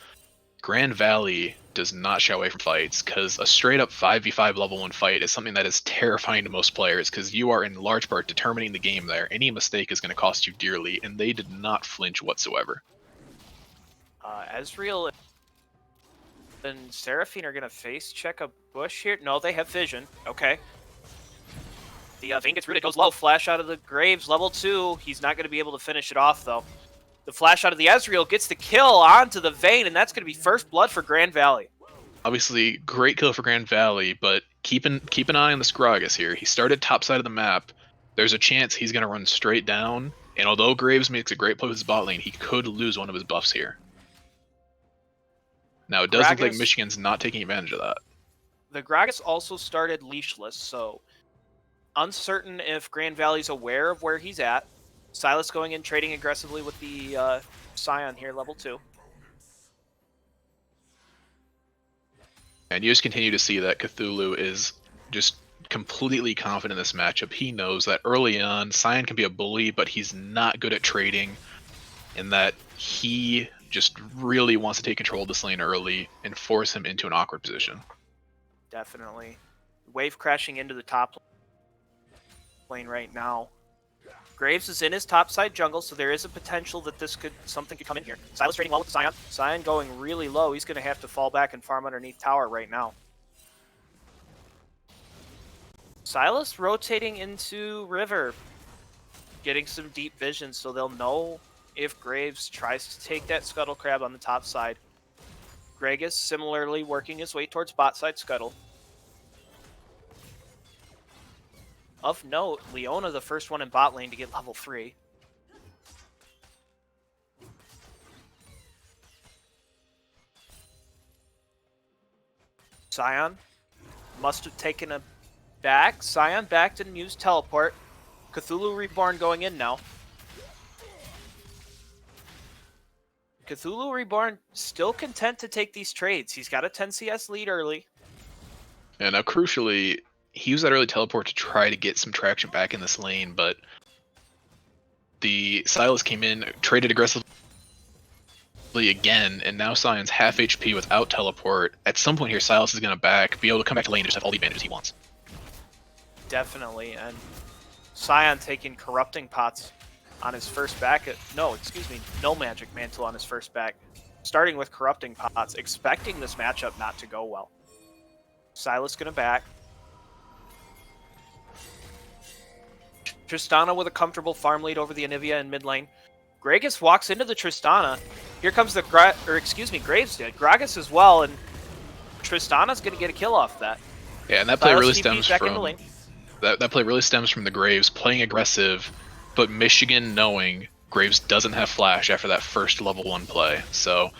Grand Valley does not shy away from fights, because a straight up 5v5 level 1 fight is something that is terrifying to most players, because you are in large part determining the game there. Any mistake is going to cost you dearly, and they did not flinch whatsoever.
Ezreal and Seraphine are going to face check a bush here. No, they have vision. Okay. The Vayne gets rooted, goes low, flash out of the Graves, level 2. He's not going to be able to finish it off, though. The flash out of the Ezreal gets the kill onto the Vayne, and that's going to be first blood for Grand Valley.
Obviously, great kill for Grand Valley, but keep an eye on the Scragus here. He started top side of the map. There's a chance he's going to run straight down, and although Graves makes a great play with his bot lane, he could lose one of his buffs here. Now, it does look like Michigan's not taking advantage of that.
The Gragas also started leashless, so uncertain if Grand Valley's aware of where he's at. Silas going in, trading aggressively with the Scion here, level 2.
And you just continue to see that Cthulhu is just completely confident in this matchup. He knows that early on, Scion can be a bully, but he's not good at trading, and that he just really wants to take control of this lane early and force him into an awkward position.
Definitely. Wave crashing into the top lane right now. Graves is in his top side jungle, so there is a potential that something could come in here. Silas trading well with the Scion. Scion going really low. He's going to have to fall back and farm underneath tower right now. Silas rotating into River, getting some deep vision, so they'll know if Graves tries to take that Scuttle Crab on the top side. Gragas similarly working his way towards bot side Scuttle. Of note, Leona the first one in bot lane to get level 3. Scion must have taken a back. Scion backed and used teleport. Cthulhu Reborn going in now. Cthulhu Reborn still content to take these trades. He's got a 10 CS lead early.
And now crucially, he used that early teleport to try to get some traction back in this lane, but the Silas came in, traded aggressively again, and now Sion's half HP without teleport. At some point here, Silas is going to be able to come back to lane and just have all the advantages he wants.
Definitely, and Sion taking Corrupting Pots on his first back. No Magic Mantle on his first back. Starting with Corrupting Pots, expecting this matchup not to go well. Silas going to back. Tristana with a comfortable farm lead over the Anivia in mid lane. Gragas walks into the Tristana. Here comes the Graves did. Gragas as well, and Tristana's going to get a kill off that.
Yeah, and that play really stems from that play really stems from the Graves playing aggressive, but Michigan knowing Graves doesn't have flash after that first level 1 play. So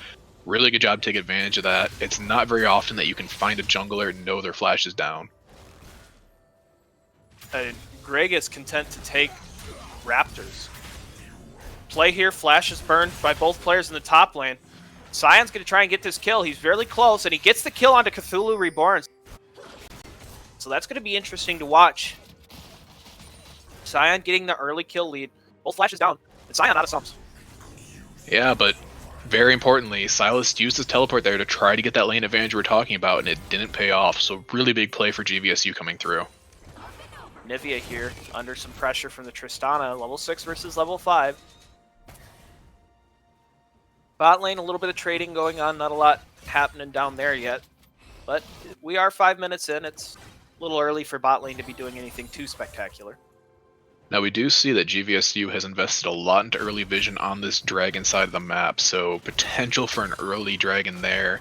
really good job to take advantage of that. It's not very often that you can find a jungler and know their flash is down.
Gragas content to take Raptors. Play here, flash is burned by both players in the top lane. Sion's going to try and get this kill. He's fairly close, and he gets the kill onto Cthulhu Reborn. So that's going to be interesting to watch. Sion getting the early kill lead. Both flashes down, and Sion out of sums.
Yeah, but very importantly, Silas used his teleport there to try to get that lane advantage we're talking about, and it didn't pay off. So really big play for GVSU coming through.
Nivea here, under some pressure from the Tristana, level 6 versus level 5. Bot lane, a little bit of trading going on, not a lot happening down there yet. But we are 5 minutes in, it's a little early for bot lane to be doing anything too spectacular.
Now we do see that GVSU has invested a lot into early vision on this dragon side of the map, so potential for an early dragon there.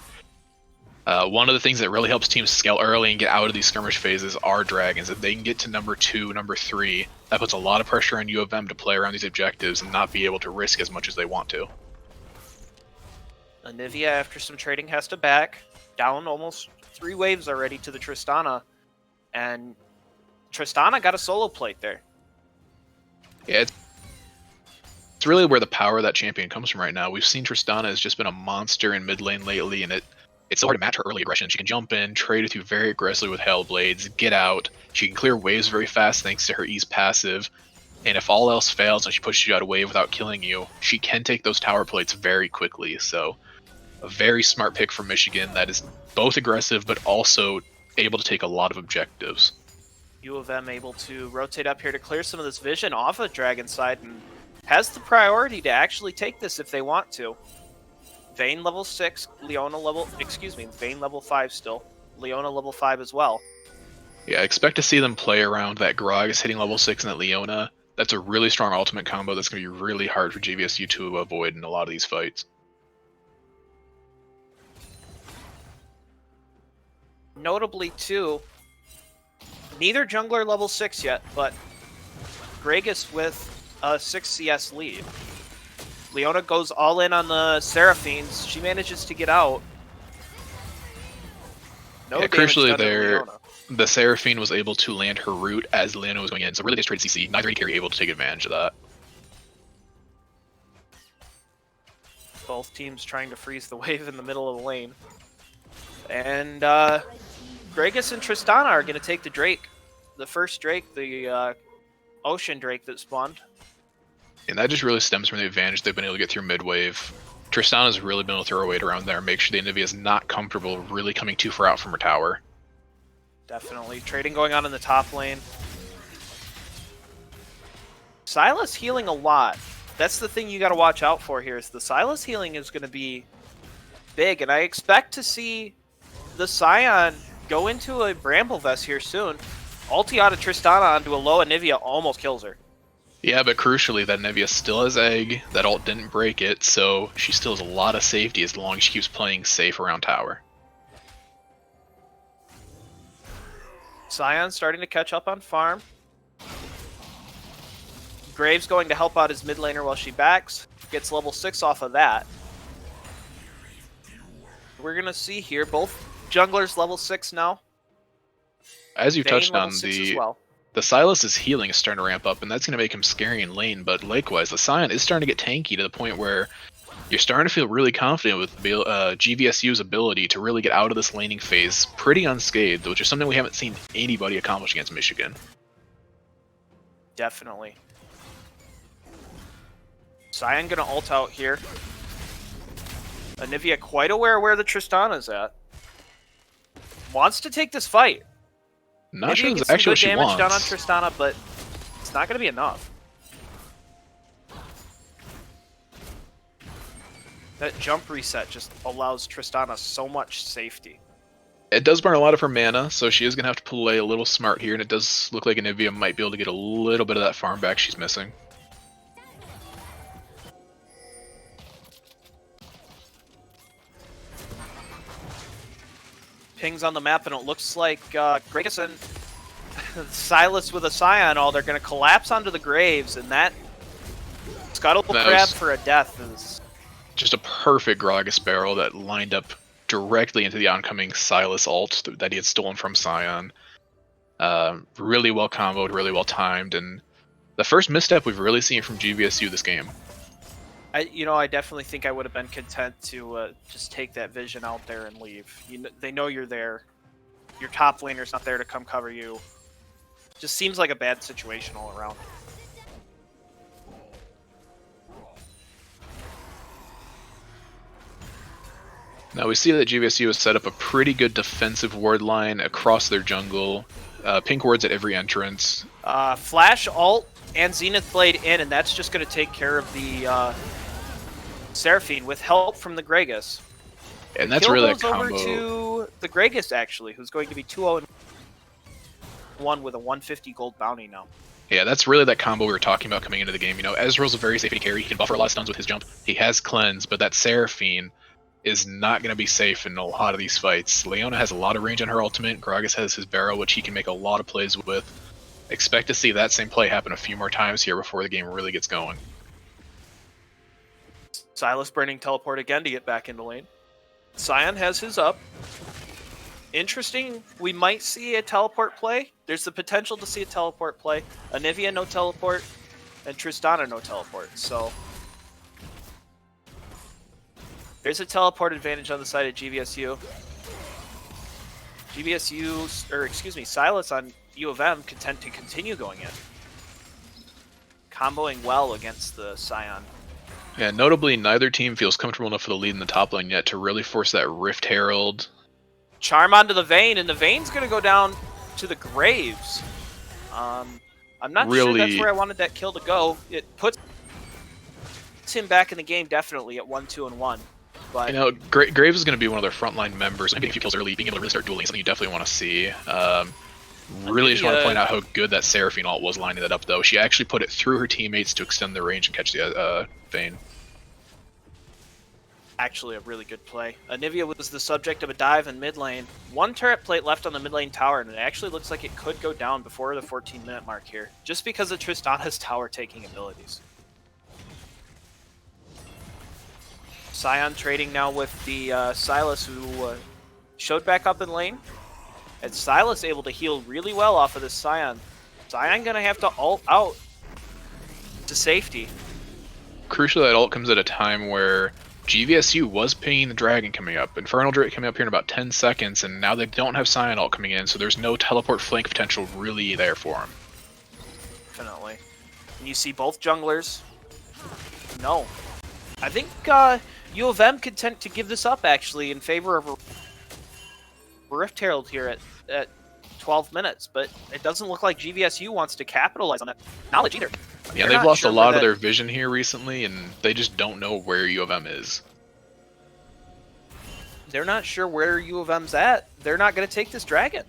One of the things that really helps teams scale early and get out of these skirmish phases are dragons. If they can get to number 2, number 3, that puts a lot of pressure on U of M to play around these objectives and not be able to risk as much as they want to.
Anivia, after some trading, has to back down almost 3 waves already to the Tristana, and Tristana got a solo plate there.
Yeah, it's really where the power of that champion comes from right now. We've seen Tristana has just been a monster in mid lane lately, and it's so hard to match her early aggression. She can jump in, trade with you very aggressively with Hellblades, get out. She can clear waves very fast thanks to her E's passive. And if all else fails and she pushes you out of wave without killing you, she can take those tower plates very quickly. So a very smart pick from Michigan that is both aggressive but also able to take a lot of objectives.
U of M able to rotate up here to clear some of this vision off of Dragon's side and has the priority to actually take this if they want to. Vayne level 6, Vayne level 5 still. Leona level 5 as well.
Yeah, I expect to see them play around that Gragas hitting level 6 and that Leona. That's a really strong ultimate combo that's going to be really hard for GVSU to avoid in a lot of these fights.
Notably, too, neither jungler level 6 yet, but Gragas with a 6 CS lead. Leona goes all in on the Seraphines. She manages to get out. No damage
crucially
done to
there,
Leona.
the Seraphine was able to land her root as Leona was going in, so really just traded CC. Neither carry able to take advantage of that.
Both teams trying to freeze the wave in the middle of the lane. And Gragas and Tristana are going to take the Drake. The first Drake, the Ocean Drake that spawned.
And that just really stems from the advantage they've been able to get through mid-wave. Tristana's really been able to throw her weight around there and make sure the Anivia is not comfortable really coming too far out from her tower.
Definitely. Trading going on in the top lane. Sylas healing a lot. That's the thing you got to watch out for here, is the Sylas healing is going to be big, and I expect to see the Scion go into a Bramble Vest here soon. Ulti out of Tristana onto a low Anivia almost kills her.
Yeah, but crucially, that Anivia still has Egg. That ult didn't break it, so she still has a lot of safety as long as she keeps playing safe around tower.
Scion starting to catch up on farm. Graves going to help out his mid laner while she backs. Gets level 6 off of that. We're going to see here, both junglers level 6 now.
As you
Vayne
touched
level
on,
6 as well.
the Sylas's healing is starting to ramp up, and that's going to make him scary in lane, but likewise, the Scion is starting to get tanky to the point where you're starting to feel really confident with GVSU's ability to really get out of this laning phase pretty unscathed, which is something we haven't seen anybody accomplish against Michigan.
Definitely. Scion going to ult out here. Anivia quite aware where the Tristana's at. Wants to take this fight.
Not
Maybe
sure
it
that's
gets some
actually what
good
she
damage done on
wants.
Tristana, but it's not going to be enough. That jump reset just allows Tristana so much safety.
It does burn a lot of her mana, so she is going to have to play a little smart here, and it does look like Anivia might be able to get a little bit of that farm back she's missing.
Pings on the map, and it looks like Gragas and Sylas with a Scion they're going to collapse onto the graves, and that Scuttle Crab for a death is...
Just a perfect Gragas barrel that lined up directly into the oncoming Sylas ult that he had stolen from Scion. Really well comboed, really well timed, and the first misstep we've really seen from GVSU this game.
I definitely think I would have been content to just take that vision out there and leave. They know you're there. Your top laner's not there to come cover you. Just seems like a bad situation all around.
Now we see that GVSU has set up a pretty good defensive ward line across their jungle. Pink wards at every entrance.
Flash, ult, and Zenith Blade in, and that's just going to take care of the Seraphine with help from the Gragas.
And that's really a
goes over
combo.
to the Gragas, actually, who's going to be 2-0-1 with a 150 gold bounty now.
Yeah, that's really that combo we were talking about coming into the game. Ezreal's a very safety carry. He can buffer a lot of stuns with his jump. He has cleanse, but that Seraphine is not going to be safe in a lot of these fights. Leona has a lot of range on her ultimate. Gragas has his barrel, which he can make a lot of plays with. Expect to see that same play happen a few more times here before the game really gets going.
Silas burning teleport again to get back into lane. Sion has his up. Interesting, we might see a teleport play. There's the potential to see a teleport play. Anivia no teleport, and Tristana no teleport. So there's a teleport advantage on the side of GVSU. Silas on U of M can tend to continue going in. Comboing well against the Sion.
Yeah, notably, neither team feels comfortable enough for the lead in the top lane yet to really force that Rift Herald.
Charm onto the Vayne, and the Vayne's going to go down to the Graves. I'm not sure that's where I wanted that kill to go. It puts him back in the game definitely at 1, 2, and 1. But
You know, Graves is going to be one of their frontline members. Maybe a few kills early, being able to really start dueling, something you definitely want to see. Really just want to point out how good that Seraphine ult was lining that up, though. She actually put it through her teammates to extend their range and catch the Vayne.
actually a really good play. Anivia was the subject of a dive in mid lane. One turret plate left on the mid lane tower, and it actually looks like it could go down before the 14-minute mark here, just because of Tristana's tower-taking abilities. Sion trading now with the Silas, who showed back up in lane. And Silas able to heal really well off of this Sion. Sion gonna have to ult out to safety.
Crucially, that ult comes at a time where GVSU was pinging the Dragon coming up. Infernal Drake coming up here in about 10 seconds, and now they don't have Sion ult coming in, so there's no teleport flank potential really there for him.
Definitely. And you see both junglers. No. I think U of M could tend to give this up, actually, in favor of a Rift Herald here at 12 minutes, but it doesn't look like GVSU wants to capitalize on that knowledge either.
Yeah,
They're
they've
not
lost
sure
a lot
where
of their vision here recently, and they just don't know where U of M is.
They're not sure where U of M's at. They're not going to take this dragon.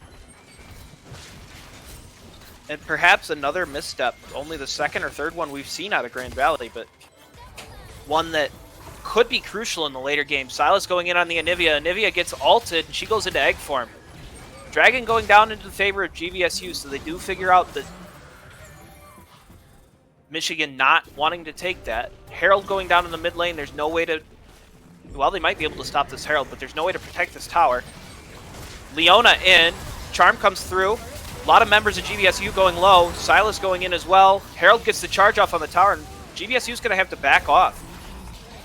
And perhaps another misstep, only the second or third one we've seen out of Grand Valley, but one that could be crucial in the later game. Silas going in on the Anivia. Anivia gets ulted, and she goes into egg form. Dragon going down into the favor of GVSU, so they do figure out that Michigan not wanting to take that. Herald going down in the mid lane, there's no way to... Well, they might be able to stop this Herald, but there's no way to protect this tower. Leona in. Charm comes through. A lot of members of GVSU going low. Silas going in as well. Herald gets the charge off on the tower, and GVSU's going to have to back off.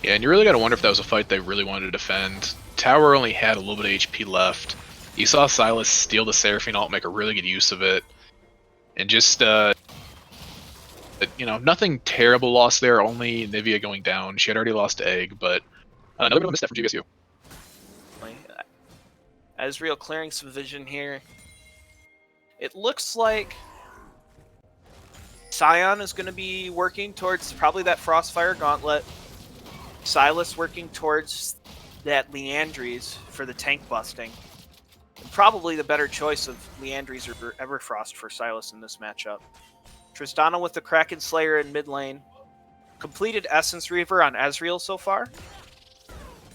Yeah, and you really got to wonder if that was a fight they really wanted to defend. Tower only had a little bit of HP left. You saw Silas steal the Seraphine ult, make a really good use of it. And just, you know, nothing terrible lost there, only Nivea going down. She had already lost Egg, but another bit of a misstep from GVSU.
Ezreal clearing some vision here. It looks like Sion is going to be working towards probably that Frostfire Gauntlet. Silas working towards that Leandries for the tank busting. And probably the better choice of Leandries or Everfrost for Silas in this matchup. Tristana with the Kraken Slayer in mid lane. Completed Essence Reaver on Ezreal so far.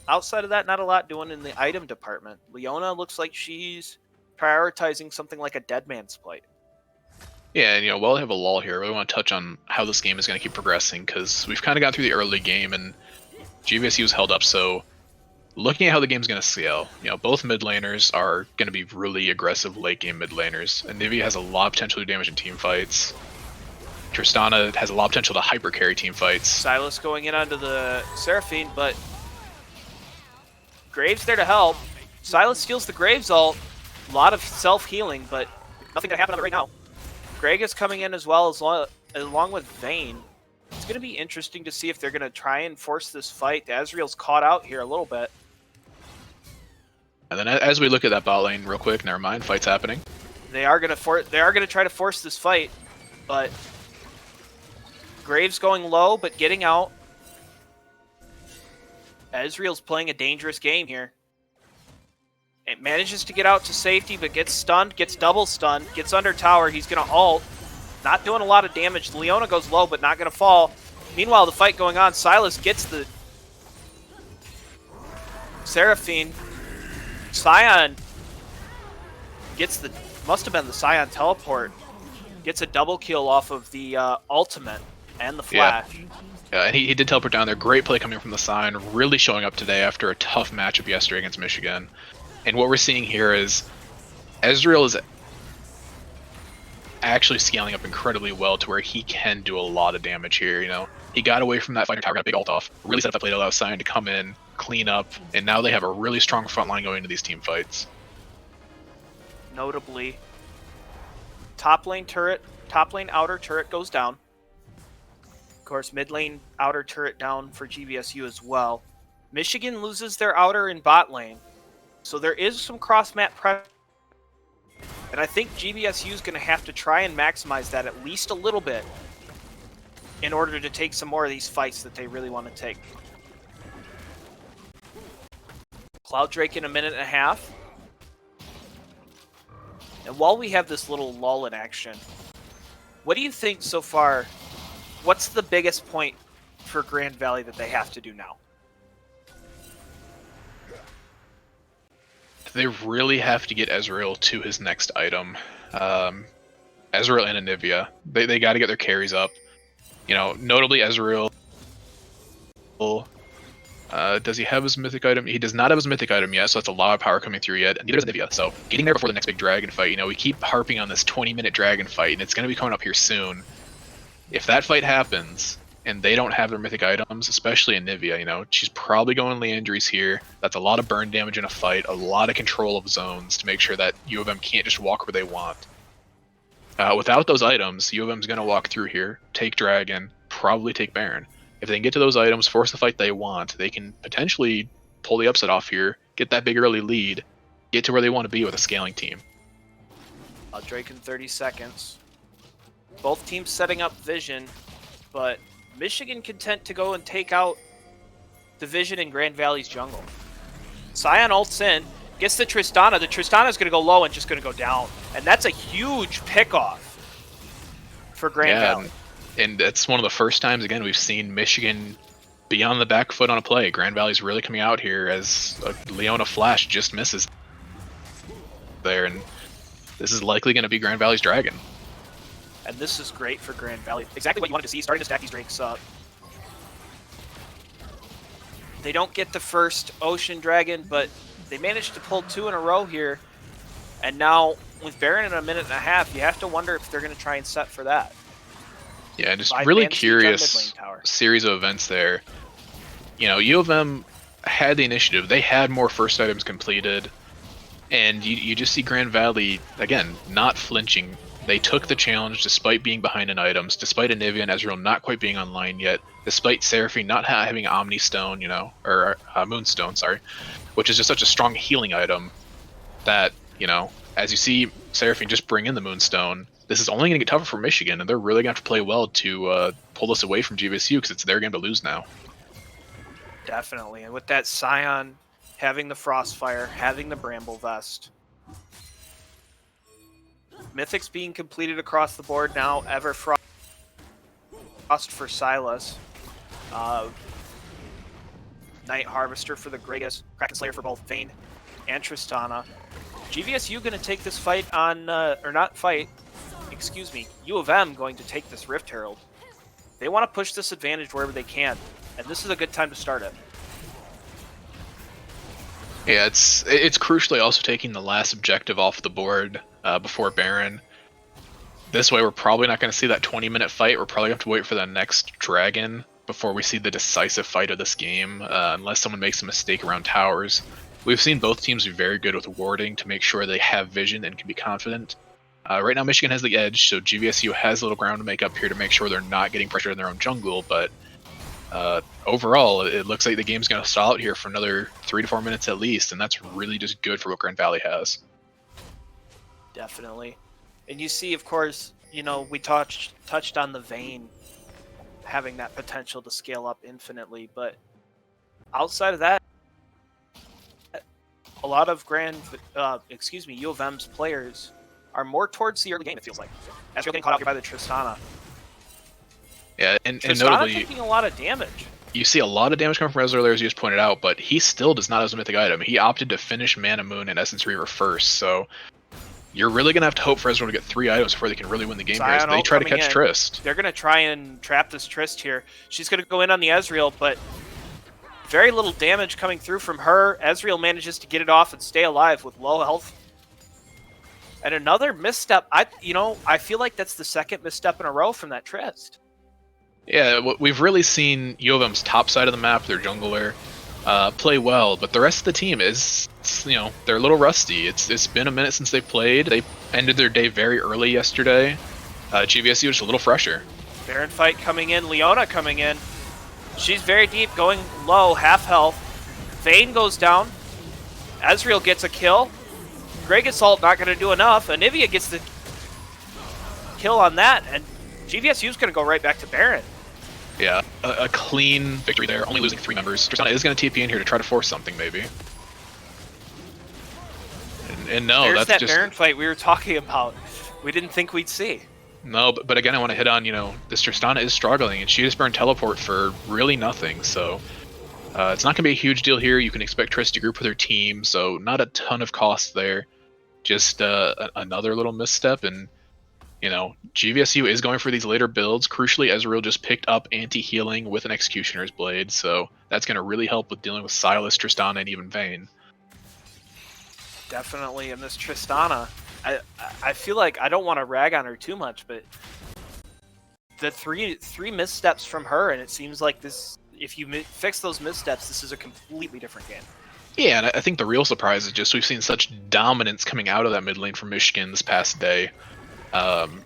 Outside of that, not a lot doing in the item department. Leona looks like she's prioritizing something like a Dead Man's Plate.
Yeah, and you know, while I have a lull here, I really want to touch on how this game is going to keep progressing, because we've kind of got through the early game, and GVSU's held up, so looking at how the game's going to scale, you know, both mid laners are going to be really aggressive late game mid laners. Anivia has a lot of potential to do damage in team fights. Tristana has a lot of potential to hyper carry team fights.
Silas going in onto the Seraphine, but Graves there to help. Silas steals the Graves ult. A lot of self-healing, but nothing going to happen on it right now. Greg is coming in as well, along with Vayne. It's going to be interesting to see if they're going to try and force this fight. Azriel's caught out here a little bit.
And then as we look at that bot lane real quick, never mind, fight's happening.
They are going to try to force this fight, but Graves going low, but getting out. Ezreal's playing a dangerous game here. It manages to get out to safety, but gets stunned, gets double stunned, gets under tower. He's going to ult. Not doing a lot of damage. Leona goes low, but not going to fall. Meanwhile, the fight going on. Silas gets the Seraphine. Scion gets the, must have been the Scion teleport. Gets a double kill off of the ultimate and the flash.
Yeah, and he did teleport down there. Great play coming from the Sign, really showing up today after a tough matchup yesterday against Michigan. And what we're seeing here is Ezreal is actually scaling up incredibly well to where he can do a lot of damage here, you know. He got away from that fighter tower, got a big ult off, really set up that play to allow Sign to come in, clean up, and now they have a really strong front line going into these team fights.
Notably, top lane outer turret goes down. Of course, mid lane outer turret down for GVSU as well. Michigan loses their outer and bot lane, so there is some cross map pressure. And I think GVSU is going to have to try and maximize that at least a little bit in order to take some more of these fights that they really want to take. Cloud Drake in a minute and a half. And while we have this little lull in action, what do you think so far? What's the biggest point for Grand Valley that they have to do now?
They really have to get Ezreal to his next item. Ezreal and Anivia. They got to get their carries up. You know, notably Ezreal. Does he have his mythic item? He does not have his mythic item yet, so that's a lot of power coming through yet. And neither does Anivia. So getting there before the next big dragon fight. You know, we keep harping on this 20-minute dragon fight, and it's going to be coming up here soon. If that fight happens, and they don't have their mythic items, especially Anivia, you know, she's probably going Leandries here. That's a lot of burn damage in a fight, a lot of control of zones to make sure that U of M can't just walk where they want. Without those items, U of M's going to walk through here, take Dragon, probably take Baron. If they can get to those items, force the fight they want, they can potentially pull the upset off here, get that big early lead, get to where they want to be with a scaling team.
Drake in 30 seconds. Both teams setting up Vision, but Michigan content to go and take out the Vision in Grand Valley's jungle. Scion ults in, gets the Tristana. The Tristana's going to go low and just going to go down. And that's a huge pickoff for Grand Valley.
And that's one of the first times, again, we've seen Michigan be on the back foot on a play. Grand Valley's really coming out here as a Leona Flash just misses there. And this is likely going to be Grand Valley's Dragon.
And this is great for Grand Valley. Exactly what you wanted to see, starting to stack these Drakes up. They don't get the first Ocean Dragon, but they managed to pull 2 in a row here. And now, with Baron in a minute and a half, you have to wonder if they're going to try and set for that.
Yeah, just really curious series of events there. You know, U of M had the initiative. They had more first items completed. And you just see Grand Valley, again, not flinching. They took the challenge despite being behind in items, despite Anivia and Ezreal not quite being online yet, despite Seraphine not having Omni Stone, you know, or Moonstone, sorry, which is just such a strong healing item that, you know, as you see Seraphine just bring in the Moonstone, this is only going to get tougher for Michigan, and they're really going to have to play well to pull this away from GVSU because it's their game to lose now.
Definitely, and with that Scion having the Frostfire, having the Bramble Vest, Mythics being completed across the board now. Everfrost for Silas. Night Harvester for the Gragas. Kraken Slayer for both Vayne and Tristana. GVSU going to take this fight on, or not fight, excuse me, U of M going to take this Rift Herald. They want to push this advantage wherever they can, and this is a good time to start it.
Yeah, it's crucially also taking the last objective off the board before Baron. This way, we're probably not going to see that 20-minute fight. We're probably going to have to wait for the next Dragon before we see the decisive fight of this game, unless someone makes a mistake around towers. We've seen both teams be very good with warding to make sure they have vision and can be confident. Right now, Michigan has the edge, so GVSU has a little ground to make up here to make sure they're not getting pressured in their own jungle, but overall, it looks like the game's going to stall out here for another 3 to 4 minutes at least, and that's really just good for what Grand Valley has.
Definitely. And you see, of course, you know, we touched on the Vayne having that potential to scale up infinitely, but outside of that, a lot of U of M's players are more towards the early game, it feels like. As you're getting caught out here by the Tristana.
Yeah, and
Tristana
notably
taking a lot of damage.
you see a lot of damage coming from Ezreal there, as you just pointed out, but he still does not have a mythic item. He opted to finish Mana Moon and Essence Reaver first, so you're really going to have to hope for Ezreal to get 3 items before they can really win the game here as they try to catch Trist.
They're going to try and trap this Trist here. She's going to go in on the Ezreal, but very little damage coming through from her. Ezreal manages to get it off and stay alive with low health. And another misstep. I feel like that's the second misstep in a row from that Trist.
Yeah, we've really seen U of M's top side of the map, their jungler, play well, but the rest of the team is, they're a little rusty. It's been a minute since they played. They ended their day very early yesterday. GVSU was a little fresher.
Baron fight coming in, Leona coming in. She's very deep, going low, half health. Vayne goes down. Ezreal gets a kill. Greg Assault not going to do enough. Anivia gets the kill on that, and GVSU's going to go right back to Baron.
Yeah, a clean victory there, only losing 3 members. Tristana is going to TP in here to try to force something, maybe. And no,
there's
that's
that
just...
Baron fight we were talking about. We didn't think we'd see.
No, but again, I want to hit on, this Tristana is struggling, and she just burned teleport for really nothing, so... it's not going to be a huge deal here. You can expect Trist to group with her team, so not a ton of cost there. Just another little misstep, and GVSU is going for these later builds. Crucially, Ezreal just picked up anti-healing with an Executioner's Blade, so that's going to really help with dealing with Sylas, Tristana, and even Vayne.
Definitely, in this Tristana, I feel like I don't want to rag on her too much, but the three missteps from her, and it seems like this. If you fix those missteps, this is a completely different game.
Yeah, and I think the real surprise is just we've seen such dominance coming out of that mid lane from Michigan this past day,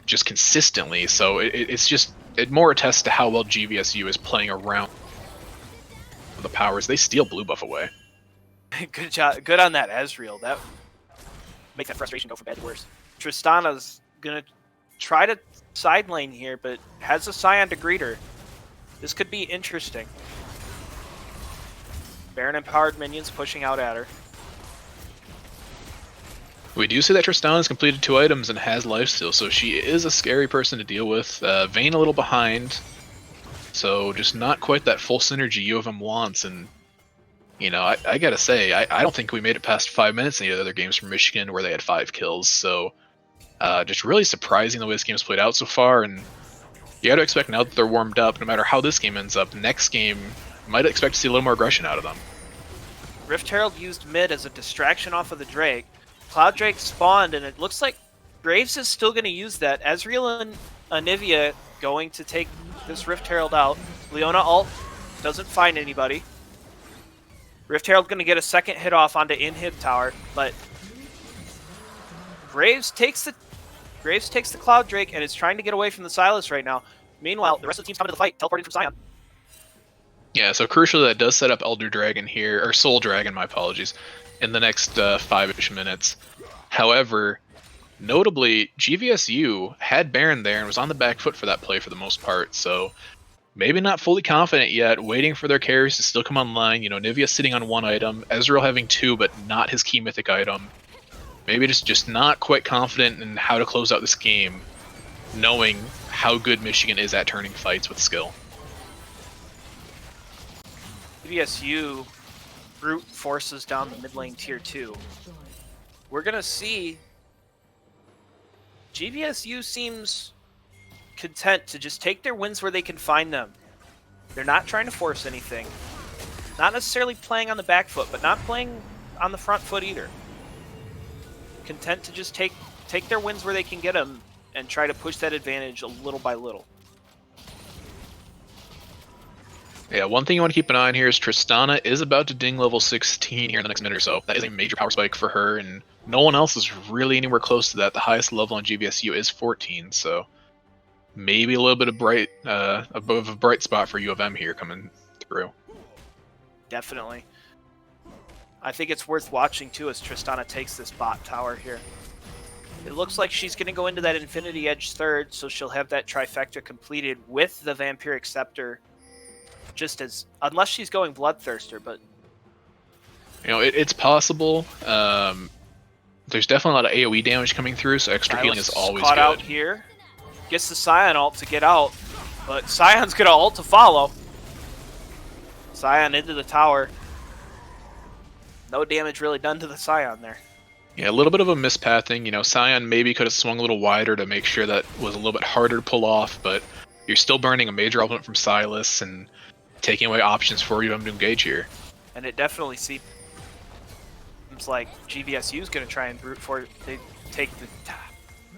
just consistently. So it more attests to how well GVSU is playing around the powers. They steal blue buff away.
Good job, good on that Ezreal. That make that frustration go from bad to worse. Tristana's gonna try to side lane here, but has a Scion to greet her. This could be interesting. Baron empowered minions pushing out at her.
We do see that Tristana has completed 2 items and has lifesteal, so she is a scary person to deal with. Vayne a little behind, so just not quite that full synergy U of M wants. And I gotta say, I don't think we made it past 5 minutes in the other games from Michigan where they had 5 kills. So just really surprising the way this game's played out so far. And you got to expect now that they're warmed up, no matter how this game ends up, next game might expect to see a little more aggression out of them.
Rift Herald used mid as a distraction off of the Drake. Cloud Drake spawned, and it looks like Graves is still going to use that. Ezreal and Anivia going to take this Rift Herald out. Leona ult doesn't find anybody. Rift Herald going to get a second hit off onto Inhib Tower, but Graves takes the Cloud Drake and is trying to get away from the Sylas right now. Meanwhile, the rest of the team's coming to the fight, teleporting from Scion.
Yeah, so crucially that does set up Elder Dragon here, or Soul Dragon, my apologies, in the next 5-ish minutes. However, notably, GVSU had Baron there and was on the back foot for that play for the most part, so maybe not fully confident yet, waiting for their carries to still come online. Nivea sitting on 1 item, Ezreal having 2, but not his key mythic item. Maybe just not quite confident in how to close out this game, knowing how good Michigan is at turning fights with skill.
GVSU brute forces down the mid lane tier 2. We're going to see GVSU seems content to just take their wins where they can find them. They're not trying to force anything. Not necessarily playing on the back foot, but not playing on the front foot either. Content to just take their wins where they can get them and try to push that advantage a little by little.
Yeah, one thing you want to keep an eye on here is Tristana is about to ding level 16 here in the next minute or so. That is a major power spike for her, and no one else is really anywhere close to that. The highest level on GVSU is 14, so maybe a little bit of above a bright spot for U of M here coming through.
Definitely. I think it's worth watching too as Tristana takes this bot tower here. It looks like she's going to go into that Infinity Edge third, so she'll have that trifecta completed with the Vampiric Scepter. Unless she's going Bloodthirster, but
it's possible. There's definitely a lot of AoE damage coming through, so extra healing is always
caught
good.
Out here, gets the Scion ult to get out, but Scion's gonna ult to follow. Scion into the tower. No damage really done to the Scion there.
Yeah, a little bit of a mispathing. You know, Scion maybe could have swung a little wider to make sure that was a little bit harder to pull off, but you're still burning a major element from Silas and taking away options for you to engage here.
And it definitely seems like GVSU is going to try and brute for it. They take the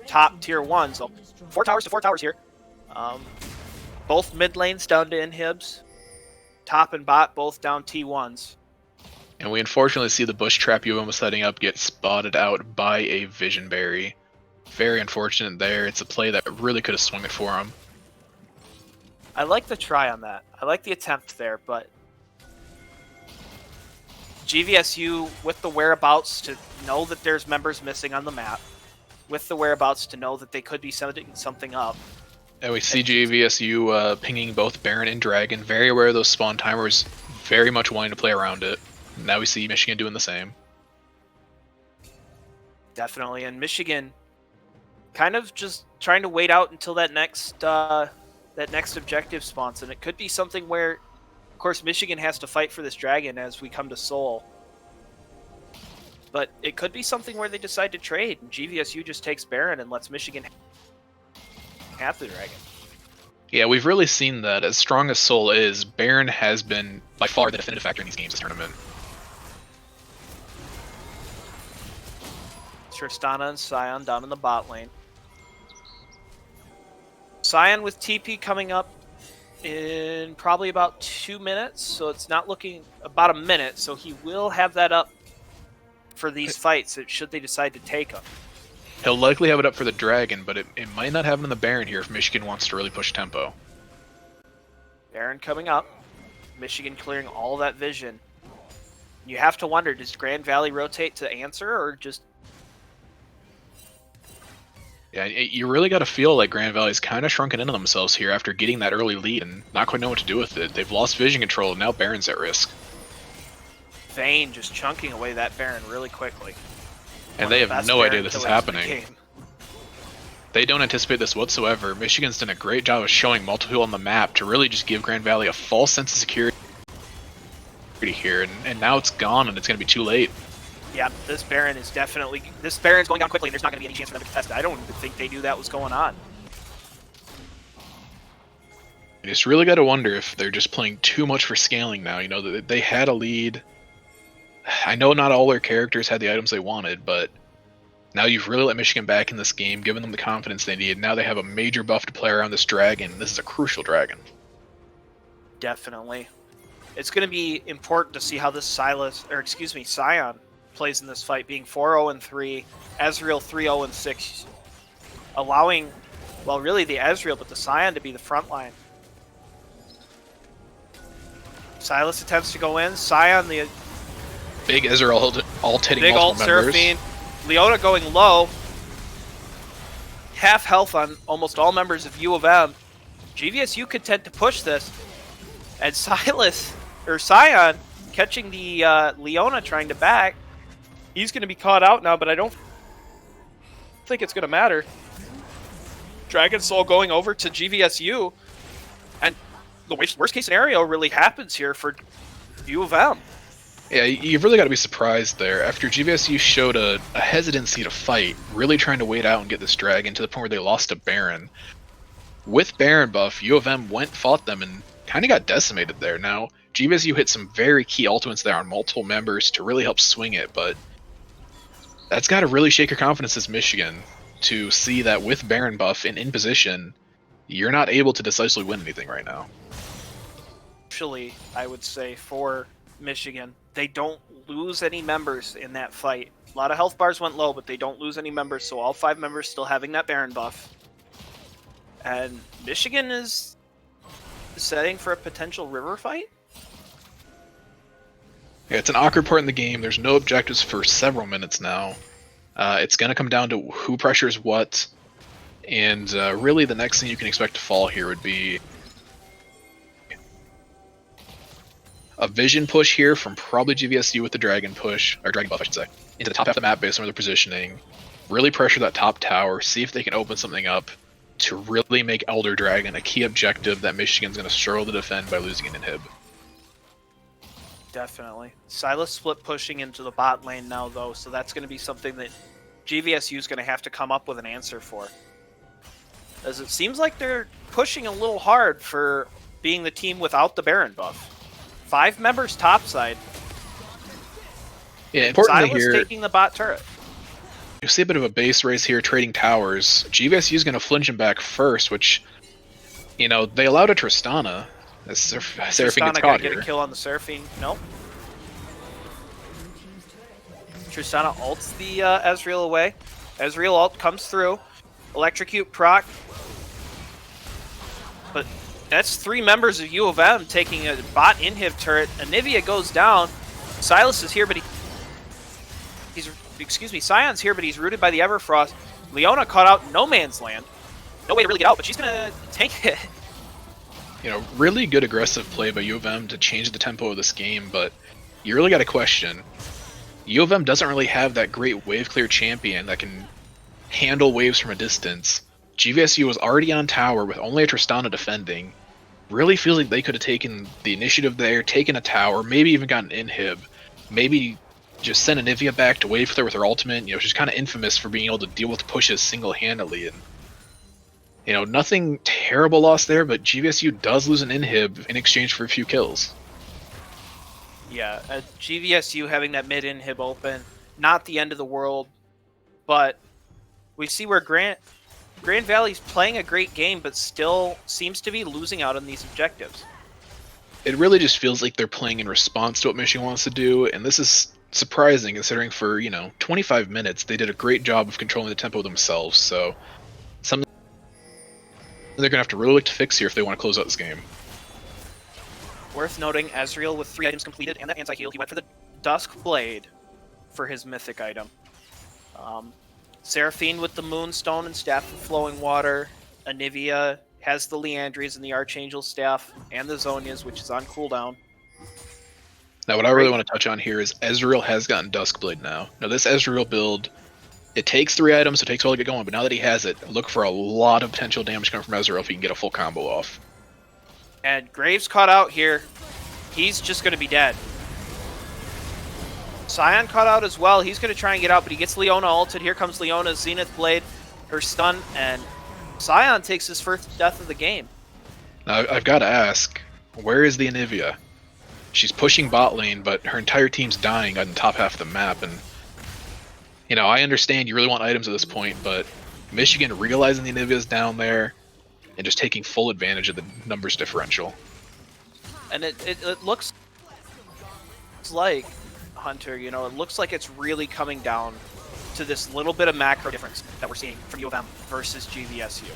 top tier 1. So 4 towers to 4 towers here. Both mid lanes down to inhibs. Top and bot both down T1s.
And we unfortunately see the bush trap UM was setting up get spotted out by a Vision Berry. Very unfortunate there. It's a play that really could have swung it for him.
I like the try on that. I like the attempt there, but GVSU with the whereabouts to know that there's members missing on the map, with the whereabouts to know that they could be setting something up.
And we see GVSU pinging both Baron and Dragon, very aware of those spawn timers, very much wanting to play around it. Now we see Michigan doing the same.
Definitely, and Michigan kind of just trying to wait out until that next objective spawns, and it could be something where, of course, Michigan has to fight for this dragon as we come to Seoul. But it could be something where they decide to trade, and GVSU just takes Baron and lets Michigan have the dragon.
Yeah, we've really seen that. As strong as Seoul is, Baron has been by far the definitive factor in these games this tournament.
Tristana and Scion down in the bot lane. Scion with TP coming up in probably about 2 minutes, so it's not looking about a minute, so he will have that up for these fights should they decide to take him.
He'll likely have it up for the Dragon, but it might not have it in the Baron here if Michigan wants to really push tempo.
Baron coming up. Michigan clearing all that vision. You have to wonder, does Grand Valley rotate to answer, or just...
Yeah, you really got to feel like Grand Valley's kind of shrunken into themselves here after getting that early lead and not quite know what to do with it. They've lost vision control, and now Baron's at risk.
Vayne just chunking away that Baron really quickly.
And they have no idea this is happening. They don't anticipate this whatsoever. Michigan's done a great job of showing multiple people on the map to really just give Grand Valley a false sense of security here, and now it's gone and it's going to be too late.
Yeah, this Baron is definitely... This Baron's going down quickly and there's not going to be any chance for them to contest it. I don't even think they knew that was going on.
You just really got to wonder if they're just playing too much for scaling now. You know, they had a lead. I know not all their characters had the items they wanted, but now you've really let Michigan back in this game, given them the confidence they need. Now they have a major buff to play around this dragon. This is a crucial dragon.
Definitely. It's going to be important to see how this Scion plays in this fight, being 4-0-3, Ezreal 3-0-6, allowing, well, really the Ezreal, but the Scion to be the front line. Silas attempts to go in. Scion, the
big Ezreal ult hitting
big ult,
multiple members.
Seraphine. Leona going low. Half health on almost all members of U of M. GVSU content to push this. And Scion catching the Leona trying to back. He's going to be caught out now, but I don't think it's going to matter. Dragon Soul going over to GVSU. And the worst case scenario really happens here for U of M.
Yeah, you've really got to be surprised there. After GVSU showed a hesitancy to fight, really trying to wait out and get this dragon to the point where they lost to Baron. With Baron buff, U of M fought them, and kind of got decimated there. Now, GVSU hit some very key ultimates there on multiple members to really help swing it, but that's got to really shake your confidence as Michigan to see that with Baron buff and in position, you're not able to decisively win anything right now.
Actually, I would say for Michigan, they don't lose any members in that fight. A lot of health bars went low, but they don't lose any members, so all 5 members still having that Baron buff. And Michigan is setting for a potential river fight?
Yeah, it's an awkward part in the game. There's no objectives for several minutes now. It's going to come down to who pressures what, and really the next thing you can expect to fall here would be a vision push here from probably GVSU with the dragon push, or dragon buff I should say, into the top half of the map based on their positioning. Really pressure that top tower, see if they can open something up to really make Elder Dragon a key objective that Michigan's going to struggle to defend by losing an inhib.
Definitely. Silas split pushing into the bot lane now, though, so that's going to be something that GVSU is going to have to come up with an answer for. As it seems like they're pushing a little hard for being the team without the Baron buff. 5 members topside.
Yeah, importantly
Silas
here,
taking the bot turret.
you see a bit of a base race here, trading towers. GVSU is going to flinch him back first, which, you know, they allowed a Tristana. Seraphine gets
Tristana
caught
gonna get
here.
a kill on the Seraphine. Nope. Tristana ults the Ezreal away. Ezreal ult comes through. Electrocute proc. But that's 3 members of U of M taking a bot inhib turret. Anivia goes down. Silas is here, but Sion's here, but he's rooted by the Everfrost. Leona caught out in no man's land. No way to really get out, but she's gonna tank it.
You know, really good aggressive play by U of M to change the tempo of this game, but you really got to question. U of M doesn't really have that great wave clear champion that can handle waves from a distance. GVSU was already on tower with only a Tristana defending. Really feels like they could have taken the initiative there, taken a tower, maybe even gotten inhib, maybe just send Anivia back to wave clear with her ultimate. You know, she's kind of infamous for being able to deal with pushes single-handedly, and you know, nothing terrible lost there, but GVSU does lose an inhib in exchange for a few kills.
Yeah, GVSU having that mid inhib open, not the end of the world, but we see where Grand Valley's playing a great game, but still seems to be losing out on these objectives.
It really just feels like they're playing in response to what Michigan wants to do, and this is surprising considering for, you know, 25 minutes they did a great job of controlling the tempo themselves, so something they're going to have to really look to fix here if they want to close out this game.
Worth noting, Ezreal with 3 items completed and that anti-heal. He went for the Dusk Blade for his mythic item. Seraphine with the Moonstone and Staff of Flowing Water. Anivia has the Leandries and the Archangel Staff and the Zonias, which is on cooldown.
Now what I really want to touch on here is Ezreal has gotten Duskblade now. Now this Ezreal build, it takes 3 items, so it takes a while to get going, but now that he has it, look for a lot of potential damage coming from Ezreal if he can get a full combo off.
And Graves caught out here. He's just going to be dead. Sion caught out as well. He's going to try and get out, but he gets Leona ulted. Here comes Leona's Zenith Blade, her stun, and Sion takes his first death of the game.
Now I've got to ask, where is the Anivia? She's pushing bot lane, but her entire team's dying on the top half of the map, and you know, I understand you really want items at this point, but Michigan realizing the Anivia's down there and just taking full advantage of the numbers differential.
And it looks like, Hunter, you know, it looks like it's really coming down to this little bit of macro difference that we're seeing from U of M versus GVSU.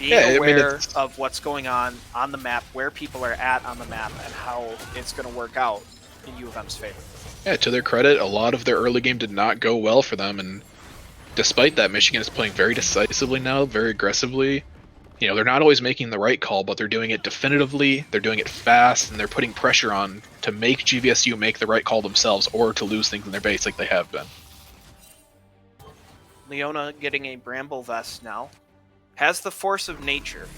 Being aware of what's going on the map, where people are at on the map, and how it's going to work out in U of M's favor.
Yeah, to their credit, a lot of their early game did not go well for them, and despite that, Michigan is playing very decisively now, very aggressively. You know, they're not always making the right call, but they're doing it definitively, they're doing it fast, and they're putting pressure on to make GVSU make the right call themselves, or to lose things in their base like they have been.
Leona getting a Bramble Vest now. Has the Force of Nature.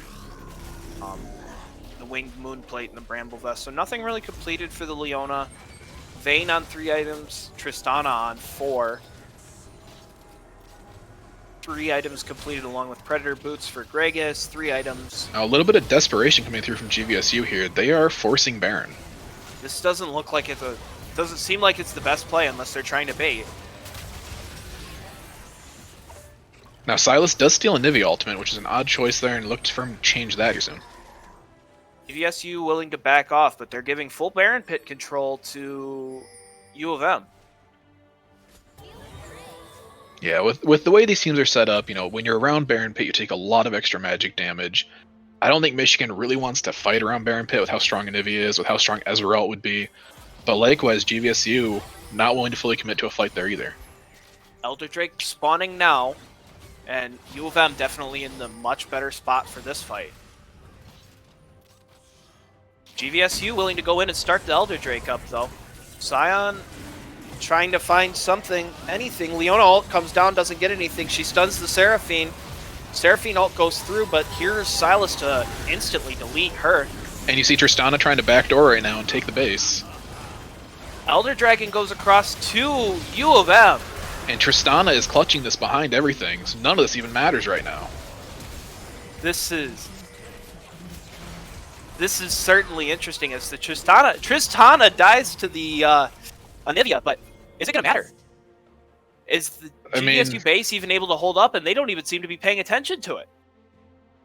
The Winged Moonplate and the Bramble Vest. So nothing really completed for the Leona. Vayne on 3 items. Tristana on 4. 3 items completed along with Predator Boots for Gragas. 3 items.
Now, a little bit of desperation coming through from GVSU here. They are forcing Baron.
This doesn't look like it's doesn't seem like it's the best play unless they're trying to bait.
Now, Silas does steal a Nivea ultimate, which is an odd choice there, and looked for him to change that here soon.
GVSU willing to back off, but they're giving full Baron Pit control to U of M.
Yeah, with the way these teams are set up, you know, when you're around Baron Pit, you take a lot of extra magic damage. I don't think Michigan really wants to fight around Baron Pit with how strong Anivia is, with how strong Ezreal would be. But likewise, GVSU not willing to fully commit to a fight there either.
Elder Drake spawning now, and U of M definitely in the much better spot for this fight. GVSU willing to go in and start the Elder Drake up, though. Sion trying to find something, anything. Leona ult comes down, doesn't get anything. She stuns the Seraphine. Seraphine ult goes through, but here's Silas to instantly delete her.
And you see Tristana trying to backdoor right now and take the base.
Elder Dragon goes across to U of M.
And Tristana is clutching this behind everything, so none of this even matters right now.
This is certainly interesting as the Tristana dies to the Anivia, but is it going to matter? Is the GVSU base even able to hold up, and they don't even seem to be paying attention to it?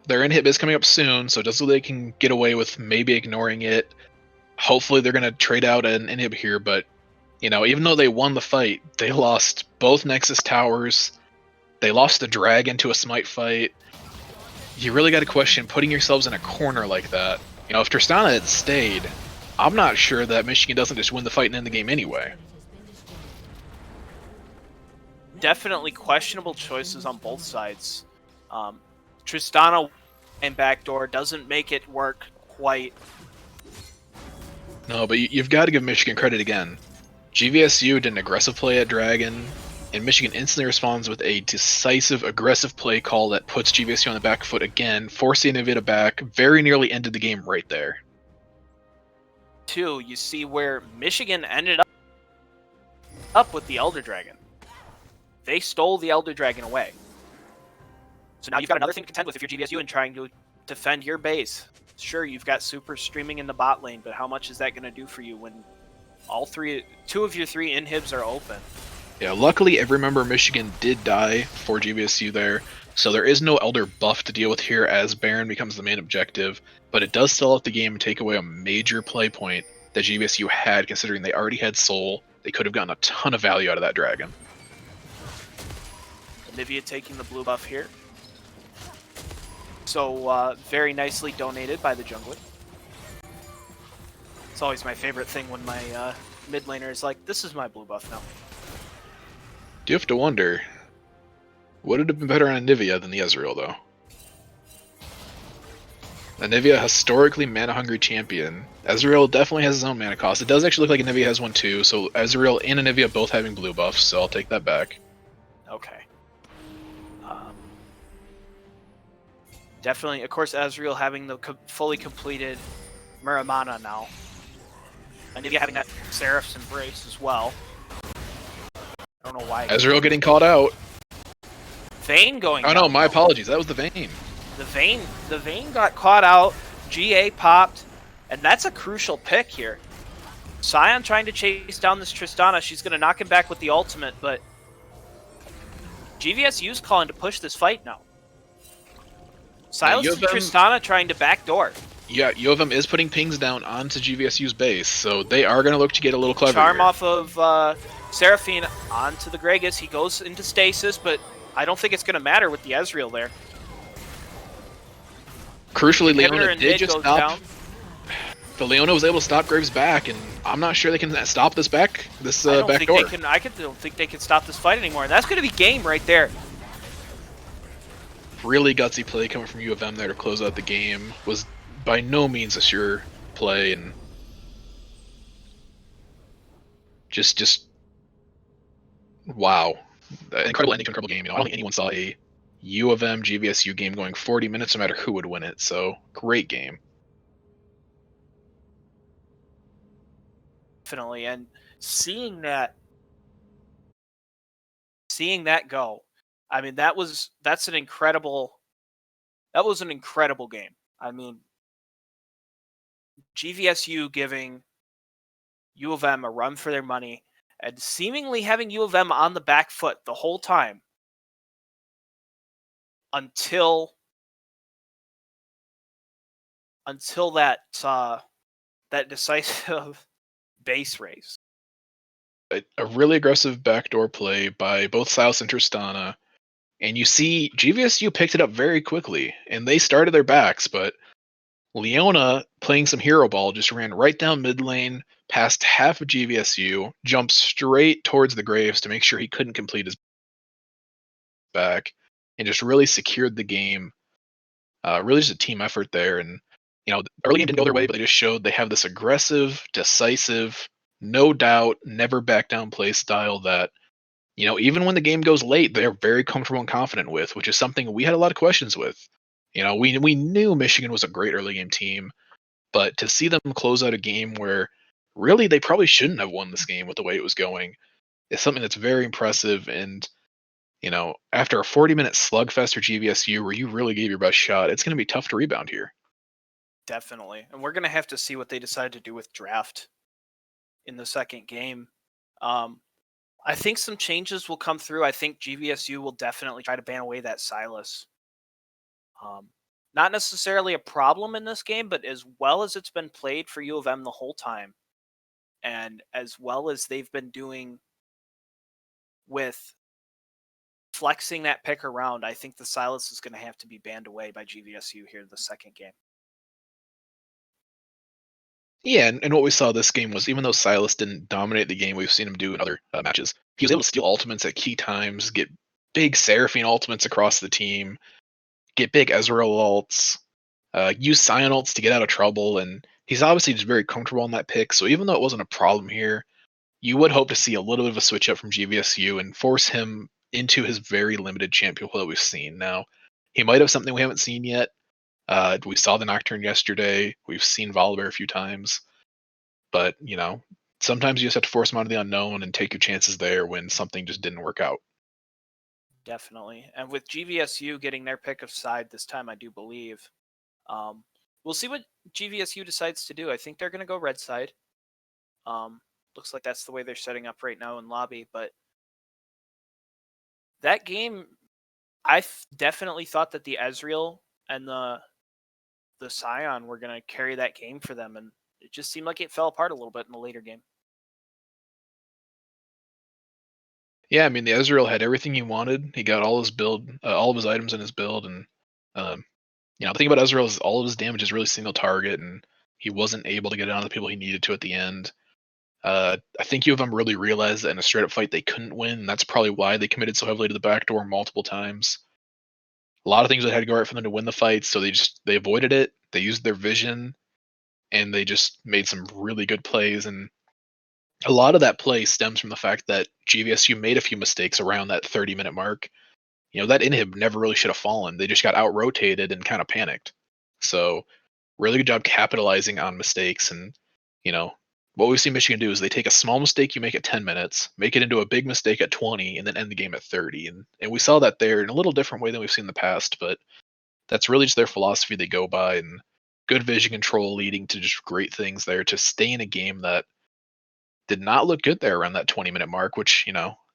Their inhib is coming up soon, so just so they can get away with maybe ignoring it. Hopefully they're going to trade out an inhib here, but even though they won the fight, they lost both Nexus towers. They lost the dragon to a smite fight. You really got to question putting yourselves in a corner like that. If Tristana had stayed, I'm not sure that Michigan doesn't just win the fight and end the game anyway.
Definitely questionable choices on both sides. Tristana and backdoor doesn't make it work quite.
No, but you've got to give Michigan credit again. GVSU did an aggressive play at Dragon, and Michigan instantly responds with a decisive, aggressive play call that puts GVSU on the back foot again, forcing Nvidia back, very nearly ended the game right there.
Two, you see where Michigan ended up with the Elder Dragon. They stole the Elder Dragon away. So now you've got another thing to contend with if you're GVSU and trying to defend your base. Sure, you've got Super streaming in the bot lane, but how much is that going to do for you when two of your three inhibs are open?
Yeah, luckily every member of Michigan did die for GVSU there, so there is no Elder buff to deal with here as Baron becomes the main objective, but it does stall out the game and take away a major play point that GVSU had, considering they already had Soul. They could have gotten a ton of value out of that dragon.
Anivia taking the blue buff here. So, very nicely donated by the jungler. It's always my favorite thing when my mid laner is like, this is my blue buff now.
Do you have to wonder, would it have been better on Anivia than the Ezreal, though? Anivia, historically mana-hungry champion. Ezreal definitely has his own mana cost. It does actually look like Anivia has one too, so Ezreal and Anivia both having blue buffs, so I'll take that back.
Okay. Definitely, of course, Ezreal having the fully completed Muramana now. Anivia having that Seraph's Embrace as well. I don't know why.
Ezreal getting caught out.
Vayne going.
Oh no, my apologies. That was the Vayne.
The Vayne got caught out. GA popped, and that's a crucial pick here. Sion trying to chase down this Tristana. She's going to knock him back with the ultimate, but GVSU's calling to push this fight now. Silas and Tristana trying to backdoor.
Yeah, U of M is putting pings down onto GVSU's base, so they are going to look to get a little clever
Charm
here.
off of Seraphine onto the Gragas. He goes into stasis, but I don't think it's going to matter with the Ezreal there.
Crucially, Leona
and
did just stop.
down.
The Leona was able to stop Graves back, and I'm not sure they can stop this back door.
I don't think they can stop this fight anymore. And that's going to be game right there.
Really gutsy play coming from U of M there to close out the game. Was by no means a sure play, and just wow, incredible ending to an incredible game. I don't think anyone saw a U of M GVSU game going 40 minutes, no matter who would win it. So great game.
Definitely, and seeing that go, I mean that was an incredible game. I mean, GVSU giving U of M a run for their money and seemingly having U of M on the back foot the whole time until that decisive base race.
A really aggressive backdoor play by both Silas and Tristana, and you see GVSU picked it up very quickly, and they started their backs, but Leona, playing some hero ball, just ran right down mid lane, past half of GVSU, jumped straight towards the Graves to make sure he couldn't complete his back, and just really secured the game. Really just a team effort there, and the early game didn't go their way, but they just showed they have this aggressive, decisive, no doubt, never back down play style that, even when the game goes late, they're very comfortable and confident with, which is something we had a lot of questions with. We knew Michigan was a great early game team, But to see them close out a game where really they probably shouldn't have won this game with the way it was going is something that's very impressive. And after a 40-minute slugfest for GVSU where you really gave your best shot, it's going to be tough to rebound here.
Definitely. And we're going to have to see what they decide to do with draft in the second game. I think some changes will come through. I think GVSU will definitely try to ban away that Silas. Not necessarily a problem in this game, but as well as it's been played for U of M the whole time, and as well as they've been doing with flexing that pick around, I think the Silas is going to have to be banned away by GVSU here in the second game.
Yeah, and what we saw this game was even though Silas didn't dominate the game we've seen him do in other matches, he was able to steal ultimates at key times, get big Seraphine ultimates across the team, get big Ezreal ults, use Sion ults to get out of trouble, and he's obviously just very comfortable on that pick. So even though it wasn't a problem here, you would hope to see a little bit of a switch up from GVSU and force him into his very limited champion pool that we've seen. Now, he might have something we haven't seen yet. We saw the Nocturne yesterday. We've seen Volibear a few times. But, sometimes you just have to force him out of the unknown and take your chances there when something just didn't work out.
Definitely. And with GVSU getting their pick of side this time, I do believe. We'll see what GVSU decides to do. I think they're going to go red side. Looks like that's the way they're setting up right now in lobby. But that game, I definitely thought that the Ezreal and the Sion were going to carry that game for them. And it just seemed like it fell apart a little bit in the later game.
Yeah, I mean the Ezreal had everything he wanted. He got all his build, all of his items in his build, and the thing about Ezreal is all of his damage is really single target, and he wasn't able to get it on the people he needed to at the end. I think U of M really realized that in a straight up fight they couldn't win, and that's probably why they committed so heavily to the backdoor multiple times. A lot of things that had to go right for them to win the fight, so they avoided it. They used their vision, and they just made some really good plays. And a lot of that play stems from the fact that GVSU made a few mistakes around that 30-minute mark. That inhib never really should have fallen. They just got out rotated and kind of panicked. So, really good job capitalizing on mistakes. And, what we see Michigan do is they take a small mistake you make at 10 minutes, make it into a big mistake at 20, and then end the game at 30. And we saw that there in a little different way than we've seen in the past, but that's really just their philosophy they go by, and good vision control leading to just great things there to stay in a game that did not look good there around that 20-minute mark, which,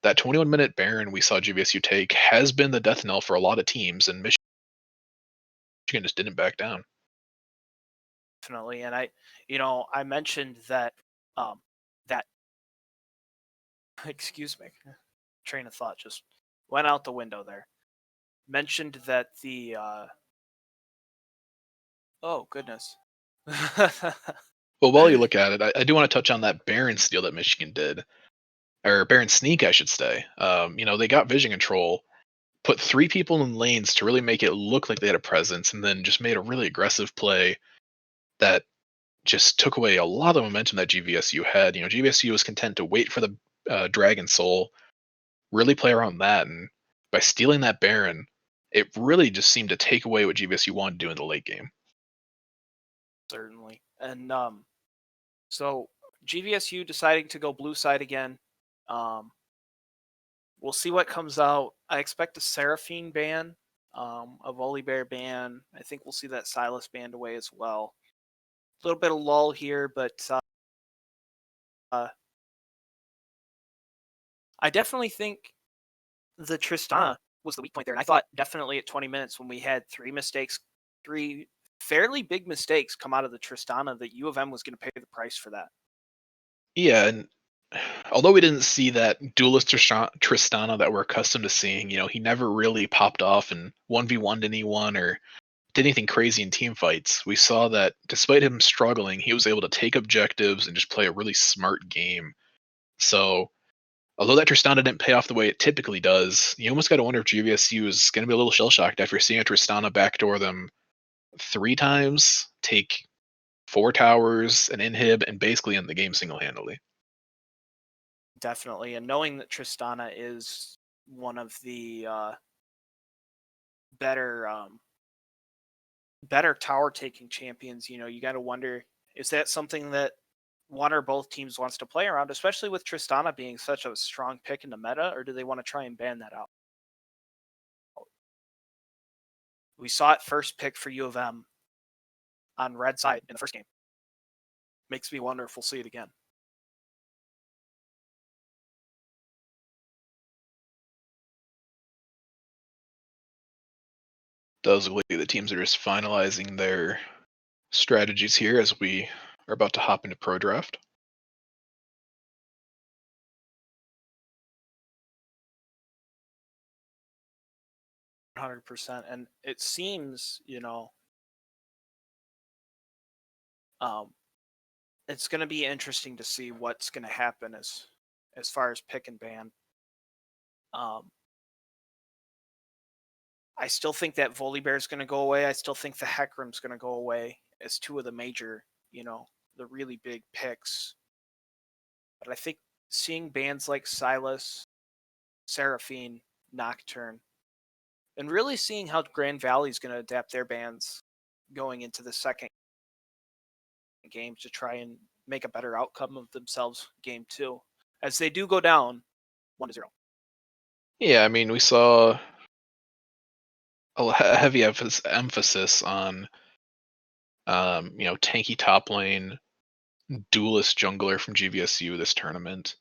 that 21-minute Baron we saw GVSU take has been the death knell for a lot of teams, and Michigan just didn't back down.
Definitely. And I mentioned that, that, excuse me, train of thought just went out the window there. Mentioned that oh, goodness.
Well, while you look at it, I do want to touch on that Baron steal that Michigan did, or Baron sneak, I should say. They got vision control, put 3 people in lanes to really make it look like they had a presence, and then just made a really aggressive play that just took away a lot of the momentum that GVSU had. GVSU was content to wait for the Dragon Soul, really play around that, and by stealing that Baron, it really just seemed to take away what GVSU wanted to do in the late game.
Certainly. And so GVSU deciding to go blue side again. We'll see what comes out. I expect a Seraphine ban, a Volibear ban. I think we'll see that Silas banned away as well. A little bit of lull here, but I definitely think the Tristana was the weak point there. And I thought definitely at 20 minutes when we had 3 fairly big mistakes come out of the Tristana, that U of M was going to pay the price for that.
Yeah, and although we didn't see that duelist Tristana that we're accustomed to seeing, he never really popped off and 1v1'd anyone or did anything crazy in team fights. We saw that despite him struggling, he was able to take objectives and just play a really smart game. So, although that Tristana didn't pay off the way it typically does, you almost got to wonder if GVSU is going to be a little shell-shocked after seeing a Tristana backdoor them 3 times, take 4 towers, an inhib, and basically end the game single-handedly.
Definitely. And knowing that Tristana is one of the better better tower taking champions, you got to wonder, is that something that one or both teams wants to play around, especially with Tristana being such a strong pick in the meta, or do they want to try and ban that out? We saw it first pick for U of M on red side in the first game. Makes me wonder if we'll see it again.
Does look like the teams are just finalizing their strategies here as we are about to hop into pro draft.
%, and it seems, it's going to be interesting to see what's going to happen as far as pick and ban. I still think that Volibear is going to go away. I still think the Hecarim's going to go away as two of the major, the really big picks. But I think seeing bands like Silas, Seraphine, Nocturne, and really seeing how Grand Valley is going to adapt their bands going into the second game to try and make a better outcome of themselves game 2, as they do go down 1-0.
Yeah, I mean, we saw a heavy emphasis on, tanky top lane, duelist jungler from GVSU this tournament.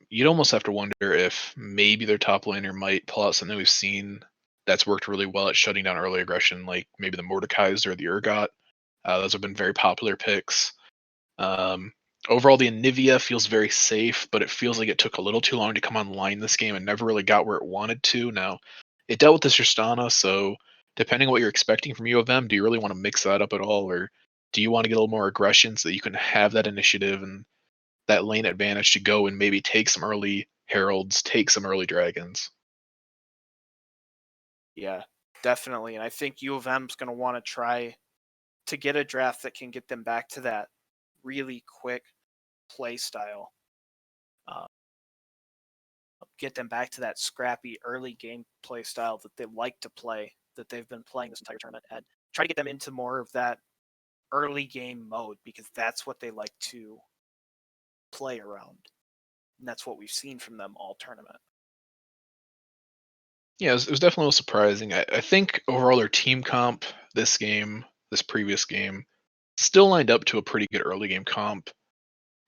You'd almost have to wonder if maybe their top laner might pull out something we've seen that's worked really well at shutting down early aggression, like maybe the Mordekaiser or the Urgot. Those have been very popular picks. Overall, the Anivia feels very safe, but it feels like it took a little too long to come online this game and never really got where it wanted to. Now, it dealt with the Tristana, so depending on what you're expecting from U of M, do you really want to mix that up at all, or do you want to get a little more aggression so that you can have that initiative and that lane advantage to go and maybe take some early heralds, take some early dragons?
Yeah, definitely. And I think U of M's going to want to try to get a draft that can get them back to that really quick play style. Get them back to that scrappy early game play style that they like to play, that they've been playing this entire tournament, and try to get them into more of that early game mode, because that's what they like to play around. And that's what we've seen from them all tournament.
Yeah, it was definitely a little surprising. I think overall their team comp this game, this previous game, still lined up to a pretty good early game comp.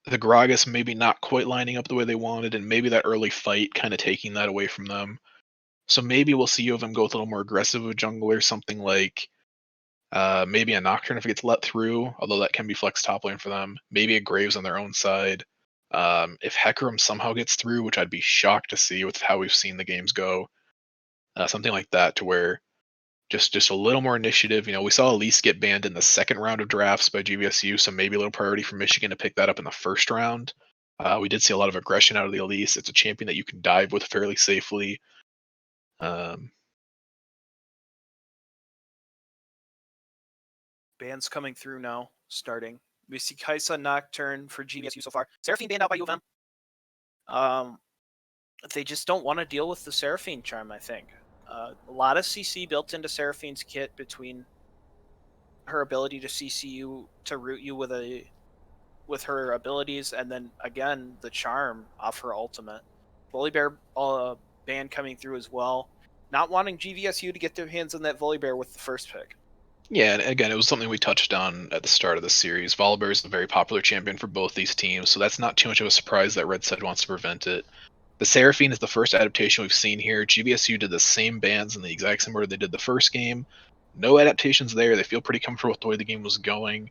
The Gragas maybe not quite lining up the way they wanted, and maybe that early fight kind of taking that away from them. So maybe we'll see U of M go with a little more aggressive with jungler, something like maybe a Nocturne if it gets let through, although that can be flex top lane for them. Maybe a Graves on their own side. If Hecarim somehow gets through, which I'd be shocked to see with how we've seen the games go, something like that to where just a little more initiative. We saw Elise get banned in the second round of drafts by GVSU, so maybe a little priority for Michigan to pick that up in the first round. We did see a lot of aggression out of the Elise. It's a champion that you can dive with fairly safely.
Bands coming through now, starting. We see Kaisa Nocturne for GVSU so far. Seraphine banned out by U of M. They just don't want to deal with the Seraphine charm, I think. A lot of CC built into Seraphine's kit between her ability to CC you, to root you with her abilities, and then again the charm off her ultimate. Volibear ban coming through as well. Not wanting GVSU to get their hands on that Volibear with the first pick.
Yeah, and again, it was something we touched on at the start of the series. Volibear is a very popular champion for both these teams, so that's not too much of a surprise that Red Side wants to prevent it. The Seraphine is the first adaptation we've seen here. GVSU did the same bans in the exact same order they did the first game. No adaptations there. They feel pretty comfortable with the way the game was going.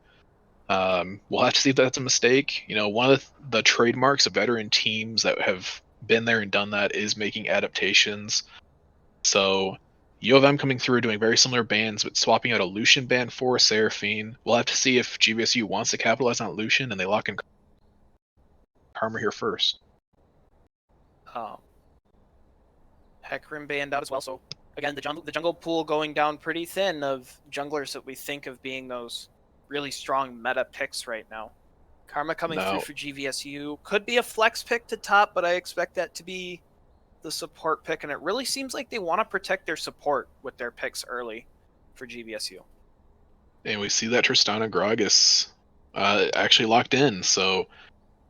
We'll have to see if that's a mistake. One of the trademarks of veteran teams that have been there and done that is making adaptations. So U of M coming through doing very similar bans, but swapping out a Lucian ban for a Seraphine. We'll have to see if GVSU wants to capitalize on Lucian and they lock in Karma here first.
Hecarim banned out as well. So again, the jungle pool going down pretty thin of junglers that we think of being those really strong meta picks right now. Karma coming through for GVSU could be a flex pick to top, but I expect that to be the support pick, and it really seems like they want to protect their support with their picks early for GVSU.
And we see that Tristana Gragas actually locked in. So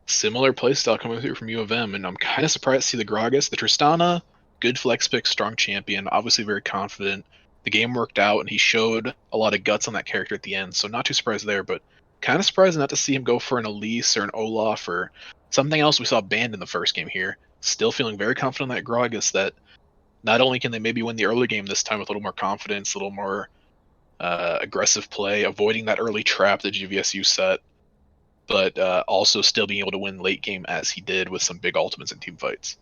similar playstyle coming through from U of M, and I'm kind of surprised to see the Gragas. The Tristana, good flex pick, strong champion, obviously very confident. The game worked out, and he showed a lot of guts on that character at the end, so not too surprised there, but kind of surprised not to see him go for an Elise or an Olaf or something else we saw banned in the first game here. Still feeling very confident on that Gragas that not only can they maybe win the early game this time with a little more confidence, a little more aggressive play, avoiding that early trap that GVSU set, but also still being able to win late game as he did with some big ultimates and team fights.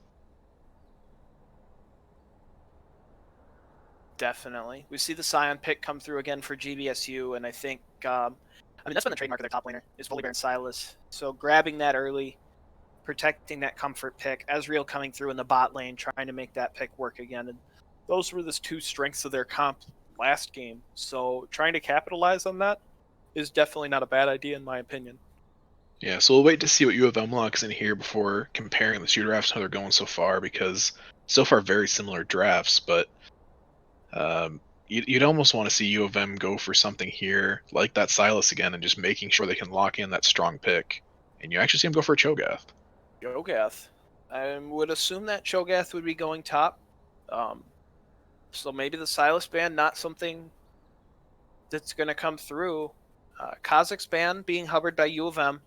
Definitely. We see the Scion pick come through again for GBSU, and I think, that's been the trademark of their top laner, is Volibear and Silas. So grabbing that early, protecting that comfort pick, Ezreal coming through in the bot lane, trying to make that pick work again. And those were the two strengths of their comp last game. So trying to capitalize on that is definitely not a bad idea, in my opinion.
Yeah, so we'll wait to see what U of M locks in here before comparing the two drafts and how they're going so far, because so far very similar drafts, but you'd almost want to see U of M go for something here like that Silas again and just making sure they can lock in that strong pick. And you actually see him go for a Cho'Gath.
Cho'Gath. I would assume that Cho'Gath would be going top. So maybe the Silas ban, not something that's going to come through. Kazakh's ban being hovered by U of M.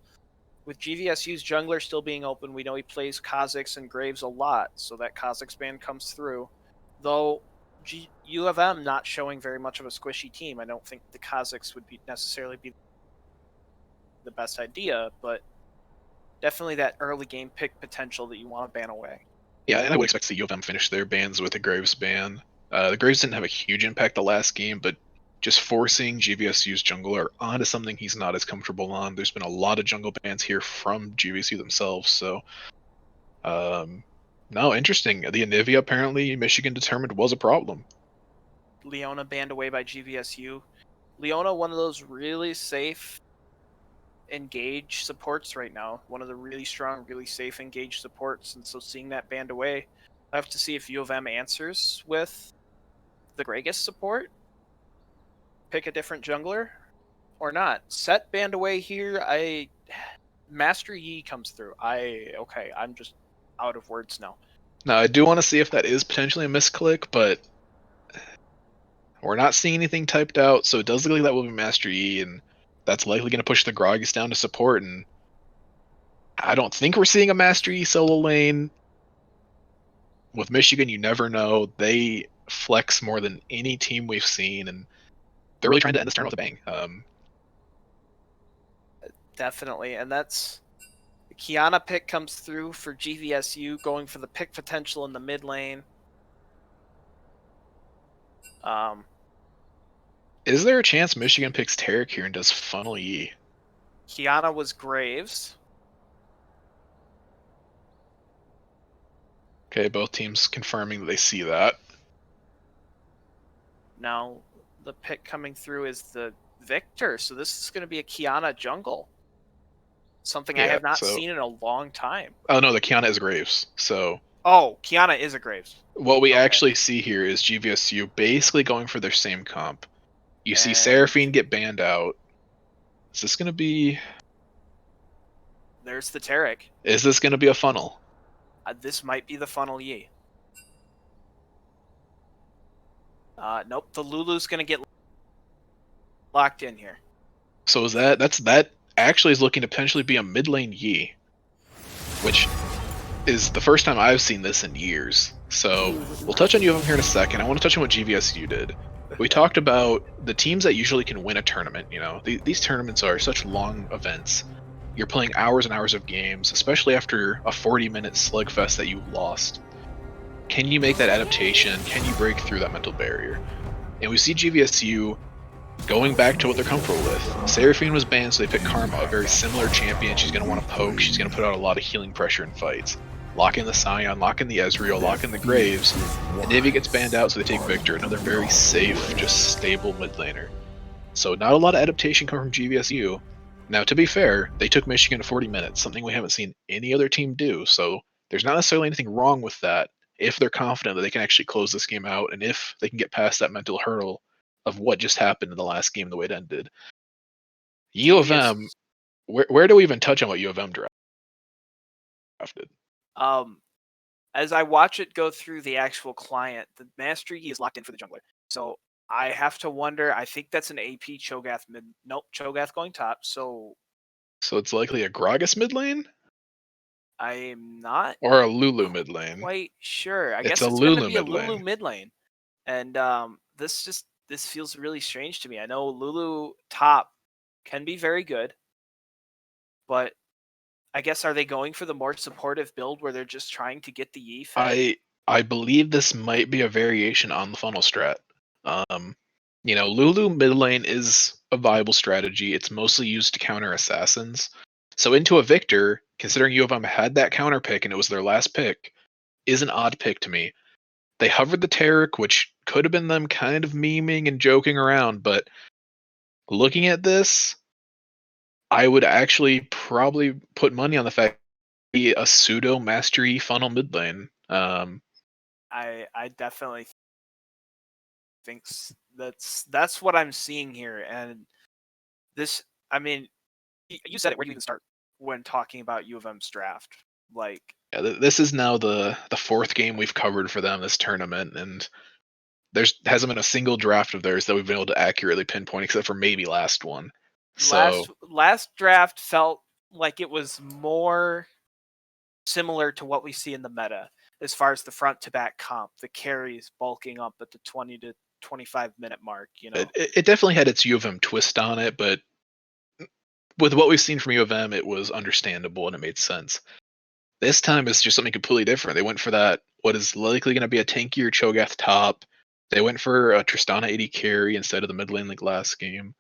With GVSU's jungler still being open, we know he plays Kazakhs and Graves a lot, so that Kazakh's ban comes through. Though U of M not showing very much of a squishy team, I don't think the Kazakhs would necessarily be the best idea, but definitely that early game pick potential that you want to ban away.
Yeah, and I would expect to see U of M finish their bans with a Graves ban. The Graves didn't have a huge impact the last game, but just forcing GVSU's jungler onto something he's not as comfortable on. There's been a lot of jungle bans here from GVSU themselves, so no, interesting. The Anivia apparently Michigan determined was a problem.
Leona banned away by GVSU. Leona, one of those really safe engage supports right now. One of the really strong, really safe engage supports, and so seeing that banned away, I have to see if U of M answers with the Gragas support, pick a different jungler, or not. Set banned away here. Master Yi comes through. I'm just out of words now.
Now I do want to see if that is potentially a misclick, but we're not seeing anything typed out, so it does look like that will be Master Yi, and that's likely going to push the Gragas down to support, and I don't think we're seeing a Master Yi solo lane. With Michigan, you never know. They flex more than any team we've seen, and they're really trying to end this tournament with a bang.
Definitely, and that's the Kiana pick comes through for GVSU, going for the pick potential in the mid lane.
Is there a chance Michigan picks Tarek here and does Funnel Yi?
Kiana was Graves.
Okay, both teams confirming that they see that.
Now the pick coming through is the Victor, so this is going to be a Kiana jungle. Something I have not seen in a long time.
Oh no, the Kiana is Graves. So
Kiana is a Graves.
What we actually see here is GVSU basically going for their same comp. You see Seraphine get banned out. Is this going to be...
There's the Tarek.
Is this going to be a funnel?
This might be the Funnel Yi. Nope, the Lulu's going to get locked in here.
So is that actually is looking to potentially be a mid lane Yi, which is the first time I've seen this in years. So we'll touch on U of M here in a second. I want to touch on what GVSU did. We talked about the teams that usually can win a tournament. You know, these tournaments are such long events. You're playing hours and hours of games, especially after a 40-minute slugfest that you lost. Can you make that adaptation? Can you break through that mental barrier? And we see GVSU going back to what they're comfortable with. Seraphine was banned, so they picked Karma, a very similar champion. She's going to want to poke. She's going to put out a lot of healing pressure in fights. Lock in the Scion, lock in the Ezreal, lock in the Graves. And Navy gets banned out, so they take Victor, another very safe, just stable mid laner. So not a lot of adaptation coming from GVSU. Now, to be fair, they took Michigan to 40 minutes, something we haven't seen any other team do. So there's not necessarily anything wrong with that if they're confident that they can actually close this game out and if they can get past that mental hurdle of what just happened in the last game, the way it ended. U of
GVS
M, where do we even touch on what U of M drafted?
As I watch it go through the actual client, the Mastery is locked in for the jungler. So I have to wonder. I think that's an AP Cho'Gath mid. Nope, Cho'Gath going top. So
So it's likely a Gragas mid lane
I am not
or a Lulu mid lane.
quite sure. I
It's
guess
a
it's going to
Lulu
be a
mid
Lulu
lane.
mid lane. And this feels really strange to me. I know Lulu top can be very good, but I guess are they going for the more supportive build where they're just trying to get the Yi fed?
I believe this might be a variation on the funnel strat. Lulu mid lane is a viable strategy. It's mostly used to counter assassins. So into a Victor, considering U of M had that counter pick and it was their last pick, is an odd pick to me. They hovered the Taric, which could have been them kind of memeing and joking around, but looking at this, I would actually probably put money on the fact be a pseudo mastery funnel mid lane.
I definitely think that's what I'm seeing here. And this, I mean, you said it. Where do you even start when talking about U of M's draft? Like,
Yeah, this is now the fourth game we've covered for them this tournament, and there's hasn't been a single draft of theirs that we've been able to accurately pinpoint, except for maybe last one. So
last draft felt like it was more similar to what we see in the meta as far as the front to back comp, the carries bulking up at the 20 to 25-minute mark.
it definitely had its U of M twist on it, but with what we've seen from U of M, it was understandable and it made sense. This time it's just something completely different. They went for that what is likely going to be a tankier Cho'Gath top. They went for a Tristana 80 carry instead of the mid lane like last game.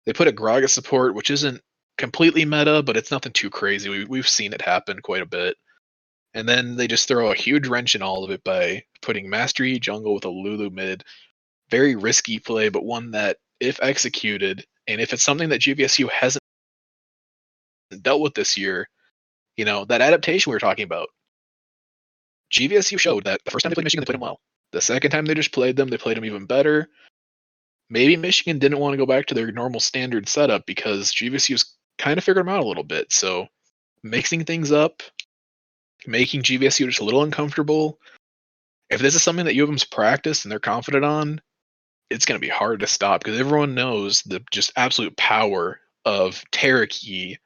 They put a Gragas support, which isn't completely meta, but it's nothing too crazy. We've seen it happen quite a bit. And then they just throw a huge wrench in all of it by putting Mastery jungle with a Lulu mid. Very risky play, but one that, if executed, and if it's something that GVSU hasn't dealt with this year, that adaptation we were talking about, GVSU showed that the first time they played Michigan, they played them well. The second time they just played them, they played them even better. Maybe Michigan didn't want to go back to their normal standard setup because GVSU's kind of figured them out a little bit. So mixing things up, making GVSU just a little uncomfortable. If this is something that U of M's practiced and they're confident on, it's going to be hard to stop because everyone knows the just absolute power of Taric Yi.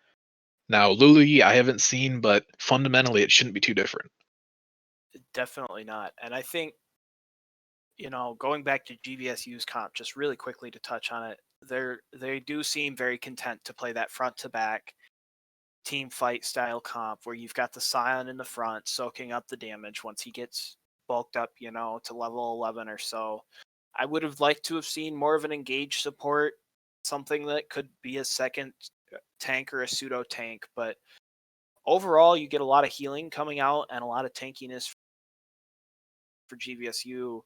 Now, Lulu Yi I haven't seen, but fundamentally it shouldn't be too different.
Definitely not. And I think, going back to GVSU's comp, just really quickly to touch on it, they do seem very content to play that front to back team fight style comp where you've got the Scion in the front soaking up the damage once he gets bulked up, to level 11 or so. I would have liked to have seen more of an engaged support, something that could be a second tank or a pseudo tank, but overall you get a lot of healing coming out and a lot of tankiness for GVSU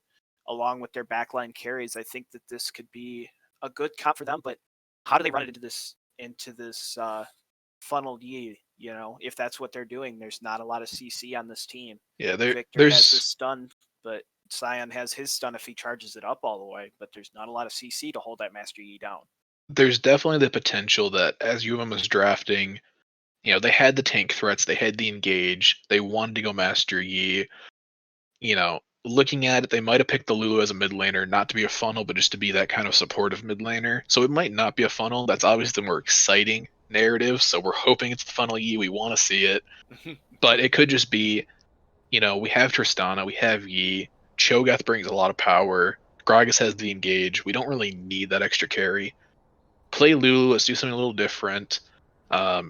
along with their backline carries. I think that this could be a good comp for them, but how do they run it into this funneled Yi? If that's what they're doing, there's not a lot of CC on this team.
Yeah,
Victor has his stun, but Scion has his stun if he charges it up all the way, but there's not a lot of CC to hold that Master Yi down.
There's definitely the potential that as U of M was drafting, they had the tank threats, they had the engage, they wanted to go Master Yi. Looking at it, they might have picked the Lulu as a mid laner, not to be a funnel, but just to be that kind of supportive mid laner. So it might not be a funnel. That's obviously the more exciting narrative. So we're hoping it's the funnel Yi. We want to see it. But it could just be, we have Tristana, we have Yi. Cho'Gath brings a lot of power. Gragas has the engage. We don't really need that extra carry. Play Lulu. Let's do something a little different. A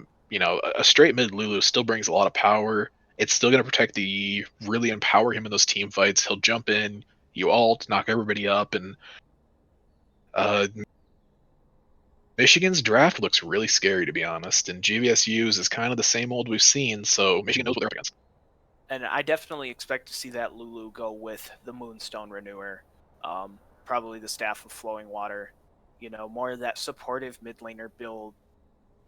straight mid Lulu still brings a lot of power. It's still going to protect the Yi, really empower him in those team fights. He'll jump in, you ult, knock everybody up, and Michigan's draft looks really scary, to be honest. And GVSU's is kind of the same old we've seen, so Michigan knows what they're up against.
And I definitely expect to see that Lulu go with the Moonstone Renewer, probably the Staff of Flowing Water, more of that supportive mid laner build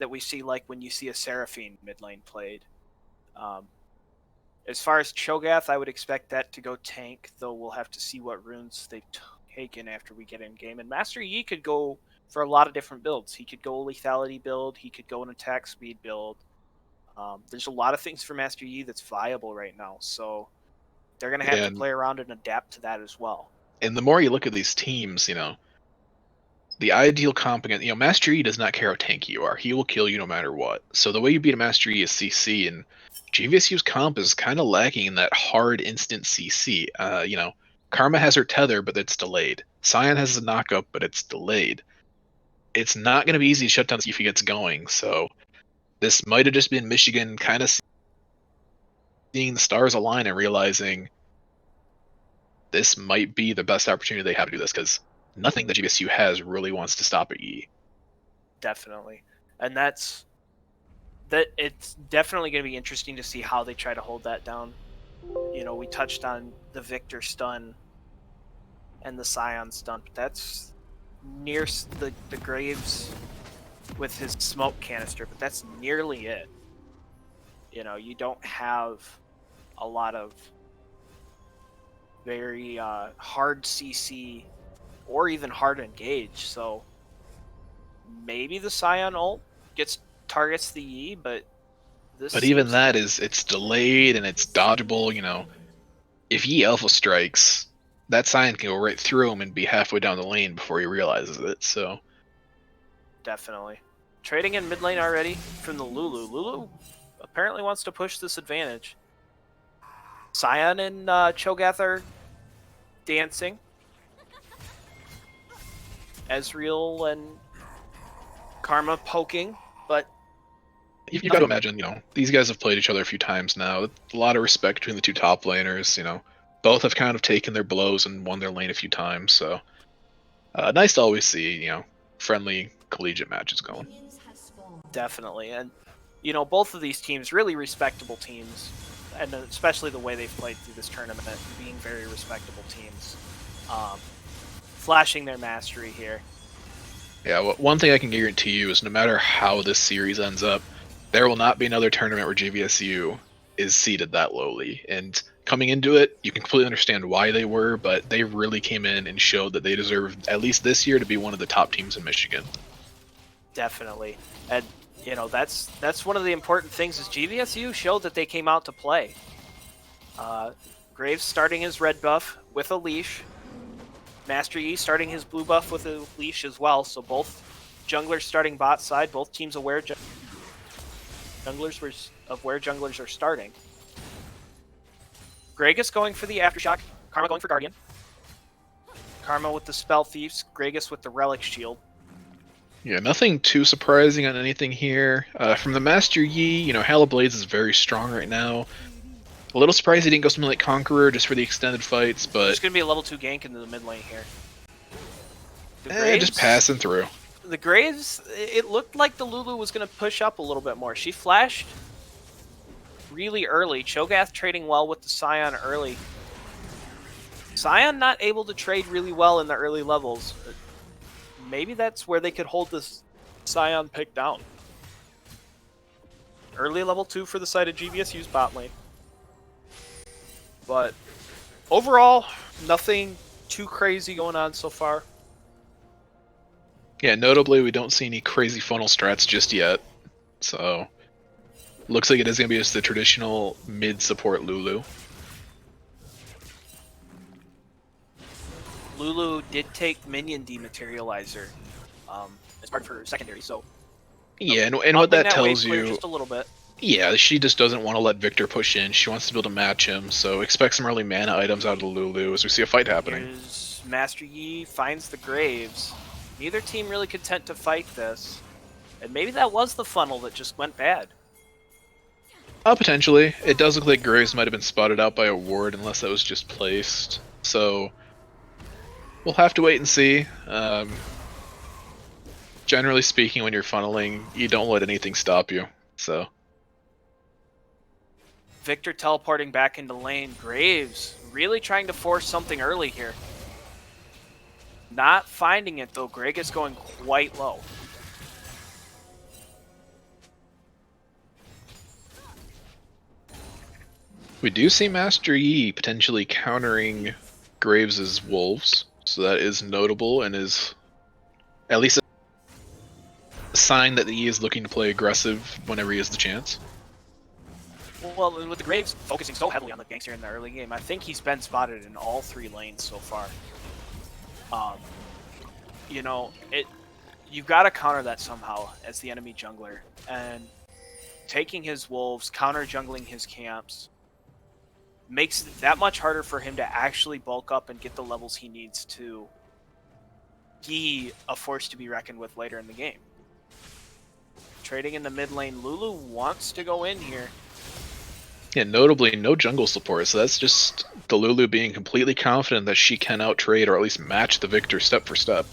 that we see like when you see a Seraphine mid lane played. As far as Cho'Gath, I would expect that to go tank, though we'll have to see what runes they Haken after we get in game. And Master Yi could go for a lot of different builds. He could go a lethality build. He could go an attack speed build. There's a lot of things for Master Yi that's viable right now. So they're going to have to play around and adapt to that as well.
And the more you look at these teams, you know, the ideal comp against, you know, Master Yi does not care how tanky you are. He will kill you no matter what. So the way you beat a Master Yi is CC, and GVSU's comp is kind of lacking in that hard instant CC. You know, Karma has her tether, but it's delayed. Cyan has a knockup, but it's delayed. It's not going to be easy to shut down if he gets going. So this might have just been Michigan kind of seeing the stars align and realizing this might be the best opportunity they have to do this, because nothing that GVSU has really wants to stop at Yi.
Definitely. And it's definitely going to be interesting to see how they try to hold that down. You know, we touched on the Victor stun and the Scion stun, but that's near the Graves with his smoke canister, but that's nearly it. You know, you don't have a lot of very hard CC or even hard engage, so maybe the Scion ult targets the Yi, but
even that it's delayed and it's dodgeable. You know, if Yi alpha strikes, that Scion can go right through him and be halfway down the lane before he realizes it. So
definitely trading in mid lane already from the Lulu. Lulu apparently wants to push this advantage. Scion and Cho'Gath are dancing. Ezreal and Karma poking, but
you've got to imagine, you know, these guys have played each other a few times now. A lot of respect between the two top laners. You know, both have kind of taken their blows and won their lane a few times. So nice to always see, you know, friendly collegiate matches going.
Definitely, and you know, both of these teams really respectable teams, and especially the way they've played through this tournament, being very respectable teams, flashing their mastery here.
Yeah, well, one thing I can guarantee you is no matter how this series ends up, there will not be another tournament where GVSU is seeded that lowly. And coming into it, you can completely understand why they were, but they really came in and showed that they deserved, at least this year, to be one of the top teams in Michigan.
Definitely. And, you know, that's one of the important things is GVSU showed that they came out to play. Graves starting his red buff with a leash. Master Yi starting his blue buff with a leash as well. So both junglers starting bot side, both teams aware junglers are starting. Gragas going for the Aftershock. Karma going for Guardian. Karma with the Spell Thieves. Gragas with the Relic Shield.
Yeah, nothing too surprising on anything here. From the Master Yi, you know, Hallowblades is very strong right now. A little surprised he didn't go something like Conqueror just for the extended fights, but
there's going to be a level 2 gank into the mid lane here.
Just passing through.
The Graves, it looked like the Lulu was going to push up a little bit more. She flashed really early. Cho'Gath trading well with the Scion early. Scion not able to trade really well in the early levels. Maybe that's where they could hold this Scion pick down. Early level 2 for the side of GVSU's bot lane. But overall, nothing too crazy going on so far.
Yeah, notably, we don't see any crazy funnel strats just yet. So, looks like it is going to be just the traditional mid-support Lulu.
Lulu did take minion dematerializer as part of her secondary, so...
Yeah, and what that tells you...
Just a little bit.
Yeah, she just doesn't want to let Victor push in. She wants to be able to match him, so expect some early mana items out of the Lulu as we see a fight happening.
Here's Master Yi finds the Graves. Neither team really content to fight this. And maybe that was the funnel that just went bad.
Potentially. It does look like Graves might have been spotted out by a ward unless that was just placed. So, we'll have to wait and see. Generally speaking, when you're funneling, you don't let anything stop you. So...
Victor teleporting back into lane. Graves really trying to force something early here. Not finding it though. Gragas going quite low.
We do see Master Yi potentially countering Graves' wolves. So that is notable and is at least a sign that he is looking to play aggressive whenever he has the chance.
Well, with the Graves focusing so heavily on the ganks here in the early game, I think he's been spotted in all 3 lanes so far. You know, you've got to counter that somehow as the enemy jungler, and taking his wolves, counter jungling his camps, makes it that much harder for him to actually bulk up and get the levels he needs to be a force to be reckoned with later in the game. Trading in the mid lane, Lulu wants to go in here.
Yeah, notably no jungle support, so that's just the Lulu being completely confident that she can outtrade or at least match the Victor step for step.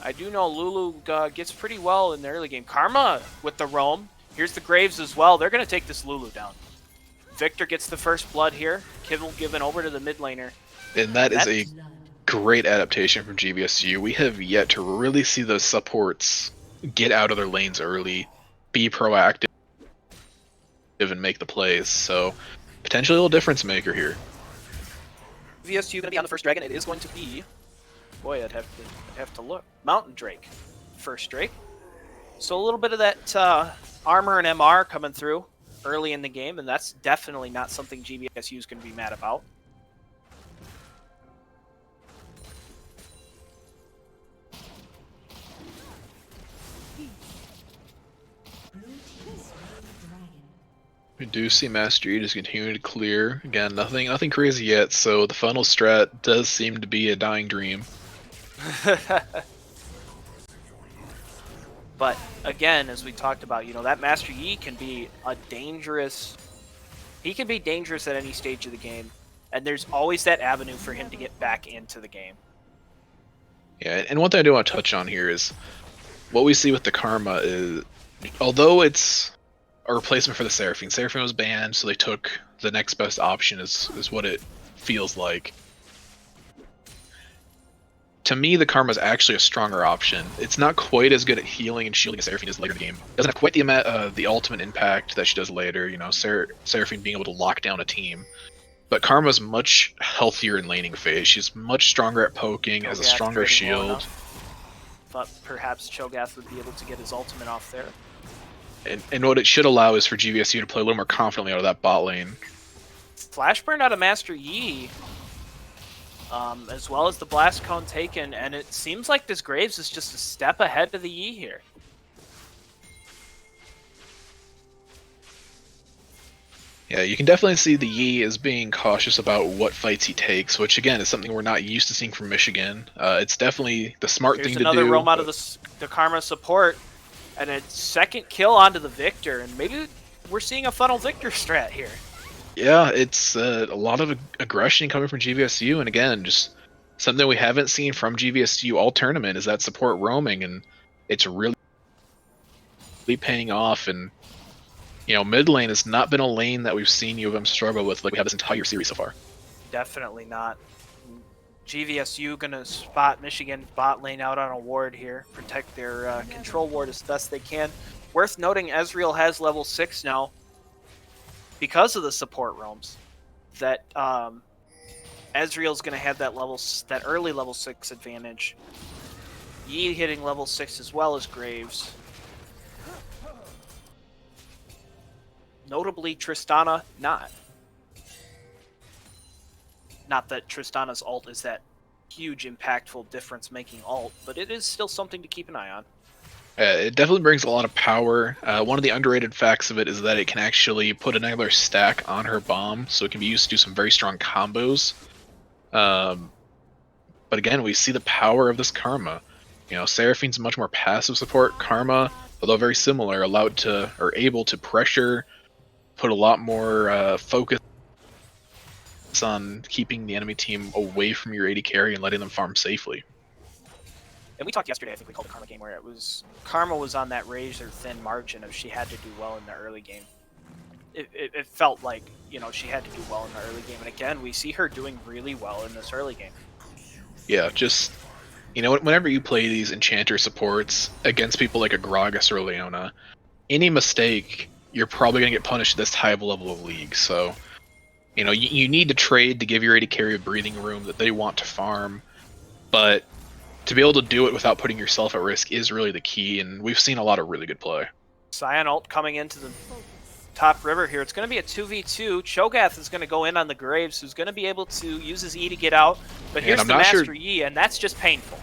I do know Lulu gets pretty well in the early game. Karma with the roam. Here's the Graves as well. They're going to take this Lulu down. Victor gets the first blood here. Kibble given over to the mid laner.
And that is a great adaptation from GVSU. We have yet to really see those supports get out of their lanes early, be proactive, and make the plays. So potentially a little difference maker here.
VSU going to be on the first dragon. It is going to be, boy, I'd have to look. Mountain Drake, first Drake. So a little bit of that armor and MR coming through early in the game, and that's definitely not something GVSU is going to be mad about.
We do see Master Yi just continuing to clear. Again, nothing crazy yet, so the funnel strat does seem to be a dying dream.
But again, as we talked about, you know, that Master Yi can be a dangerous... He can be dangerous at any stage of the game, and there's always that avenue for him to get back into the game.
Yeah, and one thing I do want to touch on here is what we see with the Karma is, although it's a replacement for the Seraphine. Seraphine was banned, so they took the next best option is what it feels like. To me, the Karma is actually a stronger option. It's not quite as good at healing and shielding as Seraphine is later in the game. It doesn't have quite the ultimate impact that she does later, you know, Seraphine being able to lock down a team. But Karma's much healthier in laning phase. She's much stronger at poking, has a stronger shield.
Thought perhaps Cho'Gath would be able to get his ultimate off there.
And what it should allow is for GVSU to play a little more confidently out of that bot lane.
Flash burn out of Master Yi, as well as the Blast Cone taken, and it seems like this Graves is just a step ahead of the Yi here.
Yeah, you can definitely see the Yi as being cautious about what fights he takes, which again is something we're not used to seeing from Michigan. It's definitely the smart thing to do.
Here's another roam out of the Karma support, and a second kill onto the Victor, and maybe we're seeing a funnel Victor strat here. Yeah,
it's a lot of aggression coming from GVSU, and again, just something we haven't seen from GVSU all tournament is that support roaming, and it's really paying off. And you know, mid lane has not been a lane that we've seen U of M struggle with like we have this entire series so far.
Definitely not. GVSU gonna spot Michigan bot lane out on a ward here, protect their control ward as best they can. Worth noting, Ezreal has level 6 now because of the support roams. That Ezreal's gonna have that early level 6 advantage. Yi hitting level 6 as well as Graves. Notably, Tristana not. Not that Tristana's ult is that huge, impactful, difference-making ult, but it is still something to keep an eye on.
It definitely brings a lot of power. One of the underrated facts of it is that it can actually put another stack on her bomb, so it can be used to do some very strong combos. But again, we see the power of this Karma. You know, Seraphine's much more passive support. Karma, although very similar, able to pressure, put a lot more focus on keeping the enemy team away from your AD carry and letting them farm safely.
And we talked yesterday, I think we called the Karma game, where Karma was on that razor thin margin of she had to do well in the early game. It felt like, you know, she had to do well in the early game, and again, we see her doing really well in this early game.
Yeah, just, you know, whenever you play these Enchanter supports against people like a Gragas or Leona, any mistake, you're probably going to get punished at this high of a level of league, so You know, you need to trade to give your AD carry a breathing room that they want to farm, but to be able to do it without putting yourself at risk is really the key, and we've seen a lot of really good play.
Scion ult coming into the top river here. It's going to be a 2v2. Cho'Gath is going to go in on the Graves, who's going to be able to use his E to get out. But here's the Master Yi, and that's just painful.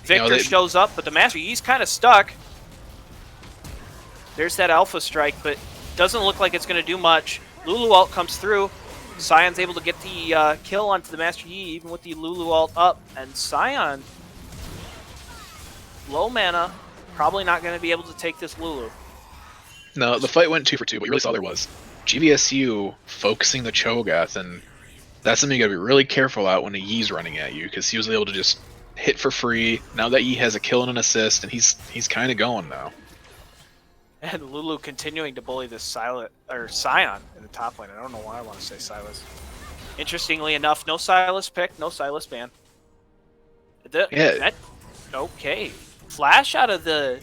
Victor shows up, but the Master Yi's kind of stuck. There's that Alpha Strike, but doesn't look like it's going to do much. Lulu ult comes through. Scion's able to get the kill onto the Master Yi, even with the Lulu ult up. And Scion, low mana, probably not going to be able to take this Lulu.
No, the fight went 2 for 2, but you really saw there was GVSU focusing the Cho'Gath, and that's something you gotta be really careful at when a Yi's running at you, because he was able to just hit for free. Now that Yi has a kill and an assist, and he's kind of going now.
And Lulu continuing to bully this Scion in the top lane. I don't know why I want to say Silas. Interestingly enough, no Silas pick, no Silas ban. Okay. Flash out of the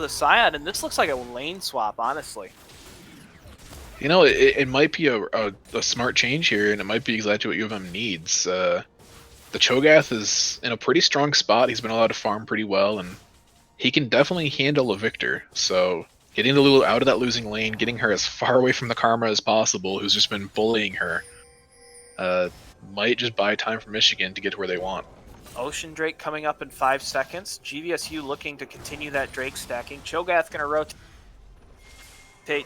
Scion, and this looks like a lane swap, honestly.
You know, it might be a smart change here, and it might be exactly what U of M needs. The Cho'Gath is in a pretty strong spot. He's been allowed to farm pretty well, and he can definitely handle a Victor. So getting the Lulu out of that losing lane, getting her as far away from the Karma as possible, who's just been bullying her, might just buy time for Michigan to get to where they want.
Ocean Drake coming up in 5 seconds. GVSU looking to continue that Drake stacking. Cho'Gath going to rotate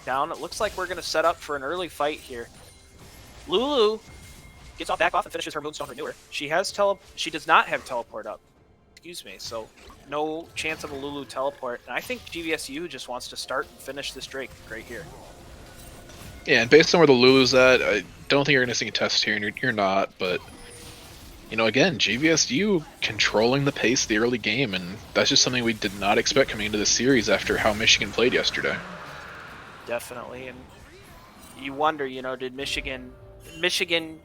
down. It looks like we're going to set up for an early fight here. Lulu gets back off and finishes her Moonstone Renewer. She does not have teleport up. Excuse me. So no chance of a Lulu teleport. And I think GVSU just wants to start and finish this Drake right here.
Yeah, and based on where the Lulu's at, I don't think you're going to see a test here, and you're not, but you know, again, GVSU controlling the pace of the early game, and that's just something we did not expect coming into the series after how Michigan played yesterday.
Definitely, and you wonder, you know, did Michigan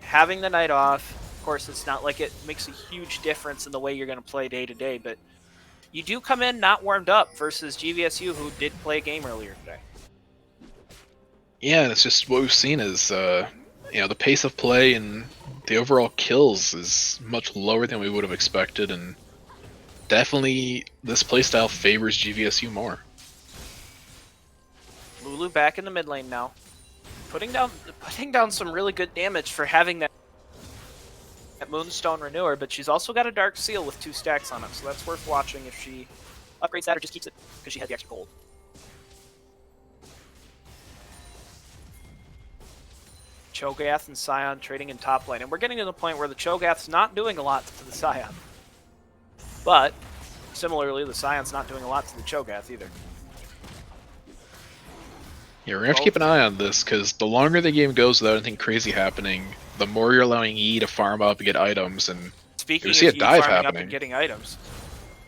having the night off, of course, it's not like it makes a huge difference in the way you're going to play day to day, but you do come in not warmed up versus GVSU, who did play a game earlier today.
Yeah, it's just what we've seen is, you know, the pace of play and the overall kills is much lower than we would have expected, and definitely this playstyle favors GVSU more.
Lulu back in the mid lane now, putting down some really good damage for having that Moonstone Renewer, but she's also got a Dark Seal with 2 stacks on it, so that's worth watching if she upgrades that or just keeps it because she has the extra gold. Cho'Gath and Scion trading in top lane. And we're getting to the point where the Cho'Gath's not doing a lot to the Scion. But, similarly, the Scion's not doing a lot to the Cho'Gath either.
Yeah, we're going to have to keep an eye on this, because the longer the game goes without anything crazy happening, the more you're allowing Yi to farm up and get items, and
Speaking
you see
of
a dive
farming
happening.
up and getting items,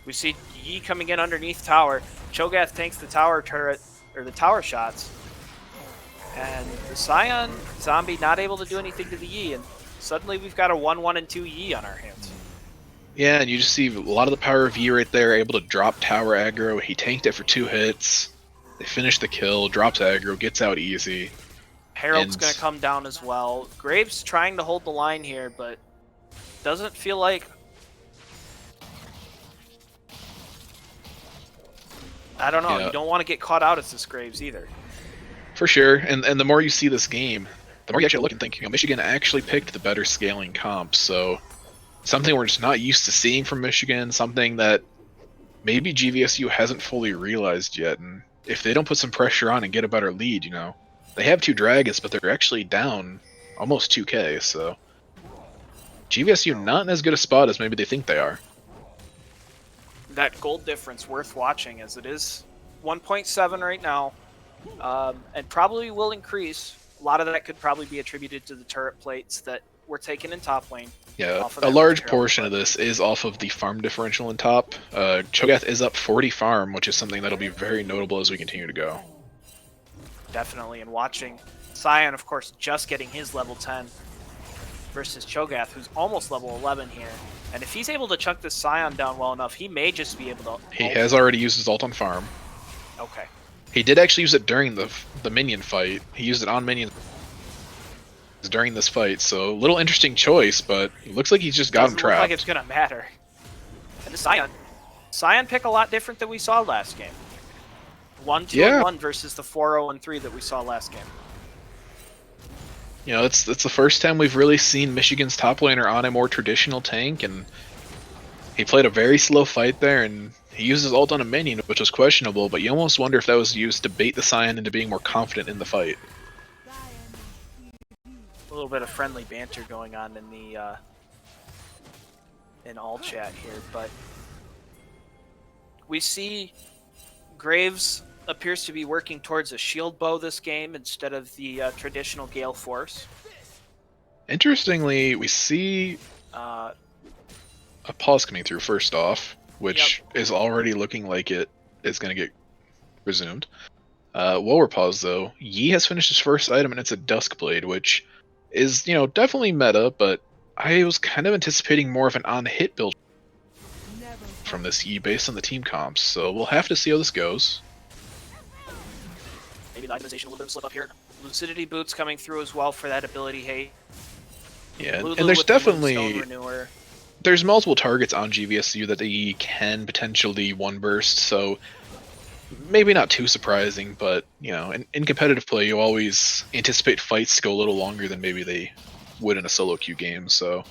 we see Yi coming in underneath tower. Cho'Gath tanks the tower turret, or the tower shots. And the Scion zombie not able to do anything to the Yi, and suddenly we've got a 1-1 and 2 Yi on our hands.
Yeah, and you just see a lot of the power of Yi right there, able to drop tower aggro. He tanked it for 2 hits. They finish the kill, drops aggro, gets out easy.
Herald's going to come down as well. Graves trying to hold the line here, but doesn't feel like... I don't know, You don't want to get caught out as this Graves either.
For sure, and the more you see this game, the more you actually look and think, you know, Michigan actually picked the better scaling comps, so something we're just not used to seeing from Michigan, something that maybe GVSU hasn't fully realized yet, and if they don't put some pressure on and get a better lead, you know, they have 2 dragons, but they're actually down almost 2k, so GVSU not in as good a spot as maybe they think they are.
That gold difference worth watching, as it is 1.7 right now. And probably will increase. A lot of that could probably be attributed to the turret plates that were taken in top lane.
Yeah, a large portion of this is off of the farm differential in top. Cho'Gath is up 40 farm, which is something that'll be very notable as we continue to go.
Definitely, and watching Scion, of course, just getting his level 10 versus Cho'Gath, who's almost level 11 here. And if he's able to chunk this Scion down well enough, he may just be able to...
He has already used his ult on farm.
Okay.
He did actually use it during the minion fight. He used it on minions during this fight, so a little interesting choice, but it looks like he's just got him
Doesn't look
trapped.
like it's gonna matter. And the Scion pick a lot different than we saw last game. 1-2-1 versus the 4-0-3 that we saw last game.
You know, it's the first time we've really seen Michigan's top laner on a more traditional tank, and he played a very slow fight there, and he used his ult on a minion, which was questionable, but you almost wonder if that was used to bait the Scion into being more confident in the fight.
A little bit of friendly banter going on in the in all chat here, but we see Graves appears to be working towards a shield bow this game instead of the traditional Gale Force.
Interestingly, we see
Uh,
a pause coming through first off, which is already looking like it is going to get resumed. While we're paused though, Yi has finished his first item and it's a Duskblade, which is, you know, definitely meta, but I was kind of anticipating more of an on-hit build from this Yi based on the team comps, so we'll have to see how this goes.
maybe the itemization a little bit of a slip up here. Lucidity boots coming through as well for that ability. Hey,
Yeah,
Lulu
and there's
with the
definitely
Moonstone Renewer.
there's multiple targets on GVSU that they can potentially one burst, so maybe not too surprising, but you know, in competitive play you always anticipate fights to go a little longer than maybe they would in a solo queue game, so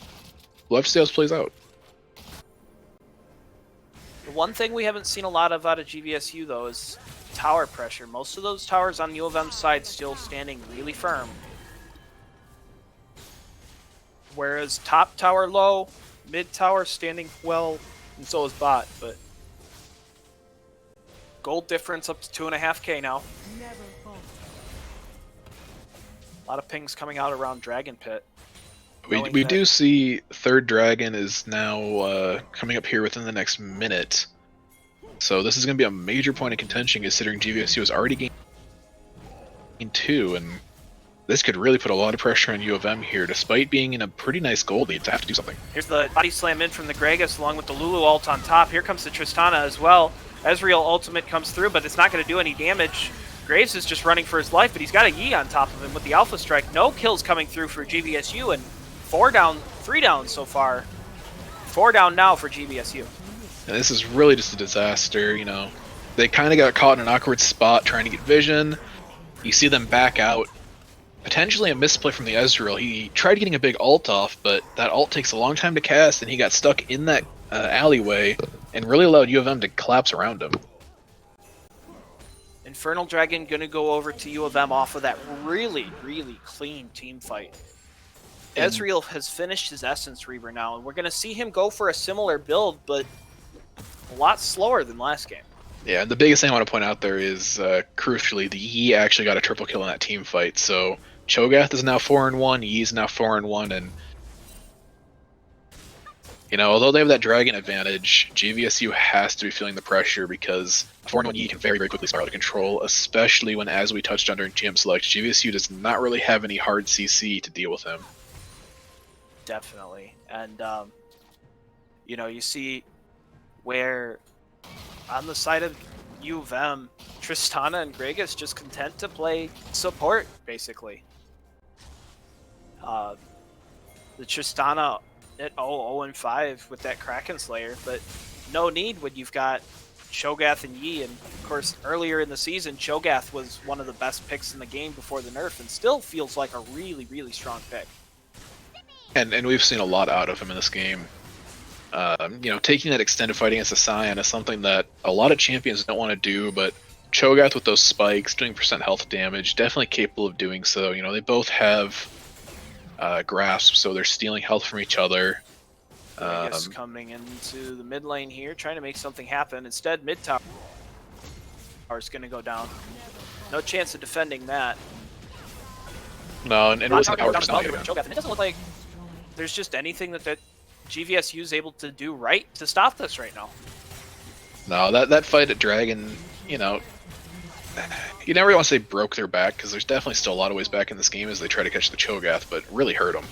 we'll have to see how this plays out.
The one thing we haven't seen a lot of out of GVSU though is tower pressure. Most of those towers on U of M's side still standing really firm. Whereas top tower low, mid tower standing well, and so is bot, but gold difference up to 2.5K now. A lot of pings coming out around Dragon Pit.
We do see third dragon is now coming up here within the next minute, so this is going to be a major point of contention considering GVSU has already gained 2, and this could really put a lot of pressure on U of M here, despite being in a pretty nice gold lead to have to do something.
Here's the body slam in from the Gragas along with the Lulu ult on top. Here comes the Tristana as well. Ezreal ultimate comes through, but it's not going to do any damage. Graves is just running for his life, but he's got a Yi on top of him with the Alpha Strike. No kills coming through for GVSU, and 3 down so far. 4 down now for GVSU.
And this is really just a disaster, you know. They kind of got caught in an awkward spot trying to get vision. You see them back out. Potentially a misplay from the Ezreal. He tried getting a big ult off, but that ult takes a long time to cast, and he got stuck in that alleyway and really allowed U of M to collapse around him.
Infernal Dragon gonna go over to U of M off of that really, really clean team fight. Ezreal has finished his Essence Reaver now, and we're gonna see him go for a similar build, but a lot slower than last game.
Yeah, and the biggest thing I want to point out there is, crucially, the Yi actually got a triple kill in that team fight, so Cho'Gath is now 4-1, Yi is now 4-1, and you know, although they have that dragon advantage, GVSU has to be feeling the pressure because 4-1 Yi can very, very quickly spiral out of control, especially when, as we touched on during GM Select, GVSU does not really have any hard CC to deal with him.
Definitely. And, you know, you see where on the side of U of M, Tristana and Gragas just content to play support, basically. The Tristana at 0-5 with that Kraken Slayer, but no need when you've got Cho'Gath and Yi, and of course earlier in the season Cho'Gath was one of the best picks in the game before the nerf and still feels like a really, really strong pick.
And we've seen a lot out of him in this game. You know, taking that extended fight against the Scion is something that a lot of champions don't want to do, but Cho'Gath with those spikes, doing % health damage, definitely capable of doing so. You know, they both have grasp, so they're stealing health from each other.
Gragas coming into the mid lane here, trying to make something happen. Instead, mid tower is going to go down. No chance of defending that.
No, and it wasn't the power
Cho'Gath, and it doesn't look like there's just anything that GVSU is able to do right to stop this right now.
No, that fight at Dragon, you know, you never want to say broke their back, because there's definitely still a lot of ways back in this game as they try to catch the Cho'Gath, but really hurt them.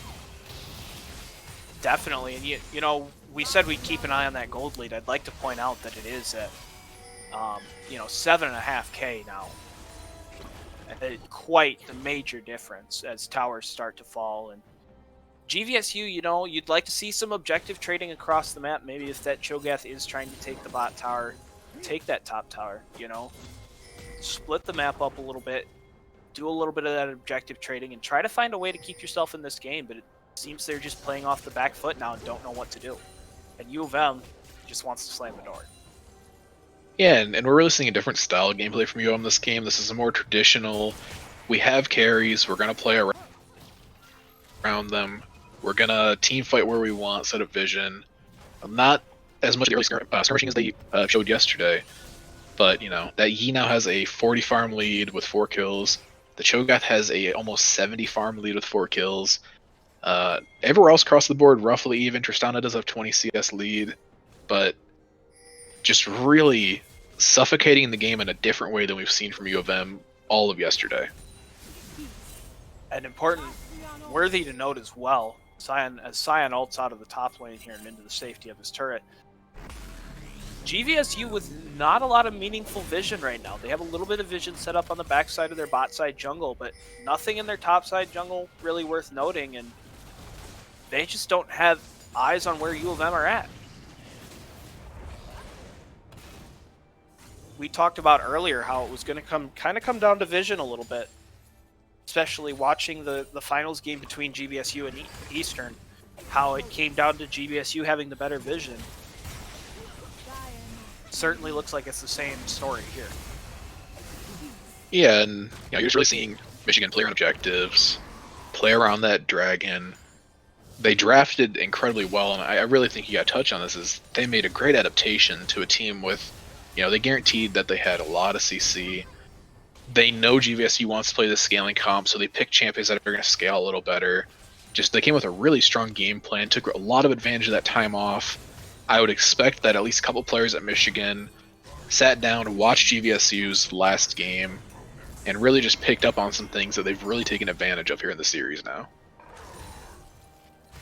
Definitely, and you know, we said we'd keep an eye on that gold lead. I'd like to point out that it is at 7.5K now. Quite the major difference as towers start to fall. And GVSU, you'd like to see some objective trading across the map. Maybe if that Cho'Gath is trying to take the bot tower, take that top tower, split the map up a little bit, do a little bit of that objective trading, and try to find a way to keep yourself in this game. But it seems they're just playing off the back foot now and don't know what to do. And U of M just wants to slam the door.
Yeah, and we're really seeing a different style of gameplay from UM this game. This is a more traditional. We have carries. We're gonna play around them. We're gonna team fight where we want, set up vision. Not as much early skirmishing as they showed yesterday, but that Yi now has a 40 farm lead with 4 kills. The Cho'Gath has a almost 70 farm lead with 4 kills. Everywhere else across the board, roughly even. Tristana does have 20 CS lead, but just really suffocating the game in a different way than we've seen from U of M all of yesterday.
And important, worthy to note as well, Sion ults out of the top lane here and into the safety of his turret. GVSU with not a lot of meaningful vision right now. They have a little bit of vision set up on the backside of their bot side jungle, but nothing in their top side jungle really worth noting, and they just don't have eyes on where U of M are at. We talked about earlier how it was going to come down to vision a little bit, especially watching the finals game between GVSU and Eastern, how it came down to GVSU having the better vision. Certainly looks like it's the same story here.
Yeah, and you're just really seeing Michigan play around objectives, play around that dragon. They drafted incredibly well, and I really think you got to touch on this, is they made a great adaptation to a team with, they guaranteed that they had a lot of CC. They know GVSU wants to play the scaling comp, so they picked champions that are going to scale a little better. Just they came with a really strong game plan, took a lot of advantage of that time off. I would expect that at least a couple players at Michigan sat down and watched GVSU's last game and really just picked up on some things that they've really taken advantage of here in the series now.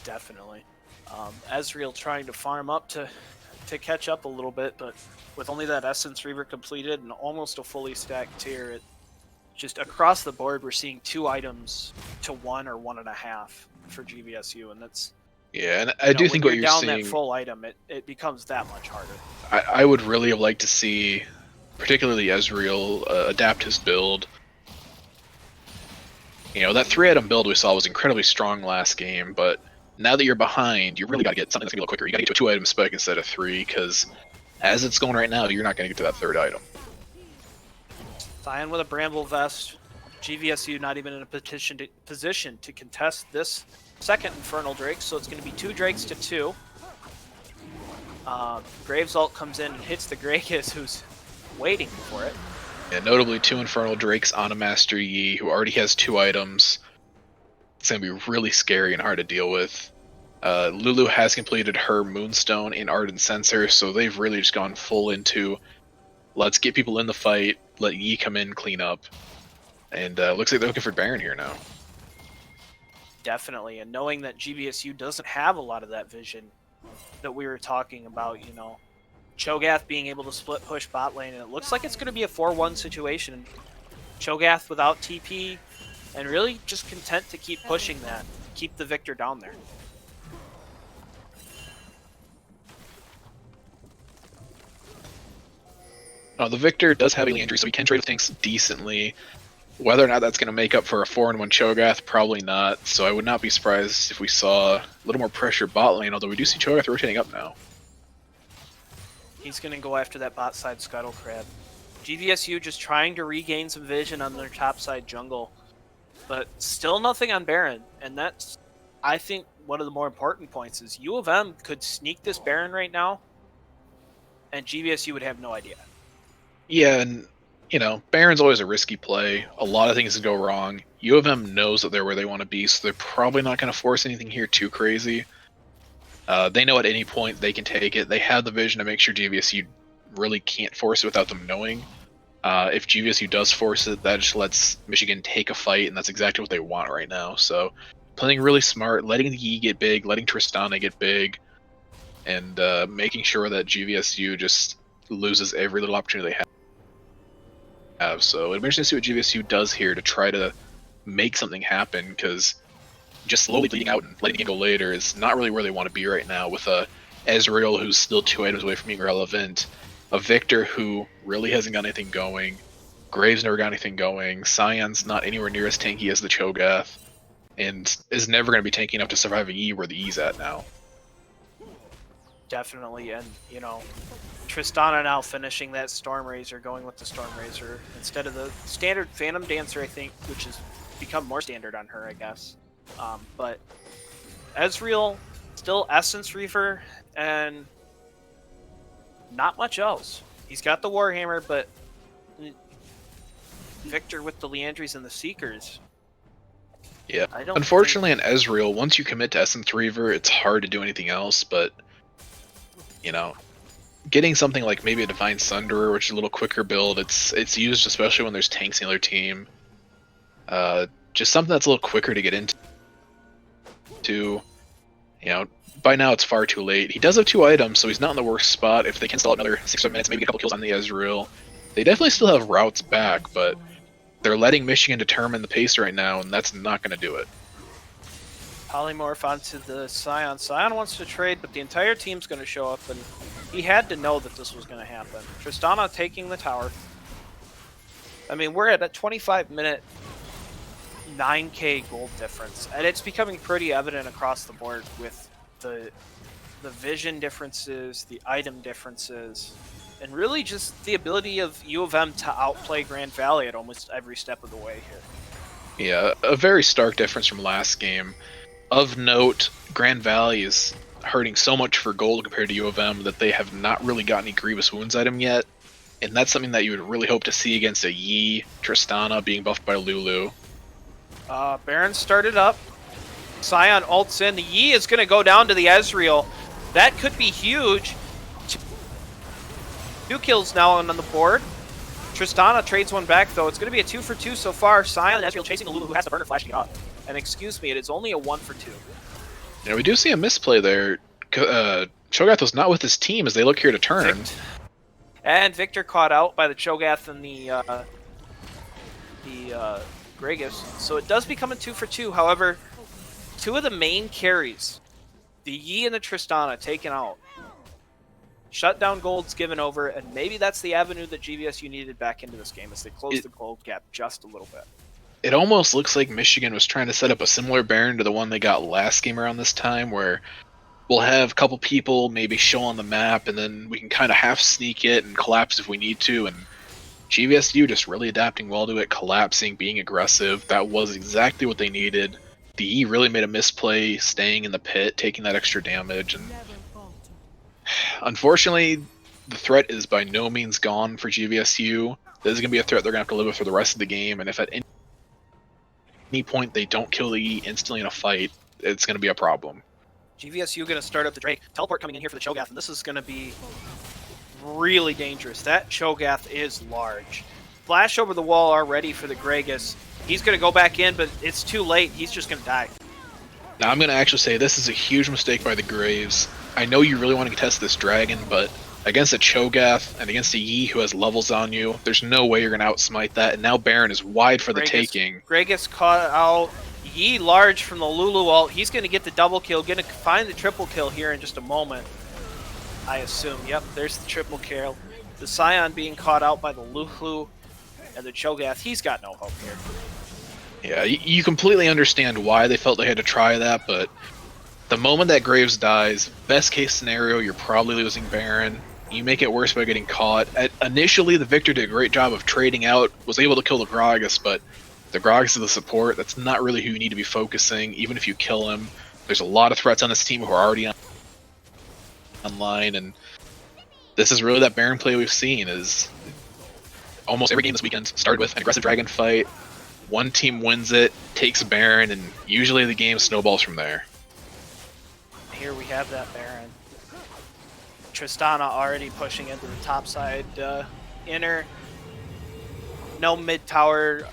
Definitely. Ezreal trying to farm up to catch up a little bit, but with only that Essence Reaver completed and almost a fully stacked tier, just across the board we're seeing 2 items to 1 or 1.5 for GVSU, and that's
and I do think what you're
down
seeing,
that full item, it becomes that much harder.
I would really have liked to see, particularly Ezreal, adapt his build. That 3-item build we saw was incredibly strong last game, but now that you're behind, you really got to get something that's going to be a little quicker. You got to get to a 2-item spec instead of 3, because as it's going right now, you're not going to get to that 3rd item.
Sion with a Bramble Vest. GVSU not even in a position to contest this second Infernal Drake, so it's going to be 2 Drakes to 2. Graves ult comes in and hits the Gragas, who's waiting for it.
And notably 2 Infernal Drakes on a Master Yi, who already has 2 items. It's going to be really scary and hard to deal with. Lulu has completed her Moonstone in Ardent Sensor, so they've really just gone full into let's get people in the fight, let Yi come in, clean up. And looks like they're looking for Baron here now.
Definitely, and knowing that GVSU doesn't have a lot of that vision that we were talking about, Cho'Gath being able to split push bot lane, and it looks like it's going to be a 4-1 situation. Cho'Gath without TP, and really just content to keep pushing that, keep the Victor down there.
The Victor does have a injury, so he can trade with tanks decently. Whether or not that's going to make up for a 4-1 Cho'Gath, probably not. So I would not be surprised if we saw a little more pressure bot lane, although we do see Cho'Gath rotating up now.
He's going to go after that bot side Scuttle Crab. GVSU just trying to regain some vision on their top side jungle, but still nothing on Baron. And that's, I think, one of the more important points is U of M could sneak this Baron right now, and GVSU would have no idea.
Yeah, and Baron's always a risky play. A lot of things can go wrong. U of M knows that they're where they want to be, so they're probably not going to force anything here too crazy. They know at any point they can take it. They have the vision to make sure GVSU really can't force it without them knowing. If GVSU does force it, that just lets Michigan take a fight, and that's exactly what they want right now. So playing really smart, letting the Yi get big, letting Tristana get big, and making sure that GVSU just loses every little opportunity they have. So it'll be interesting to see what GVSU does here to try to make something happen, because just slowly bleeding out and letting it go later is not really where they want to be right now, with a Ezreal who's still 2 items away from being relevant, a Victor who really hasn't got anything going, Graves never got anything going, Cyan's not anywhere near as tanky as the Cho'Gath, and is never going to be tanky enough to survive a E where the E's at now.
Definitely, and you know, Tristana now finishing that Storm Razor, going with the Storm Razor instead of the standard Phantom Dancer, I think, which has become more standard on her, I guess. But Ezreal, still Essence Reaver, and not much else. He's got the Warhammer, but Victor with the Leandries and the Seekers.
Yeah, unfortunately in Ezreal, once you commit to Essence Reaver, it's hard to do anything else, but, you know, getting something like maybe a Divine Sunderer, which is a little quicker build, it's used especially when there's tanks in the other team. Just something that's a little quicker to get into. You know, by now it's far too late. He does have 2 items, so he's not in the worst spot. If they can stall another 6 minutes, maybe get a couple kills on the Ezreal. They definitely still have routes back, but they're letting Michigan determine the pace right now, and that's not going to do it.
Polymorph onto the Scion. Scion wants to trade, but the entire team's going to show up, and he had to know that this was going to happen. Tristana taking the tower. I mean, we're at a 25-minute 9k gold difference, and it's becoming pretty evident across the board with the vision differences, the item differences, and really just the ability of U of M to outplay Grand Valley at almost every step of the way here.
Yeah, a very stark difference from last game. Of note, Grand Valley is hurting so much for gold compared to U of M that they have not really got any Grievous Wounds item yet, and that's something that you would really hope to see against a Yi, Tristana being buffed by Lulu.
Baron started up. Scion ults in. The Yi is going to go down to the Ezreal. That could be huge. 2 kills now on the board. Tristana trades one back, though. It's going to be a 2 for 2 so far. Scion and Ezreal chasing the Lulu, who has the burner flashing up. And excuse me, it is only a 1 for 2.
Yeah, we do see a misplay there. Cho'Gath was not with his team as they look here to turn.
And Victor caught out by the Cho'Gath and the Gragas. So it does become a 2 for 2. However, 2 of the main carries, the Yi and the Tristana, taken out. Shutdown gold's given over, and maybe that's the avenue that GVSU needed back into this game as they close the gold gap just a little bit.
It almost looks like Michigan was trying to set up a similar Baron to the one they got last game around this time, where we'll have a couple people maybe show on the map, and then we can kind of half sneak it and collapse if we need to, and GVSU just really adapting well to it, collapsing, being aggressive. That was exactly what they needed. The E really made a misplay, staying in the pit, taking that extra damage, and unfortunately, the threat is by no means gone for GVSU. This is going to be a threat they're going to have to live with for the rest of the game, and if at any point they don't kill the E instantly in a fight, it's going to be a problem.
GVSU going to start up the Drake. Teleport coming in here for the Cho'Gath, and this is going to be really dangerous. That Cho'Gath is large. Flash over the wall already for the Gragas. He's going to go back in, but it's too late. He's just going to die.
Now I'm going to actually say this is a huge mistake by the Graves. I know you really want to contest this dragon, but against a Cho'Gath and against a Yi who has levels on you, there's no way you're going to outsmite that, and now Baron is wide for the taking.
Gragas caught out. Yi large from the Lulu ult. He's going to get the double kill, going to find the triple kill here in just a moment, I assume. Yep, there's the triple kill. The Scion being caught out by the Lulu and the Cho'Gath. He's got no hope here.
Yeah, you completely understand why they felt they had to try that, but the moment that Graves dies, best case scenario, you're probably losing Baron. You make it worse by getting caught. Initially, the Victor did a great job of trading out, was able to kill the Gragas, but the Gragas is the support. That's not really who you need to be focusing, even if you kill him. There's a lot of threats on this team who are already online, and this is really that Baron play we've seen. Is almost every game this weekend started with an aggressive dragon fight. One team wins it, takes Baron, and usually the game snowballs from there.
Here we have that Baron. Tristana already pushing into the top side inner. No mid tower,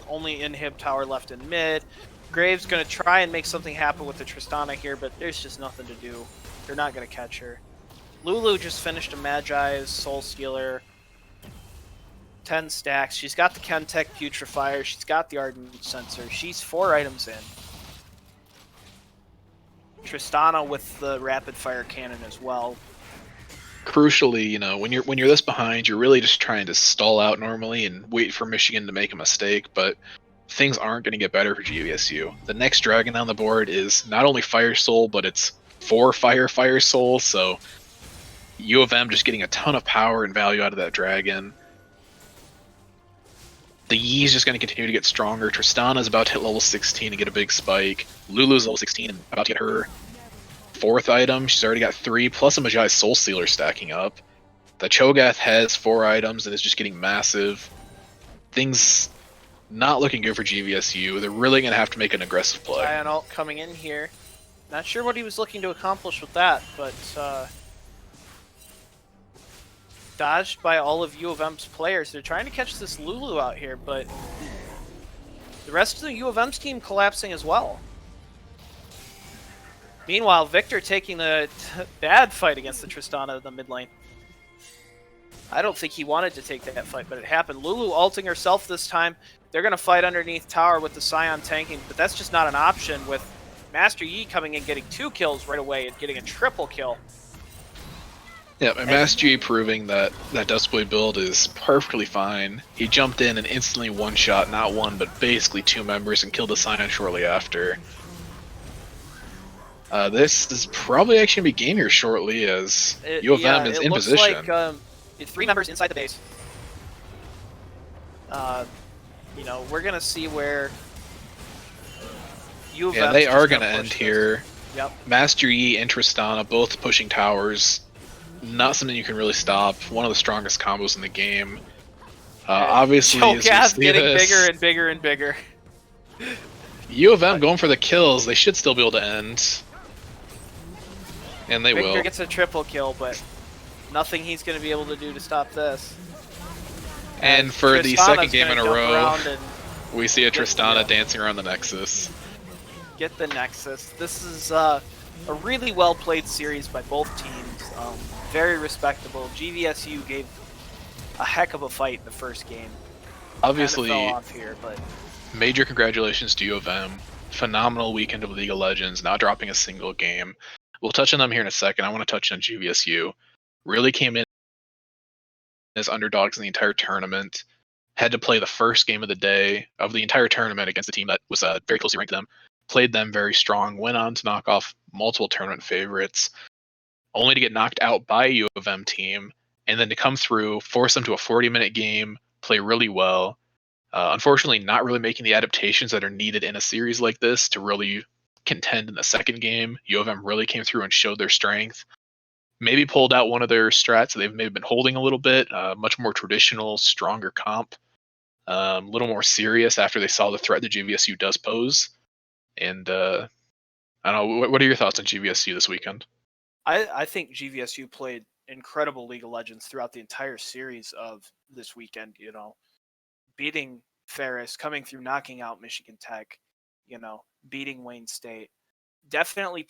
only inhib tower left in mid. Graves going to try and make something happen with the Tristana here, but there's just nothing to do. They're not going to catch her. Lulu just finished a Magi's Soul Stealer. 10 stacks. She's got the Chemtech Putrefier. She's got the Ardent Sensor. She's 4 items in. Tristana with the Rapid Fire Cannon as well.
Crucially, you know, when you're this behind, you're really just trying to stall out normally and wait for Michigan to make a mistake, but things aren't going to get better for GVSU. The next dragon on the board is not only Fire Soul, but it's 4 Fire Soul, so U of M just getting a ton of power and value out of that dragon. The Yi is just going to continue to get stronger. Tristana is about to hit level 16 and get a big spike. Lulu's level 16 and about to get her 4th item. She's already got 3, plus a Magi Soul Stealer stacking up. The Cho'Gath has 4 items and is just getting massive. Things not looking good for GVSU. They're really going to have to make an aggressive play.
Giant Alt coming in here. Not sure what he was looking to accomplish with that, but dodged by all of U of M's players. They're trying to catch this Lulu out here, but the rest of the U of M's team collapsing as well. Meanwhile, Victor taking the bad fight against the Tristana in the mid lane. I don't think he wanted to take that fight, but it happened. Lulu ulting herself this time. They're going to fight underneath tower with the Scion tanking, but that's just not an option with Master Yi coming in, getting 2 kills right away and getting a triple kill.
Yeah, and Master Yi proving that that Duskblade build is perfectly fine. He jumped in and instantly one-shot, not one, but basically 2 members and killed the Scion shortly after. This is probably actually going to be game here shortly as U of M is in position.
It looks like 3 members inside the base. You know, we're going to see where U of M...
Yeah, they are going to end here.
Yep.
Master Yi and Tristana both pushing towers. Not something you can really stop. One of the strongest combos in the game. Obviously,
Cho'Gath getting bigger and bigger and bigger.
U of M going for the kills. They should still be able to end. And they
Victor
will.
gets a triple kill, but nothing he's going to be able to do to stop this.
And for the second game in a row,
and
we see a Tristana dancing around the Nexus.
get the Nexus. This is a really well played series by both teams. Very respectable. GVSU gave a heck of a fight in the first game.
Obviously,
fell off here, but
major congratulations to U of M. Phenomenal weekend of League of Legends, not dropping a single game. We'll touch on them here in a second. I want to touch on GVSU. Really came in as underdogs in the entire tournament. Had to play the first game of the day of the entire tournament against a team that was very closely ranked to them. Played them very strong. Went on to knock off multiple tournament favorites. Only to get knocked out by a U of M team. And then to come through, force them to a 40-minute game, play really well. Unfortunately, not really making the adaptations that are needed in a series like this to really contend in the second game. U of M really came through and showed their strength. Maybe pulled out one of their strats that they've maybe been holding a little bit. Much more traditional, stronger comp. A little more serious after they saw the threat that GVSU does pose. And I don't know, what are your thoughts on GVSU this weekend?
I think GVSU played incredible League of Legends throughout the entire series of this weekend. You know, beating Ferris, coming through, knocking out Michigan Tech, you know, beating Wayne State, definitely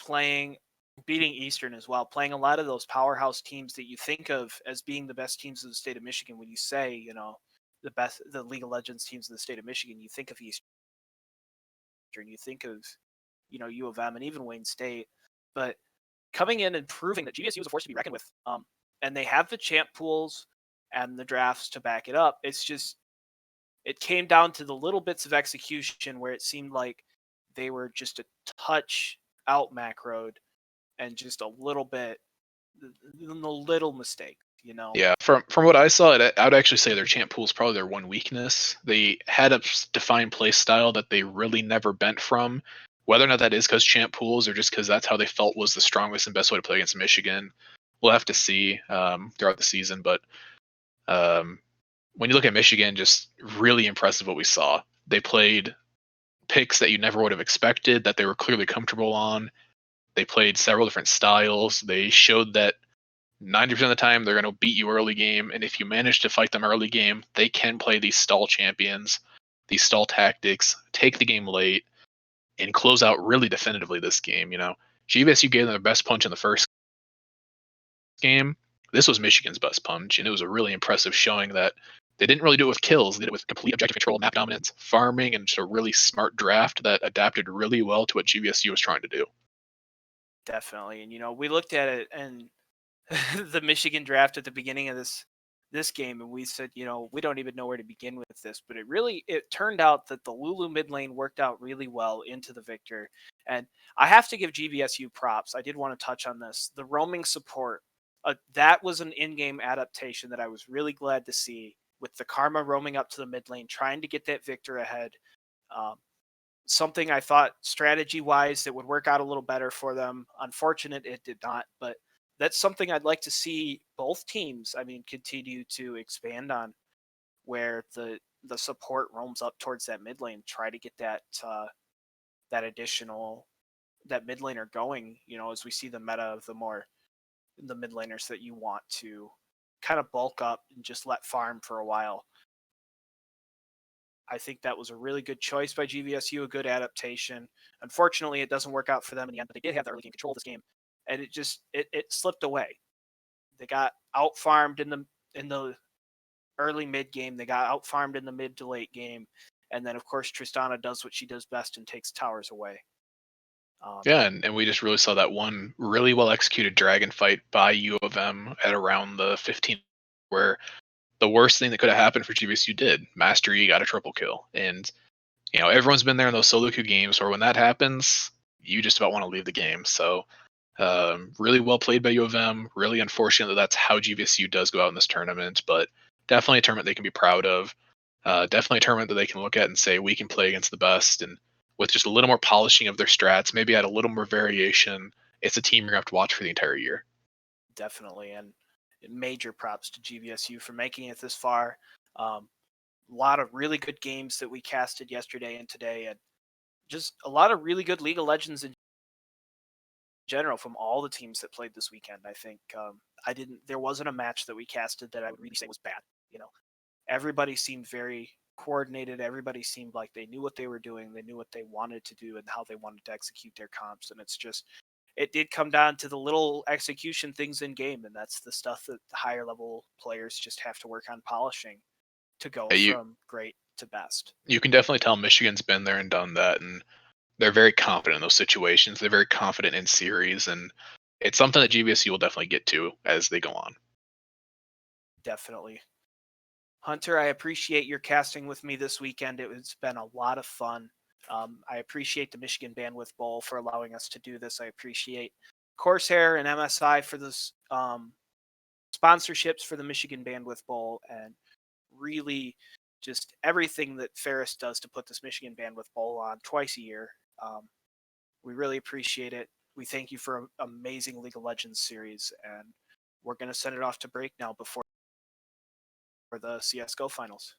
beating Eastern as well, playing a lot of those powerhouse teams that you think of as being the best teams of the state of Michigan. When you say, you know, the League of Legends teams of the state of Michigan, you think of Eastern, you think of, you know, U of M and even Wayne State, but coming in and proving that GVSU is a force to be reckoned with, and they have the champ pools and the drafts to back it up. It's just, it came down to the little bits of execution where it seemed like they were just a touch out macroed and just a little mistake, you know?
Yeah, from what I saw, I would actually say their champ pool is probably their one weakness. They had a defined play style that they really never bent from. Whether or not that is because champ pools or just because that's how they felt was the strongest and best way to play against Michigan, we'll have to see throughout the season. But when you look at Michigan, just really impressive what we saw. They played picks that you never would have expected, that they were clearly comfortable on. They played several different styles. They showed that 90% of the time they're going to beat you early game, and if you manage to fight them early game, they can play these stall champions, these stall tactics, take the game late, and close out really definitively this game. You know, GVSU gave them their best punch in the first game, this was Michigan's best punch, and it was a really impressive showing that they didn't really do it with kills. They did it with complete objective control, map dominance, farming, and just a really smart draft that adapted really well to what GVSU was trying to do.
Definitely. And we looked at it and the Michigan draft at the beginning of this game, and we said, we don't even know where to begin with this, but it turned out that the Lulu mid lane worked out really well into the victor. And I have to give GVSU props. I did want to touch on this. The roaming support, that was an in-game adaptation that I was really glad to see, with the Karma roaming up to the mid lane, trying to get that victor ahead. Something I thought strategy-wise that would work out a little better for them. Unfortunate it did not, but that's something I'd like to see both teams, continue to expand on, where the support roams up towards that mid lane, try to get that additional mid laner going. As we see the meta of the mid laners that you want to kind of bulk up and just let farm for a while. I think that was a really good choice by GVSU, a good adaptation. Unfortunately, it doesn't work out for them in the end, but they did have the early game control of this game, and it slipped away. They got out farmed in the early mid game. They got out farmed in the mid to late game, and then of course Tristana does what she does best and takes towers away.
Yeah, and we just really saw that one really well executed dragon fight by U of M at around the 15, where the worst thing that could have happened for GVSU did. Master Yi got a triple kill. And, everyone's been there in those solo queue games where when that happens, you just about want to leave the game. So, really well played by U of M. Really unfortunate that that's how GVSU does go out in this tournament, but definitely a tournament they can be proud of. Definitely a tournament that they can look at and say, we can play against the best. And with just a little more polishing of their strats, maybe add a little more variation, it's a team you're going to have to watch for the entire year.
Definitely. And major props to GVSU for making it this far. A lot of really good games that we casted yesterday and today, and just a lot of really good League of Legends in general from all the teams that played this weekend. I think there wasn't a match that we casted that I would really say was bad. Everybody seemed very coordinated. Everybody seemed like they knew what they were doing. They knew what they wanted to do and how they wanted to execute their comps. And it did come down to the little execution things in game, and that's the stuff that the higher level players just have to work on polishing to go from great to best.
You can definitely tell Michigan's been there and done that, and they're very confident in those situations. They're very confident in series, and it's something that GVSU will definitely get to as they go on.
Definitely. Hunter, I appreciate your casting with me this weekend. It's been a lot of fun. I appreciate the Michigan Bandwidth Bowl for allowing us to do this. I appreciate Corsair and MSI for this sponsorships for the Michigan Bandwidth Bowl, and really just everything that Ferris does to put this Michigan Bandwidth Bowl on twice a year. We really appreciate it. We thank you for an amazing League of Legends series, and we're going to send it off to break now before the CSGO finals.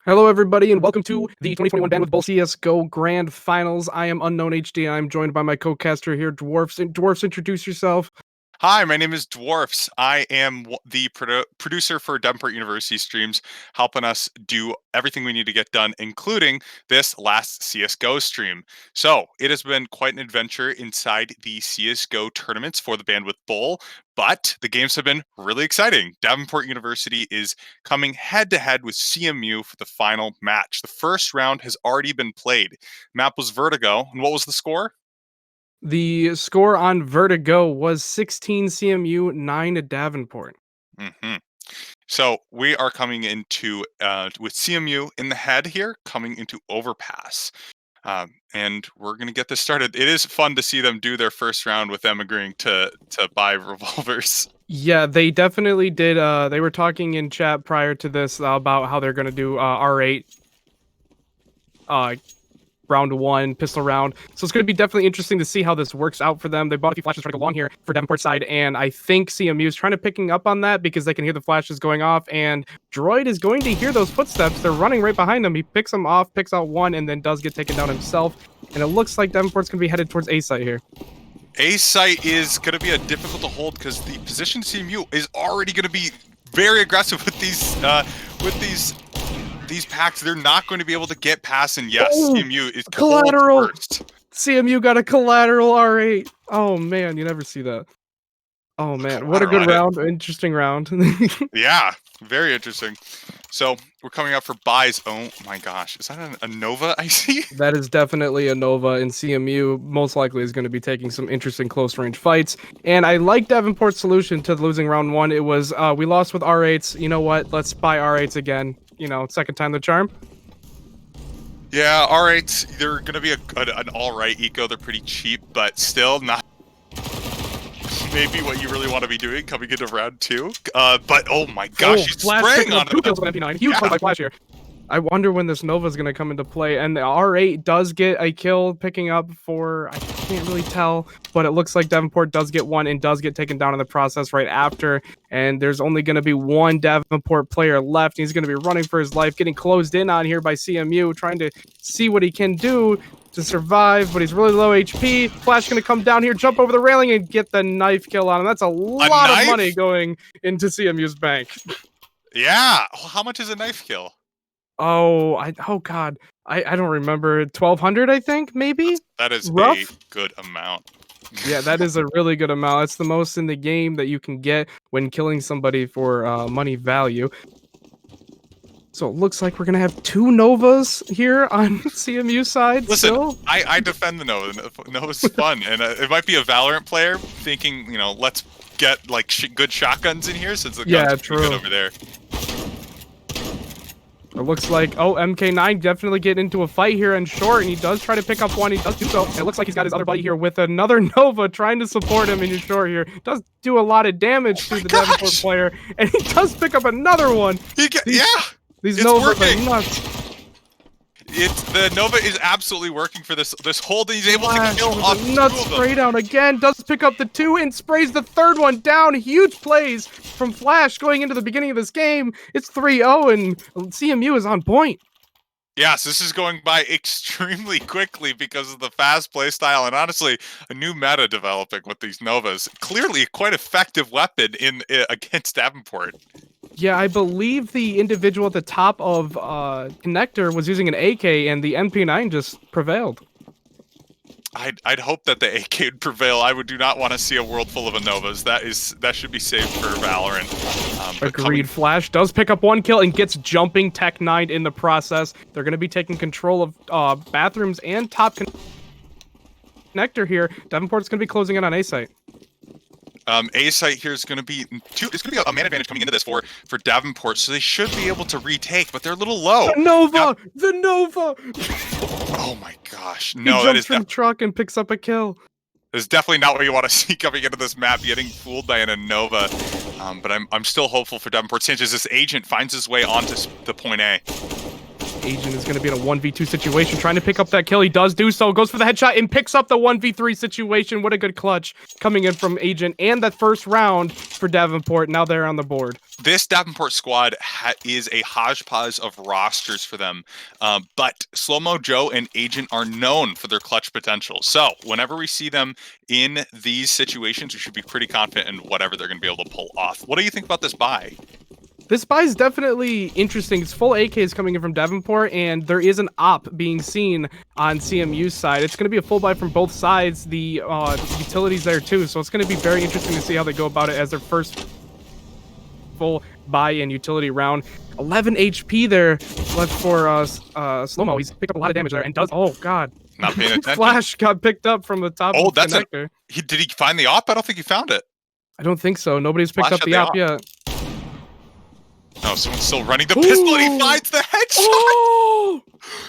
Hello, everybody, and welcome to the 2021 Band with Bull CSGO Grand Finals. I am Unknown HD. I'm joined by my co-caster here, Dwarfs. Dwarfs, introduce yourself.
Hi, my name is Dwarfs. I am the producer for Davenport University streams, helping us do everything we need to get done, including this last CSGO stream. So it has been quite an adventure inside the CSGO tournaments for the Bandwidth Bowl, but the games have been really exciting. Davenport University is coming head-to-head with CMU for the final match. The first round has already been played. Map was Vertigo, and what was the score?
The score on Vertigo was 16 CMU, 9 at Davenport.
Mm-hmm. So we are coming into, with CMU in the head here, coming into Overpass. And we're going to get this started. It is fun to see them do their first round with them agreeing to buy revolvers.
Yeah, they definitely did. They were talking in chat prior to this about how they're going to do R8. Round 1, pistol round. So it's going to be definitely interesting to see how this works out for them. They bought a few flashes trying to go long here for Davenport side, and I think CMU is trying to picking up on that because they can hear the flashes going off, and Droid is going to hear those footsteps. They're running right behind him. He picks them off, picks out one, and then does get taken down himself. And it looks like Davenport's going to be headed towards A site here.
A site is going to be a difficult to hold because the position CMU is already going to be very aggressive with these packs. They're not going to be able to get past, and yes, CMU is
collateral
first.
CMU got a collateral R8. Oh man, you never see that. Oh man, what a good round. Interesting round.
Yeah, very interesting. So we're coming up for buys. Oh my gosh, is that a Nova I see?
That is definitely a Nova, and CMU most likely is going to be taking some interesting close range fights. And I like Davenport's solution to losing round 1. It was, we lost with R8s. You know what? Let's buy R8s again. You know, second time the charm.
Yeah, R8s, they're going to be an alright eco. They're pretty cheap, but still not maybe what you really want to be doing coming into round 2. But oh my gosh, he's spraying on
him. 2 kills with MP9. Huge by flash here. I wonder when this Nova is going to come into play. And the R8 does get a kill picking up for, I can't really tell, but it looks like Davenport does get one and does get taken down in the process right after. And there's only going to be one Davenport player left. He's going to be running for his life, getting closed in on here by CMU, trying to see what he can do to survive, but he's really low HP. Flash going to come down here, jump over the railing, and get the knife kill on him. That's a lot of money going into CMU's bank.
Yeah. How much is a knife kill?
Oh, God. I don't remember. 1,200, I think, maybe?
That is
rough?
A good amount.
Yeah, that is a really good amount. That's the most in the game that you can get when killing somebody for money value. So it looks like we're going to have 2 Novas here on CMU side.
Listen,
still.
I defend the Nova. Nova's fun, and it might be a Valorant player thinking, you know, let's get like good shotguns in here since the guns are pretty good over there.
It looks like, MK9 definitely getting into a fight here in short, and he does try to pick up one. He does do so. It looks like he's got his other buddy here with another Nova trying to support him in his short here. Does do a lot of damage to the Davenport player, and he does pick up another one. These Novas are nuts.
The Nova is absolutely working for this hold. He's able to kill off 2
nuts
of them.
spray down again. Does pick up the 2 and sprays the 3rd one down. Huge plays from Flash going into the beginning of this game. It's 3-0 and CMU is on point.
Yes, this is going by extremely quickly because of the fast play style and honestly a new meta developing with these Novas. Clearly a quite effective weapon against Davenport.
Yeah, I believe the individual at the top of Connector was using an AK and the MP9 just prevailed.
I'd hope that the AK would prevail. I do not want to see a world full of Novas. That should be saved for Valorant.
Agreed. Flash does pick up 1 kill and gets jumping Tech 9 in the process. They're going to be taking control of bathrooms and top Connector here. Davenport's going to be closing in on A site.
A site here is going to be it's going to be a man advantage coming into this for Davenport, so they should be able to retake, but they're a little low.
The Nova! The Nova!
Oh my gosh.
He
No, that
jumps
is
from truck and picks up a kill.
That's definitely not what you want to see coming into this map, getting fooled by an Nova. But I'm still hopeful for Davenport Sanchez. This agent finds his way onto the point A.
Agent is going to be in a 1v2 situation, trying to pick up that kill. He does do so, goes for the headshot, and picks up the 1v3 situation. What a good clutch coming in from Agent, and that first round for Davenport. Now they're on the board.
this Davenport squad is a hodgepodge of rosters for them, but Slow Mo Joe and Agent are known for their clutch potential. So whenever we see them in these situations, we should be pretty confident in whatever they're going to be able to pull off. What do you think about this buy?
This buy is definitely interesting. It's full AKs coming in from Davenport, and there is an op being seen on CMU's side. It's going to be a full buy from both sides. The utilities there too, so it's going to be very interesting to see how they go about it as their first full buy in utility round. 11 HP there left for Slow-Mo. He's picked up a lot of damage there and does. Oh god.
Not paying attention.
Flash got picked up from the top of the connector.
Did he find the op? I don't think he found it.
I don't think so. Nobody's picked up the op yet.
No, someone's still running the pistol and he finds the headshot!
Oh!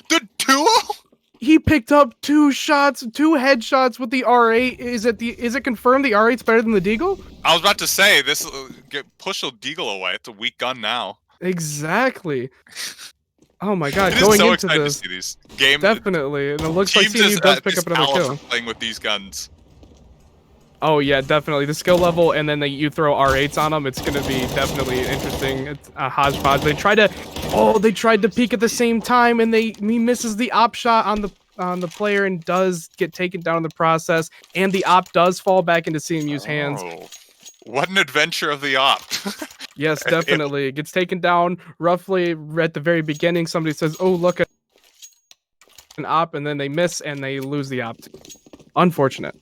The duo?
He picked up 2 shots, 2 headshots with the R8. Is it confirmed the R8's better than the Deagle?
I was about to say, this push the Deagle away. It's a weak gun now.
Exactly. Oh my god,
it
going
is so
into
excited
this.
To see these games.
Definitely, and it looks like CMU does pick up another kill.
Playing with these guns.
Oh yeah, definitely. The skill level, and then you throw R8s on them. It's gonna be definitely interesting. It's a hodgepodge. They tried to peek at the same time, and he misses the op shot on the player and does get taken down in the process. And the op does fall back into CMU's hands.
What an adventure of the op!
Yes, definitely. It gets taken down roughly at the very beginning. Somebody says, "Oh, look at an op," and then they miss and they lose the op. Unfortunate.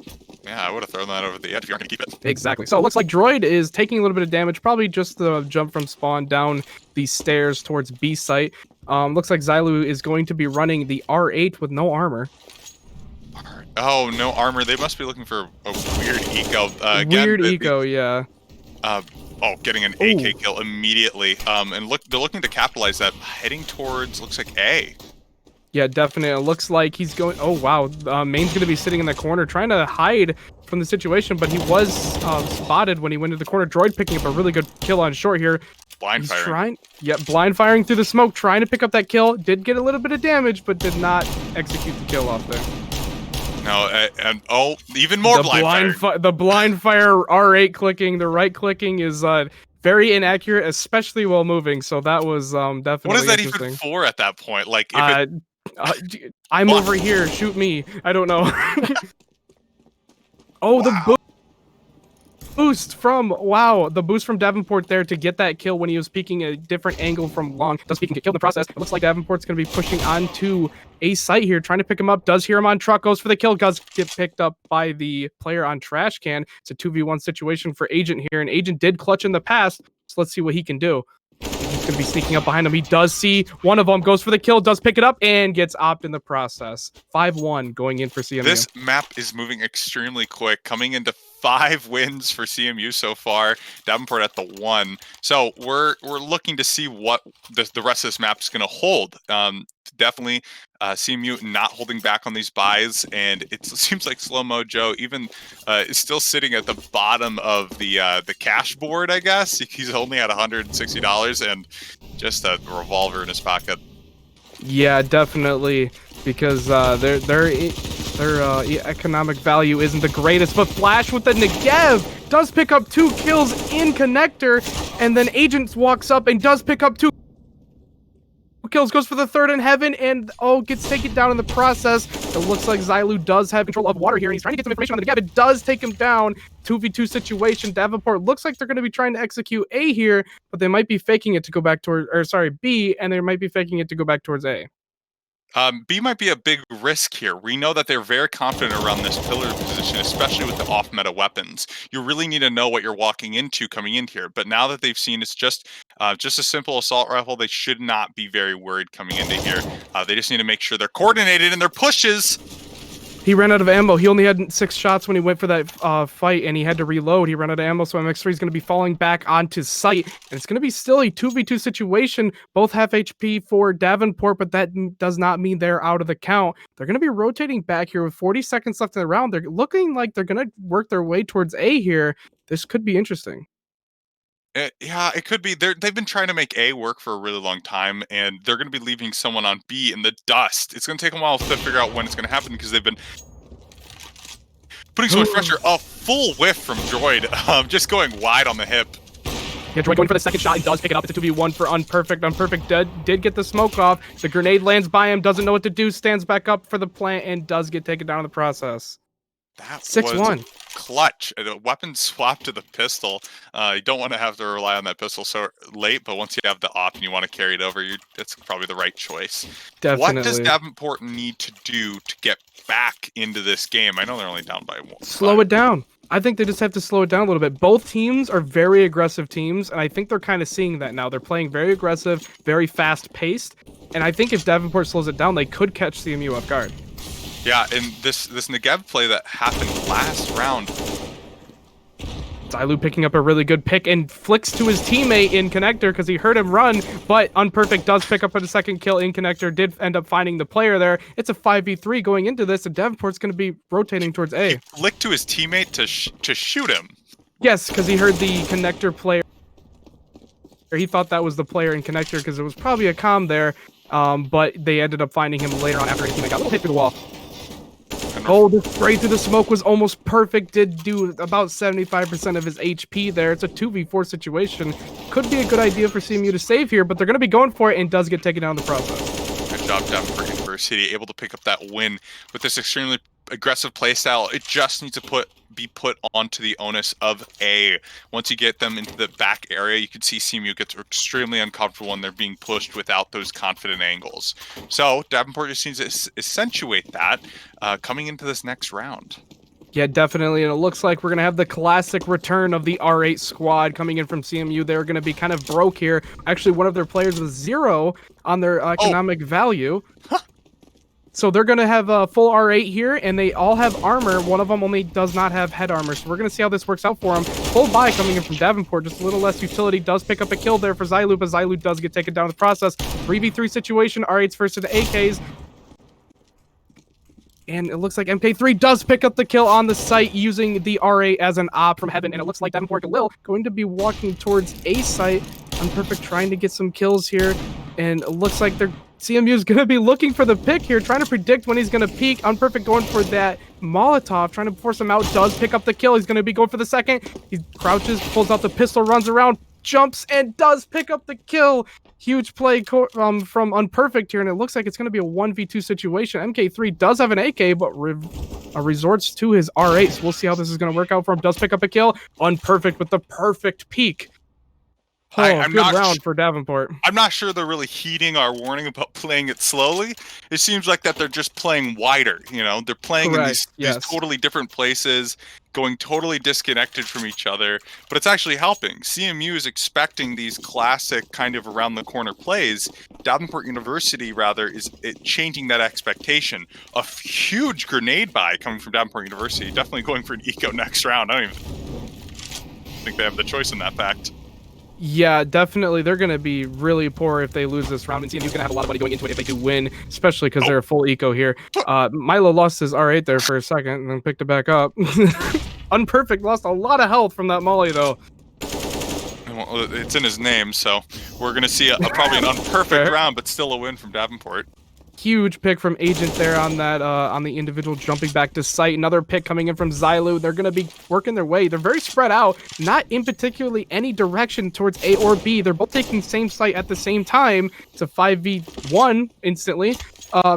Yeah, I would have thrown that over the edge if you aren't going to keep it.
Exactly. So it looks like Droid is taking a little bit of damage, probably just the jump from spawn down the stairs towards B site. Looks like Zylu is going to be running the R8 with no armor.
Oh, no armor. They must be looking for a weird eco.
Weird eco, yeah.
Getting an AK kill immediately. And they're looking to capitalize that, heading towards, looks like A.
Yeah, definitely. It looks like he's going... Oh, wow. Main's going to be sitting in the corner trying to hide from the situation, but he was spotted when he went to the corner. Droid picking up a really good kill on short here.
Blind firing.
Blind firing through the smoke, trying to pick up that kill. Did get a little bit of damage, but did not execute the kill off there.
No, even more blind fire.
The blind fire R8 clicking, the right clicking is very inaccurate, especially while moving. So that was definitely
What is that
interesting.
even for at that point? Like, if
I'm over here. Shoot me. I don't know. The boost from the boost from Davenport there to get that kill when he was peeking a different angle from long. Does peek and get killed in the process. It looks like Davenport's going to be pushing onto a site here, trying to pick him up. Does hear him on truck, goes for the kill. Does get picked up by the player on trash can. It's a 2v1 situation for Agent here, and Agent did clutch in the past. So let's see what he can do. He's going to be sneaking up behind him. He does see one of them, goes for the kill, does pick it up, and gets opt in the process. 5-1 going in for CMU.
This map is moving extremely quick, coming into 5 wins for CMU so far. Davenport at the 1. So we're looking to see what the rest of this map is going to hold. Definitely CMU not holding back on these buys, and it seems like Slow Mo Joe even is still sitting at the bottom of the cash board, I guess. He's only at $160 and just a revolver in his pocket.
Yeah, definitely, because their economic value isn't the greatest. But Flash with the Negev does pick up 2 kills in connector, and then Agent walks up and does pick up 2 kills, goes for the 3rd in heaven, and gets taken down in the process. It looks like Zylu does have control of water here, and he's trying to get some information on the Negev. It does take him down. 2v2 situation. Davenport looks like they're going to be trying to execute A here, but they might be faking it to go back towards, B, and they might be faking it to go back towards A.
B might be a big risk here. We know that they're very confident around this pillar position, especially with the off-meta weapons. You really need to know what you're walking into coming in here. But now that they've seen it's just a simple assault rifle, they should not be very worried coming into here. They just need to make sure they're coordinated in their pushes.
He ran out of ammo. He only had 6 shots when he went for that fight, and he had to reload. He ran out of ammo, so MX3 is going to be falling back onto site, and it's going to be still a 2v2 situation. Both half HP for Davenport, but that does not mean they're out of the count. They're going to be rotating back here with 40 seconds left in the round. They're looking like they're going to work their way towards A here. This could be interesting.
Yeah, it could be. They've been trying to make A work for a really long time, and they're going to be leaving someone on B in the dust. It's going to take a while to figure out when it's going to happen because they've been putting so much pressure. A full whiff from Droid, just going wide on the hip.
Yeah, Droid going for the second shot. He does pick it up. It's a 2v1 for Unperfect. Unperfect did get the smoke off. The grenade lands by him. Doesn't know what to do. Stands back up for the plant and does get taken down in the process.
That
6-1.
was clutch. A weapon swap to the pistol. You don't want to have to rely on that pistol so late, but once you have the op and you want to carry it over, it's probably the right choice.
Definitely.
What does Davenport need to do to get back into this game? I know they're only down by 1.
Slow it down. I think they just have to slow it down a little bit. Both teams are very aggressive teams, and I think they're kind of seeing that now. They're playing very aggressive, very fast-paced, and I think if Davenport slows it down, they could catch CMU off guard.
Yeah, and this Negev play that happened last round.
Zailu picking up a really good pick and flicks to his teammate in connector because he heard him run, but Unperfect does pick up a second kill in connector, did end up finding the player there. It's a 5v3 going into this, and Davenport's going to be rotating towards A.
He flicked to his teammate to shoot him.
Yes, because he heard the connector player. He thought that was the player in connector because it was probably a comm there, but they ended up finding him later on after his teammate got a little hit through the wall. Oh, the spray through the smoke was almost perfect. Did do about 75% of his HP there. It's a 2v4 situation. Could be a good idea for CMU to save here, but they're going to be going for it and does get taken down in the process.
Good job, Davenport University, able to pick up that win with this extremely aggressive playstyle. It just needs to be put onto the onus of A. Once you get them into the back area, you can see CMU gets extremely uncomfortable when they're being pushed without those confident angles. So Davenport just needs to accentuate that coming into this next round.
Yeah, definitely, and it looks like we're going to have the classic return of the R8 squad coming in from CMU. They're going to be kind of broke here. Actually, one of their players was 0 on their economic value. So they're going to have a full R8 here, and they all have armor. One of them only does not have head armor, so we're going to see how this works out for them. Full buy coming in from Davenport, just a little less utility. Does pick up a kill there for Zailu, but Zailu does get taken down in the process. 3v3 situation, R8's versus the AKs. And it looks like MK3 does pick up the kill on the site using the R8 as an op from heaven. And it looks like Davenport and Lil going to be walking towards A site. Unperfect trying to get some kills here. And it looks like CMU is going to be looking for the pick here, trying to predict when he's going to peek. Unperfect going for that Molotov, trying to force him out. Does pick up the kill. He's going to be going for the second. He crouches, pulls out the pistol, runs around, jumps, and does pick up the kill. Huge play from Unperfect here, and it looks like it's going to be a 1v2 situation. MK3 does have an AK, but resorts to his R8, so we'll see how this is going to work out for him. Does pick up a kill. Unperfect with the perfect peek. Oh,
I'm
good
not
round for Davenport.
I'm not sure they're really heeding our warning about playing it slowly. It seems like that they're just playing wider. You know, they're playing in these totally different places, going totally disconnected from each other. But it's actually helping. CMU is expecting these classic kind of around the corner plays. Davenport University, rather, is changing that expectation. A huge grenade buy coming from Davenport University. Definitely going for an eco next round. I don't even think they have the choice in that fact.
Yeah, definitely. They're going to be really poor if they lose this round. And CMU's going to have a lot of money going into it if they do win, especially because they're a full eco here. Milo lost his R8 there for a second and then picked it back up. Unperfect lost a lot of health from that molly, though.
Well, it's in his name, so we're going to see probably an unperfect round, but still a win from Davenport.
Huge pick from Agent there on that on the individual jumping back to site. Another pick coming in from Zailu. They're going to be working their way. They're very spread out, not in particularly any direction towards A or B. They're both taking same site at the same time. It's a 5v1 instantly.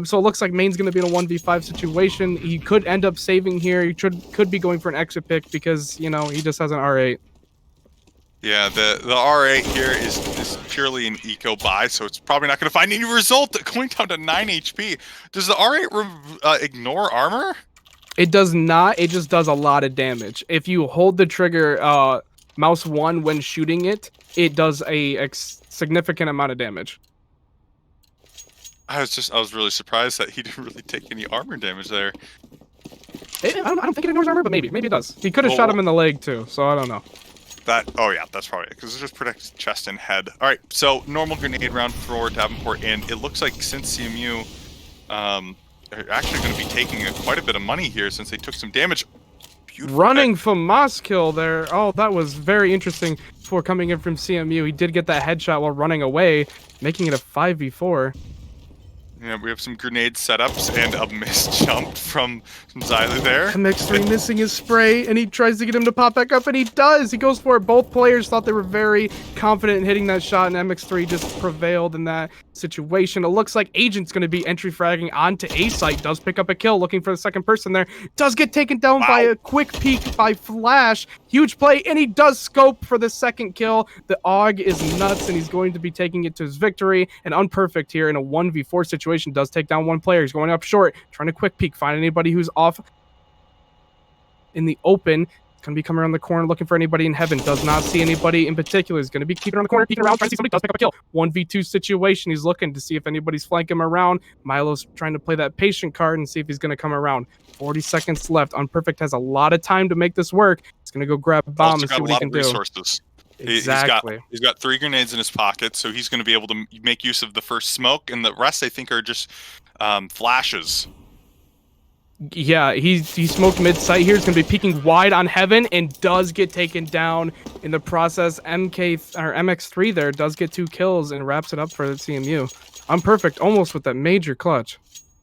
So it looks like Main's going to be in a 1v5 situation. He could end up saving here. He could be going for an exit pick because, you know, he just has an R8.
Yeah, the R8 here is purely an eco buy, so it's probably not going to find any result going down to 9 HP. Does the R8 ignore armor?
It does not. It just does a lot of damage. If you hold the trigger mouse 1 when shooting it, it does a significant amount of damage.
I was really surprised that he didn't really take any armor damage there.
I don't think it ignores armor, but maybe it does. He could have shot him in the leg too, so I don't know.
Oh yeah, that's probably it, because it just protects chest and head. All right, so normal grenade round for Davenport, and it looks like since CMU are actually going to be taking quite a bit of money here since they took some damage. Beautiful
Running FAMAS kill there. Oh, that was very interesting for coming in from CMU. He did get that headshot while running away, making it a 5v4.
Yeah, we have some grenade setups and a missed jump from Zylu there.
MX3 missing his spray, and he tries to get him to pop back up, and he does. He goes for it. Both players thought they were very confident in hitting that shot, and MX3 just prevailed in that situation. It looks like Agent's going to be entry fragging onto A site. Does pick up a kill, looking for the second person there. Does get taken down by a quick peek by Flash. Huge play, and he does scope for the second kill. The AUG is nuts, and he's going to be taking it to his victory. And Unperfect here in a 1v4 situation does take down one player. He's going up short, trying to quick peek, find anybody who's off in the open. He's going to be coming around the corner looking for anybody in heaven. Does not see anybody in particular. He's going to be keeping around the corner, peeking around, trying to see somebody. Does pick up a kill. 1v2 situation. He's looking to see if anybody's flanking him around. Milo's trying to play that patient card and see if he's going to come around. 40 seconds left. Unperfect has a lot of time to make this work. He's going to go grab a bomb and see what he can do.
Resources.
Exactly.
He's got 3 grenades in his pocket, so he's going to be able to make use of the first smoke, and the rest I think are just flashes.
Yeah, he smoked mid-sight here. He's going to be peeking wide on heaven and does get taken down in the process. MX3 there does get 2 kills and wraps it up for the CMU. Unperfect almost with that major clutch.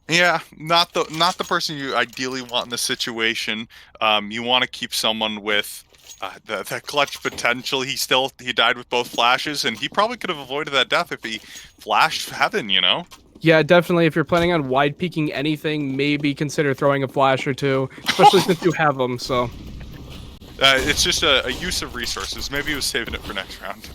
Yeah, not the person you ideally want in the situation. You want to keep someone with the clutch potential. He died with both flashes, and he probably could have avoided that death if he flashed heaven, you know?
Yeah, definitely. If you're planning on wide peeking anything, maybe consider throwing a flash or two, especially since you have them. So
it's just a use of resources. Maybe he was saving it for next round.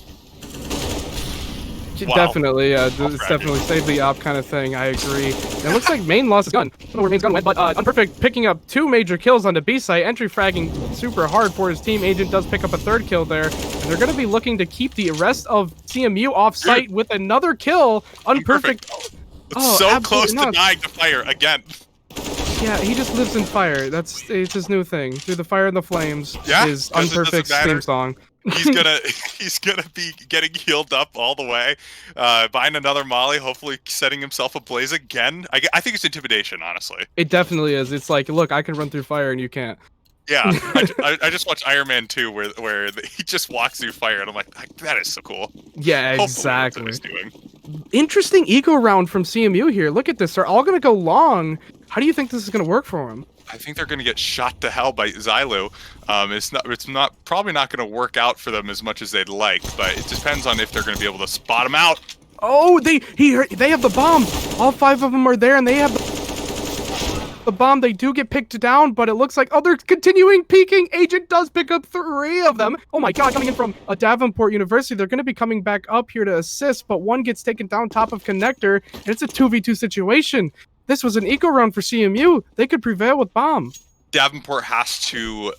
Wow.
Definitely, it's definitely save the op kind of thing. I agree. And it looks like Main lost his gun. I don't know where Main's gun went, but Unperfect picking up 2 major kills on the B site. Entry fragging super hard for his team. Agent does pick up a 3rd kill there, and they're going to be looking to keep the rest of CMU off site with another kill. Unperfect.
It's so close to dying to fire again.
Yeah, he just lives in fire. It's his new thing. Through the fire and the flames is Unperfect's theme song.
He's gonna be getting healed up all the way, buying another molly, hopefully setting himself ablaze again. I think it's intimidation, honestly.
It definitely is. It's like, look, I can run through fire and you can't.
Yeah, I just watched Iron Man 2 where he just walks through fire, and I'm like, that is so cool.
Yeah,
Hopefully
exactly.
That's what he's doing.
Interesting eco round from CMU here. Look at this. They're all going to go long. How do you think this is going to work for them?
I think they're going to get shot to hell by Zylu. It's probably not going to work out for them as much as they'd like, but it depends on if they're going to be able to spot him out.
Oh, they have the bomb. All 5 of them are there, and they have the bomb. They do get picked down, but it looks like, oh, they're continuing peeking. Agent does pick up 3 of them. Oh my god, coming in from a Davenport University. They're going to be coming back up here to assist, but one gets taken down top of connector, and it's a 2v2 situation. This was an eco round for CMU. They could prevail with bomb.
Davenport has to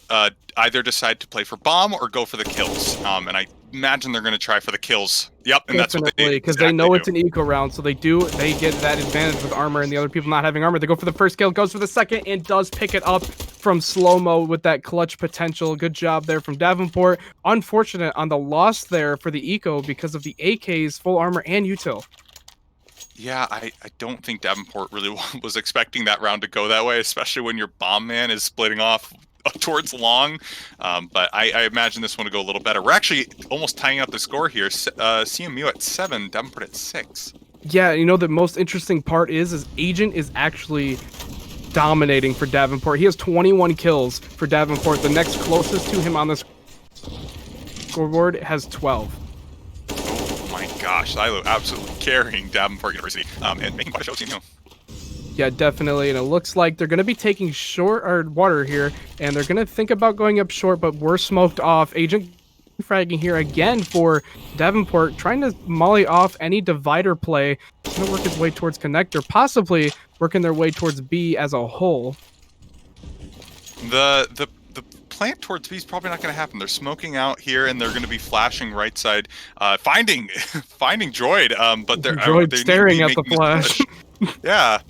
either decide to play for bomb or go for the kills. And I imagine they're going to try for the kills. Yep, and that's what they do.
Because they know it's an eco round, so they get that advantage with armor and the other people not having armor. They go for the first kill, goes for the second, and does pick it up from slow-mo with that clutch potential. Good job there from Davenport. Unfortunate on the loss there for the eco because of the AK's full armor and util.
Yeah, I don't think Davenport really was expecting that round to go that way, especially when your bomb man is splitting off towards long. But I imagine this one to go a little better. We're actually almost tying up the score here. CMU at 7, Davenport at 6.
Yeah, you know, the most interesting part is Agent is actually dominating for Davenport. He has 21 kills for Davenport. The next closest to him on the scoreboard has 12.
Gosh, Zylu absolutely carrying Davenport University and making quite a show team.
Yeah, definitely. And it looks like they're going to be taking short or water here, and they're going to think about going up short, but we're smoked off. Agent fragging here again for Davenport, trying to molly off any divider play. He's going to work his way towards connector, possibly working their way towards B as a whole.
The plant towards B is probably not going to happen. They're smoking out here, and they're going to be flashing right side, finding Droid. But they're
Droid staring at the flash.
Yeah.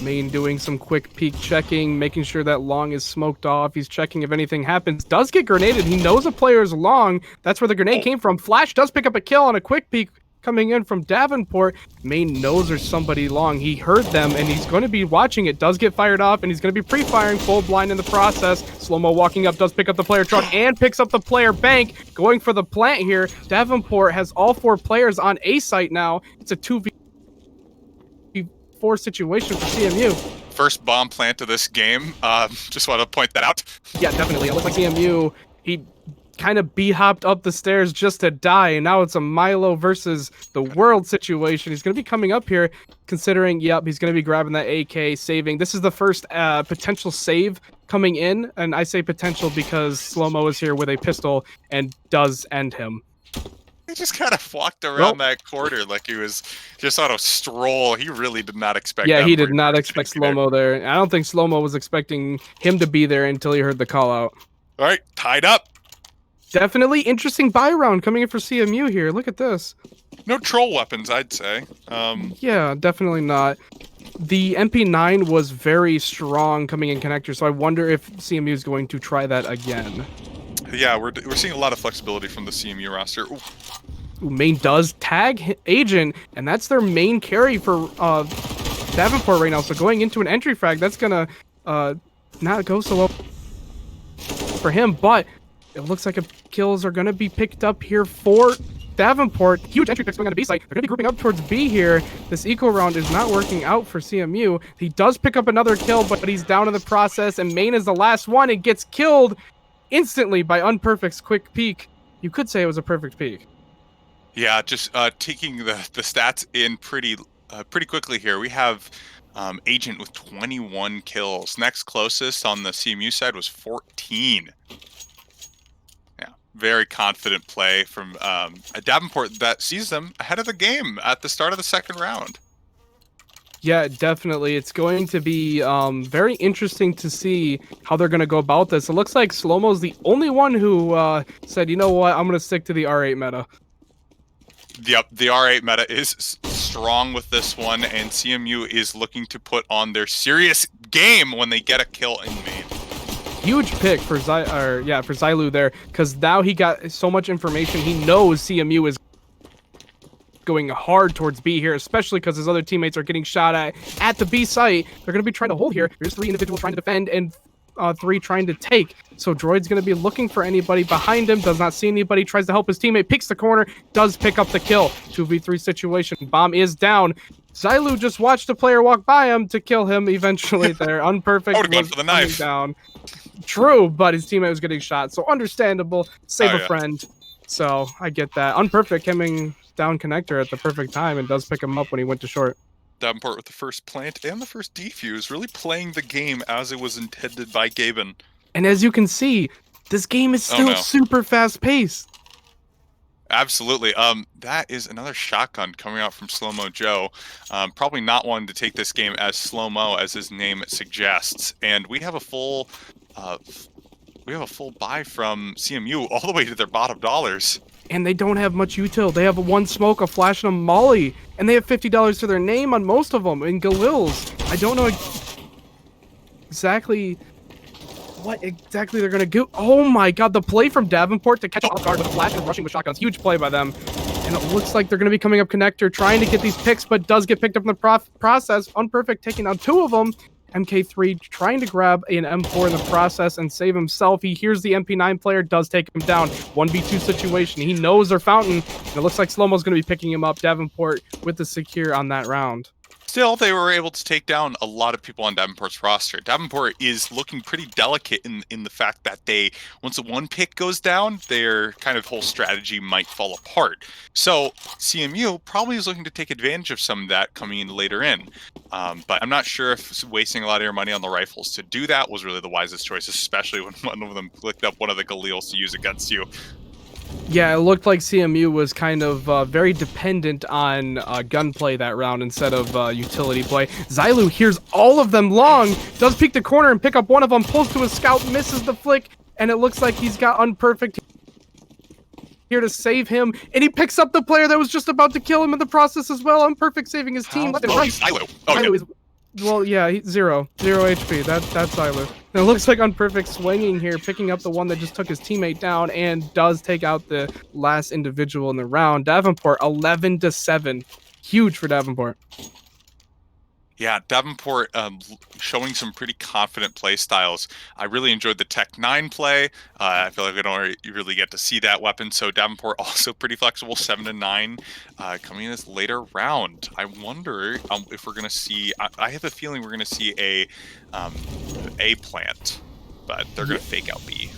Main doing some quick peek checking, making sure that long is smoked off. He's checking if anything happens. Does get grenaded. He knows a player is long. That's where the grenade came from. Flash does pick up a kill on a quick peek coming in from Davenport. Main knows there's somebody long. He heard them, and he's going to be watching it. Does get fired off, and he's going to be pre-firing full blind in the process. Slow-mo walking up, does pick up the player truck, and picks up the player bank. Going for the plant here. Davenport has all 4 players on A site now. It's a 2v4 4 situation for CMU.
First bomb plant of this game. Just want to point that out.
Yeah, definitely. It looks like CMU, he kind of b-hopped up the stairs just to die, and now it's a Milo versus the world situation. He's going to be coming up here, considering, yep, he's going to be grabbing that AK, saving. This is the first potential save coming in, and I say potential because Slow-Mo is here with a pistol and does end him.
He just kind of walked around that corner like he was just on a stroll. He really did not expect
Yeah,
that
he did
for
not
him
expect
to be there.
Slow-Mo there. I don't think Slow-Mo was expecting him to be there until he heard the call out.
All right, tied up.
Definitely interesting buy round coming in for CMU here. Look at this.
No troll weapons, I'd say.
Yeah, definitely not. The MP9 was very strong coming in connector, so I wonder if CMU is going to try that again.
Yeah, we're seeing a lot of flexibility from the CMU roster. Ooh.
Ooh, main does tag Agent, and that's their main carry for Davenport right now. So going into an entry frag, that's gonna not go so well for him, but it looks like kills are gonna be picked up here for Davenport. Huge entry picks going on the B site. They're gonna be grouping up towards B here. This eco round is not working out for CMU. He does pick up another kill, but he's down in the process, and main is the last one and gets killed instantly by Unperfect's quick peek. You could say it was a perfect peek.
Yeah, just taking the stats in pretty quickly here. We have Agent with 21 kills. Next closest on the CMU side was 14. Yeah, very confident play from a Davenport that sees them ahead of the game at the start of the second round.
Yeah, definitely. It's going to be very interesting to see how they're going to go about this. It looks like Slow-Mo's the only one who said, you know what, I'm going to stick to the R8 meta.
Yep, the R8 meta is strong with this one, and CMU is looking to put on their serious game when they get a kill in main.
Huge pick for for Zylu there, because now he got so much information. He knows CMU is going hard towards B here, especially because his other teammates are getting shot at the B site. They're going to be trying to hold here. There's 3 individuals trying to defend and 3 trying to take. So Droid's going to be looking for anybody behind him, does not see anybody, tries to help his teammate, picks the corner, does pick up the kill. 2v3 situation. Bomb is down. Zylu just watched a player walk by him to kill him eventually there. Unperfect
I would've gone
was
for the
coming
knife.
down. True, but his teammate was getting shot, so understandable. Save a friend. So I get that. Unperfect coming down connector at the perfect time and does pick him up when he went to short.
Davenport with the first plant and the first defuse, really playing the game as it was intended by Gaben.
And as you can see, this game is still super fast paced.
Absolutely. That is another shotgun coming out from Slow-Mo Joe. Probably not one to take this game as Slow-Mo as his name suggests. And we have a full buy from CMU all the way to their bottom dollars.
And they don't have much util. They have one smoke, a flash, and a molly. And they have $50 to their name on most of them in Galils. I don't know exactly what exactly they're going to do. Oh my god, the play from Davenport to catch off guard with a flash and rushing with shotguns. Huge play by them. And it looks like they're going to be coming up connector, trying to get these picks, but does get picked up in the process. Unperfect taking out 2 of them. MK3 trying to grab an M4 in the process and save himself. He hears the MP9 player, does take him down. 1v2 situation. He knows their fountain. And it looks like Slow-Mo's going to be picking him up. Davenport with the secure on that round.
Still, they were able to take down a lot of people on Davenport's roster. Davenport is looking pretty delicate in the fact that once the one pick goes down, their kind of whole strategy might fall apart. So CMU probably is looking to take advantage of some of that coming in later in. But I'm not sure if wasting a lot of your money on the rifles to do that was really the wisest choice, especially when one of them clicked up one of the Galils to use against you.
Yeah, it looked like CMU was kind of very dependent on gunplay that round instead of utility play. Zylu hears all of them long, does peek the corner and pick up one of them, pulls to his scout, misses the flick, and it looks like he's got Unperfect here to save him, and he picks up the player that was just about to kill him in the process as well. Unperfect saving his team left and right.
Zylu.
Zylu is, well, yeah, zero HP. That's Zylu. And it looks like Unperfect swinging here, picking up the one that just took his teammate down and does take out the last individual in the round. Davenport 11-7, huge for Davenport.
Yeah, Davenport showing some pretty confident play styles. I really enjoyed the Tech 9 play. I feel like we don't really get to see that weapon. So Davenport also pretty flexible, 7 to 9, coming in this later round. I wonder if we're gonna see. I have a feeling we're gonna see a plant, but they're gonna fake out B.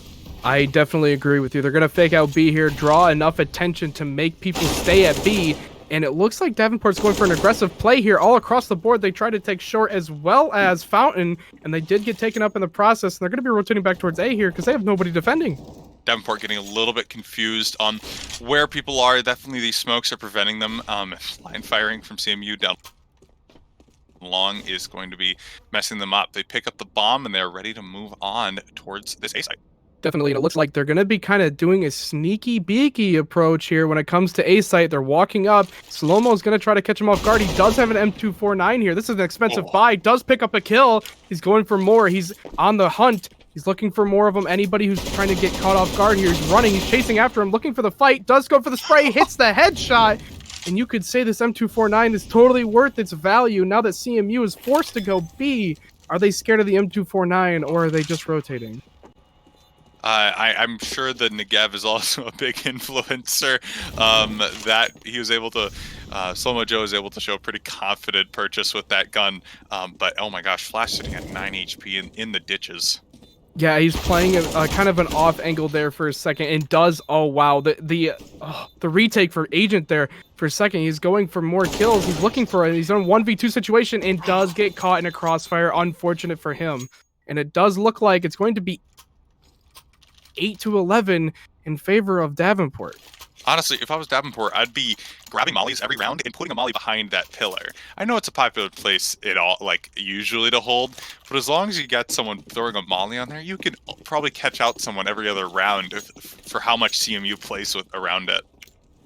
I definitely agree with you. They're going to fake out B here, draw enough attention to make people stay at B. And it looks like Davenport's going for an aggressive play here all across the board. They try to take short as well as Fountain, and they did get taken up in the process. And they're going to be rotating back towards A here because they have nobody defending.
Davenport getting a little bit confused on where people are. Definitely these smokes are preventing them. Line firing from CMU down long is going to be messing them up. They pick up the bomb and they're ready to move on towards this A site.
Definitely, and it looks like they're going to be kind of doing a sneaky beaky approach here when it comes to A site. They're walking up. Slow-Mo's going to try to catch him off guard. He does have an M249 here. This is an expensive buy. Does pick up a kill. He's going for more. He's on the hunt. He's looking for more of them. Anybody who's trying to get caught off guard here. He's running. He's chasing after him, looking for the fight. Does go for the spray. Hits the headshot. And you could say this M249 is totally worth its value now that CMU is forced to go B. Are they scared of the M249 or are they just rotating?
I'm sure the Negev is also a big influencer. That he was able to, Slow-Mo Joe is able to show a pretty confident purchase with that gun. But oh my gosh, Flash sitting at 9 HP in the ditches.
Yeah, he's playing a kind of an off angle there for a second, and does the retake for Agent there for a second. He's going for more kills. He's looking for it. He's in a 1v2 situation and does get caught in a crossfire. Unfortunate for him, and it does look like it's going to be 8-11 in favor of Davenport.
Honestly, if I was Davenport, I'd be grabbing mollies every round and putting a molly behind that pillar. I know it's a popular place usually to hold, but as long as you get someone throwing a molly on there, you can probably catch out someone every other round for how much CMU plays around it.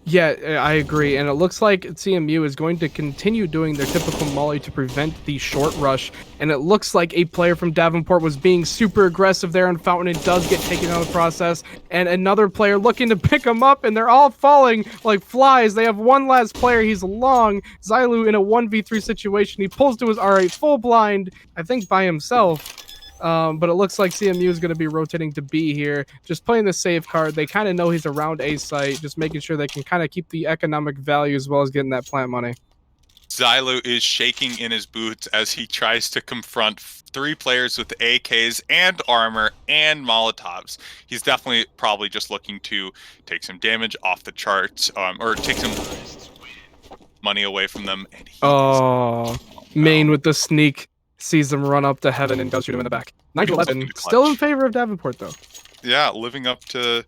Yeah, I agree, and it looks like CMU is going to continue doing their typical molly to prevent the short rush, and it looks like a player from Davenport was being super aggressive there on Fountain and does get taken out of the process, and another player looking to pick him up, and they're all falling like flies. They have one last player. He's long. Zylu in a 1v3 situation. He pulls to his R8 full blind, I think by himself. But it looks like CMU is going to be rotating to B here, just playing the safe card. They kind of know he's around A site, just making sure they can kind of keep the economic value as well as getting that plant money.
Zylu is shaking in his boots as he tries to confront 3 players with AKs and armor and Molotovs. He's definitely probably just looking to take some damage off the charts, or take some money away from them. And
Main with the sneak. Sees them run up to heaven and does shoot him in the back. 9-11. Still in favor of Davenport, though.
Yeah, living up to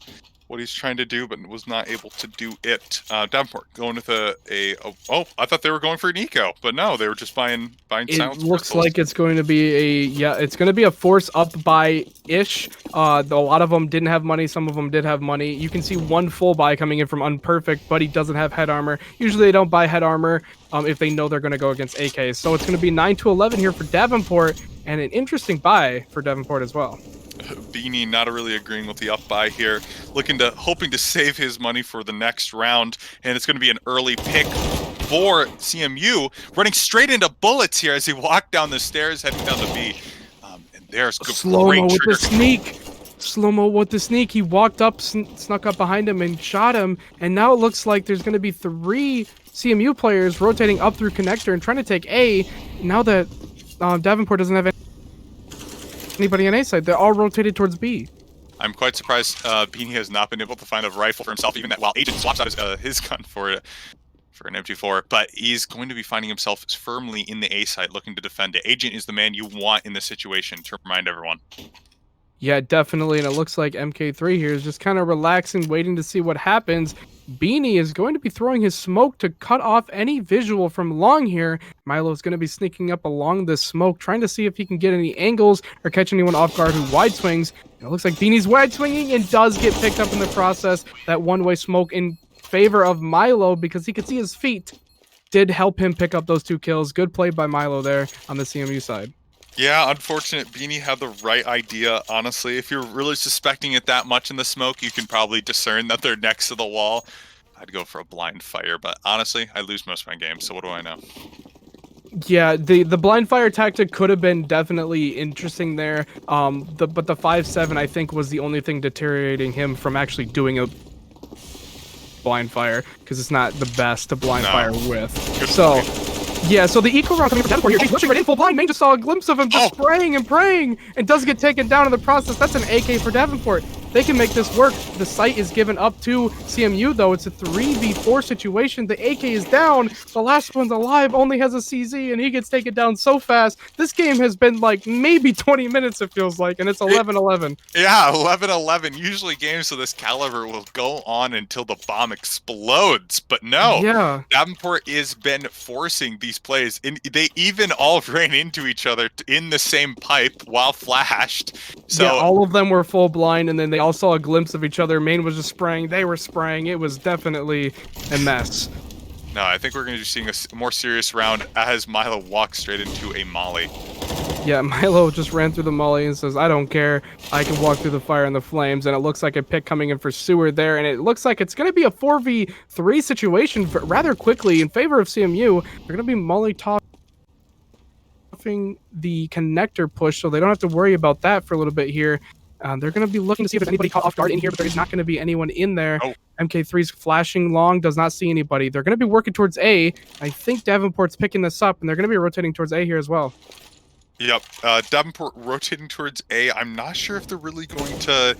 what he's trying to do, but was not able to do it. Davenport going with oh, I thought they were going for an eco, but no, they were just buying silence.
It looks like it's going to be it's going to be a force up by ish. A lot of them didn't have money, some of them did have money. You can see one full buy coming in from Unperfect, but he doesn't have head armor. Usually they don't buy head armor if they know they're going to go against AKs. So it's going to be 9-11 here for Davenport, and an interesting buy for Davenport as well.
Beanie not really agreeing with the up buy here, hoping to save his money for the next round, and it's going to be an early pick for CMU, running straight into bullets here as he walked down the stairs heading down to B. And there's
Slow-Mo with the sneak. Slow-Mo with the sneak. He walked up, snuck up behind him and shot him, and now it looks like there's going to be 3 CMU players rotating up through connector and trying to take A. Now that Davenport doesn't have anybody on A side, they're all rotated towards B.
I'm quite surprised Beanie has not been able to find a rifle for himself, even that while Agent swaps out his gun for an M24, but he's going to be finding himself firmly in the A site looking to defend it. Agent is the man you want in this situation, to remind everyone.
Yeah, definitely, and it looks like MK3 here is just kind of relaxing, waiting to see what happens. Beanie is going to be throwing his smoke to cut off any visual from long here. Milo is going to be sneaking up along this smoke, trying to see if he can get any angles or catch anyone off guard who wide swings. And it looks like Beanie's wide swinging and does get picked up in the process. That one-way smoke in favor of Milo because he could see his feet did help him pick up those 2 kills. Good play by Milo there on the CMU side.
Yeah, unfortunate. Beanie had the right idea, honestly. If you're really suspecting it that much in the smoke, you can probably discern that they're next to the wall. I'd go for a blind fire, but honestly, I lose most of my games, so what do I know?
Yeah, the blind fire tactic could have been definitely interesting there. But the 5-7 I think was the only thing deteriorating him from actually doing a blind fire, because it's not the best to blind fire with. So yeah, so the eco round coming from Davenport here, he's pushing right in full blind. Main just saw a glimpse of him just spraying and praying, and does get taken down in the process. That's an AK for Davenport. They can make this work. The site is given up to CMU, though. It's a 3v4 situation. The AK is down. The last one's alive, only has a CZ, and he gets taken down so fast. This game has been like maybe 20 minutes, it feels like, and it's 11-11.
Yeah, 11-11. Usually games of this caliber will go on until the bomb explodes, but no.
Yeah.
Davenport has been forcing these plays. They even all ran into each other in the same pipe while flashed. So
yeah, all of them were full blind, and then they all saw a glimpse of each other. Main was just spraying. They were spraying. It was definitely a mess.
no, I think we're going to be seeing a more serious round as Milo walks straight into a molly.
Yeah, Milo just ran through the molly and says, I don't care. I can walk through the fire and the flames. And it looks like a pick coming in for Seward there. And it looks like it's going to be a 4v3 situation rather quickly in favor of CMU. They're going to be molly-topping the connector push, so they don't have to worry about that for a little bit here. They're going to be looking to see if there's anybody caught off guard in here, but there's not going to be anyone in there. MK3's flashing long, does not see anybody. They're going to be working towards A. I think Davenport's picking this up, and they're going to be rotating towards A here as well.
Yep, Davenport rotating towards A. I'm not sure if they're really going to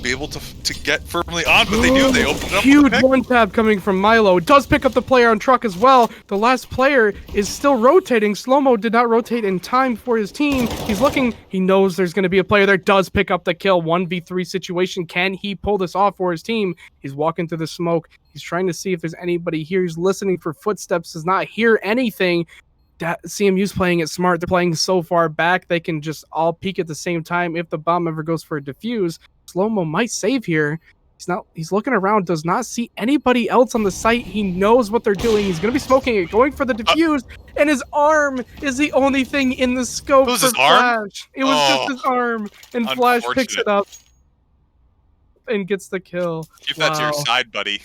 be able to get firmly on, but they do. They open it up.
Huge one tap coming from Milo. Does pick up the player on truck as well. The last player is still rotating. Slow-mo did not rotate in time for his team. He's looking. He knows there's going to be a player there. Does pick up the kill. 1v3 situation. Can he pull this off for his team? He's walking through the smoke. He's trying to see if there's anybody here. He's listening for footsteps. Does not hear anything. CMU's playing it smart. They're playing so far back they can just all peek at the same time. If the bomb ever goes for a defuse, Slow-mo might save here. He's looking around, does not see anybody else on the site. He knows what they're doing. He's gonna be smoking it, going for the defuse, and his arm is the only thing in the scope for Flash. It was just his arm, and Flash picks it up and gets the kill.
Keep that to your side, buddy.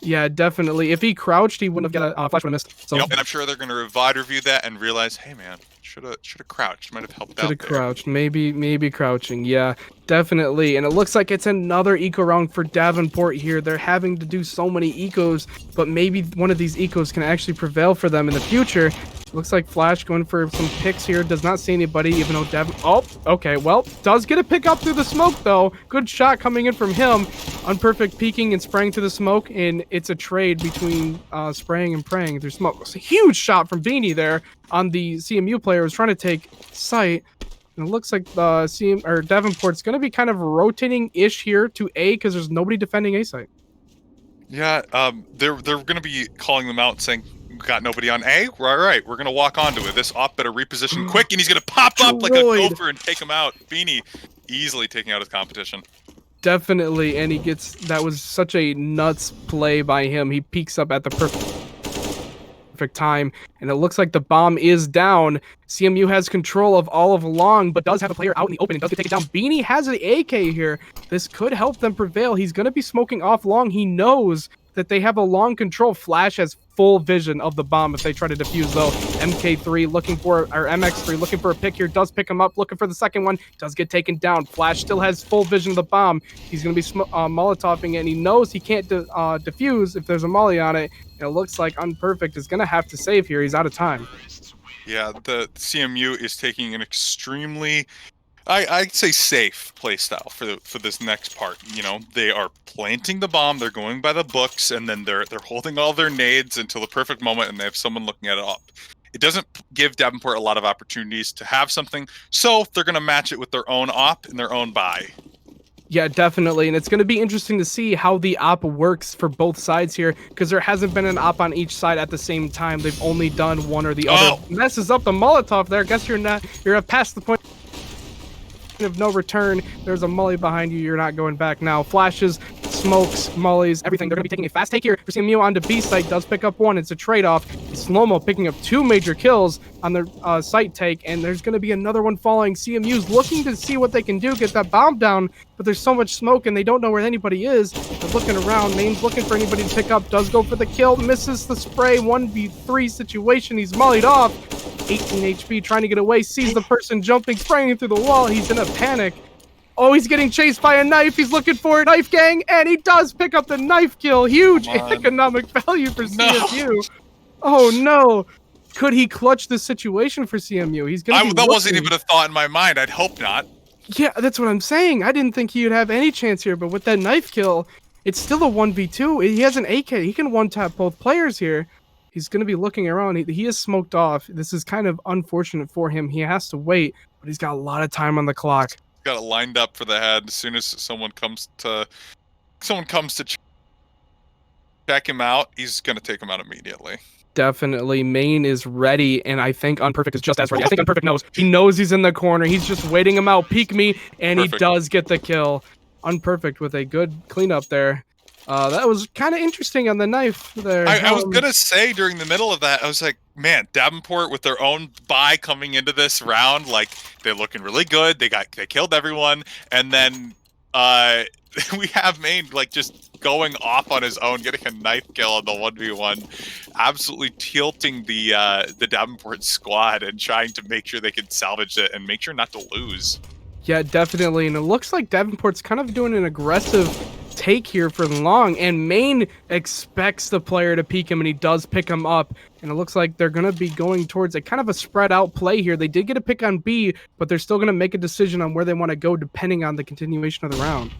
Yeah, definitely. If he crouched, he wouldn't have got a Flash would have missed. So.
Yep, and I'm sure they're going to VOD review that and realize, hey man, should have crouched. Might have helped out.
Should have crouched. Maybe crouching. Yeah, definitely. And it looks like it's another eco round for Davenport here. They're having to do so many ecos, but maybe one of these ecos can actually prevail for them in the future. Looks like Flash going for some picks here. Does not see anybody, even though oh, okay. Well, does get a pick up through the smoke, though. Good shot coming in from him. Unperfect peeking and spraying through the smoke, and it's a trade between spraying and praying through smoke. It's a huge shot from Beanie there on the CMU player who was trying to take sight. And it looks like Davenport's going to be kind of rotating-ish here to A because there's nobody defending A site.
Yeah, they're going to be calling them out saying, got nobody on A? All right, we're going to walk onto it. This op better reposition quick, and he's going to pop up like a gopher and take him out. Beanie easily taking out his competition.
Definitely, and that was such a nuts play by him. He peeks up at the perfect time, and it looks like the bomb is down. CMU has control of all of long, but does have a player out in the open and does get taken down. Beanie has an AK here. This could help them prevail. He's going to be smoking off long. He knows that they have a long control. Flash has full vision of the bomb if they try to defuse, though. MK3 looking for, or MX3 looking for a pick here, does pick him up, looking for the second one, does get taken down. Flash still has full vision of the bomb. He's going to be molotoving it, and he knows he can't defuse if there's a molly on it. And it looks like Unperfect is going to have to save here. He's out of time.
Yeah, the CMU is taking an extremely, I'd say, safe playstyle for this next part. You know, they are planting the bomb, they're going by the books, and then they're holding all their nades until the perfect moment, and they have someone looking at it up. It doesn't give Davenport a lot of opportunities to have something, so they're going to match it with their own op and their own buy.
Yeah, definitely, and it's going to be interesting to see how the op works for both sides here, because there hasn't been an op on each side at the same time. They've only done one or the other. Messes up the Molotov there. Guess you're past the point of no return. There's a molly behind you. You're not going back now. Flashes smokes, mollies, everything. They're going to be taking a fast take here for CMU onto B site. Does pick up one. It's a trade-off. Slow-mo picking up 2 major kills on their site take, and there's going to be another one falling. CMU's looking to see what they can do, get that bomb down, but there's so much smoke, and they don't know where anybody is. They're looking around. Main's looking for anybody to pick up. Does go for the kill. Misses the spray. 1v3 situation. He's mollied off. 18 HP, trying to get away. Sees the person jumping, spraying through the wall. He's in a panic. Oh, he's getting chased by a knife. He's looking for a knife gang, and he does pick up the knife kill. Huge economic value for CMU. Oh, no. Could he clutch this situation for CMU? He's gonna.
That wasn't even a thought in my mind. I'd hope not.
Yeah, that's what I'm saying. I didn't think he would have any chance here, but with that knife kill, it's still a 1v2. He has an AK. He can one-tap both players here. He's going to be looking around. He is smoked off. This is kind of unfortunate for him. He has to wait, but he's got a lot of time on the clock.
Got it lined up for the head. As soon as someone comes to check him out, he's going to take him out immediately.
Definitely. Main is ready, and I think Unperfect is just as ready. I think Unperfect knows. He knows he's in the corner. He's just waiting him out. Peek me, and Perfect. He does get the kill. Unperfect with a good cleanup there. That was kind of interesting on the knife there.
I was going to say during the middle of that, I was like, man, Davenport with their own buy coming into this round, like, they're looking really good. They killed everyone. And then we have Main, like, just going off on his own, getting a knife kill on the 1v1, absolutely tilting the Davenport squad and trying to make sure they can salvage it and make sure not to lose.
Yeah, definitely. And it looks like Davenport's kind of doing an aggressive take here for long, and Main expects the player to peek him, and he does pick him up, and it looks like they're going to be going towards a kind of a spread out play here. They did get a pick on B, but they're still going to make a decision on where they want to go depending on the continuation of the round.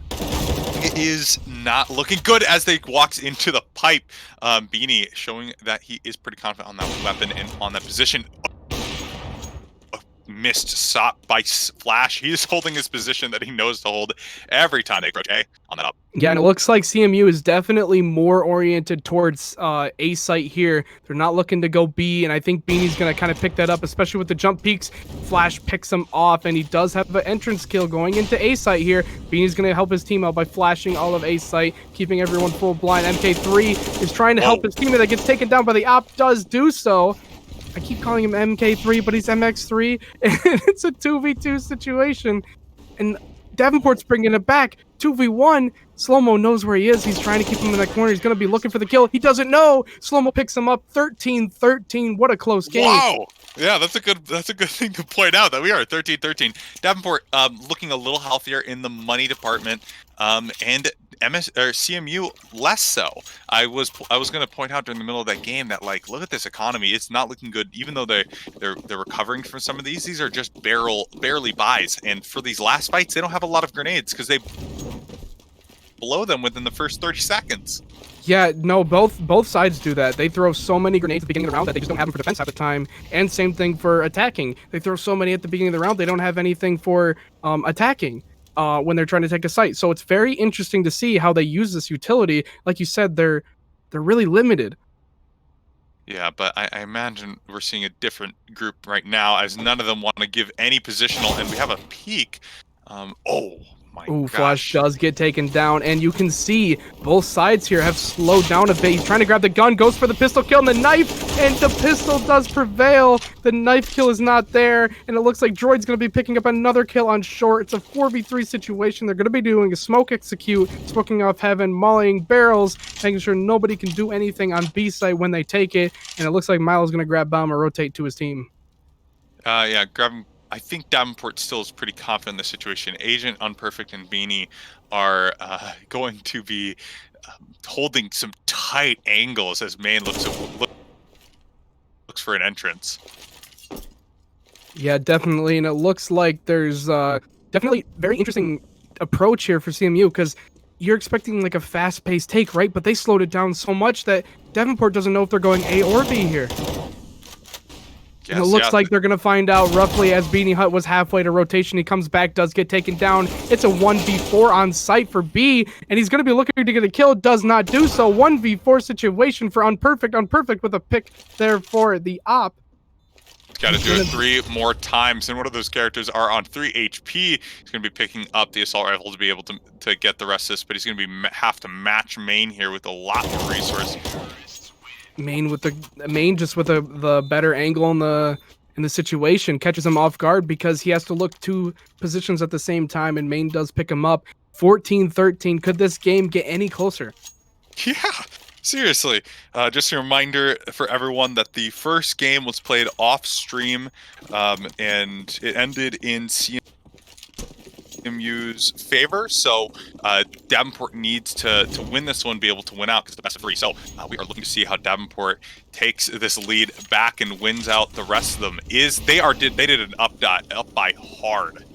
It is not looking good as they walks into the pipe. Beanie showing that he is pretty confident on that weapon and on that position. Missed stop by Flash. He's holding his position that he knows to hold every time they approach A on that up.
Yeah, and it looks like CMU is definitely more oriented towards A site here. They're not looking to go B, and I think Beanie's going to kind of pick that up, especially with the jump peaks. Flash picks him off, and he does have an entrance kill going into A site here. Beanie's going to help his team out by flashing all of A site, keeping everyone full blind. MK3 is trying to help his teammate that gets taken down, but the op does do so. I keep calling him MK3, but he's MX3, and it's a 2v2 situation. And Davenport's bringing it back. 2v1, Slow-mo knows where he is. He's trying to keep him in that corner. He's going to be looking for the kill. He doesn't know. Slow-mo picks him up. 13-13. What a close game.
Wow. Yeah, that's a good thing to point out that we are 13-13. Davenport looking a little healthier in the money department, and CMU less so. I was going to point out during the middle of that game that, like, look at this economy. It's not looking good. Even though they're recovering from some of these. These are just barely buys. And for these last fights, they don't have a lot of grenades because they blow them within the first 30 seconds.
Yeah, no, both sides do that. They throw so many grenades at the beginning of the round that they just don't have them for defense half the time. And same thing for attacking. They throw so many at the beginning of the round, they don't have anything for attacking when they're trying to take a site. So it's very interesting to see how they use this utility. Like you said, they're really limited.
Yeah, but I imagine we're seeing a different group right now as none of them want to give any positional, and we have a peak. Ooh,
Flash does get taken down, and you can see both sides here have slowed down a bit. He's trying to grab the gun, goes for the pistol kill and the knife, and the pistol does prevail. The knife kill is not there, and it looks like Droid's going to be picking up another kill on short. It's a 4v3 situation. They're going to be doing a smoke execute, smoking off heaven, mollying barrels, making sure nobody can do anything on B site when they take it, and it looks like Milo's going to grab bomb or rotate to his team.
Yeah, grab him. I think Davenport still is pretty confident in the situation. Agent, Unperfect, and Beanie are going to be holding some tight angles as Main looks for an entrance.
Yeah, definitely, and it looks like there's definitely very interesting approach here for CMU because you're expecting like a fast-paced take, right? But they slowed it down so much that Davenport doesn't know if they're going A or B here.
Yes,
and it looks like they're going to find out roughly as Beanie Hut was halfway to rotation. He comes back, does get taken down. It's a 1v4 on site for B, and he's going to be looking to get a kill. Does not do so. 1v4 situation for Unperfect. Unperfect with a pick there for the op.
Got to do it 3 more times, and one of those characters are on 3 HP. He's going to be picking up the assault rifle to be able to get the rest of this, but he's going to be have to match main here with a lot more resource.
Main just with the better angle in the situation catches him off guard because he has to look 2 positions at the same time, and Main does pick him up. 14-13. Could this game get any closer?
Yeah. Seriously, just a reminder for everyone that the first game was played off stream, and it ended in CMU's favor. So Davenport needs to win this one, be able to win out because it's the best of 3. So we are looking to see how Davenport takes this lead back and wins out the rest of them. They did an up by hard.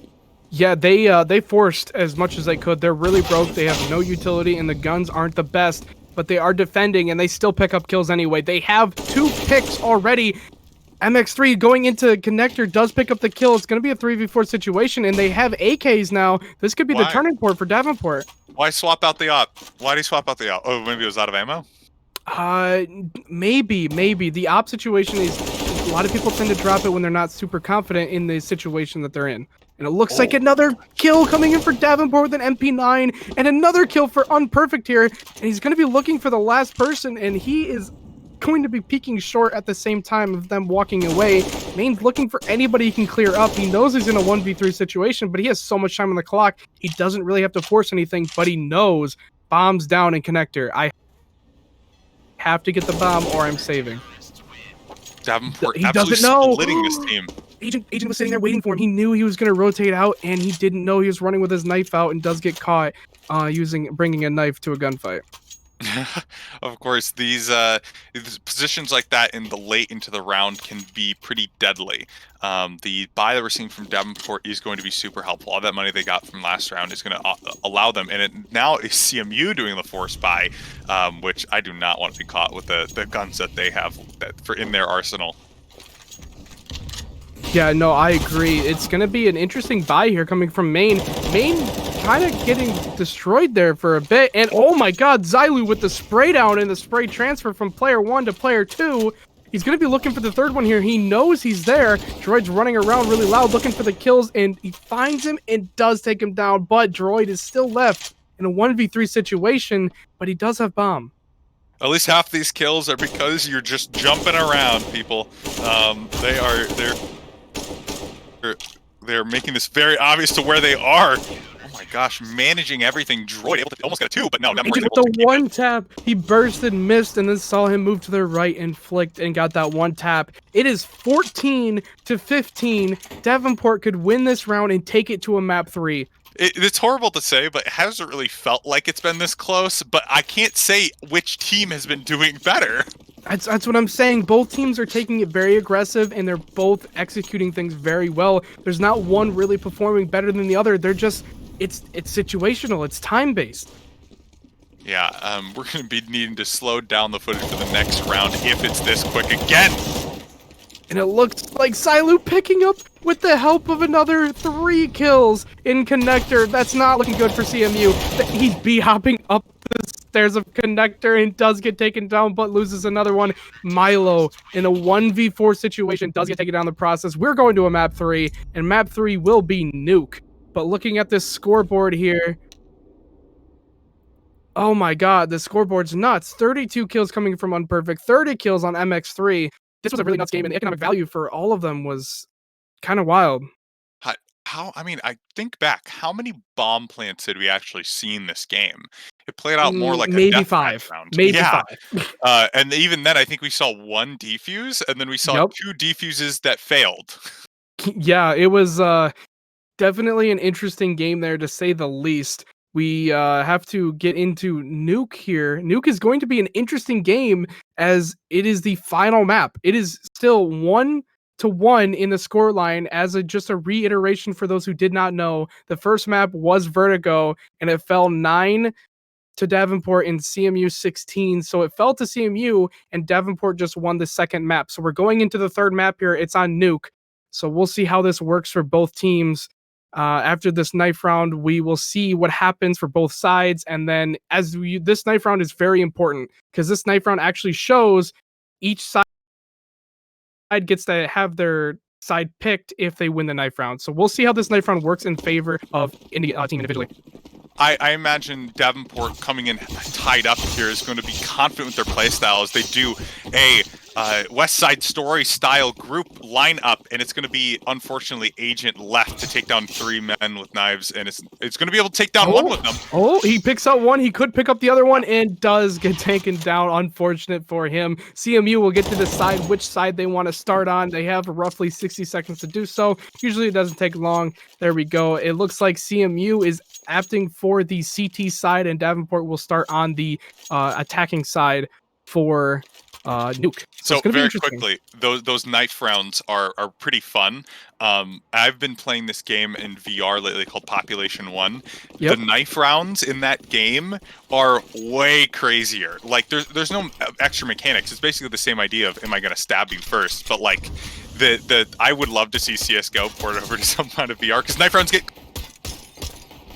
Yeah, they forced as much as they could. They're really broke. They have no utility, and the guns aren't the best. But they are defending, and they still pick up kills anyway. They have 2 picks already. MX3 going into connector does pick up the kill. It's going to be a 3v4 situation, and they have AKs now. This could be the turning point for Davenport.
Why swap out the op? Why do you swap out the op? Oh, maybe it was out of ammo?
Maybe. The op situation is a lot of people tend to drop it when they're not super confident in the situation that they're in. And it looks like another kill coming in for Davenport with an MP9, and another kill for Unperfect here. And he's going to be looking for the last person, and he is going to be peeking short at the same time of them walking away. Main's looking for anybody he can clear up. He knows he's in a 1v3 situation, but he has so much time on the clock. He doesn't really have to force anything, but he knows bombs down in connector. I have to get the bomb or I'm saving.
Davenport
He
absolutely
doesn't know.
splitting this team.
Agent was sitting there waiting for him. He knew he was going to rotate out, and he didn't know he was running with his knife out, and does get caught bringing a knife to a gunfight.
Of course, these positions like that in the late into the round can be pretty deadly. The buy that we're seeing from Davenport is going to be super helpful. All that money they got from last round is going to allow them, and it now is CMU doing the force buy, which I do not want to be caught with the guns that they have in their arsenal.
Yeah, no, I agree. It's going to be an interesting buy here coming from Main. Main kind of getting destroyed there for a bit. And oh my god, Zylu with the spray down and the spray transfer from player 1 to player 2. He's going to be looking for the third one here. He knows he's there. Droid's running around really loud looking for the kills, and he finds him and does take him down. But Droid is still left in a 1v3 situation, but he does have bomb.
At least half these kills are because you're just jumping around, people. They're making this very obvious to where they are. Oh my gosh, managing everything. Droid able to almost get a 2, but no.
With the one tap, he bursted, missed, and then saw him move to the right and flicked and got that one tap. It is 14-15. Davenport could win this round and take it to a map 3.
It's horrible to say, but it hasn't really felt like it's been this close. But I can't say which team has been doing better.
That's what I'm saying. Both teams are taking it very aggressive, and they're both executing things very well. There's not one really performing better than the other. They're just, it's situational. It's time-based.
Yeah, we're going to be needing to slow down the footage for the next round if it's this quick again.
And it looks like Zylu picking up with the help of another 3 kills in connector. That's not looking good for CMU. He's b-hopping up the stairs of connector and does get taken down, but loses another one. Milo, in a 1v4 situation, does get taken down in the process. We're going to a map 3, and map 3 will be Nuke. But looking at this scoreboard here, oh my god, the scoreboard's nuts. 32 kills coming from Unperfect, 30 kills on MX3. This was a really nuts game, and the economic value for all of them was kind of wild.
I think back, how many bomb plants did we actually see in this game? It played out more like
maybe
a
5.
Round.
Maybe 5.
And even then, I think we saw 1 defuse, and then we saw 2 defuses that failed.
Yeah, it was definitely an interesting game there, to say the least. We have to get into Nuke here. Nuke is going to be an interesting game as it is the final map. It is still 1-1 in the scoreline as just a reiteration for those who did not know. The first map was Vertigo, and it fell 9 to Davenport in CMU 16. So it fell to CMU, and Davenport just won the second map. So we're going into the third map here. It's on Nuke. So we'll see how this works for both teams. After this knife round, we will see what happens for both sides. And then this knife round is very important because this knife round actually shows each side gets to have their side picked if they win the knife round. So we'll see how this knife round works in favor of any team individually.
I imagine Davenport coming in tied up here is going to be confident with their playstyle as they do a West Side Story style group lineup, and it's going to be, unfortunately, Agent left to take down 3 men with knives, and it's going to be able to take down one with them.
Oh, he picks up one. He could pick up the other one and does get taken down. Unfortunate for him. CMU will get to decide which side they want to start on. They have roughly 60 seconds to do so. Usually it doesn't take long. There we go. It looks like CMU is opting for the CT side, and Davenport will start on the attacking side for Nuke.
So very quickly, those knife rounds are pretty fun. I've been playing this game in VR lately called Population 1.
Yep.
The knife rounds in that game are way crazier. Like there's no extra mechanics. It's basically the same idea of, am I going to stab you first? But like I would love to see CS:GO port over to some kind of VR, because knife rounds get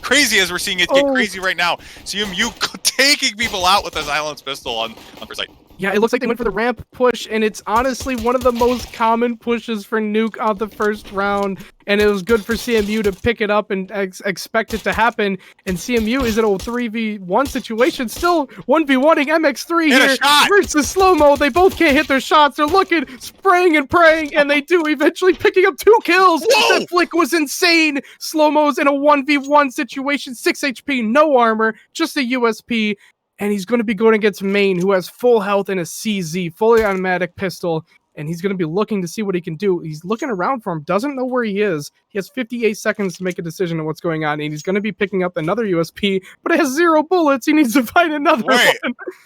crazy as we're seeing it get crazy right now. CMU taking people out with a silenced pistol on first sight.
Yeah, it looks like they went for the ramp push, and it's honestly one of the most common pushes for Nuke on the first round, and it was good for CMU to pick it up and expect it to happen, and CMU is in a 3v1 situation, still 1v1ing MX3 here versus Slow-Mo. They both can't hit their shots. They're looking, spraying and praying, and they do, eventually picking up 2 kills.
Whoa!
That flick was insane. Slow-Mo's in a 1v1 situation, 6 HP, no armor, just a USP. And he's going to be going against Main, who has full health and a CZ, fully automatic pistol. And he's going to be looking to see what he can do. He's looking around for him, doesn't know where he is. He has 58 seconds to make a decision on what's going on. And he's going to be picking up another USP, but it has 0 bullets. He needs to find another one.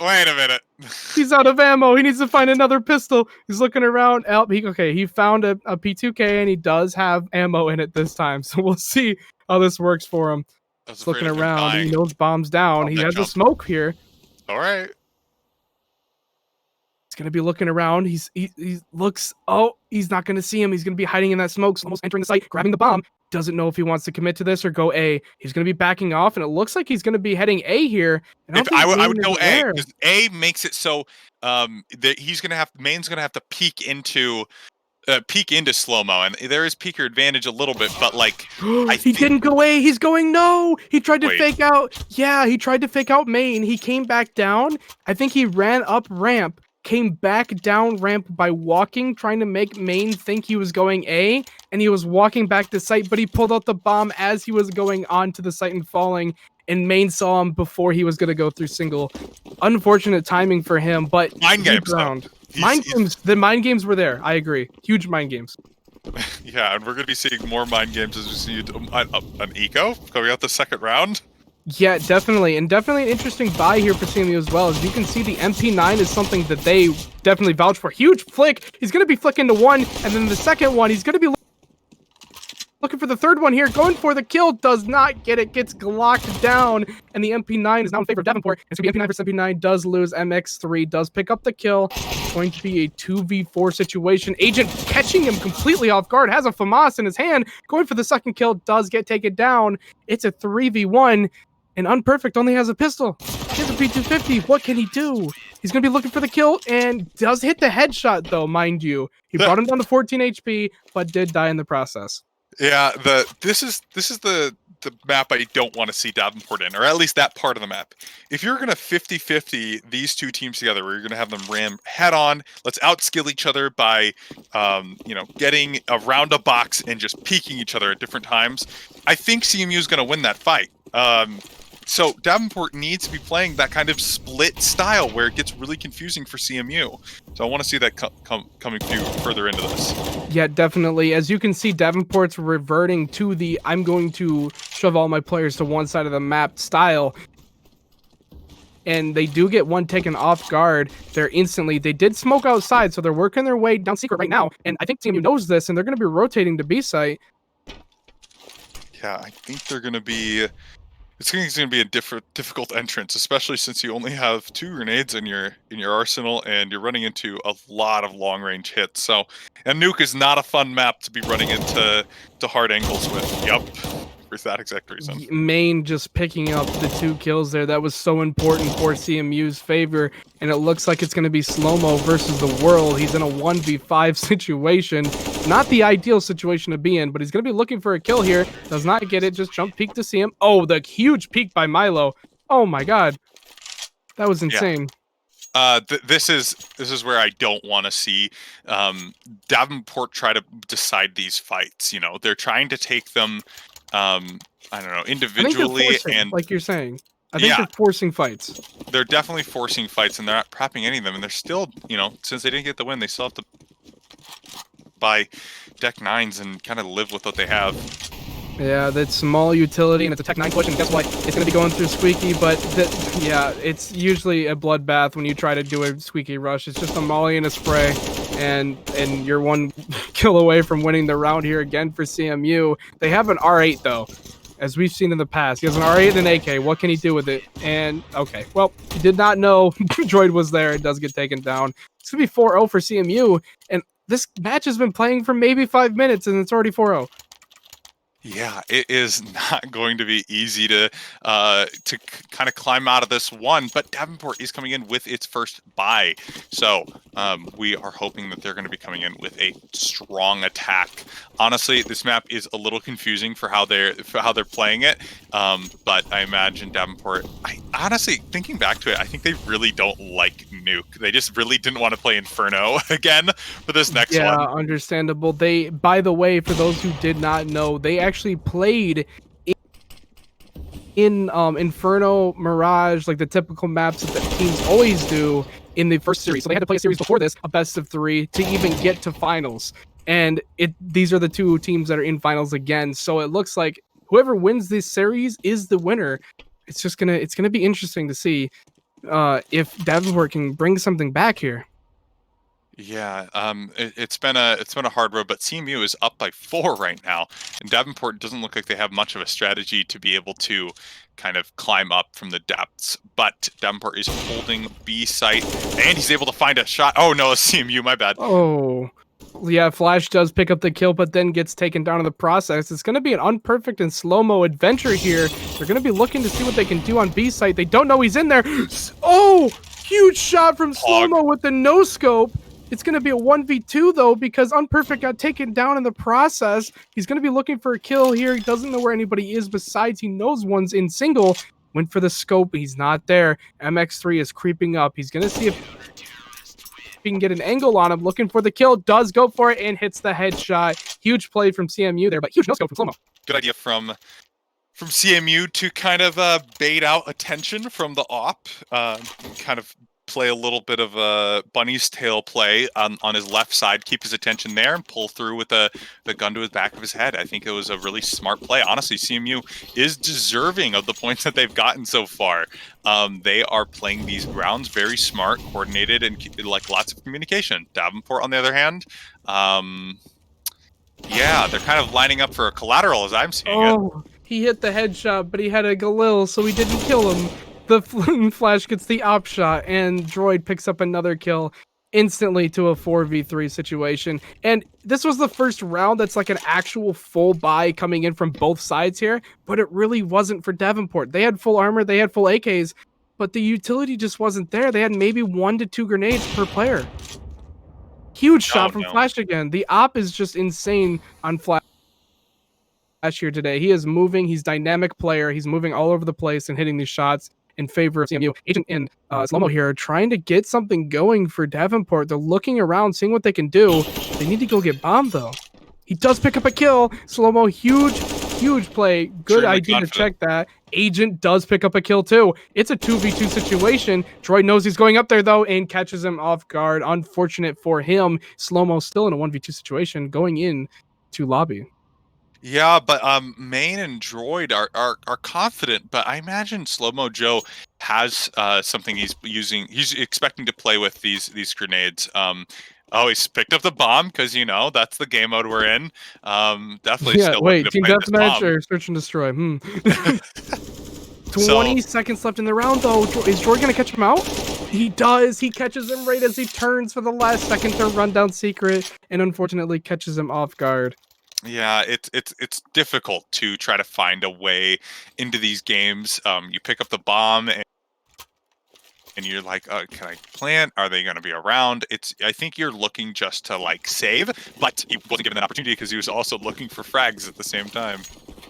Wait a minute.
He's out of ammo. He needs to find another pistol. He's looking around. He found a P2K, and he does have ammo in it this time. So we'll see how this works for him. He's looking around. He knows bombs down. He has a smoke here.
All right.
He's gonna be looking around. He looks. Oh, he's not gonna see him. He's gonna be hiding in that smoke. Almost entering the site, grabbing the bomb. Doesn't know if he wants to commit to this or go A. He's gonna be backing off, and it looks like he's gonna be heading A here.
I would go A, because A makes it so that Main's gonna have to peek into Slow-Mo, and there is peeker advantage a little bit, but like
he didn't go A, he's going no. He tried to fake out. Yeah, he tried to fake out Main. He came back down. I think he ran up ramp, came back down ramp by walking, trying to make Main think he was going A, and he was walking back to site, but he pulled out the bomb as he was going onto the site and falling, and Main saw him before he was going to go through single. Unfortunate timing for him, but
mind games.
The mind games were there. I agree. Huge mind games.
Yeah, and we're going to be seeing more mind games as we see an eco coming out the second round.
Yeah, definitely. And definitely an interesting buy here for CMU as well. As you can see, the MP9 is something that they definitely vouch for. Huge flick. He's going to be flicking to one, and then the second one, he's going to be looking for the third one here, going for the kill, does not get it, gets glocked down, and the MP9 is now in favor of Davenport. It's going to be MP9 versus MP9, does lose, MX3 does pick up the kill. It's going to be a 2v4 situation. Agent catching him completely off guard, has a FAMAS in his hand, going for the second kill, does get taken down. It's a 3v1, and Unperfect only has a pistol. He has a P250, what can he do? He's going to be looking for the kill, and does hit the headshot, though, mind you. He brought him down to 14 HP, but did die in the process.
Yeah, this is the map I don't want to see Davenport in, or at least that part of the map. If you're going to 50-50 these two teams together, where you're going to have them ram head on, let's outskill each other by, getting around a box and just peeking each other at different times, I think CMU is going to win that fight. So Davenport needs to be playing that kind of split style where it gets really confusing for CMU. So I want to see that coming through further into this.
Yeah, definitely. As you can see, Davenport's reverting to the I'm going to shove all my players to one side of the map style. And they do get one taken off guard there instantly. They did smoke outside, so they're working their way down secret right now. And I think CMU knows this, and they're going to be rotating to B site.
Yeah, I think they're going to be... It's going to be a difficult entrance, especially since you only have 2 grenades in your arsenal, and you're running into a lot of long range hits. So, and Nuke is not a fun map to be running into hard angles with. Yep. for that exact reason.
Main just picking up the 2 kills there. That was so important for CMU's favor. And it looks like it's going to be Slow-Mo versus the world. He's in a 1v5 situation. Not the ideal situation to be in, but he's going to be looking for a kill here. Does not get it. Just jump peek to see him. Oh, the huge peek by Milo. Oh my god. That was insane.
This is where I don't want to see Davenport try to decide these fights. You know, they're trying to take them, I don't know, individually,
forcing,
and
like you're saying, I think they're forcing fights.
They're definitely forcing fights, and they're not prepping any of them. And they're still, you know, since they didn't get the win, they still have to buy deck 9s and kind of live with what they have.
Yeah, that's small utility, and it's a Tech 9 push, and guess what? It's going to be going through Squeaky, but yeah, it's usually a bloodbath when you try to do a Squeaky rush. It's just a molly and a spray, and you're 1 kill away from winning the round here again for CMU. They have an R8, though, as we've seen in the past. He has an R8 and an AK. What can he do with it? And, okay, well, he did not know Droid was there. It does get taken down. It's going to be 4-0 for CMU, and this match has been playing for maybe 5 minutes, and it's already 4-0.
Yeah, it is not going to be easy to kind of climb out of this one, but Davenport is coming in with its first bye. So we are hoping that they're going to be coming in with a strong attack. Honestly, this map is a little confusing for how they're playing it, but I imagine Davenport, honestly, thinking back to it, I think they really don't like Nuke. They just really didn't want to play Inferno again for this next one.
Yeah, understandable. They, by the way, for those who did not know, they actually played in Inferno, Mirage, like the typical maps that the teams always do in the first series. So they had to play a series before this, a best of 3, to even get to finals. And these are the 2 teams that are in finals again. So it looks like whoever wins this series is the winner. It's gonna be interesting to see if Davenport can bring something back here.
Yeah, it's been a hard road, but CMU is up by 4 right now, and Davenport doesn't look like they have much of a strategy to be able to kind of climb up from the depths. But Davenport is holding B site, and he's able to find a shot. Oh no, it's CMU, my bad.
Oh, yeah, Flash does pick up the kill, but then gets taken down in the process. It's going to be an unperfect and slow-mo adventure here. They're going to be looking to see what they can do on B site. They don't know he's in there. Oh, huge shot from slow-mo with the no-scope. It's going to be a 1v2, though, because Unperfect got taken down in the process. He's going to be looking for a kill here. He doesn't know where anybody is besides he knows one's in single. Went for the scope. He's not there. MX3 is creeping up. He's going to see if he can get an angle on him. Looking for the kill. Does go for it and hits the headshot. Huge play from CMU there, but huge no-scope from Slow-Mo.
Good idea from CMU to kind of bait out attention from the op. Kind of play a little bit of a bunny's tail play on his left side, keep his attention there, and pull through with the gun to his back of his head. I think it was a really smart play. Honestly, CMU is deserving of the points that they've gotten so far. They are playing these rounds very smart, coordinated, and like lots of communication. Davenport, on the other hand, yeah, they're kind of lining up for a collateral as I'm seeing it.
Oh, he hit the headshot, but he had a Galil, so he didn't kill him. The Flash gets the op shot, and Droid picks up another kill instantly to a 4v3 situation. And this was the first round that's like an actual full buy coming in from both sides here, but it really wasn't for Davenport. They had full armor, they had full AKs, but the utility just wasn't there. They had maybe 1 to 2 grenades per player. Huge shot from Flash again. The op is just insane on Flash here today. He is moving, he's dynamic player, he's moving all over the place and hitting these shots in favor of CMU. Agent and Slow-Mo here are trying to get something going for Davenport. They're looking around, seeing what they can do. They need to go get bombed, though. He does pick up a kill. Slow-Mo, huge play. Good idea to check that. Agent does pick up a kill, too. It's a 2v2 situation. Droid knows he's going up there, though, and catches him off guard. Unfortunate for him. Slow-Mo still in a 1v2 situation going in to lobby.
Yeah, but Main and Droid are confident, but I imagine Slow-Mo Joe has something he's using. He's expecting to play with these grenades. Oh, he's picked up the bomb because that's the game mode we're in. Definitely.
Yeah.
Still
Wait. Team
play
deathmatch or search and destroy? 20 seconds left in the round, though. Is Droid gonna catch him out? He does. He catches him right as he turns for the last second to run down secret, and unfortunately catches him off guard.
Yeah, it's difficult to try to find a way into these games. You pick up the bomb and you're like, can I plant? Are they going to be around? I think you're looking just to like save, but he wasn't given that opportunity because he was also looking for frags at the same time.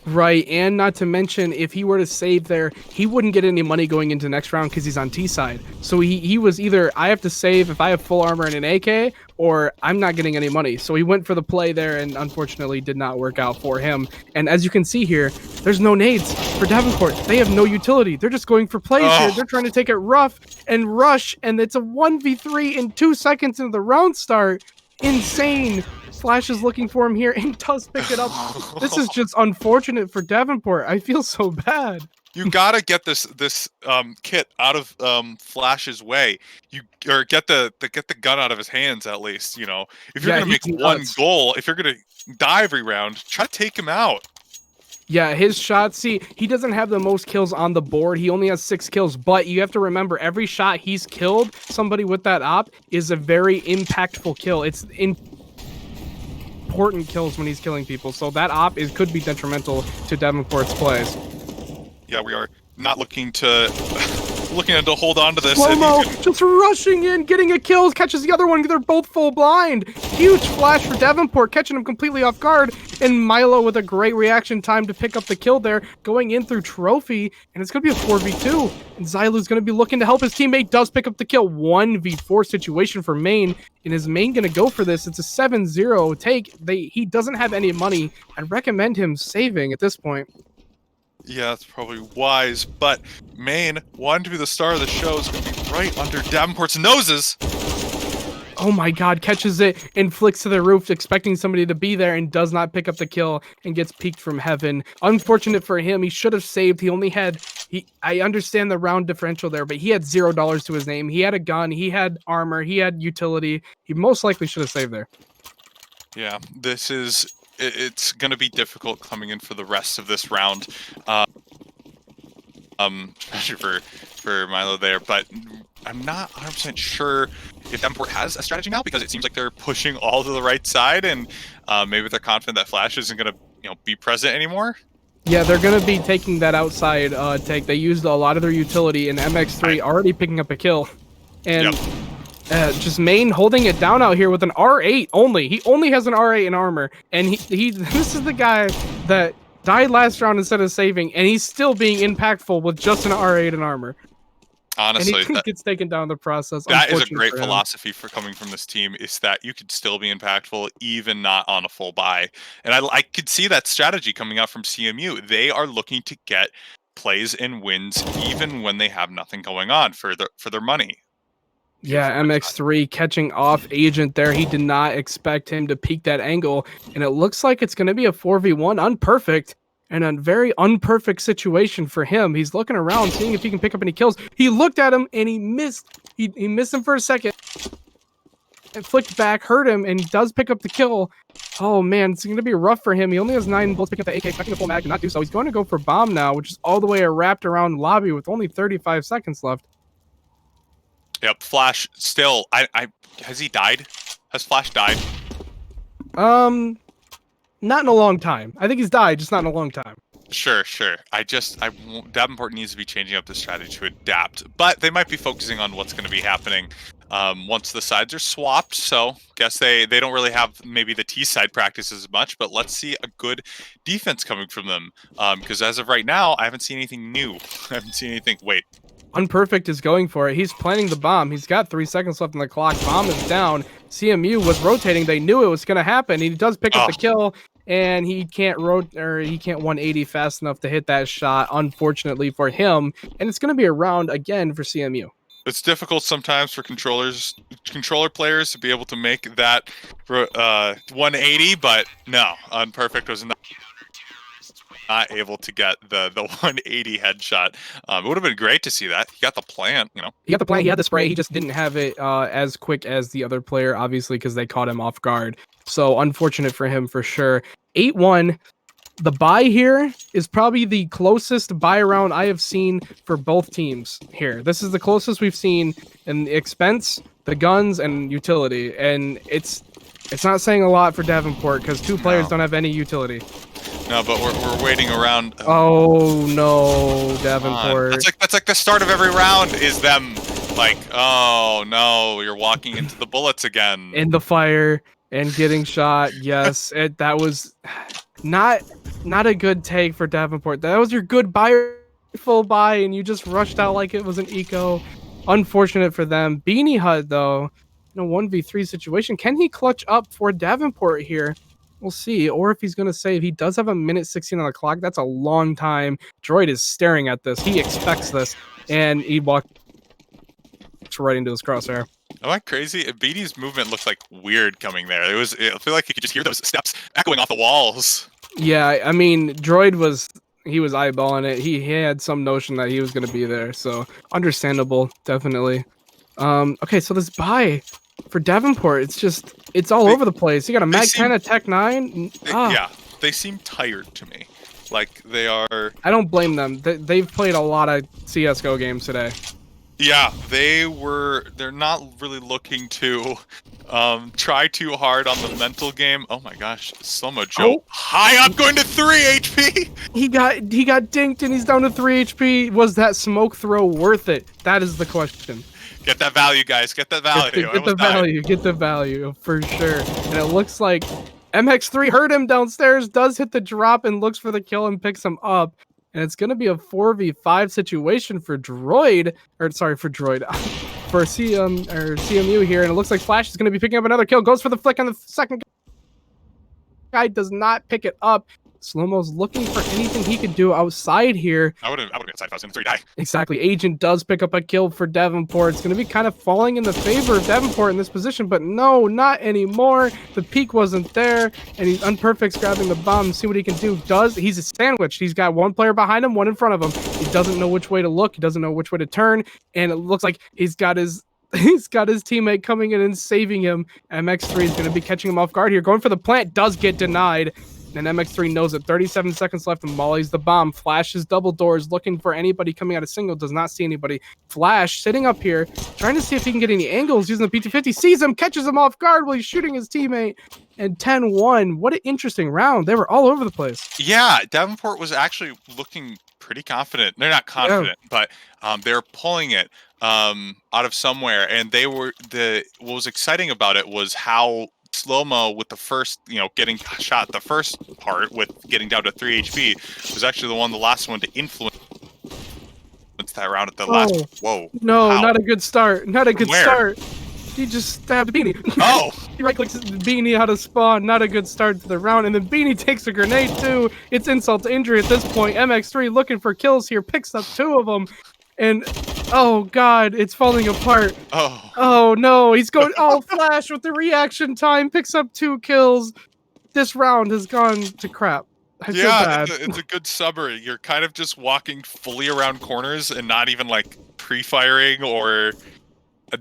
Right, and not to mention, if he were to save there, he wouldn't get any money going into the next round because he's on T side. So he was either, I have to save if I have full armor and an AK, or I'm not getting any money. So he went for the play there, and unfortunately did not work out for him. And as you can see here, there's no nades for Davenport. They have no utility. They're just going for plays here. They're trying to take it rough and rush, and it's a 1v3 in 2 seconds into the round start. Insane. Flash is looking for him here and does pick it up. This is just unfortunate for Davenport. I feel so bad.
You gotta get this kit out of Flash's way. Or get the gun out of his hands at least. You know, if you're gonna make one goal, if you're gonna die every round, try to take him out.
Yeah, his shots, see, he doesn't have the most kills on the board. He only has 6 kills, but you have to remember, every shot he's killed somebody with that op is a very impactful kill. It's important kills when he's killing people, so that op could be detrimental to Davenport's plays.
Yeah, we are not looking to hold on to this.
Slow-mo, just rushing in, getting a kill, catches the other one. They're both full blind. Huge flash for Davenport, catching him completely off guard. And Milo with a great reaction time to pick up the kill there, going in through Trophy. And it's going to be a 4v2. And Zylu's going to be looking to help his teammate. Does pick up the kill. 1v4 situation for Main. And is Main going to go for this? It's a 7-0 take. He doesn't have any money. I'd recommend him saving at this point.
Yeah, that's probably wise, but Main, wanting to be the star of the show, is going to be right under Davenport's noses.
Oh my god, catches it and flicks to the roof, expecting somebody to be there, and does not pick up the kill and gets peeked from heaven. Unfortunate for him, he should have saved. He only had, I understand the round differential there, but he had $0 to his name. He had a gun, he had armor, he had utility. He most likely should have saved there.
Yeah, it's going to be difficult coming in for the rest of this round. Especially for Milo there, but I'm not 100% sure if Davenport has a strategy now, because it seems like they're pushing all to the right side, and maybe they're confident that Flash isn't going to be present anymore.
Yeah, they're going to be taking that outside take. They used a lot of their utility, and MX3 already picking up a kill. And just Main holding it down out here with an R8 only. He only has an R8 in armor, and he this is the guy that died last round instead of saving, and he's still being impactful with just an R8 in armor.
Honestly,
and he gets taken down in the process.
That is a great philosophy for coming from this team, is that you could still be impactful even not on a full buy. And I could see that strategy coming out from CMU. They are looking to get plays and wins even when they have nothing going on for their money.
Yeah, MX3 catching off Agent there. He did not expect him to peek that angle, and it looks like it's going to be a 4v1 unperfect, and a very unperfect situation for him. He's looking around, seeing if he can pick up any kills. He looked at him, and he missed. He missed him for a second, and flicked back, hurt him, and he does pick up the kill. Oh, man, it's going to be rough for him. He only has 9 bullets, picking up the AK, expecting a full mag, cannot do so. He's going to go for Bomb now, which is all the way wrapped around lobby with only 35 seconds left.
Yep, Flash still. Has he died? Has Flash died?
Not in a long time. I think he's died, just not in a long time.
Sure. Davenport needs to be changing up the strategy to adapt, but they might be focusing on what's going to be happening once the sides are swapped. So, guess they don't really have maybe the T side practice as much, but let's see a good defense coming from them. Because as of right now, I haven't seen anything new. I haven't seen anything. Wait.
Unperfect is going for it. He's planning the bomb. He's got 3 seconds left on the clock. Bomb is down. CMU was rotating. They knew it was going to happen. He does pick up the kill, and he can't 180 fast enough to hit that shot, unfortunately for him. And it's going to be a round again for CMU.
It's difficult sometimes for controller players to be able to make that 180, but no, Unperfect was not able to get the 180 headshot. It would have been great to see that. He got the plant,
He got the plant, he had the spray, he just didn't have it as quick as the other player, obviously, because they caught him off guard. So unfortunate for him for sure. 8-1. The buy here is probably the closest buy round I have seen for both teams here. This is the closest we've seen in the expense, the guns, and utility. And it's It's not saying a lot for Davenport because two players
No.
don't have any utility.
No, but we're waiting around.
Oh no,
Come on.
Davenport.
That's like the start of every round is them like, oh no, you're walking into the bullets again.
In the fire and getting shot. Yes, that was not a good take for Davenport. That was your good buy, full buy, and you just rushed out like it was an eco. Unfortunate for them. Beanie Hut though, in a 1v3 situation, can he clutch up for Davenport here? We'll see. Or if he's going to save, he does have a minute 16 on the clock. That's a long time. Droid is staring at this. He expects this, and he walks right into his crosshair.
Am I crazy? Beanie's movement looked like weird coming there. I feel like you could just hear those steps echoing off the walls.
Yeah, I mean, Droid was eyeballing it. He had some notion that he was going to be there, so understandable, definitely. Okay, so this buy for Davenport, it's all over the place. You got a Mag 10, a Tech 9.
Yeah, they seem tired to me. Like they are.
I don't blame them. They've played a lot of CS:GO games today.
Yeah, they're not really looking to try too hard on the mental game. Oh my gosh, Slow-Mo Joe. High up going to 3 HP!
He got dinked and he's down to 3 HP. Was that smoke throw worth it? That is the question.
Get that value, guys. Get that value.
Get the value for sure. And it looks like MX3 heard him downstairs, does hit the drop and looks for the kill and picks him up. And it's going to be a 4v5 situation for Droid, for CMU here. And it looks like Flash is going to be picking up another kill. Goes for the flick on the second guy, does not pick it up. Slow-Mo's looking for anything he could do outside here.
I would have been inside if I was in 3 die.
Exactly. Agent does pick up a kill for Davenport. It's going to be kind of falling in the favor of Davenport in this position, but no, not anymore. The peak wasn't there, and he's Unperfect's grabbing the bomb. See what he can do. He's sandwiched. He's got one player behind him, one in front of him. He doesn't know which way to look. He doesn't know which way to turn, and it looks like he's got his teammate coming in and saving him. MX3 is going to be catching him off guard here. Going for the plant, does get denied. And MX3 knows it. 37 seconds left and mollies the bomb. Flash is double doors, looking for anybody coming out of single. Does not see anybody. Flash sitting up here, trying to see if he can get any angles using the PT-50. Sees him, catches him off guard while he's shooting his teammate. And 10-1. What an interesting round. They were all over the place.
Yeah, Davenport was actually looking pretty confident. They're not confident, but they're pulling it out of somewhere. And what was exciting about it was how Slow-Mo with the first, getting shot the first part with getting down to 3 HP was actually the last one to influence that round at the last. Whoa.
No,
How?
not a good start. Not a good
Where?
start. He just stabbed Beanie.
Oh!
He right-clicks Beanie out of spawn. Not a good start to the round. And then Beanie takes a grenade too. It's insult to injury at this point. MX3 looking for kills here. Picks up 2 of them. And oh god, it's falling apart. Oh no, he's going Flash with the reaction time, picks up 2 kills. This round has gone to crap. I feel bad.
It's a good summary. You're kind of just walking fully around corners and not even like pre-firing or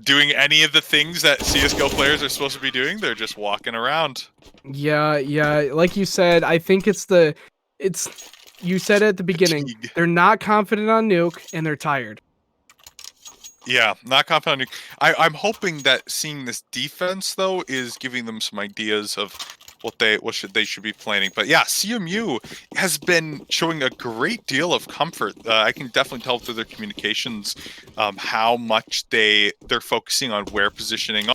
doing any of the things that CS:GO players are supposed to be doing. They're just walking around.
Yeah, like you said, I think you said at the beginning, they're not confident on Nuke, and they're tired.
Yeah, not confident on Nuke. I'm hoping that seeing this defense, though, is giving them some ideas of what they should be planning. But yeah, CMU has been showing a great deal of comfort. I can definitely tell through their communications how much they're focusing on where positioning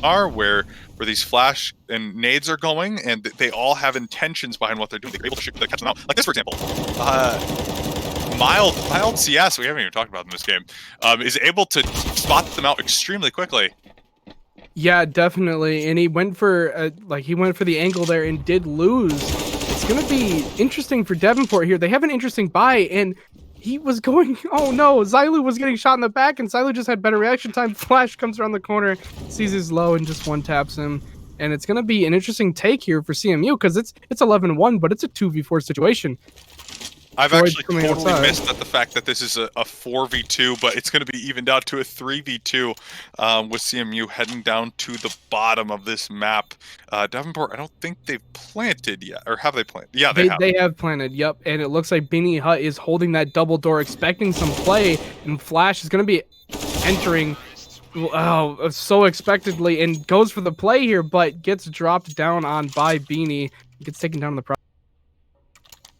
are, where these flash and nades are going, and they all have intentions behind what they're doing. They're able to catch them out. Like this, for example. Mild CS, we haven't even talked about in this game, is able to spot them out extremely quickly.
Yeah, definitely. And he went for the angle there and did lose. It's gonna be interesting for Davenport here. They have an interesting buy, and he was going. Oh no, Zylu was getting shot in the back, and Zylu just had better reaction time. Flash comes around the corner, sees his low, and just one taps him. And it's gonna be an interesting take here for CMU because it's 11-1, but it's a 2v4 situation.
I've actually totally missed the fact that this is a 4v2, but it's going to be even down to a 3v2 with CMU heading down to the bottom of this map. Davenport, I don't think they've planted yet, or have they planted? Yeah, they have.
They have planted, yep. And it looks like Beanie Hut is holding that double door, expecting some play, and Flash is going to be entering Oh, so expectedly, and goes for the play here, but gets dropped down on by Beanie. Gets taken down in the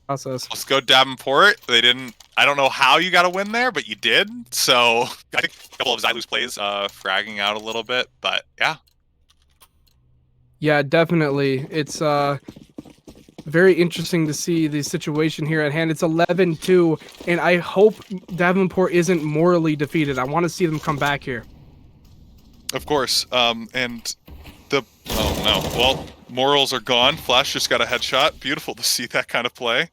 process.
Let's go Davenport. They didn't. I don't know how you got a win there, but you did. So I think a couple of Zylu's plays fragging out a little bit, but yeah.
Yeah, definitely. It's very interesting to see the situation here at hand. It's 11-2, and I hope Davenport isn't morally defeated. I want to see them come back here.
Of course. And the oh no. Well, morals are gone. Flash just got a headshot. Beautiful to see that kind of play.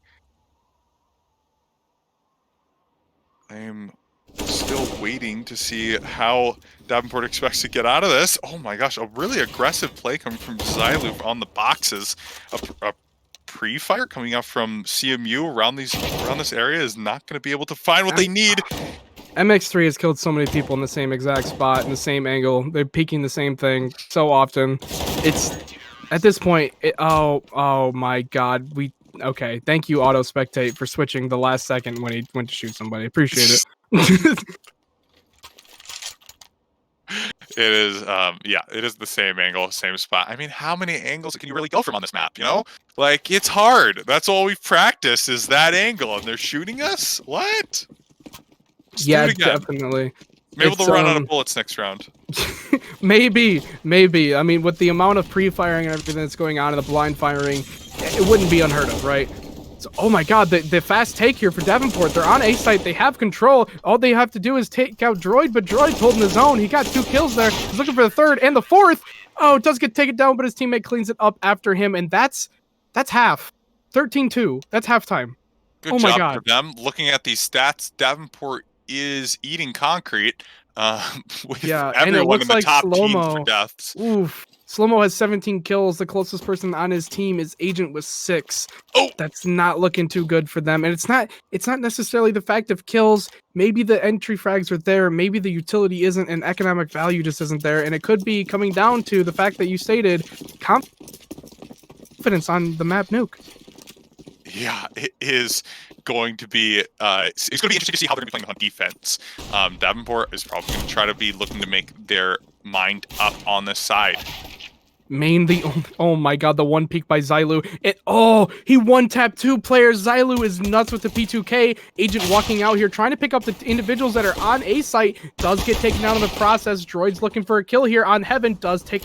I'm still waiting to see how Davenport expects to get out of this. Oh my gosh, a really aggressive play coming from Zylu on the boxes. A pre-fire coming up from CMU around this area is not going to be able to find what they need.
MX3 has killed so many people in the same exact spot, in the same angle. They're peeking the same thing so often. It's at this point. Oh my God. Okay. Thank you, Auto Spectate, for switching the last second when he went to shoot somebody. Appreciate it.
It is, yeah, it is the same angle, same spot. I mean, how many angles can you really go from on this map, you know? Like, it's hard. That's all we've practiced is that angle, and they're shooting us? What? Let's
yeah,
do it again.
definitely.
Maybe they'll run out of bullets next round.
Maybe. I mean, with the amount of pre-firing and everything that's going on and the blind firing, it wouldn't be unheard of, right? So, oh my God, the fast take here for Davenport. They're on A site. They have control. All they have to do is take out Droid, but Droid's holding his own. He got 2 kills there. He's looking for the 3rd and the 4th. Oh, it does get taken down, but his teammate cleans it up after him, and that's half. 13-2. That's halftime.
Good job for them. Looking at these stats, Davenport is eating concrete. With everyone in the top teams for deaths.
Oof. Slow-mo has 17 kills. The closest person on his team is Agent with 6.
Oh,
that's not looking too good for them. And it's not necessarily the fact of kills. Maybe the entry frags are there. Maybe the utility isn't, and economic value just isn't there. And it could be coming down to the fact that you stated confidence on the map nuke.
Yeah, it is going to be it's going to be interesting to see how they're going to be playing on defense. Davenport is probably going to try to be looking to make their mind up on this side.
Oh my God, the one peek by Zylu. He one-tapped 2 players. Zylu is nuts with the P2K. Agent walking out here, trying to pick up the individuals that are on A site. Does get taken out in the process. Droid's looking for a kill here on Heaven. Does pick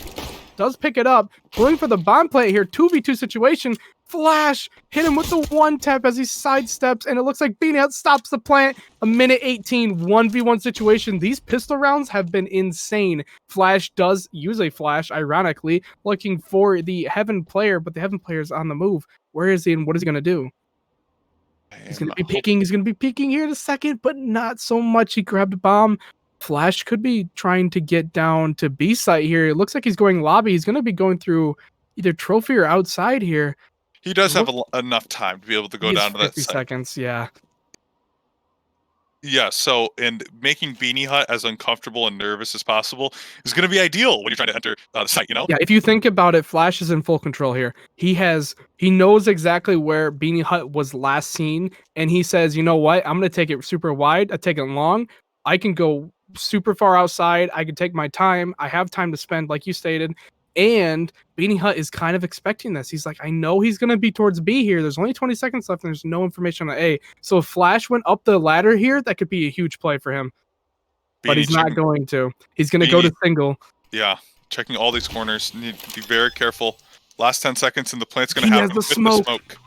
it up. Going for the bomb play here. 2v2 situation. Flash hit him with the 1-tap as he sidesteps, and it looks like Beanie stops the plant. A minute 18, 1v1 situation. These pistol rounds have been insane. Flash does use a flash, ironically, looking for the Heaven player, but the Heaven player is on the move. Where is he, and what is he going to do? He's going to be peeking. He's going to be peeking here in a second, but not so much. He grabbed a bomb. Flash could be trying to get down to B site here. It looks like he's going lobby. He's going to be going through either trophy or outside here.
He does have enough time to be able to go down to that
50 seconds, yeah.
Yeah, so, and making Beanie Hut as uncomfortable and nervous as possible is going to be ideal when you're trying to enter the site, you know?
Yeah, if you think about it, Flash is in full control here. He knows exactly where Beanie Hut was last seen, and he says, you know what, I'm going to take it super wide, I take it long, I can go super far outside, I can take my time, I have time to spend, like you stated, and Beanie Hut is kind of expecting this. He's like, I know he's going to be towards B here. There's only 20 seconds left, and there's no information on A. So if Flash went up the ladder here, that could be a huge play for him. But he's not going to. He's going to go to single.
Yeah, checking all these corners. Need to be very careful. Last 10 seconds, and the plant's going to have
the smoke.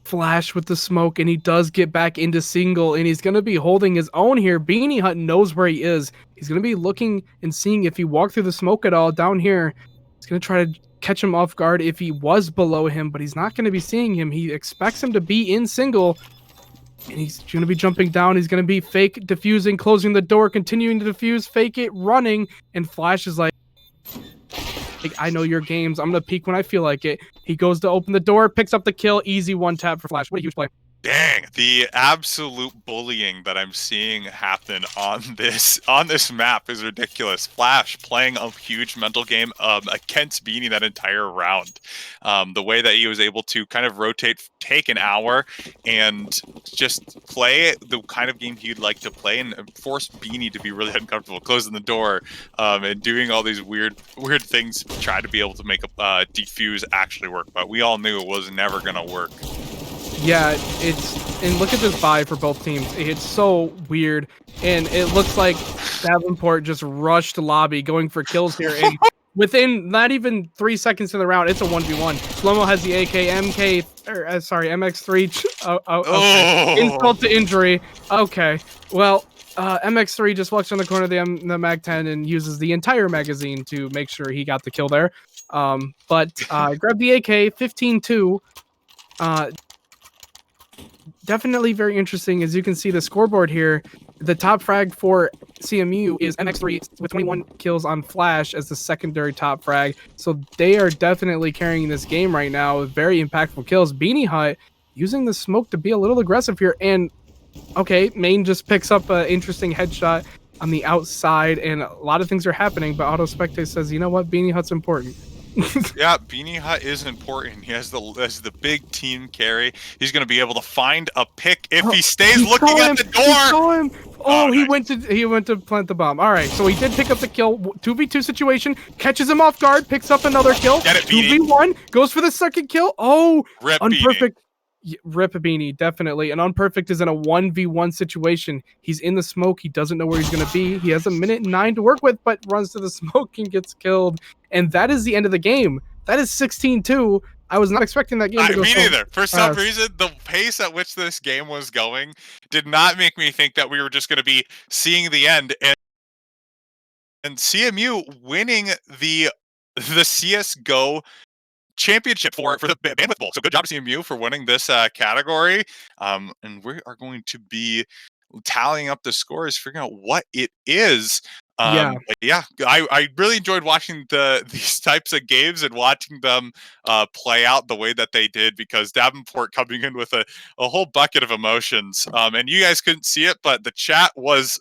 Flash with the smoke, and he does get back into single, and he's going to be holding his own here. Beanie Hut knows where he is. He's going to be looking and seeing if he walked through the smoke at all down here. He's going to try to catch him off guard if he was below him, but he's not going to be seeing him. He expects him to be in single, and he's going to be jumping down. He's going to be fake diffusing, closing the door, continuing to diffuse, fake it, running, and Flash is like, I know your games. I'm going to peek when I feel like it. He goes to open the door, picks up the kill, easy 1-tap for Flash. What a huge play.
Dang, the absolute bullying that I'm seeing happen on this map is ridiculous. Flash playing a huge mental game against Beanie that entire round. The way that he was able to kind of rotate, take an hour, and just play the kind of game he'd like to play, and force Beanie to be really uncomfortable, closing the door, and doing all these weird things to try to be able to make a defuse actually work. But we all knew it was never gonna work.
Yeah, and look at this buy for both teams. It's so weird, and it looks like Davenport just rushed lobby going for kills here, and within not even 3 seconds in the round, it's a 1v1. Slomo has the AK, MX3. Okay. Insult to injury. Okay, well, MX3 just walks on the corner of the Mag-10 and uses the entire magazine to make sure he got the kill there. But grab the AK, 15-2. Definitely very interesting. As you can see the scoreboard here, the top frag for CMU is MX3 with 21 kills on Flash as the secondary top frag. So they are definitely carrying this game right now with very impactful kills. Beanie Hut using the smoke to be a little aggressive here. And okay, Main just picks up an interesting headshot on the outside, and a lot of things are happening, but Auto Spectate says, you know what, Beanie Hut's important.
Yeah, Beanie Hut is important. He has the big team carry. He's going to be able to find a pick if he stays looking at the door.
He saw him. Oh, he nice. went to plant the bomb. All right, so he did pick up the kill. 2v2 situation, catches him off guard, picks up another kill.
Get it, Beanie.
2v1, goes for the second kill. Oh,
Rip
unperfect.
Beanie.
Rip Beanie, definitely. And Unperfect is in a 1v1 situation. He's in the smoke. He doesn't know where he's going to be. He has a minute 9 to work with, but runs to the smoke and gets killed. And that is the end of the game. That is 16-2. I was not expecting that game to go
Me
so
neither. For some reason, the pace at which this game was going did not make me think that we were just going to be seeing the end. And CMU winning the CSGO championship for the Bandwidth Bowl. So good job to CMU for winning this category. And we are going to be tallying up the scores, figuring out what it is. I really enjoyed watching these types of games and watching them play out the way that they did, because Davenport coming in with a whole bucket of emotions. And you guys couldn't see it, but the chat was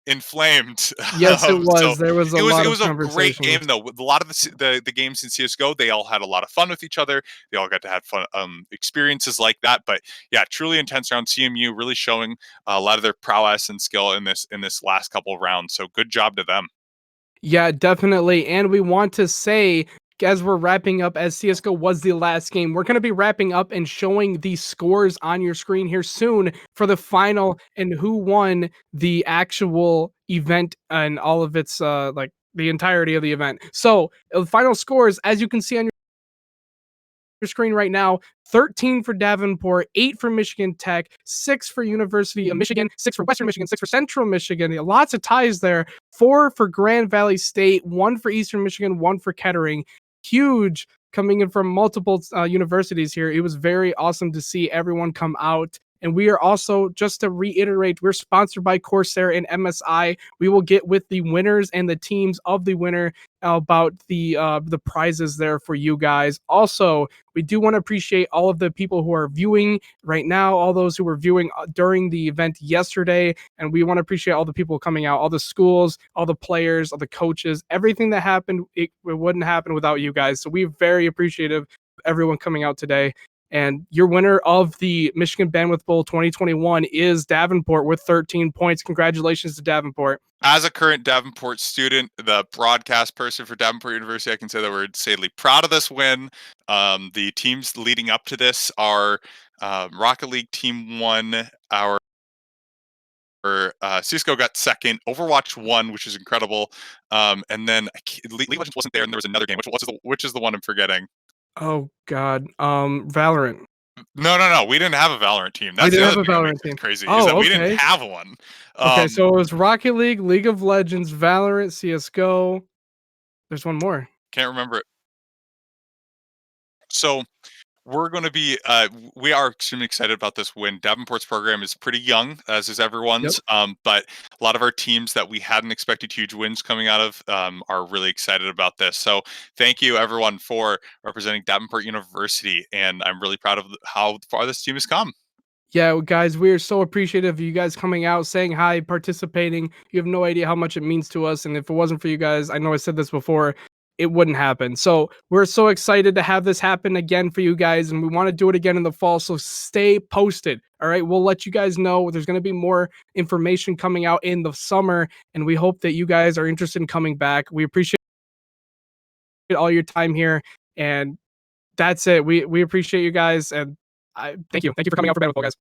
inflamed.
Yes, it was.
So
there was a lot of conversation.
It was a great game, though. A lot of the games in CS:GO, they all had a lot of fun with each other. They all got to have fun experiences like that. But yeah, truly intense round. CMU really showing a lot of their prowess and skill in this last couple of rounds. So good job to them.
Yeah, definitely. And we want to say, as we're wrapping up, as CSGO was the last game, we're going to be wrapping up and showing the scores on your screen here soon for the final and who won the actual event and all of its, like the entirety of the event. So the final scores, as you can see on your screen right now, 13 for Davenport, 8 for Michigan Tech, 6 for University of Michigan, 6 for Western Michigan, 6 for Central Michigan. Lots of ties there. 4 for Grand Valley State, 1 for Eastern Michigan, 1 for Kettering. Huge coming in from multiple universities here. It was very awesome to see everyone come out. And we are also, just to reiterate, we're sponsored by Corsair and MSI. We will get with the winners and the teams of the winner about the prizes there for you guys. Also, we do want to appreciate all of the people who are viewing right now, all those who were viewing during the event yesterday, and we want to appreciate all the people coming out, all the schools, all the players, all the coaches, everything that happened. It wouldn't happen without you guys. So we're very appreciative of everyone coming out today. And your winner of the Michigan Bandwidth Bowl 2021 is Davenport with 13 points. Congratulations to Davenport.
As a current Davenport student, the broadcast person for Davenport University, I can say that we're insanely proud of this win. The teams leading up to this are Rocket League Team 1, our Cisco got second, Overwatch won, which is incredible. And then League of Legends wasn't there, and there was another game. Which is the one I'm forgetting?
Oh God, Valorant.
No. We didn't have a Valorant team.
That's the other thing that makes it
crazy.
Oh,
is that
okay.
We didn't have one.
Okay, so it was Rocket League, League of Legends, Valorant, CS:GO. There's one more.
Can't remember it. So we're going to be we are extremely excited about this win. Davenport's program is pretty young, as is everyone's. But a lot of our teams that we hadn't expected huge wins coming out of are really excited about this. So thank you everyone for representing Davenport University, and I'm really proud of how far this team has come.
Yeah, guys, we are so appreciative of you guys coming out, saying hi, participating. You have no idea how much it means to us. And if it wasn't for you guys, I know I said this before, it wouldn't happen. So we're so excited to have this happen again for you guys. And we want to do it again in the fall. So stay posted. All right. We'll let you guys know. There's going to be more information coming out in the summer. And we hope that you guys are interested in coming back. We appreciate all your time here. And that's it. We appreciate you guys. And thank you. Thank you for coming out for Band with Ball, guys.